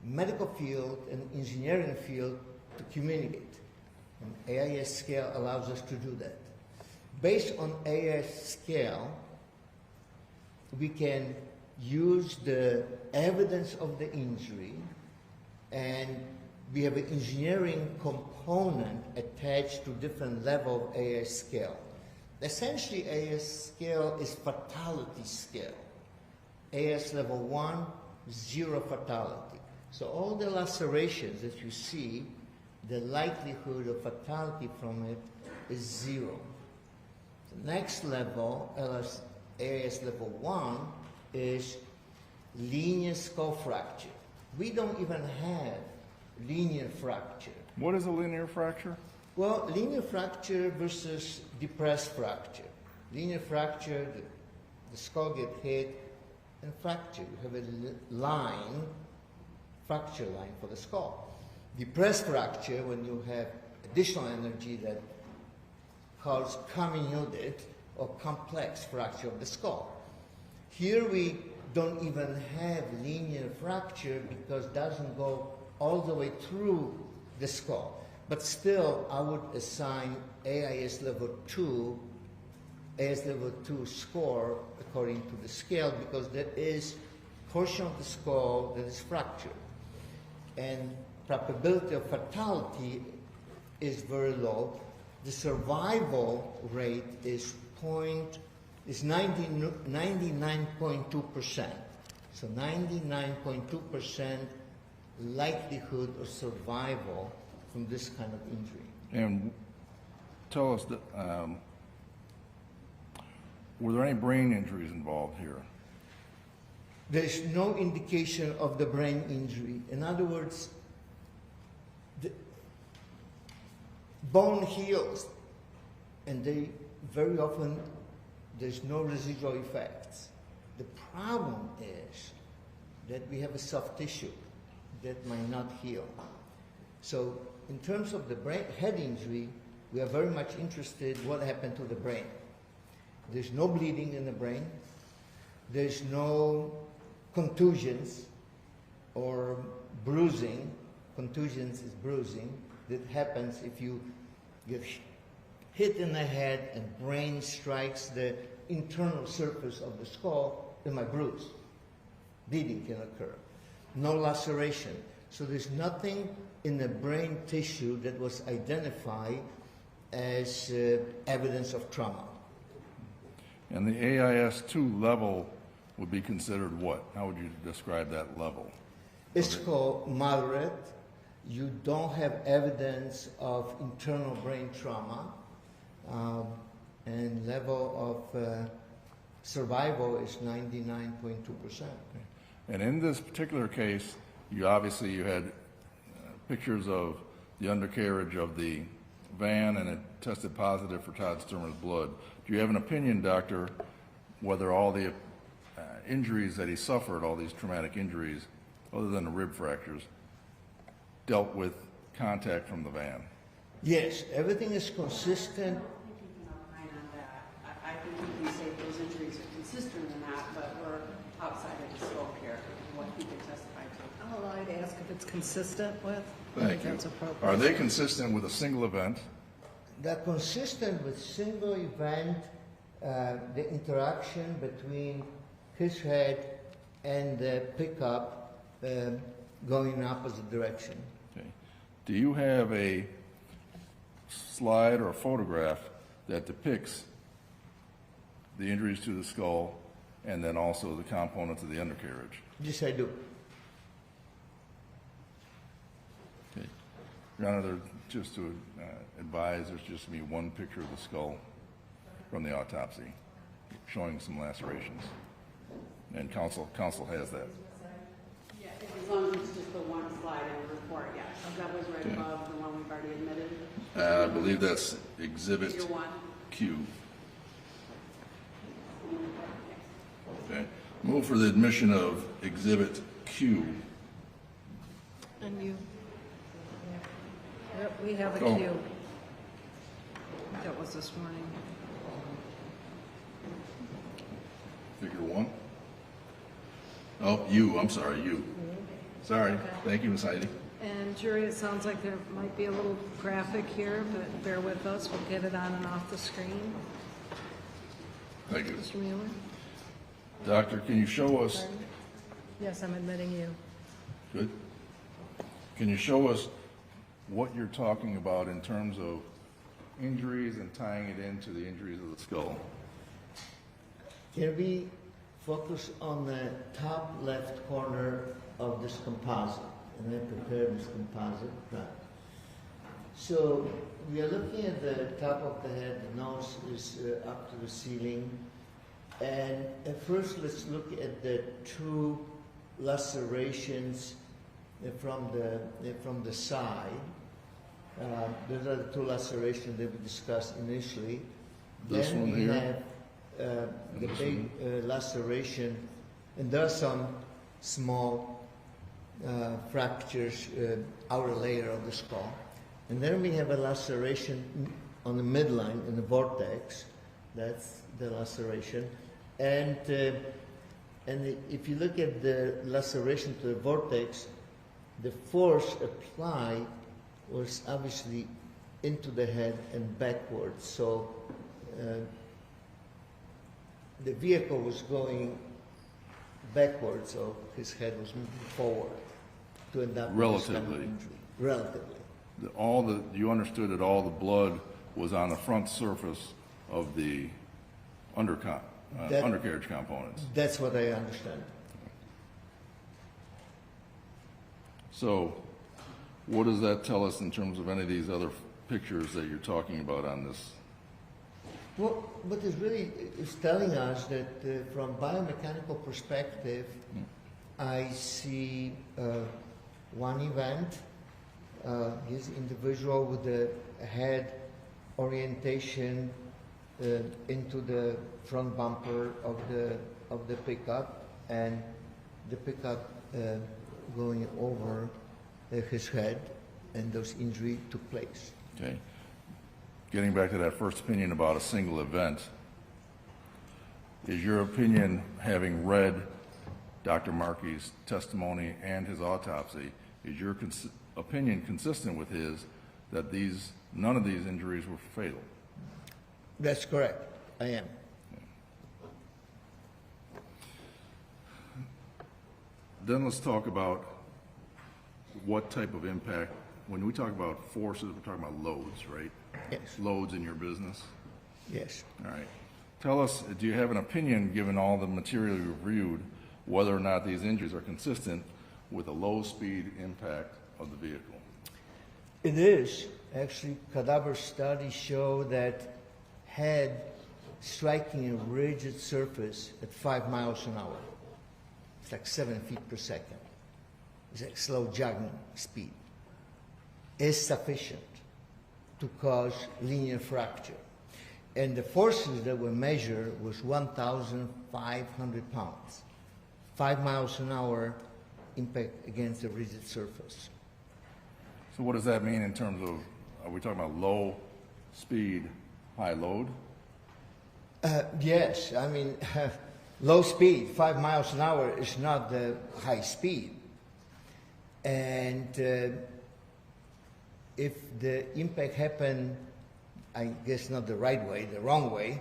medical field and engineering field to communicate. And AIS scale allows us to do that. Based on AIS scale, we can use the evidence of the injury, and we have an engineering component attached to different level of AIS scale. Essentially, AIS scale is fatality scale. AIS level 1, 0 fatality. So all the lacerations that you see, the likelihood of fatality from it is 0. The next level, AIS level 1, is linear skull fracture. We don't even have linear fracture. What is a linear fracture? Well, linear fracture versus depressed fracture. Linear fracture, the skull gets hit and fracture. You have a line, fracture line for the skull. Depressed fracture, when you have additional energy that causes comminuted or complex fracture of the skull. Here we don't even have linear fracture because it doesn't go all the way through the skull. But still, I would assign AIS level 2 score according to the scale, because there is portion of the skull that is fractured. And probability of fatality is very low. The survival rate is 99.2%. So 99.2% likelihood of survival from this kind of injury. And tell us, were there any brain injuries involved here? There's no indication of the brain injury. In other words, the bone heals, and they very often, there's no residual effects. The problem is that we have a soft tissue that might not heal. So in terms of the brain head injury, we are very much interested in what happened to the brain. There's no bleeding in the brain. There's no contusions or bruising. Contusions is bruising that happens if you get hit in the head and brain strikes the internal surface of the skull, it might bruise. Bleeding can occur. No laceration. So there's nothing in the brain tissue that was identified as evidence of trauma. And the AIS-2 level would be considered what? How would you describe that level? It's called moderate. You don't have evidence of internal brain trauma, and level of survival is 99.2%. And in this particular case, you obviously had pictures of the undercarriage of the van, and it tested positive for Todd Stermer's blood. Do you have an opinion, doctor, whether all the injuries that he suffered, all these traumatic injuries, other than the rib fractures, dealt with contact from the van? Yes, everything is consistent. I don't think you can opine on that. I think you can say those injuries are consistent in that, but we're outside of the scope here of what he could testify to. I'm allowed to ask if it's consistent with. Thank you. That's appropriate. Are they consistent with a single event? They're consistent with single event, the interaction between his head and the pickup going in opposite direction. Okay. Do you have a slide or a photograph that depicts the injuries to the skull and then also the components of the undercarriage? Yes, I do. Okay. Your Honor, just to advise, there's just me one picture of the skull from the autopsy showing some lacerations. And counsel has that. Yeah, as long as it's just the one slide in the report, yes. That was right above the one we've already admitted. I believe that's Exhibit Figure 1. Q. Okay. Move for the admission of Exhibit Q. And you? Yep, we have a Oh. queue. That was this morning. Figure 1. Oh, you. I'm sorry, you. Sorry. Okay. Thank you, Ms. Heidi. And jury, it sounds like there might be a little graphic here, but bear with us. We'll get it on and off the screen. Thank you. Mr. Mueller? Doctor, can you show us? Pardon? Yes, I'm admitting you. Good. Can you show us what you're talking about in terms of injuries and tying it into the injuries of the skull? Can we focus on the top left corner of this composite? And I prepared this composite. Right. So we are looking at the top of the head. The nose is up to the ceiling. And at first, let's look at the two lacerations from the side. Those are the two lacerations that we discussed initially. This then one we here? have the big laceration, and there are some small fractures, outer layer of the skull. And then we have a laceration on the midline in the vortex. That's the laceration. And if you look at the laceration to the vortex, the force applied was obviously into the head and backwards. So the vehicle was going backwards, so his head was moving forward. to end up with this kind of Relatively. injury. Relatively. You understood that all the blood was on the front surface of the undercarriage components. That's what I understand. So what does that tell us in terms of any of these other pictures that you're talking about on this? Well, what is really is telling us that from biomechanical perspective, I see one event, his individual with the head orientation into the front bumper of the pickup, and the pickup going over his head, and those injury took place. Okay. Getting back to that first opinion about a single event, is your opinion, having read Dr. Markey's testimony and his autopsy, is your opinion consistent with his that none of these injuries were fatal? That's correct. I am. Then let's talk about what type of impact. When we talk about forces, we're talking about loads, right? Yes. Loads in your business? Yes. All right. Tell us, do you have an opinion, given all the material you reviewed, whether or not these injuries are consistent with a low-speed impact of the vehicle? It is. Actually, cadaver studies show that head striking a rigid surface at 5 miles an hour, it's like 7 feet per second, it's like slow jogging speed, is sufficient to cause linear fracture. And the forces that were measured was 1,500 pounds, 5 miles an hour impact against a rigid surface. So what does that mean in terms of, are we talking about low speed, high load? Yes, I mean, low speed, 5 miles an hour is not the high speed. And if the impact happened, I guess not the right way, the wrong way,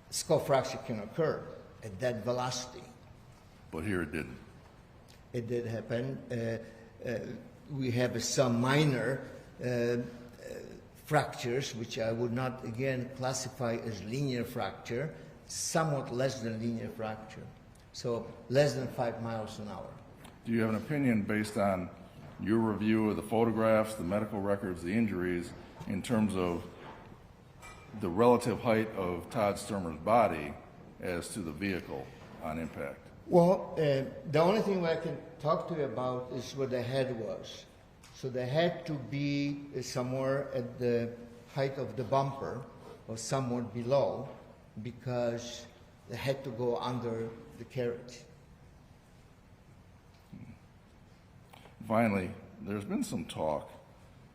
skull fracture can occur at that velocity. But here it didn't. It did happen. We have some minor fractures, which I would not, again, classify as linear fracture, somewhat less than linear fracture. So less than 5 miles an hour. Do you have an opinion based on your review of the photographs, the medical records, the injuries, in terms of the relative height of Todd Stermer's body as to the vehicle on impact? Well, the only thing I can talk to you about is what the head was. So the head to be somewhere at the height of the bumper or somewhere below, because they had to go under the carriage. Finally, there's been some talk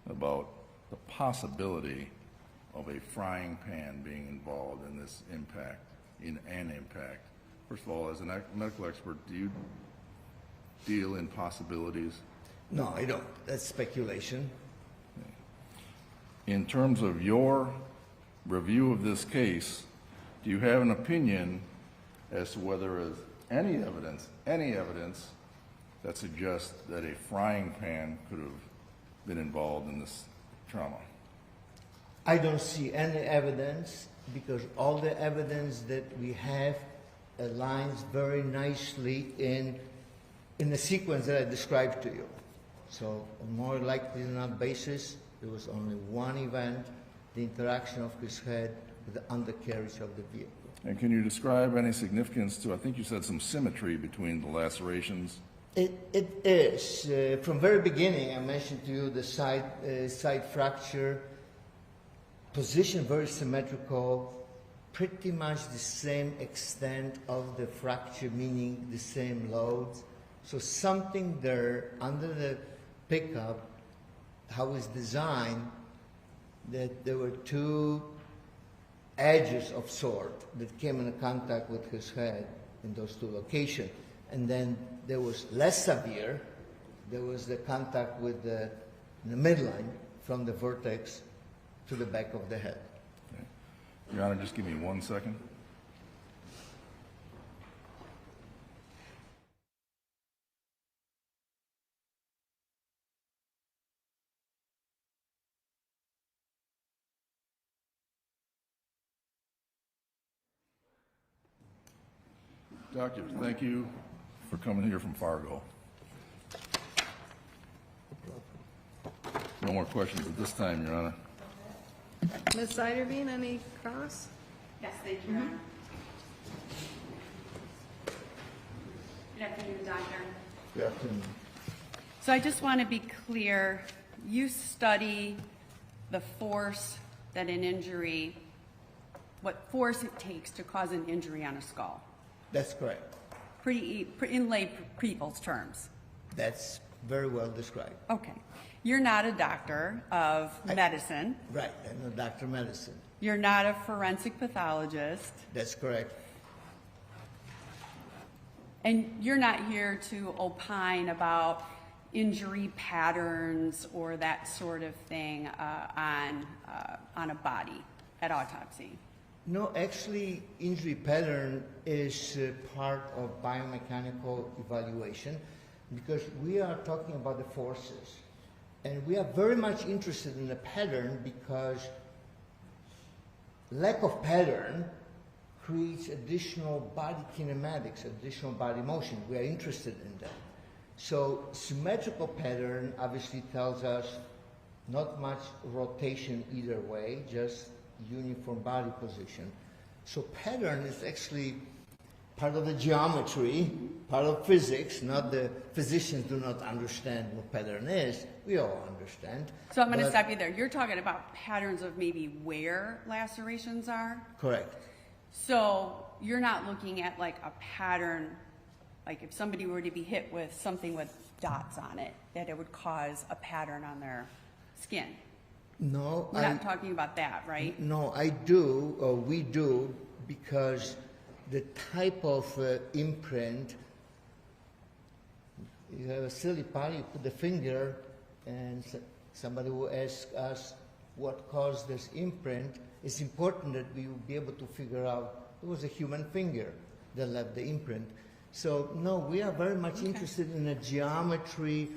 about the possibility of a frying pan being involved in this impact, in an impact. First of all, as a medical expert, do you deal in possibilities? No, I don't. That's speculation. In terms of your review of this case, do you have an opinion as to whether there is any evidence that suggests that a frying pan could have been involved in this trauma? I don't see any evidence, because all the evidence that we have aligns very nicely in the sequence that I described to you. So more likely than not basis, there was only one event, the interaction of his head with the undercarriage of the vehicle. And can you describe any significance to, I think you said, some symmetry between the lacerations? It is. From very beginning, I mentioned to you the side fracture, position very symmetrical, pretty much the same extent of the fracture, meaning the same loads. So something there under the pickup, how it's designed, that there were two edges of sort that came in contact with his head in those two locations. And then there was less severe, there was the contact with the midline from the vertex to the back of the head. Okay. Your Honor, just give me 1 second. Doctor, thank you for coming here from Fargo. No more questions at this time, Your Honor. Ms. Ziderbean, any cross? Yes, thank you, Your Honor. Good afternoon, Doctor. Good afternoon. So I just want to be clear, you study the force that an injury, what force it takes to cause an injury on a skull. That's correct. In lay people's terms. That's very well described. Okay. You're not a doctor of medicine. Right, I'm a doctor of medicine. You're not a forensic pathologist. That's correct. And you're not here to opine about injury patterns or that sort of thing on a body at autopsy. No, actually, injury pattern is part of biomechanical evaluation because we are talking about the forces. And we are very much interested in the pattern because lack of pattern creates additional body kinematics, additional body motion. We are interested in that. So symmetrical pattern obviously tells us not much rotation either way, just uniform body position. So pattern is actually part of the geometry, part of physics. Not the physicians do not understand what pattern is. We all understand. So I'm going to stop you there. You're talking about patterns of maybe where lacerations are? Correct. So you're not looking at like a pattern, like if somebody were to be hit with something with dots on it, that it would cause a pattern on their skin. No, We're not talking about that, right? No, I do, or we do, because the type of imprint, you have a silly part, you put the finger, and somebody will ask us what caused this imprint. It's important that we will be able to figure out it was a human finger that left the imprint. So, no, we are very much interested in the geometry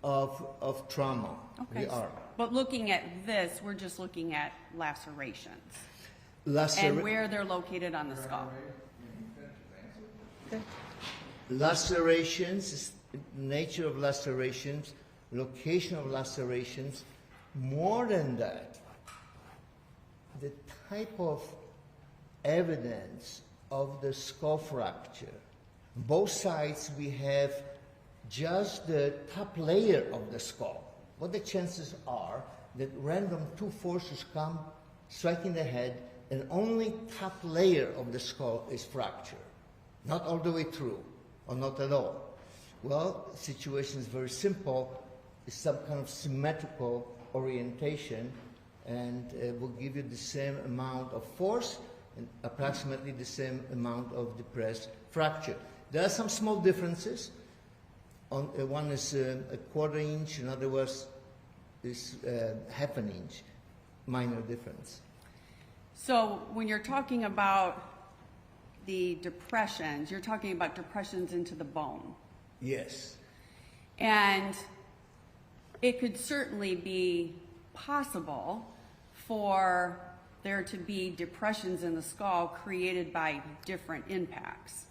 of trauma. Okay. We are. But looking at this, we're just looking at lacerations and where they're located on the skull. Lacerations, nature of lacerations, location of lacerations. More than that, the type of evidence of the skull fracture. Both sides we have just the top layer of the skull. What the chances are that random two forces come striking the head and only top layer of the skull is fractured. Not all the way through, or not at all. Well, the situation is very simple. It's some kind of symmetrical orientation, and will give you the same amount of force and approximately the same amount of depressed fracture. There are some small differences. One is a quarter inch, another was is half an inch, minor difference. So when you're talking about the depressions, you're talking about depressions into the bone. Yes. And it could certainly be possible for there to be depressions in the skull created by different impacts.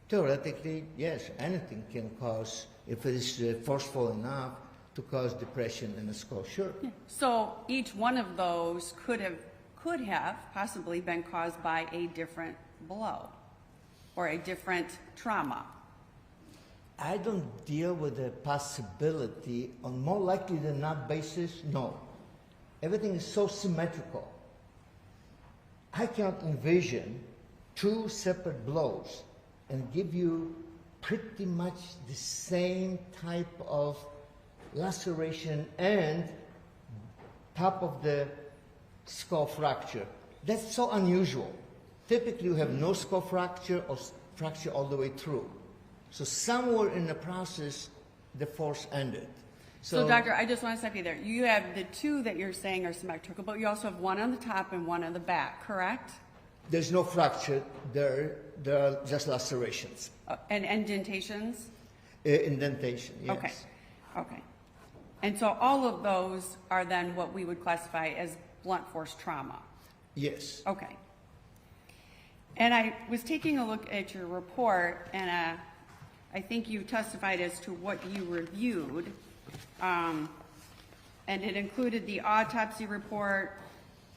Theoretically, yes, anything can cause, if it is forceful enough, to cause depression in the skull, sure. Yeah. So each one of those could have possibly been caused by a different blow or a different trauma. I don't deal with the possibility on more likely than not basis, no. Everything is so symmetrical. I cannot envision two separate blows and give you pretty much the same type of laceration and top of the skull fracture. That's so unusual. Typically you have no skull fracture or fracture all the way through. So somewhere in the process, the force ended. So doctor, I just want to stop you there. You have the two that you're saying are symmetrical, but you also have one on the top and one on the back, correct? There's no fracture. There are just lacerations. And indentations? Indentation, yes. Okay. Okay. And so all of those are then what we would classify as blunt force trauma? Yes. Okay. And I was taking a look at your report, and I think you testified as to what you reviewed. And it included the autopsy report,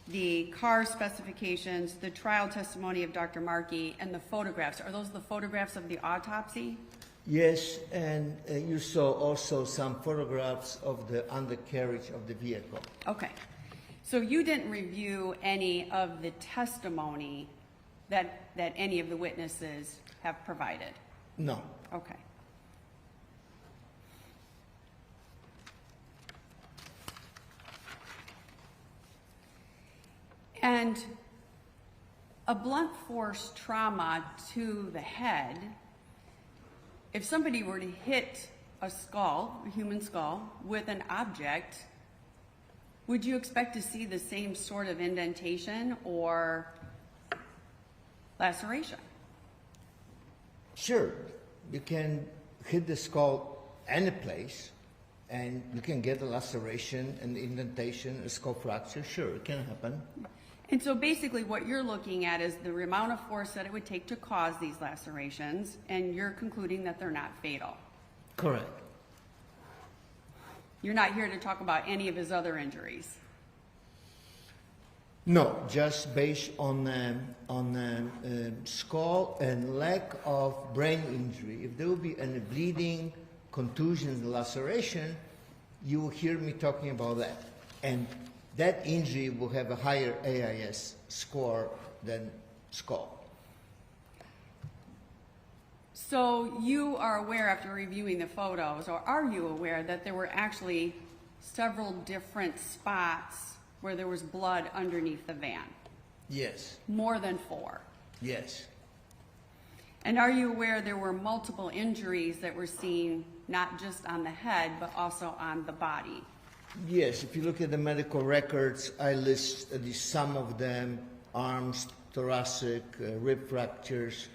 the car specifications, the trial testimony of Dr. Markey, and the photographs. Are those the photographs of the autopsy? Yes, and you saw also some photographs of the undercarriage of the vehicle. Okay. So you didn't review any of the testimony that any of the witnesses have provided? No. Okay. And a blunt force trauma to the head, if somebody were to hit a skull, a human skull, with an object, would you expect to see the same sort of indentation or laceration? Sure. You can hit the skull any place, and you can get a laceration, an indentation, a skull fracture. Sure, it can happen. And so basically what you're looking at is the amount of force that it would take to cause these lacerations, and you're concluding that they're not fatal. Correct. You're not here to talk about any of his other injuries. No, just based on skull and lack of brain injury. If there will be any bleeding, contusions, laceration, you will hear me talking about that. And that injury will have a higher AIS score than skull. So you are aware, after reviewing the photos, or are you aware that there were actually several different spots where there was blood underneath the van? Yes. More than 4? Yes. And are you aware there were multiple injuries that were seen not just on the head, but also on the body? Yes, if you look at the medical records, I list at least some of them: arms, thoracic, rib fractures,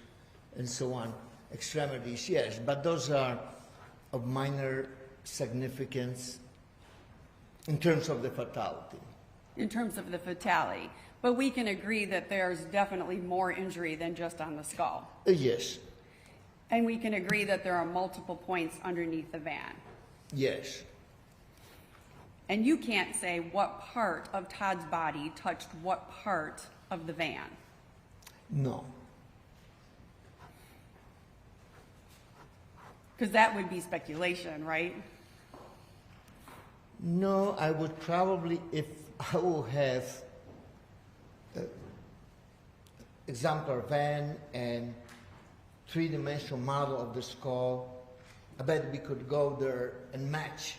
and so on. Extremities, yes, but those are of minor significance in terms of the fatality. In terms of the fatality. But we can agree that there's definitely more injury than just on the skull. Yes. And we can agree that there are multiple points underneath the van. Yes. And you can't say what part of Todd's body touched what part of the van. No. Because that would be speculation, right? No, I would probably, if I will have exemplar van and three-dimensional model of the skull, I bet we could go there and match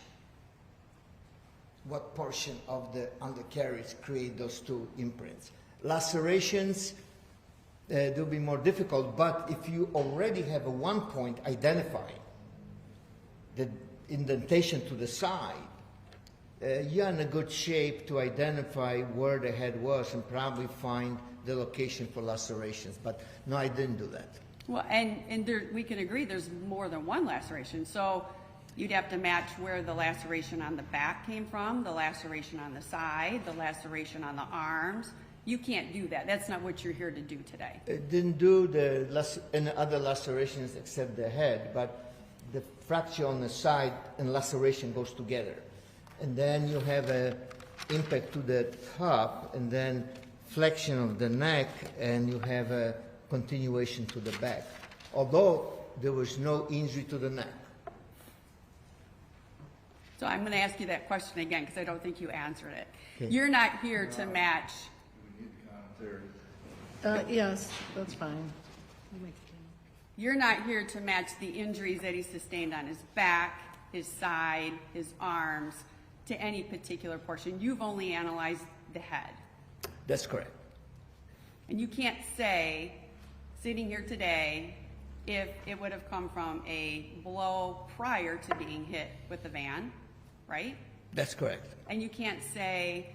what portion of the undercarriage create those two imprints. Lacerations, they'll be more difficult, but if you already have a one point identifying the indentation to the side, you're in a good shape to identify where the head was and probably find the location for lacerations. But no, I didn't do that. Well, and there, we can agree there's more than one laceration. So you'd have to match where the laceration on the back came from, the laceration on the side, the laceration on the arms. You can't do that. That's not what you're here to do today. I didn't do any other lacerations except the head, but the fracture on the side and laceration goes together. And then you have an impact to the top, and then flexion of the neck, and you have a continuation to the back. Although there was no injury to the neck. So I'm going to ask you that question again because I don't think you answered it. Okay. You're not here to match. Yes, that's fine. You're not here to match the injuries that he sustained on his back, his side, his arms, to any particular portion. You've only analyzed the head. That's correct. And you can't say, sitting here today, if it would have come from a blow prior to being hit with the van, right? That's correct. And you can't say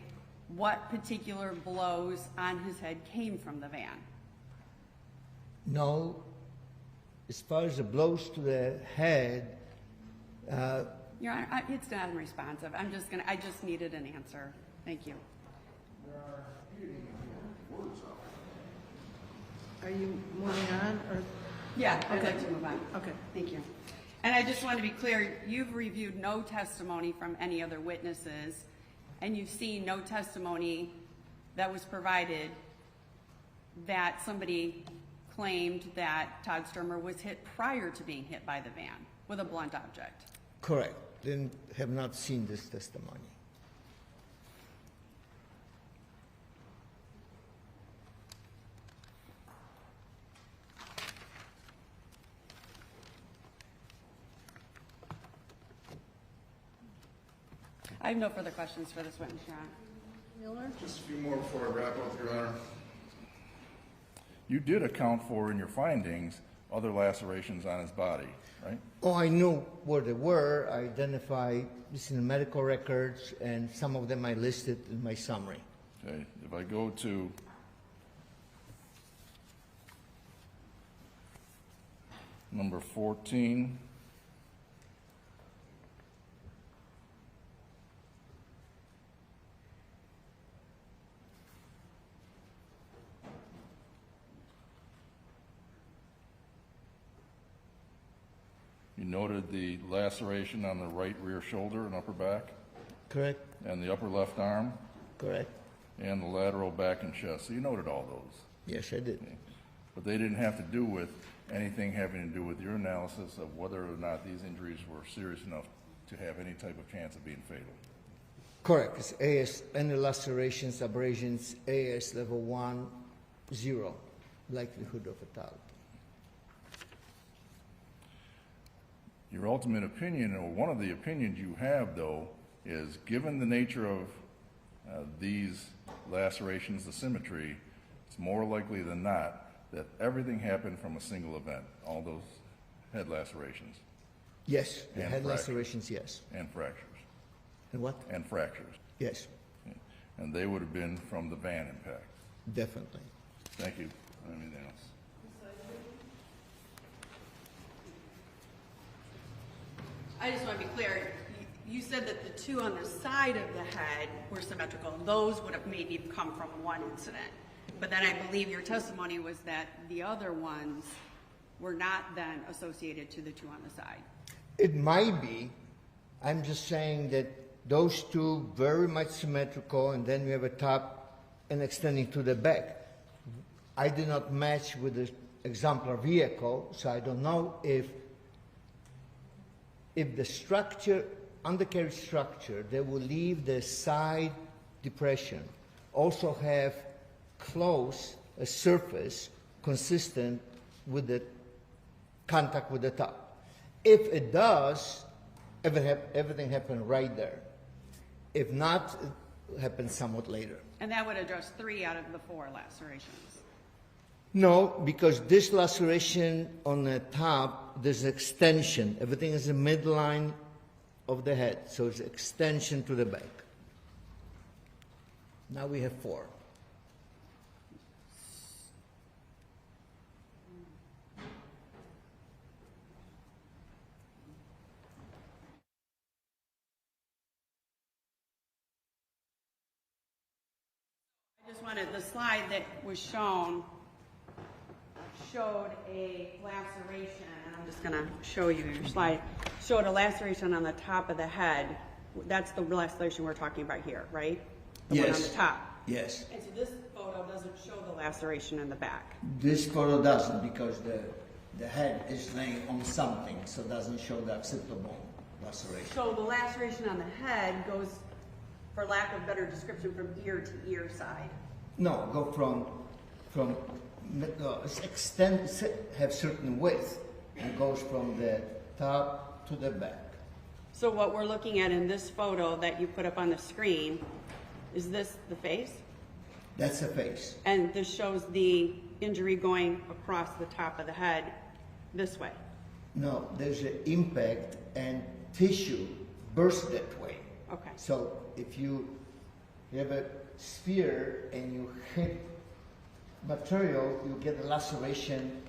what particular blows on his head came from the van. No, as far as the blows to the head, Your Honor, it's not unresponsive. I just needed an answer. Thank you. Are you moving on, or? Yeah, I'd Okay. like to move on. Okay. Thank you. And I just want to be clear, you've reviewed no testimony from any other witnesses, and you've seen no testimony that was provided that somebody claimed that Todd Stermer was hit prior to being hit by the van with a blunt object. Correct. Then have not seen this testimony. I have no further questions for this witness, Your Honor. Miller? Just a few more before I wrap up, Your Honor. You did account for in your findings other lacerations on his body, right? Oh, I knew where they were. I identified this in the medical records, and some of them I listed in my summary. Okay, if I go to number 14, you noted the laceration on the right rear shoulder and upper back, Correct? and the upper left arm, Correct? and the lateral back and chest. So you noted all those. Yes, I did. But they didn't have to do with anything having to do with your analysis of whether or not these injuries were serious enough to have any type of chance of being fatal. Correct. It's AS, any lacerations, abrasions, AS level 1, 0, likelihood of fatality. Your ultimate opinion, or one of the opinions you have, though, is given the nature of these lacerations, the symmetry, it's more likely than not that everything happened from a single event, all those head lacerations Yes, the And head fractures. lacerations, yes. and fractures. And what? And fractures. Yes, And they would have been from the van impact. definitely. Thank you. Anything else? I just want to be clear, you said that the two on the side of the head were symmetrical. Those would have maybe come from one incident. But then I believe your testimony was that the other ones were not then associated to the two on the side. It might be. I'm just saying that those two very much symmetrical, and then we have a top and extending to the back. I did not match with the exemplar vehicle, so I don't know if the structure, undercarriage structure, that will leave the side depression, also have close a surface consistent with the contact with the top. If it does, everything happened right there. If not, it happens somewhat later. And that would address 3 out of the 4 lacerations. No, because this laceration on the top, there's extension. Everything is the midline of the head, so it's extension to the back. Now we have 4. I just wanted, the slide that was shown showed a laceration, and I'm just going to show you your slide, showed a laceration on the top of the head. That's the laceration we're talking about here, right? The one on the top. Yes. And so this photo doesn't show the laceration in the back. This photo doesn't, because the head is laying on something, so it doesn't show the occipital laceration. So the laceration on the head goes, for lack of better description, from ear to ear side. No, go from extend, have certain width, and goes from the top to the back. So what we're looking at in this photo that you put up on the screen, is this the face? That's the face. And this shows the injury going across the top of the head this way. No, there's an impact and tissue burst that way. Okay. So if you have a sphere and you hit material, you get a laceration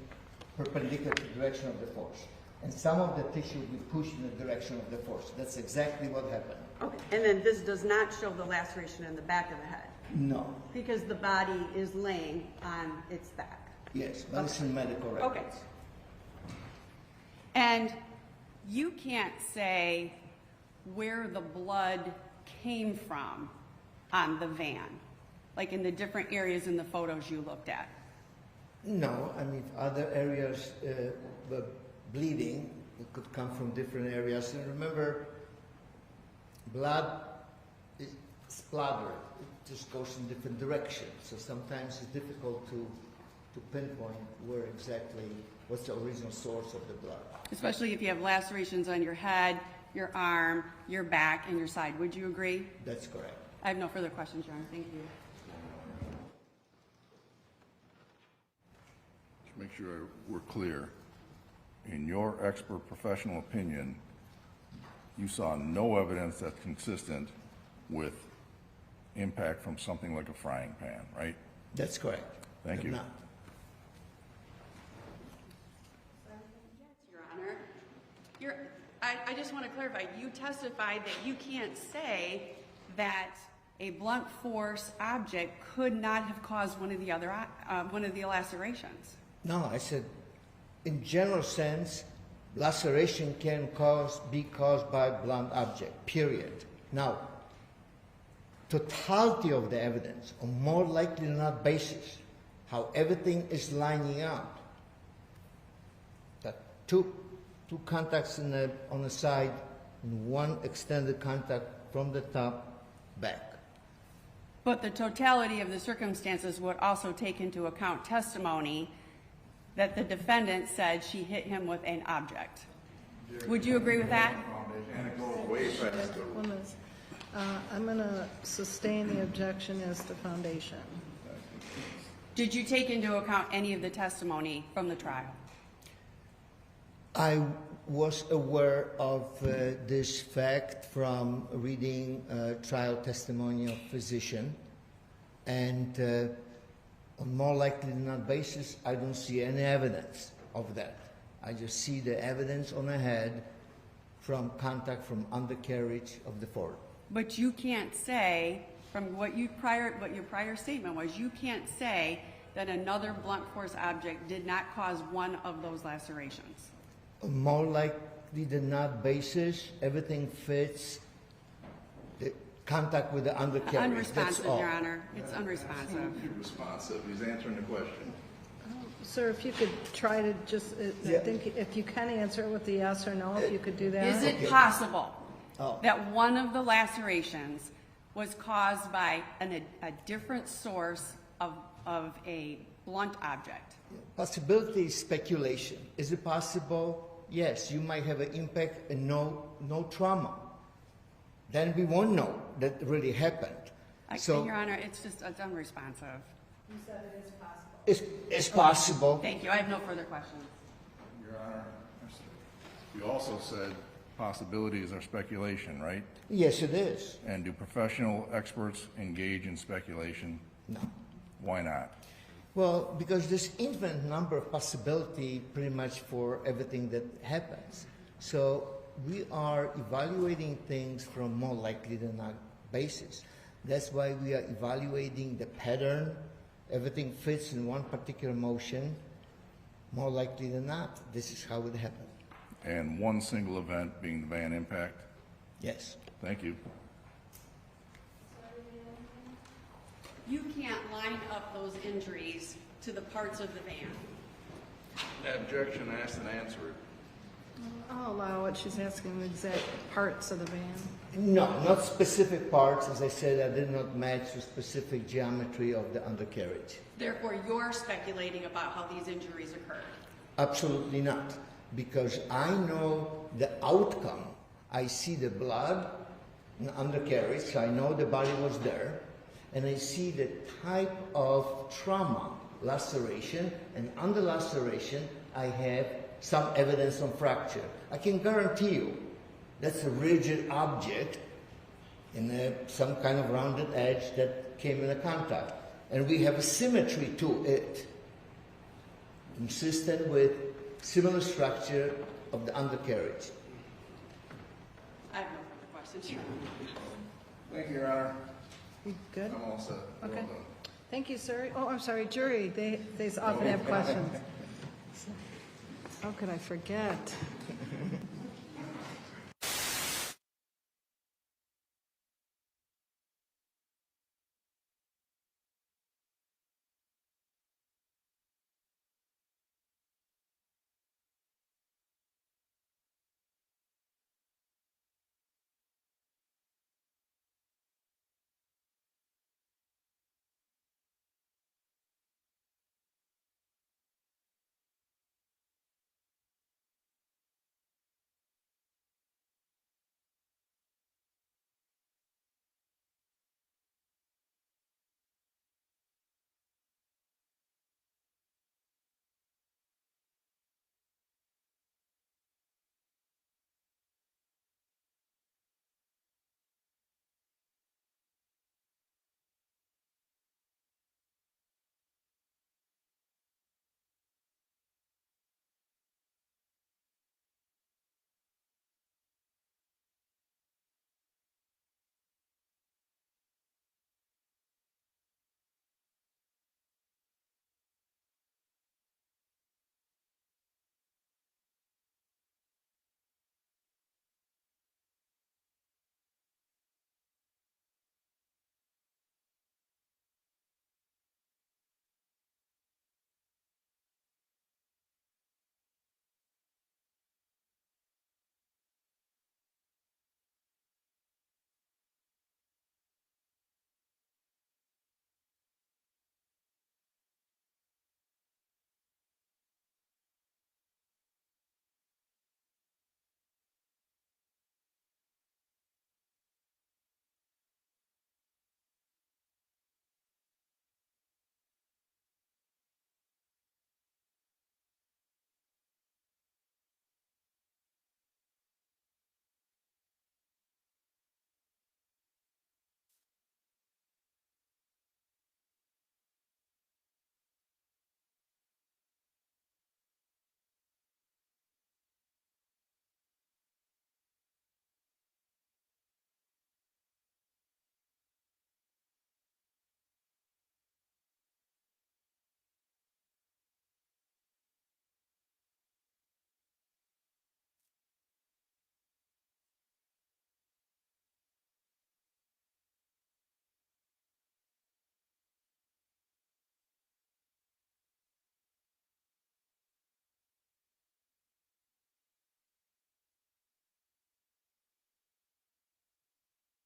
perpendicular to the direction of the force. And some of the tissue will be pushed in the direction of the force. That's exactly what happened. Okay. And then this does not show the laceration in the back of the head, No. because the body is laying on its back. Yes, medicine, medical records. Okay. And you can't say where the blood came from on the van, like in the different areas in the photos you looked at. No, I mean, other areas, the bleeding, it could come from different areas. And remember, blood is splattered. It just goes in different directions. So sometimes it's difficult to pinpoint where exactly, what's the original source of the blood. Especially if you have lacerations on your head, your arm, your back, and your side. Would you agree? That's correct. I have no further questions, Your Honor. Thank you. To make sure we're clear, in your expert professional opinion, you saw no evidence that's consistent with impact from something like a frying pan, right? That's correct. Thank you. Not. Yes, Your Honor. I just want to clarify, you testified that you can't say that a blunt force object could not have caused one of the lacerations. No, I said, in general sense, laceration can be caused by blunt object, period. Now, totality of the evidence, on more likely than not basis, how everything is lining up, that two contacts on the side and one extended contact from the top back. But the totality of the circumstances would also take into account testimony that the defendant said she hit him with an object. Would you agree with that? And it goes way past the One is, I'm going to sustain the objection as to foundation. Did you take into account any of the testimony from the trial? I was aware of this fact from reading trial testimony of physician, and on more likely than not basis, I don't see any evidence of that. I just see the evidence on the head from contact from undercarriage of the forearm. But you can't say, from what your prior statement was, you can't say that another blunt force object did not cause one of those lacerations. More likely than not basis, everything fits the contact with the undercarriage. That's Unresponsive, all. Your Honor. It's unresponsive. He's responsive. He's answering the question. Sir, if you could try to just, I think if you can answer it with the yes or no, if you could do that. Is it possible Oh. that one of the lacerations was caused by a different source of a blunt object? Possibility is speculation. Is it possible? Yes, you might have an impact and no trauma. Then we won't know that really happened. Your Honor, it's unresponsive. You said it is possible. It's possible. Thank you. I have no further questions. Your Honor, you also said possibilities are speculation, right? Yes, it is. And do professional experts engage in speculation? No. Why not? Well, because there's infinite number of possibility pretty much for everything that happens. So we are evaluating things from more likely than not basis. That's why we are evaluating the pattern. Everything fits in one particular motion. More likely than not, this is how it happened. And one single event being the van impact? Yes. Thank you. You can't line up those injuries to the parts of the van. Objection asked and answered. I'll allow it. She's asking the exact parts of the van. No, not specific parts. As I said, I did not match the specific geometry of the undercarriage. Therefore, you're speculating about how these injuries occurred. Absolutely not. Because I know the outcome. I see the blood in the undercarriage, so I know the body was there. And I see the type of trauma, laceration, and under laceration, I have some evidence of fracture. I can guarantee you that's a rigid object in some kind of rounded edge that came in contact. And we have a symmetry to it, consistent with similar structure of the undercarriage. I have no further questions. Thank you, Your Honor. You good? I'm all set. Okay. Well Thank you, sir. Oh, I'm sorry, jury, they often have questions. How could I forget?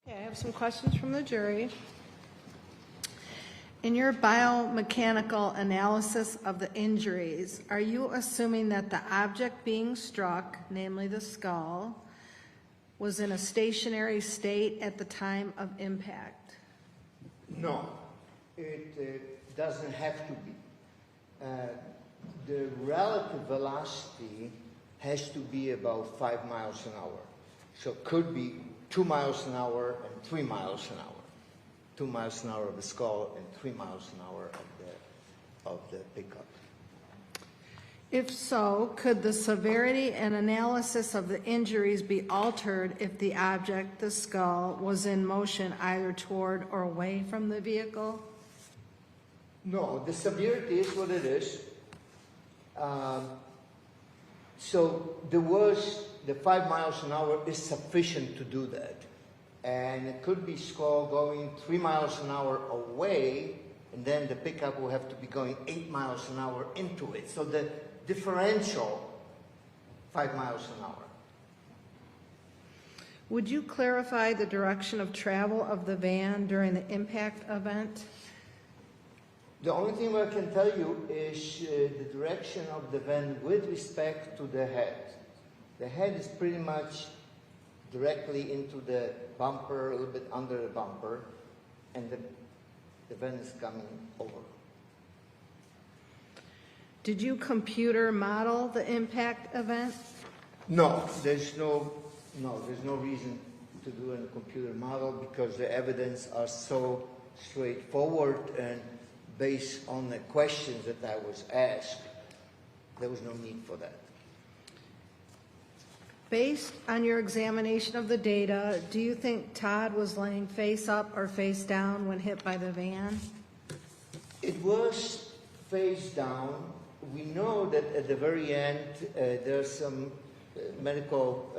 Okay, I have some questions from the jury. In your biomechanical analysis of the injuries, are you assuming that the object being struck, namely the skull, was in a stationary state at the time of impact? No, it doesn't have to be. The relative velocity has to be about 5 miles an hour. So it could be 2 miles an hour and 3 miles an hour. 2 miles an hour of the skull and 3 miles an hour of the pickup. If so, could the severity and analysis of the injuries be altered if the object, the skull, was in motion either toward or away from the vehicle? No, the severity is what it is. So the 5 miles an hour is sufficient to do that. And it could be skull going 3 miles an hour away, and then the pickup will have to be going 8 miles an hour into it. So the differential, 5 miles an hour. Would you clarify the direction of travel of the van during the impact event? The only thing I can tell you is the direction of the van with respect to the head. The head is pretty much directly into the bumper, a little bit under the bumper, and the van is coming over. Did you computer model the impact event? No, there's no reason to do a computer model because the evidence are so straightforward and based on the questions that I was asked. There was no need for that. Based on your examination of the data, do you think Todd was laying face up or face down when hit by the van? It was face down. We know that at the very end there's some medical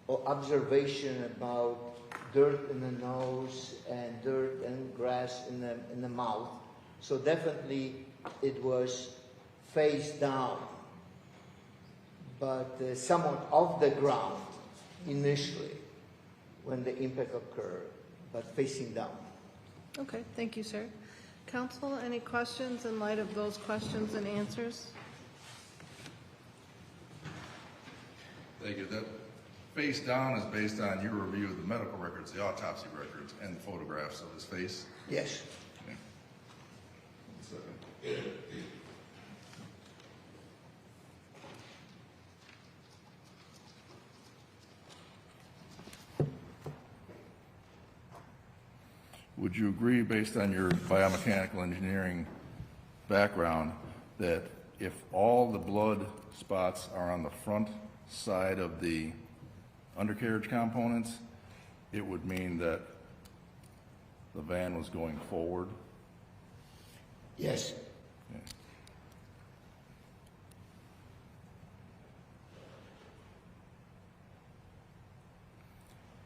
observation about dirt in the nose and dirt and grass in the mouth. So definitely it was face down, but somewhat off the ground initially when the impact occurred, but facing down. Okay, thank you, sir. Counsel, any questions in light of those questions and answers? Thank you. That face down is based on your review of the medical records, the autopsy records, and the photographs of his face? Yes. Okay. 1 second. Would you agree, based on your biomechanical engineering background, that if all the blood spots are on the front side of the undercarriage components, it would mean that the van was going forward? Yes. Okay.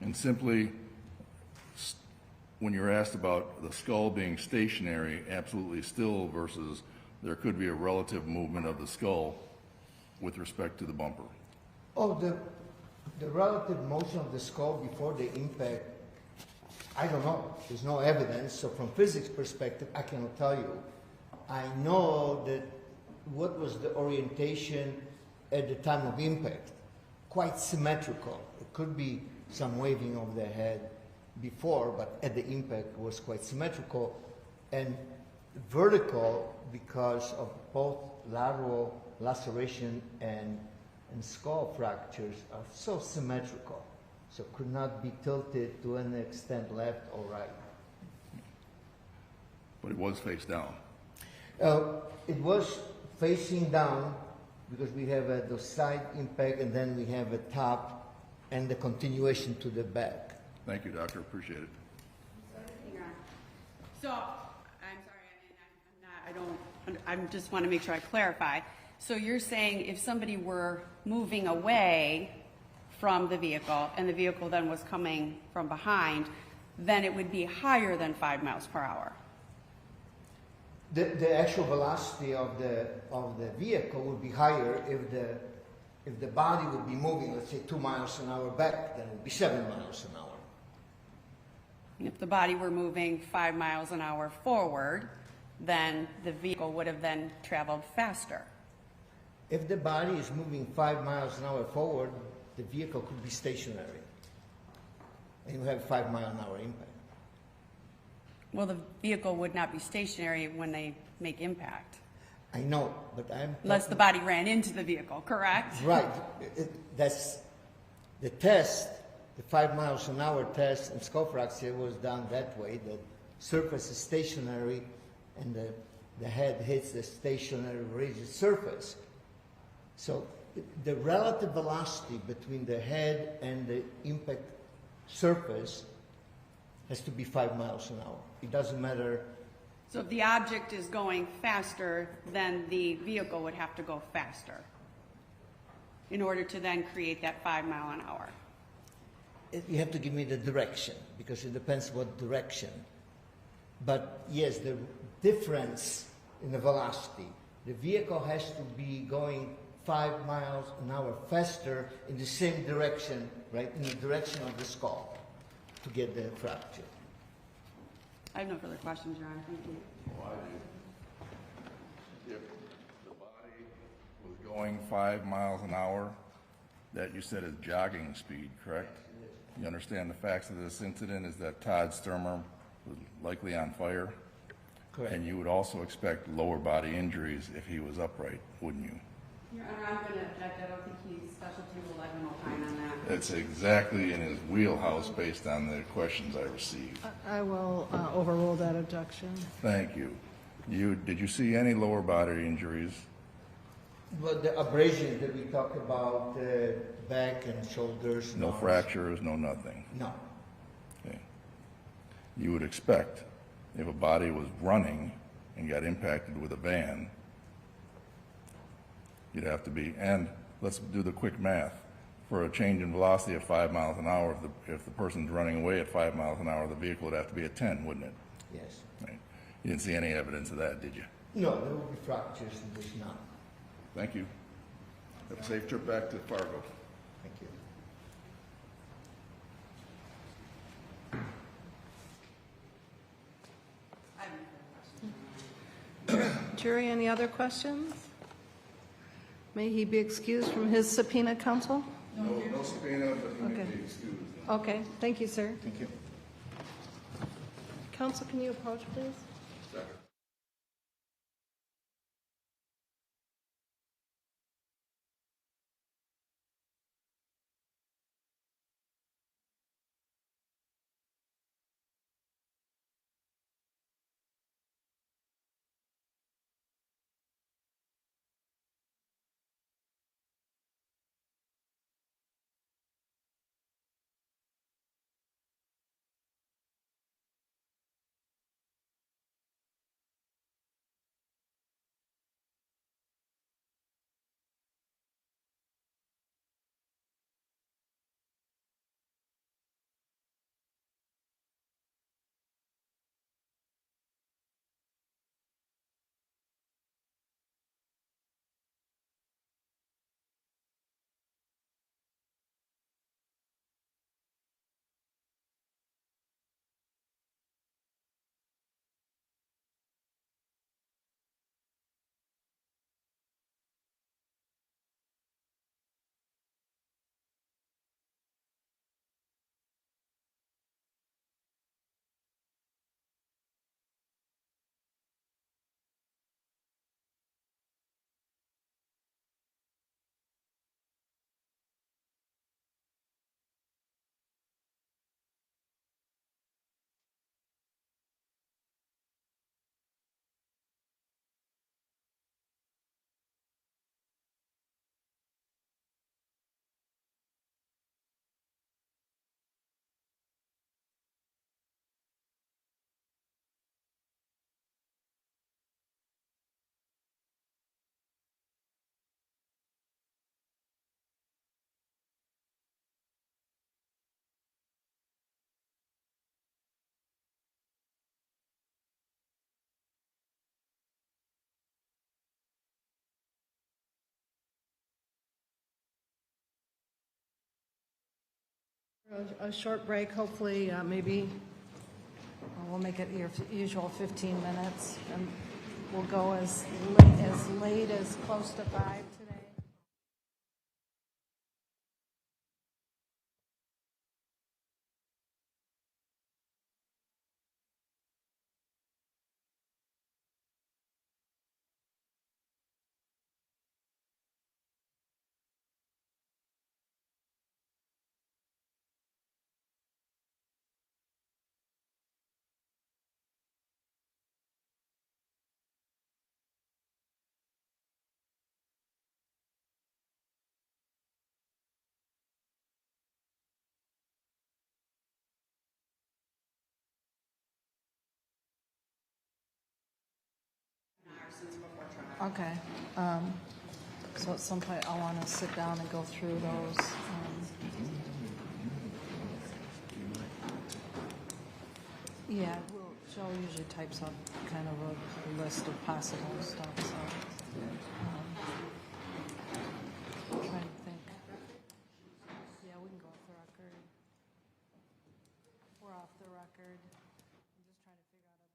And simply, when you're asked about the skull being stationary, absolutely still, versus there could be a relative movement of the skull with respect to the bumper. Oh, the relative motion of the skull before the impact, I don't know. There's no evidence. So from physics perspective, I cannot tell you. I know that what was the orientation at the time of impact? Quite symmetrical. It could be some waving of the head before, but at the impact was quite symmetrical and vertical because of both lateral laceration and skull fractures are so symmetrical, so could not be tilted to an extent left or right. But it was face down. It was facing down because we have the side impact and then we have a top and the continuation to the back. Thank you, doctor. Appreciate it. So, I'm sorry, I just want to make sure I clarify. So you're saying if somebody were moving away from the vehicle and the vehicle then was coming from behind, then it would be higher than 5 miles per hour? The actual velocity of the vehicle would be higher if the body would be moving, let's say 2 miles an hour back, then it would be 7 miles an hour. If the body were moving 5 miles an hour forward, then the vehicle would have then traveled faster. If the body is moving 5 miles an hour forward, the vehicle could be stationary. And you have 5 mile an hour impact. Well, the vehicle would not be stationary when they make impact. I know, but I'm... Unless the body ran into the vehicle, correct? Right. That's the test. The 5 miles an hour test in skull fracture was done that way. The surface is stationary and the head hits the stationary rigid surface. So the relative velocity between the head and the impact surface has to be 5 miles an hour. It doesn't matter. So if the object is going faster, then the vehicle would have to go faster in order to then create that 5 mile an hour. You have to give me the direction because it depends what direction. But yes, the difference in the velocity, the vehicle has to be going 5 miles an hour faster in the same direction, right, in the direction of the skull to get the fracture. I have no further questions, Your Honor. Thank you. Well, I do. If the body was going 5 miles an hour, that you said is jogging speed, correct? You understand the facts of this incident is that Todd Stermer was likely on fire? Correct. And you would also expect lower body injuries if he was upright, wouldn't you? Your Honor, I'm going to object. I don't think he's specialty will let him opine on that. That's exactly in his wheelhouse based on the questions I received. I will overrule that objection. Thank you. Did you see any lower body injuries? But the abrasions that we talk about, back and shoulders. No nose. fractures, no nothing? No. Okay. You would expect if a body was running and got impacted with a van, you'd have to be, and let's do the quick math. For a change in velocity of 5 miles an hour, if the person's running away at 5 miles an hour, the vehicle would have to be at 10, wouldn't it? Yes. Right. You didn't see any evidence of that, did you? No, there will be fractures in this now. Thank you. Have a safe trip back to Fargo. Thank you. Jury, any other questions? May he be excused from his subpoena, counsel? No subpoena, but he may Okay. be excused. Okay, thank you, sir. Thank you. Counsel, can you approach, please? Second. A short break, hopefully, maybe we'll make it your usual 15 minutes, and we'll go as late as close to 5 today. Okay. So at some point, I want to sit down and go through those. Yeah, Joe usually types up kind of a list of possible stuff. So I'm trying to think. Yeah, we can go off the record. We're off the record. I'm just trying to figure out.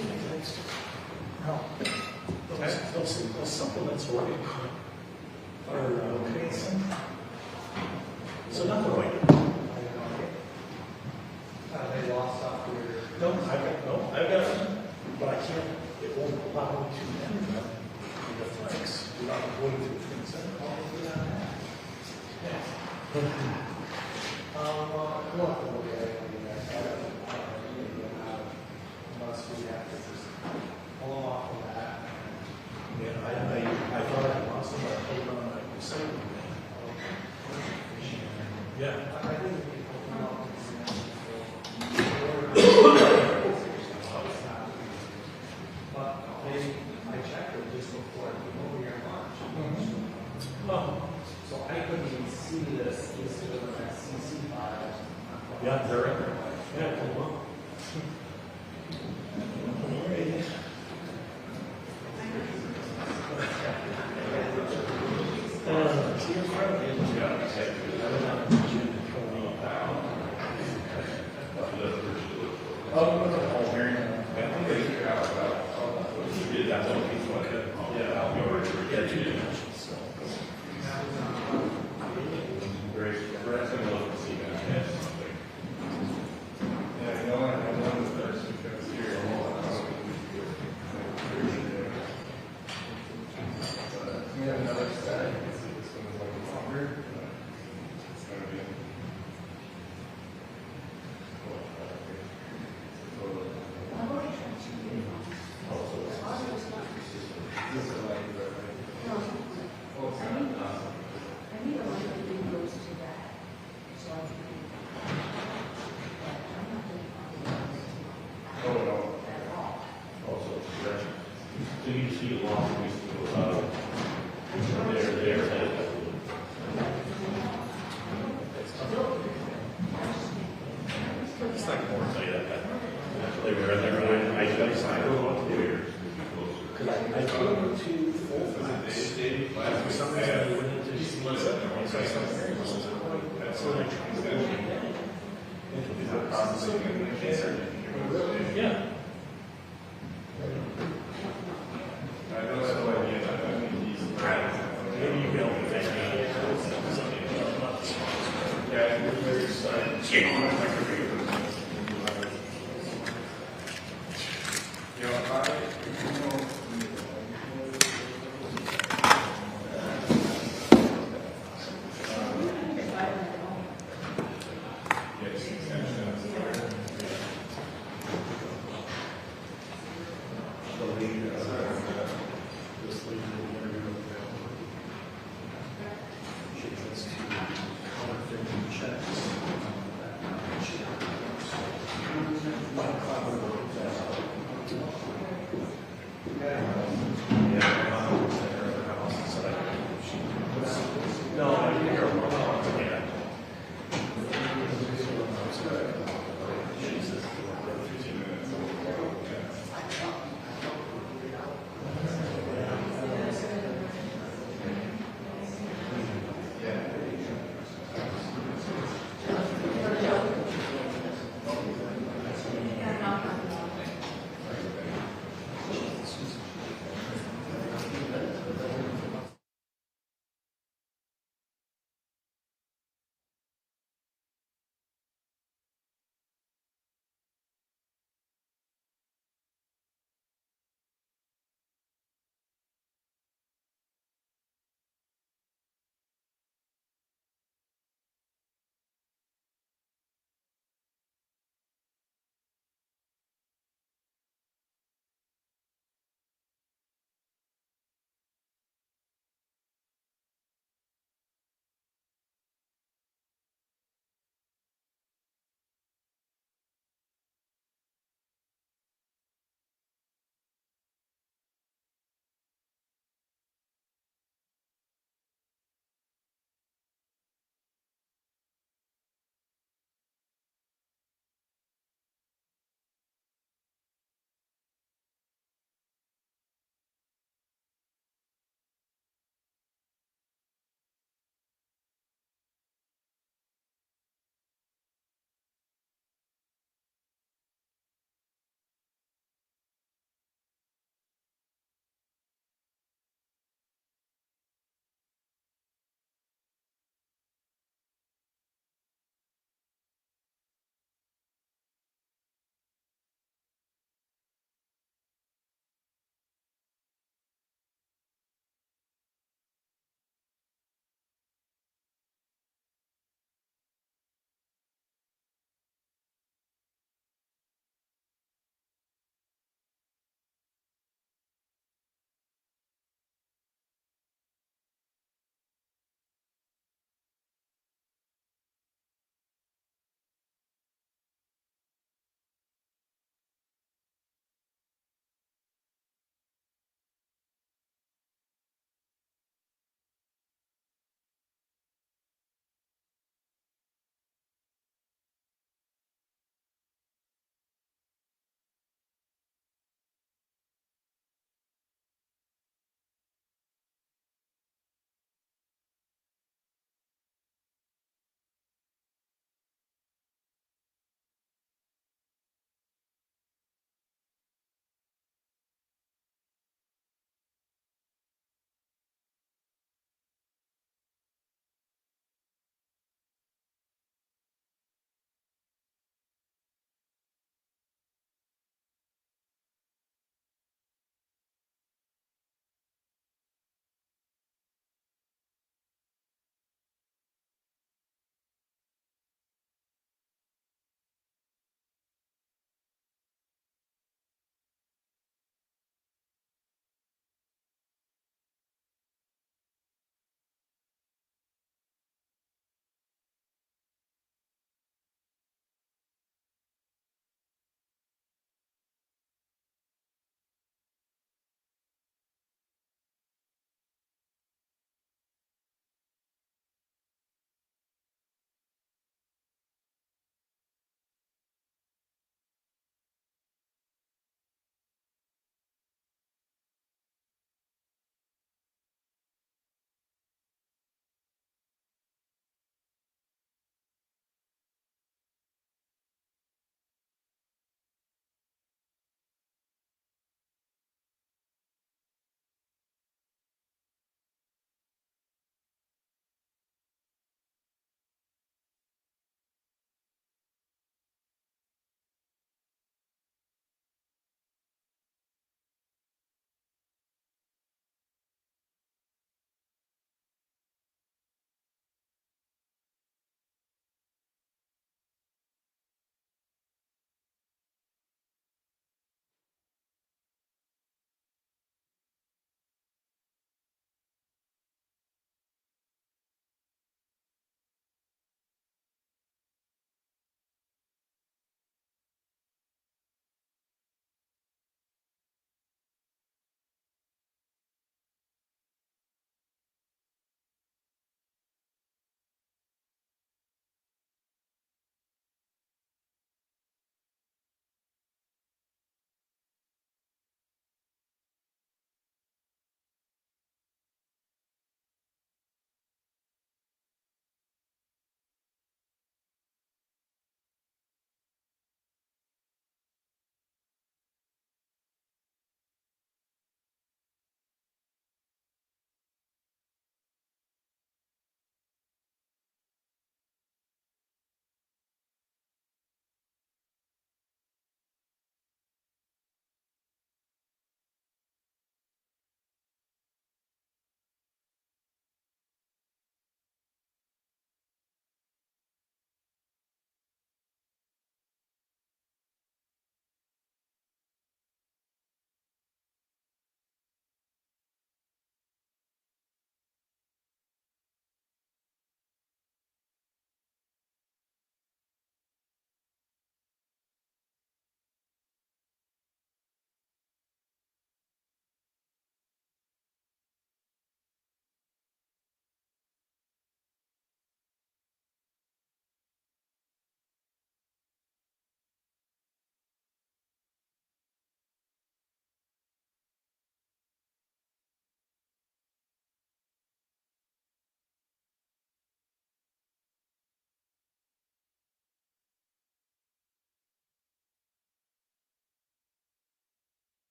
No. Those supplements are okay. So not the right. They lost off your. No, I've got them, but I can't. It won't allow me to enter the flex without going through things. Unless we have to just pull off of that. Yeah, I thought I lost them, but I pulled on my second. Yeah. I think we can pull them off. But I checked it just before I came over here in March. So I couldn't even see this. This was an SCC file. Yeah, they're right there. Yeah, pull them up.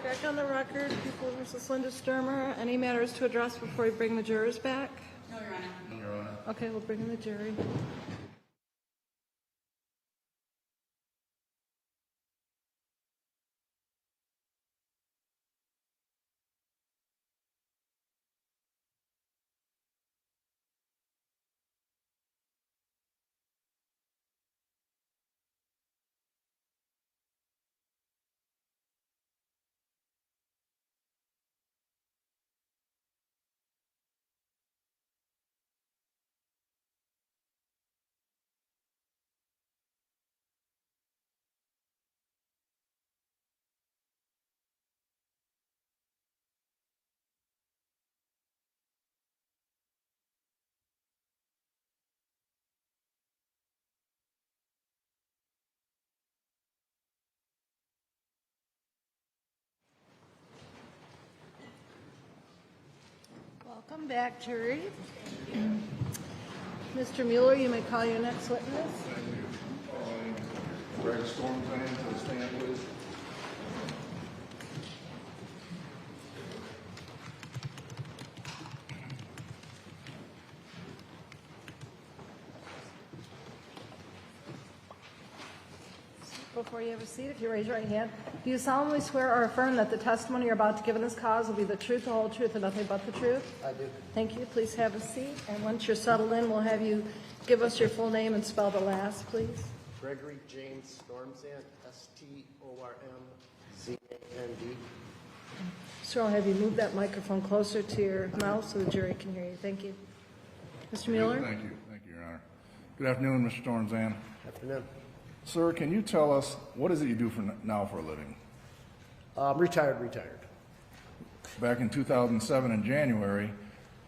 right, back on the record, People versus Linda Stermer. Any matters to address before we bring the jurors back? No, Your Honor. No, Your Honor. Okay, we'll bring in the jury. Welcome back, jury. Mr. Mueller, you may call your next witness. Greg Stormzan to the stand, please. Before you have a seat, if you raise your right hand, do you solemnly swear or affirm that the testimony you're about to give in this cause will be the truth, the whole truth, and nothing but the truth? I do. Thank you. Please have a seat. And once you're settled in, we'll have you give us your full name and spell the last, please. Gregory James Stormzant, S-T-O-R-M-Z-A-N-D. Sir, I'll have you move that microphone closer to your mouth so the jury can hear you. Thank you. Mr. Mueller? Thank you, Your Honor. Good afternoon, Mr. Stormzan. Afternoon. Sir, can you tell us, what is it you do now for a living? Retired. Back in 2007 in January,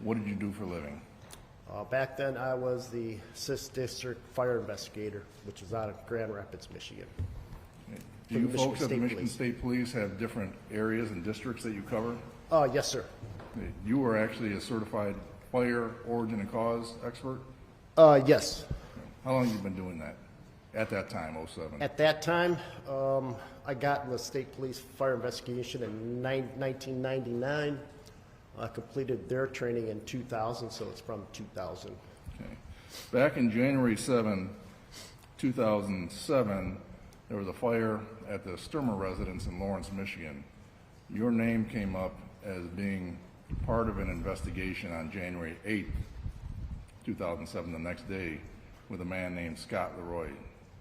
what did you do for a living? Back then, I was the Assist District Fire Investigator, which was out of Grand Rapids, Michigan. Do you the folks at the Michigan State Michigan Police. State Police have different areas and districts that you cover? Yes, sir. You were actually a certified fire origin and cause expert? Yes. How long have you been doing that? At that time, 07? At that time, I got in the State Police Fire Investigation in 1999. I completed their training in 2000, so it's from 2000. Okay. Back in January 7, 2007, there was a fire at the Stermer residence in Lawrence, Michigan. Your name came up as being part of an investigation on January 8, 2007, the next day, with a man named Scott Leroy.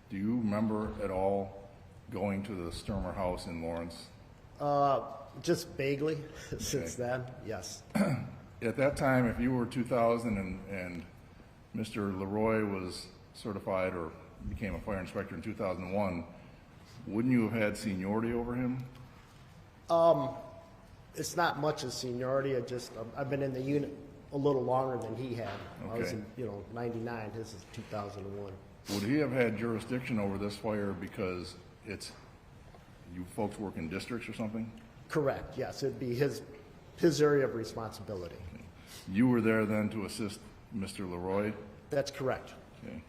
Do you remember at all going to the Stermer house in Lawrence? Just vaguely since then, yes. At that time, if you were 2000 and Mr. Leroy was certified or became a fire inspector in 2001, wouldn't you have had seniority over him? It's not much of seniority. I've been in the unit a little longer than he had. I was in 99. This is 2001. Would he have had jurisdiction over this fire because you folks work in districts or something? Correct. Yes, it'd be his area of responsibility. You were there then to assist Mr. Leroy? That's correct. Okay.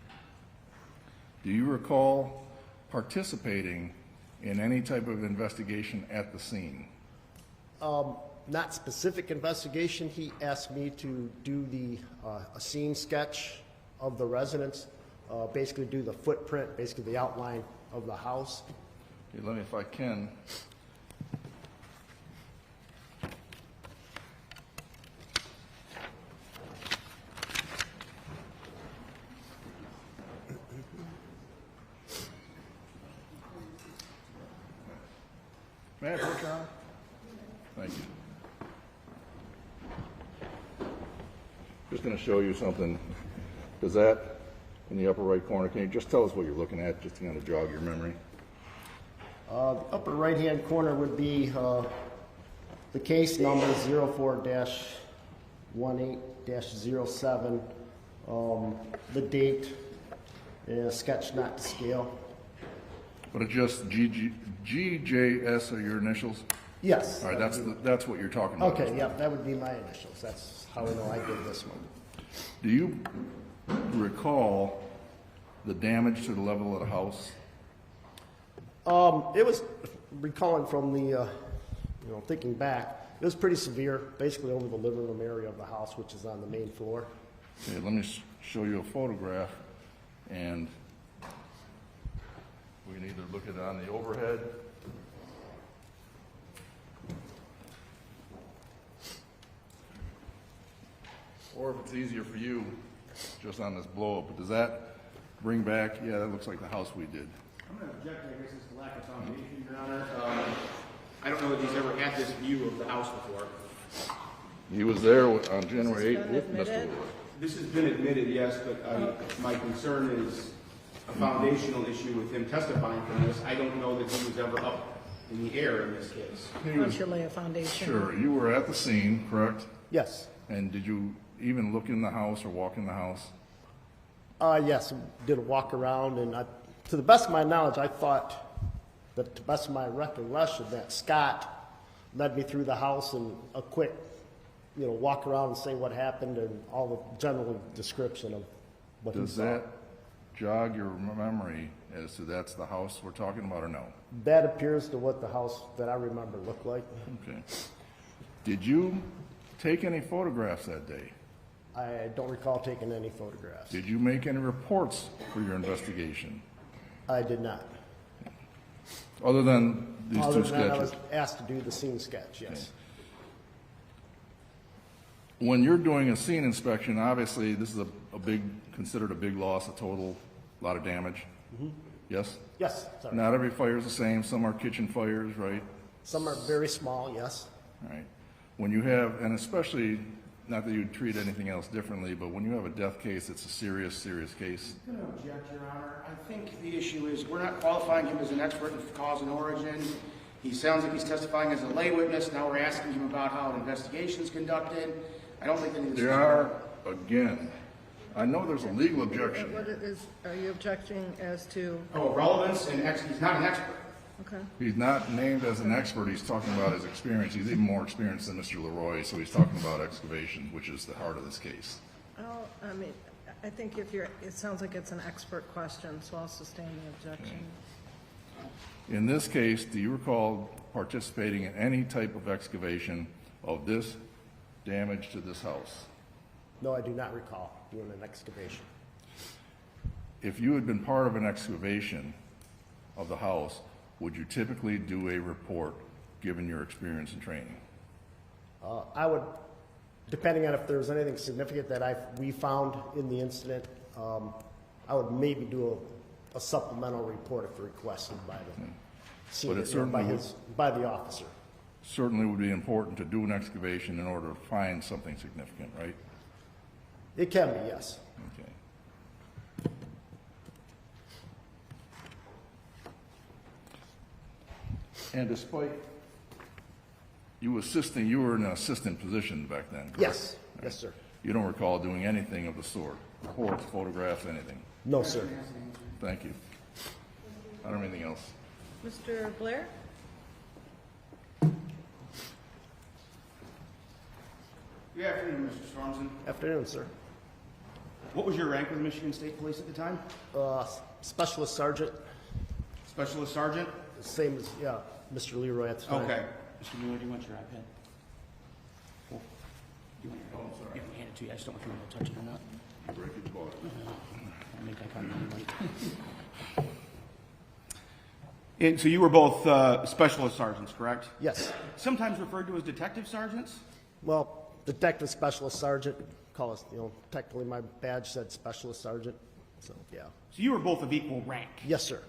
Do you recall participating in any type of investigation at the scene? Not specific investigation. He asked me to do a scene sketch of the residence, basically do the footprint, basically the outline of the house. Okay, let me, if I can. May I approach, Your Honor? Thank you. Just going to show you something. Does that, in the upper right corner, can you just tell us what you're looking at, just to kind of jog your memory? The upper right-hand corner would be the case number 04-18-07, the date, sketch not to scale. But it's just GJS are your initials? Yes. All right, that's what you're talking about. Okay, yeah, that would be my initials. That's how I know I did this one. Do you recall the damage to the level of the house? It was recalling from the thinking back, it was pretty severe, basically over the living room area of the house, which is on the main floor. Okay, let me show you a photograph, and we can either look at it on the overhead or if it's easier for you, just on this blow up. But does that bring back, yeah, that looks like the house we did. I'm going to object, I guess, as to lack of foundation, Your Honor. I don't know that he's ever had this view of the house before. He was there on January 8th with Mr. Leroy. This has been admitted, yes, but my concern is a foundational issue with him testifying from this. I don't know that he was ever up in the air in this case. Why don't you lay a foundation? Sure, you were at the scene, correct? Yes. And did you even look in the house or walk in the house? Yes, did a walk around, and to the best of my knowledge, I thought that, to the best of my recollection, that Scott led me through the house and a quick, walk around and say what happened and all the general description of what he saw. Does that jog your memory as to that's the house we're talking about or no? That appears to what the house that I remember looked like. Okay. Did you take any photographs that day? I don't recall taking any photographs. Did you make any reports for your investigation? I did not. Other than these Other two than I sketches? was asked to do the scene sketch, yes. Okay. When you're doing a scene inspection, obviously this is considered a big loss, a total, lot of damage. Mm-hmm. Yes? Yes, sorry. Not every fire is the same. Some are kitchen fires, right? Some are very small, yes. All right. When you have, and especially, not that you treat anything else differently, but when you have a death case, it's a serious, serious case. I'm going to object, Your Honor. I think the issue is we're not qualifying him as an expert in cause and origin. He sounds like he's testifying as a lay witness. Now we're asking him about how an investigation is conducted. I don't think any of this There are, again, I know there's a legal objection. What are you objecting as to? Oh, relevance and he's not an expert. Okay. He's not named as an expert. He's talking about his experience. He's even more experienced than Mr. Leroy, so he's talking about excavation, which is the heart of this case. Oh, I mean, I think it sounds like it's an expert question, so I'll sustain the objection. Okay. In this case, do you recall participating in any type of excavation of this damage to this house? No, I do not recall doing an excavation. If you had been part of an excavation of the house, would you typically do a report given your experience and training? I would, depending on if there's anything significant that we found in the incident, I would maybe do a supplemental report if requested by the senior, by the officer. Certainly would be important to do an excavation in order to find something significant, right? It can be, yes. Okay. And despite you assisting, you were in an assistant position back then, correct? Yes. Yes, sir. You don't recall doing anything of the sort? Reports, photographs, anything? No, sir. Thank you. I don't have anything else. Mr. Blair? Good afternoon, Mr. Stormson. Afternoon, sir. What was your rank with the Michigan State Police at the time? Specialist sergeant. Specialist sergeant? Same as, Mr. Leroy at the time. Okay. Mr. Leroy, do you want your iPad? Oh, you want your You can hand it to you. I just don't know if you want to touch it or not. You break it, bought it. I'll make that comment anyway. And so you were both specialist sergeants, correct? Yes. Sometimes referred to as detective sergeants? Well, detective specialist sergeant, call us, technically my badge said specialist sergeant, so, yeah. So you were both of equal rank? Yes, sir.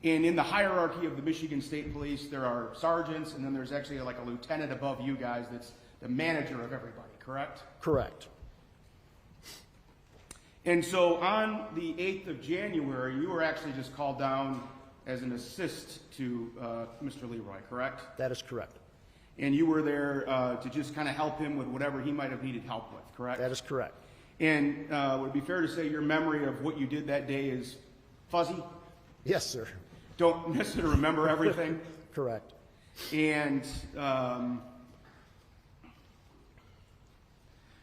And in the hierarchy of the Michigan State Police, there are sergeants, and then there's actually like a lieutenant above you guys that's the manager of everybody, correct? Correct. And so on the 8th of January, you were actually just called down as an assist to Mr. Leroy, correct? That is correct. And you were there to just kind of help him with whatever he might have needed help with, correct? That is correct. And would it be fair to say your memory of what you did that day is fuzzy? Yes, sir. Don't necessarily remember everything? Correct. And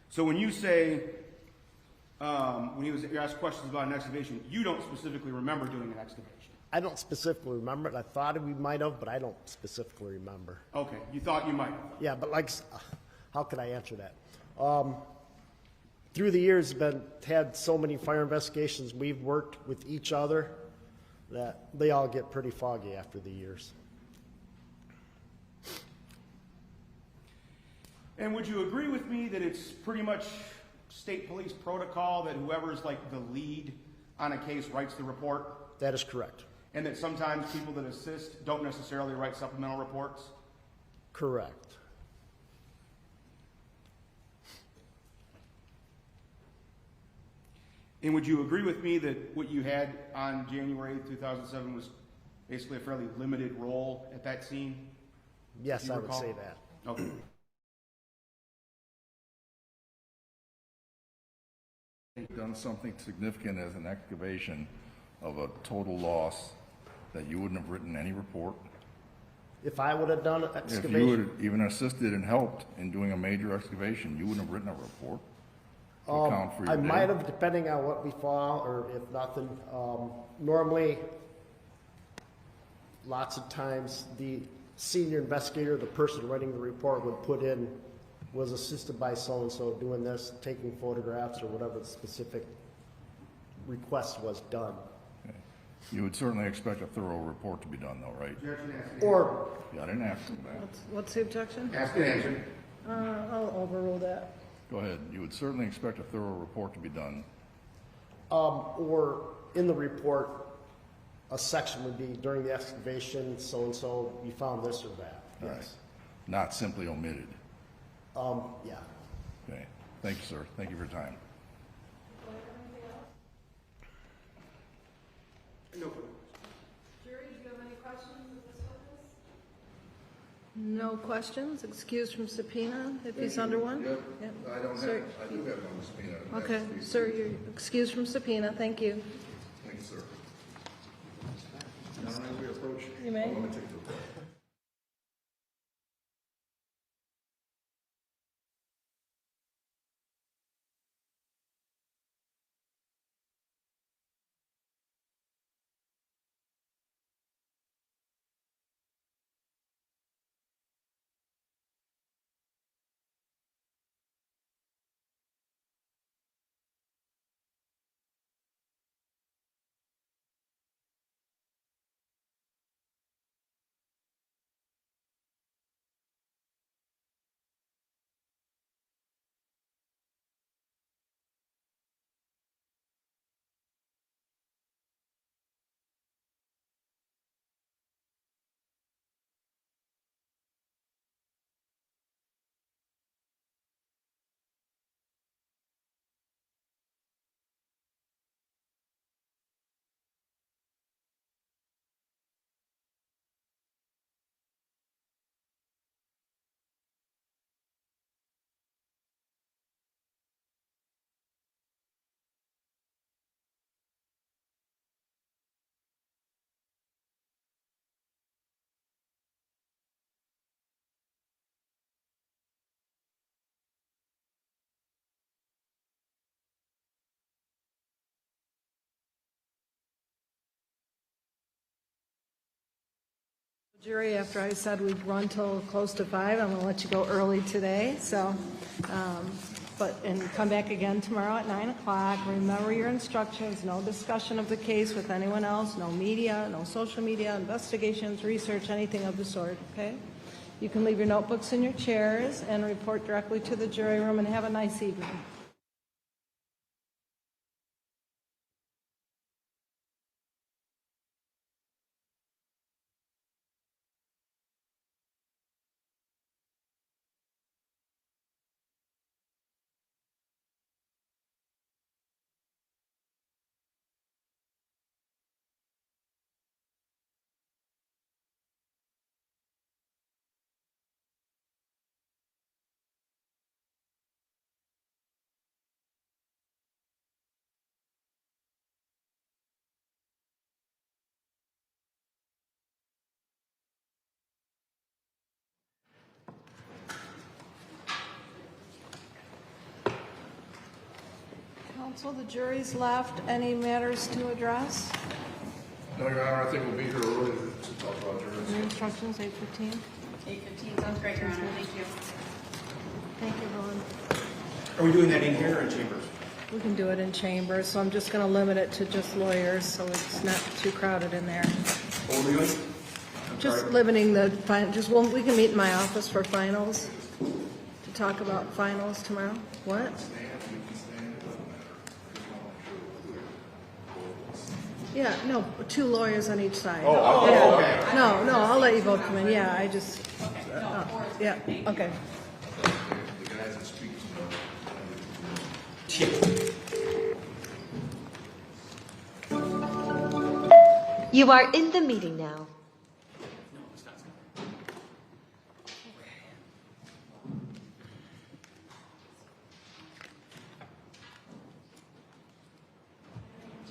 so when you say, when you're asked questions about an excavation, you don't specifically remember doing an excavation? I don't specifically remember it. I thought we might have, but I don't specifically remember. Okay, you thought you might. Yeah, but like, how could I answer that? Through the years, had so many fire investigations, we've worked with each other that they all get pretty foggy after the years. And would you agree with me that it's pretty much state police protocol that whoever's like the lead on a case writes the report? That is correct. And that sometimes people that assist don't necessarily write supplemental reports? Correct. And would you agree with me that what you had on January 2007 was basically a fairly limited role at that scene? Yes, I would say that. Okay. Done something significant as an excavation of a total loss that you wouldn't have written any report? If I would have done excavation. If you would have even assisted and helped in doing a major excavation, you wouldn't have written a report to account for your I day? might have, depending on what we found, or if nothing. Normally, lots of times, the senior investigator, the person writing the report, would put in, was assisted by so-and-so doing this, taking photographs, or whatever the specific request was done. Okay. You would certainly expect a thorough report to be done, though, right? Or, Yeah, I didn't ask him that. What's the objection? Ask and answer. I'll overrule that. Go ahead. You would certainly expect a thorough report to be done. or in the report, a section would be during the excavation, so-and-so, you found this or that. All right. Yes. Not simply omitted. Yeah. Okay. Thank you, sir. Thank you for your time. No further. Jury, do you have any questions of this witness? No questions. Excused from subpoena if he's under one? Yep. Yep. I do have one subpoena. Okay, sir, you're excused from subpoena. Thank you. Thank you, sir. Now, as we approach. You may. Let me take the report. Jury, after I said we'd run till close to 5, I'm going to let you go early today. So, and come back again tomorrow at 9 o'clock. Remember your instructions. No discussion of the case with anyone else. No media, no social media, investigations, research, anything of the sort. Okay? You can leave your notebooks in your chairs and report directly to the jury room. And have a nice evening. Counsel, the jury's left. Any matters to address? No, Your Honor, I think we'll be here early to talk about jurors. Your instructions, 8:15? 8:15, sounds great, Your Honor, thank you. Thank you, Ron. Are we doing that in here or in chambers? We can do it in chambers, so I'm just going to limit it to just lawyers, so it's not too crowded in there. What are we doing? Just limiting the, well, we can meet in my office for finals, to talk about finals tomorrow. What? Yeah, no, 2 lawyers on each side. Oh, Yeah. okay. No, I'll let you both come in, yeah, I just, yeah, okay. The guys that speak to You are in the meeting now.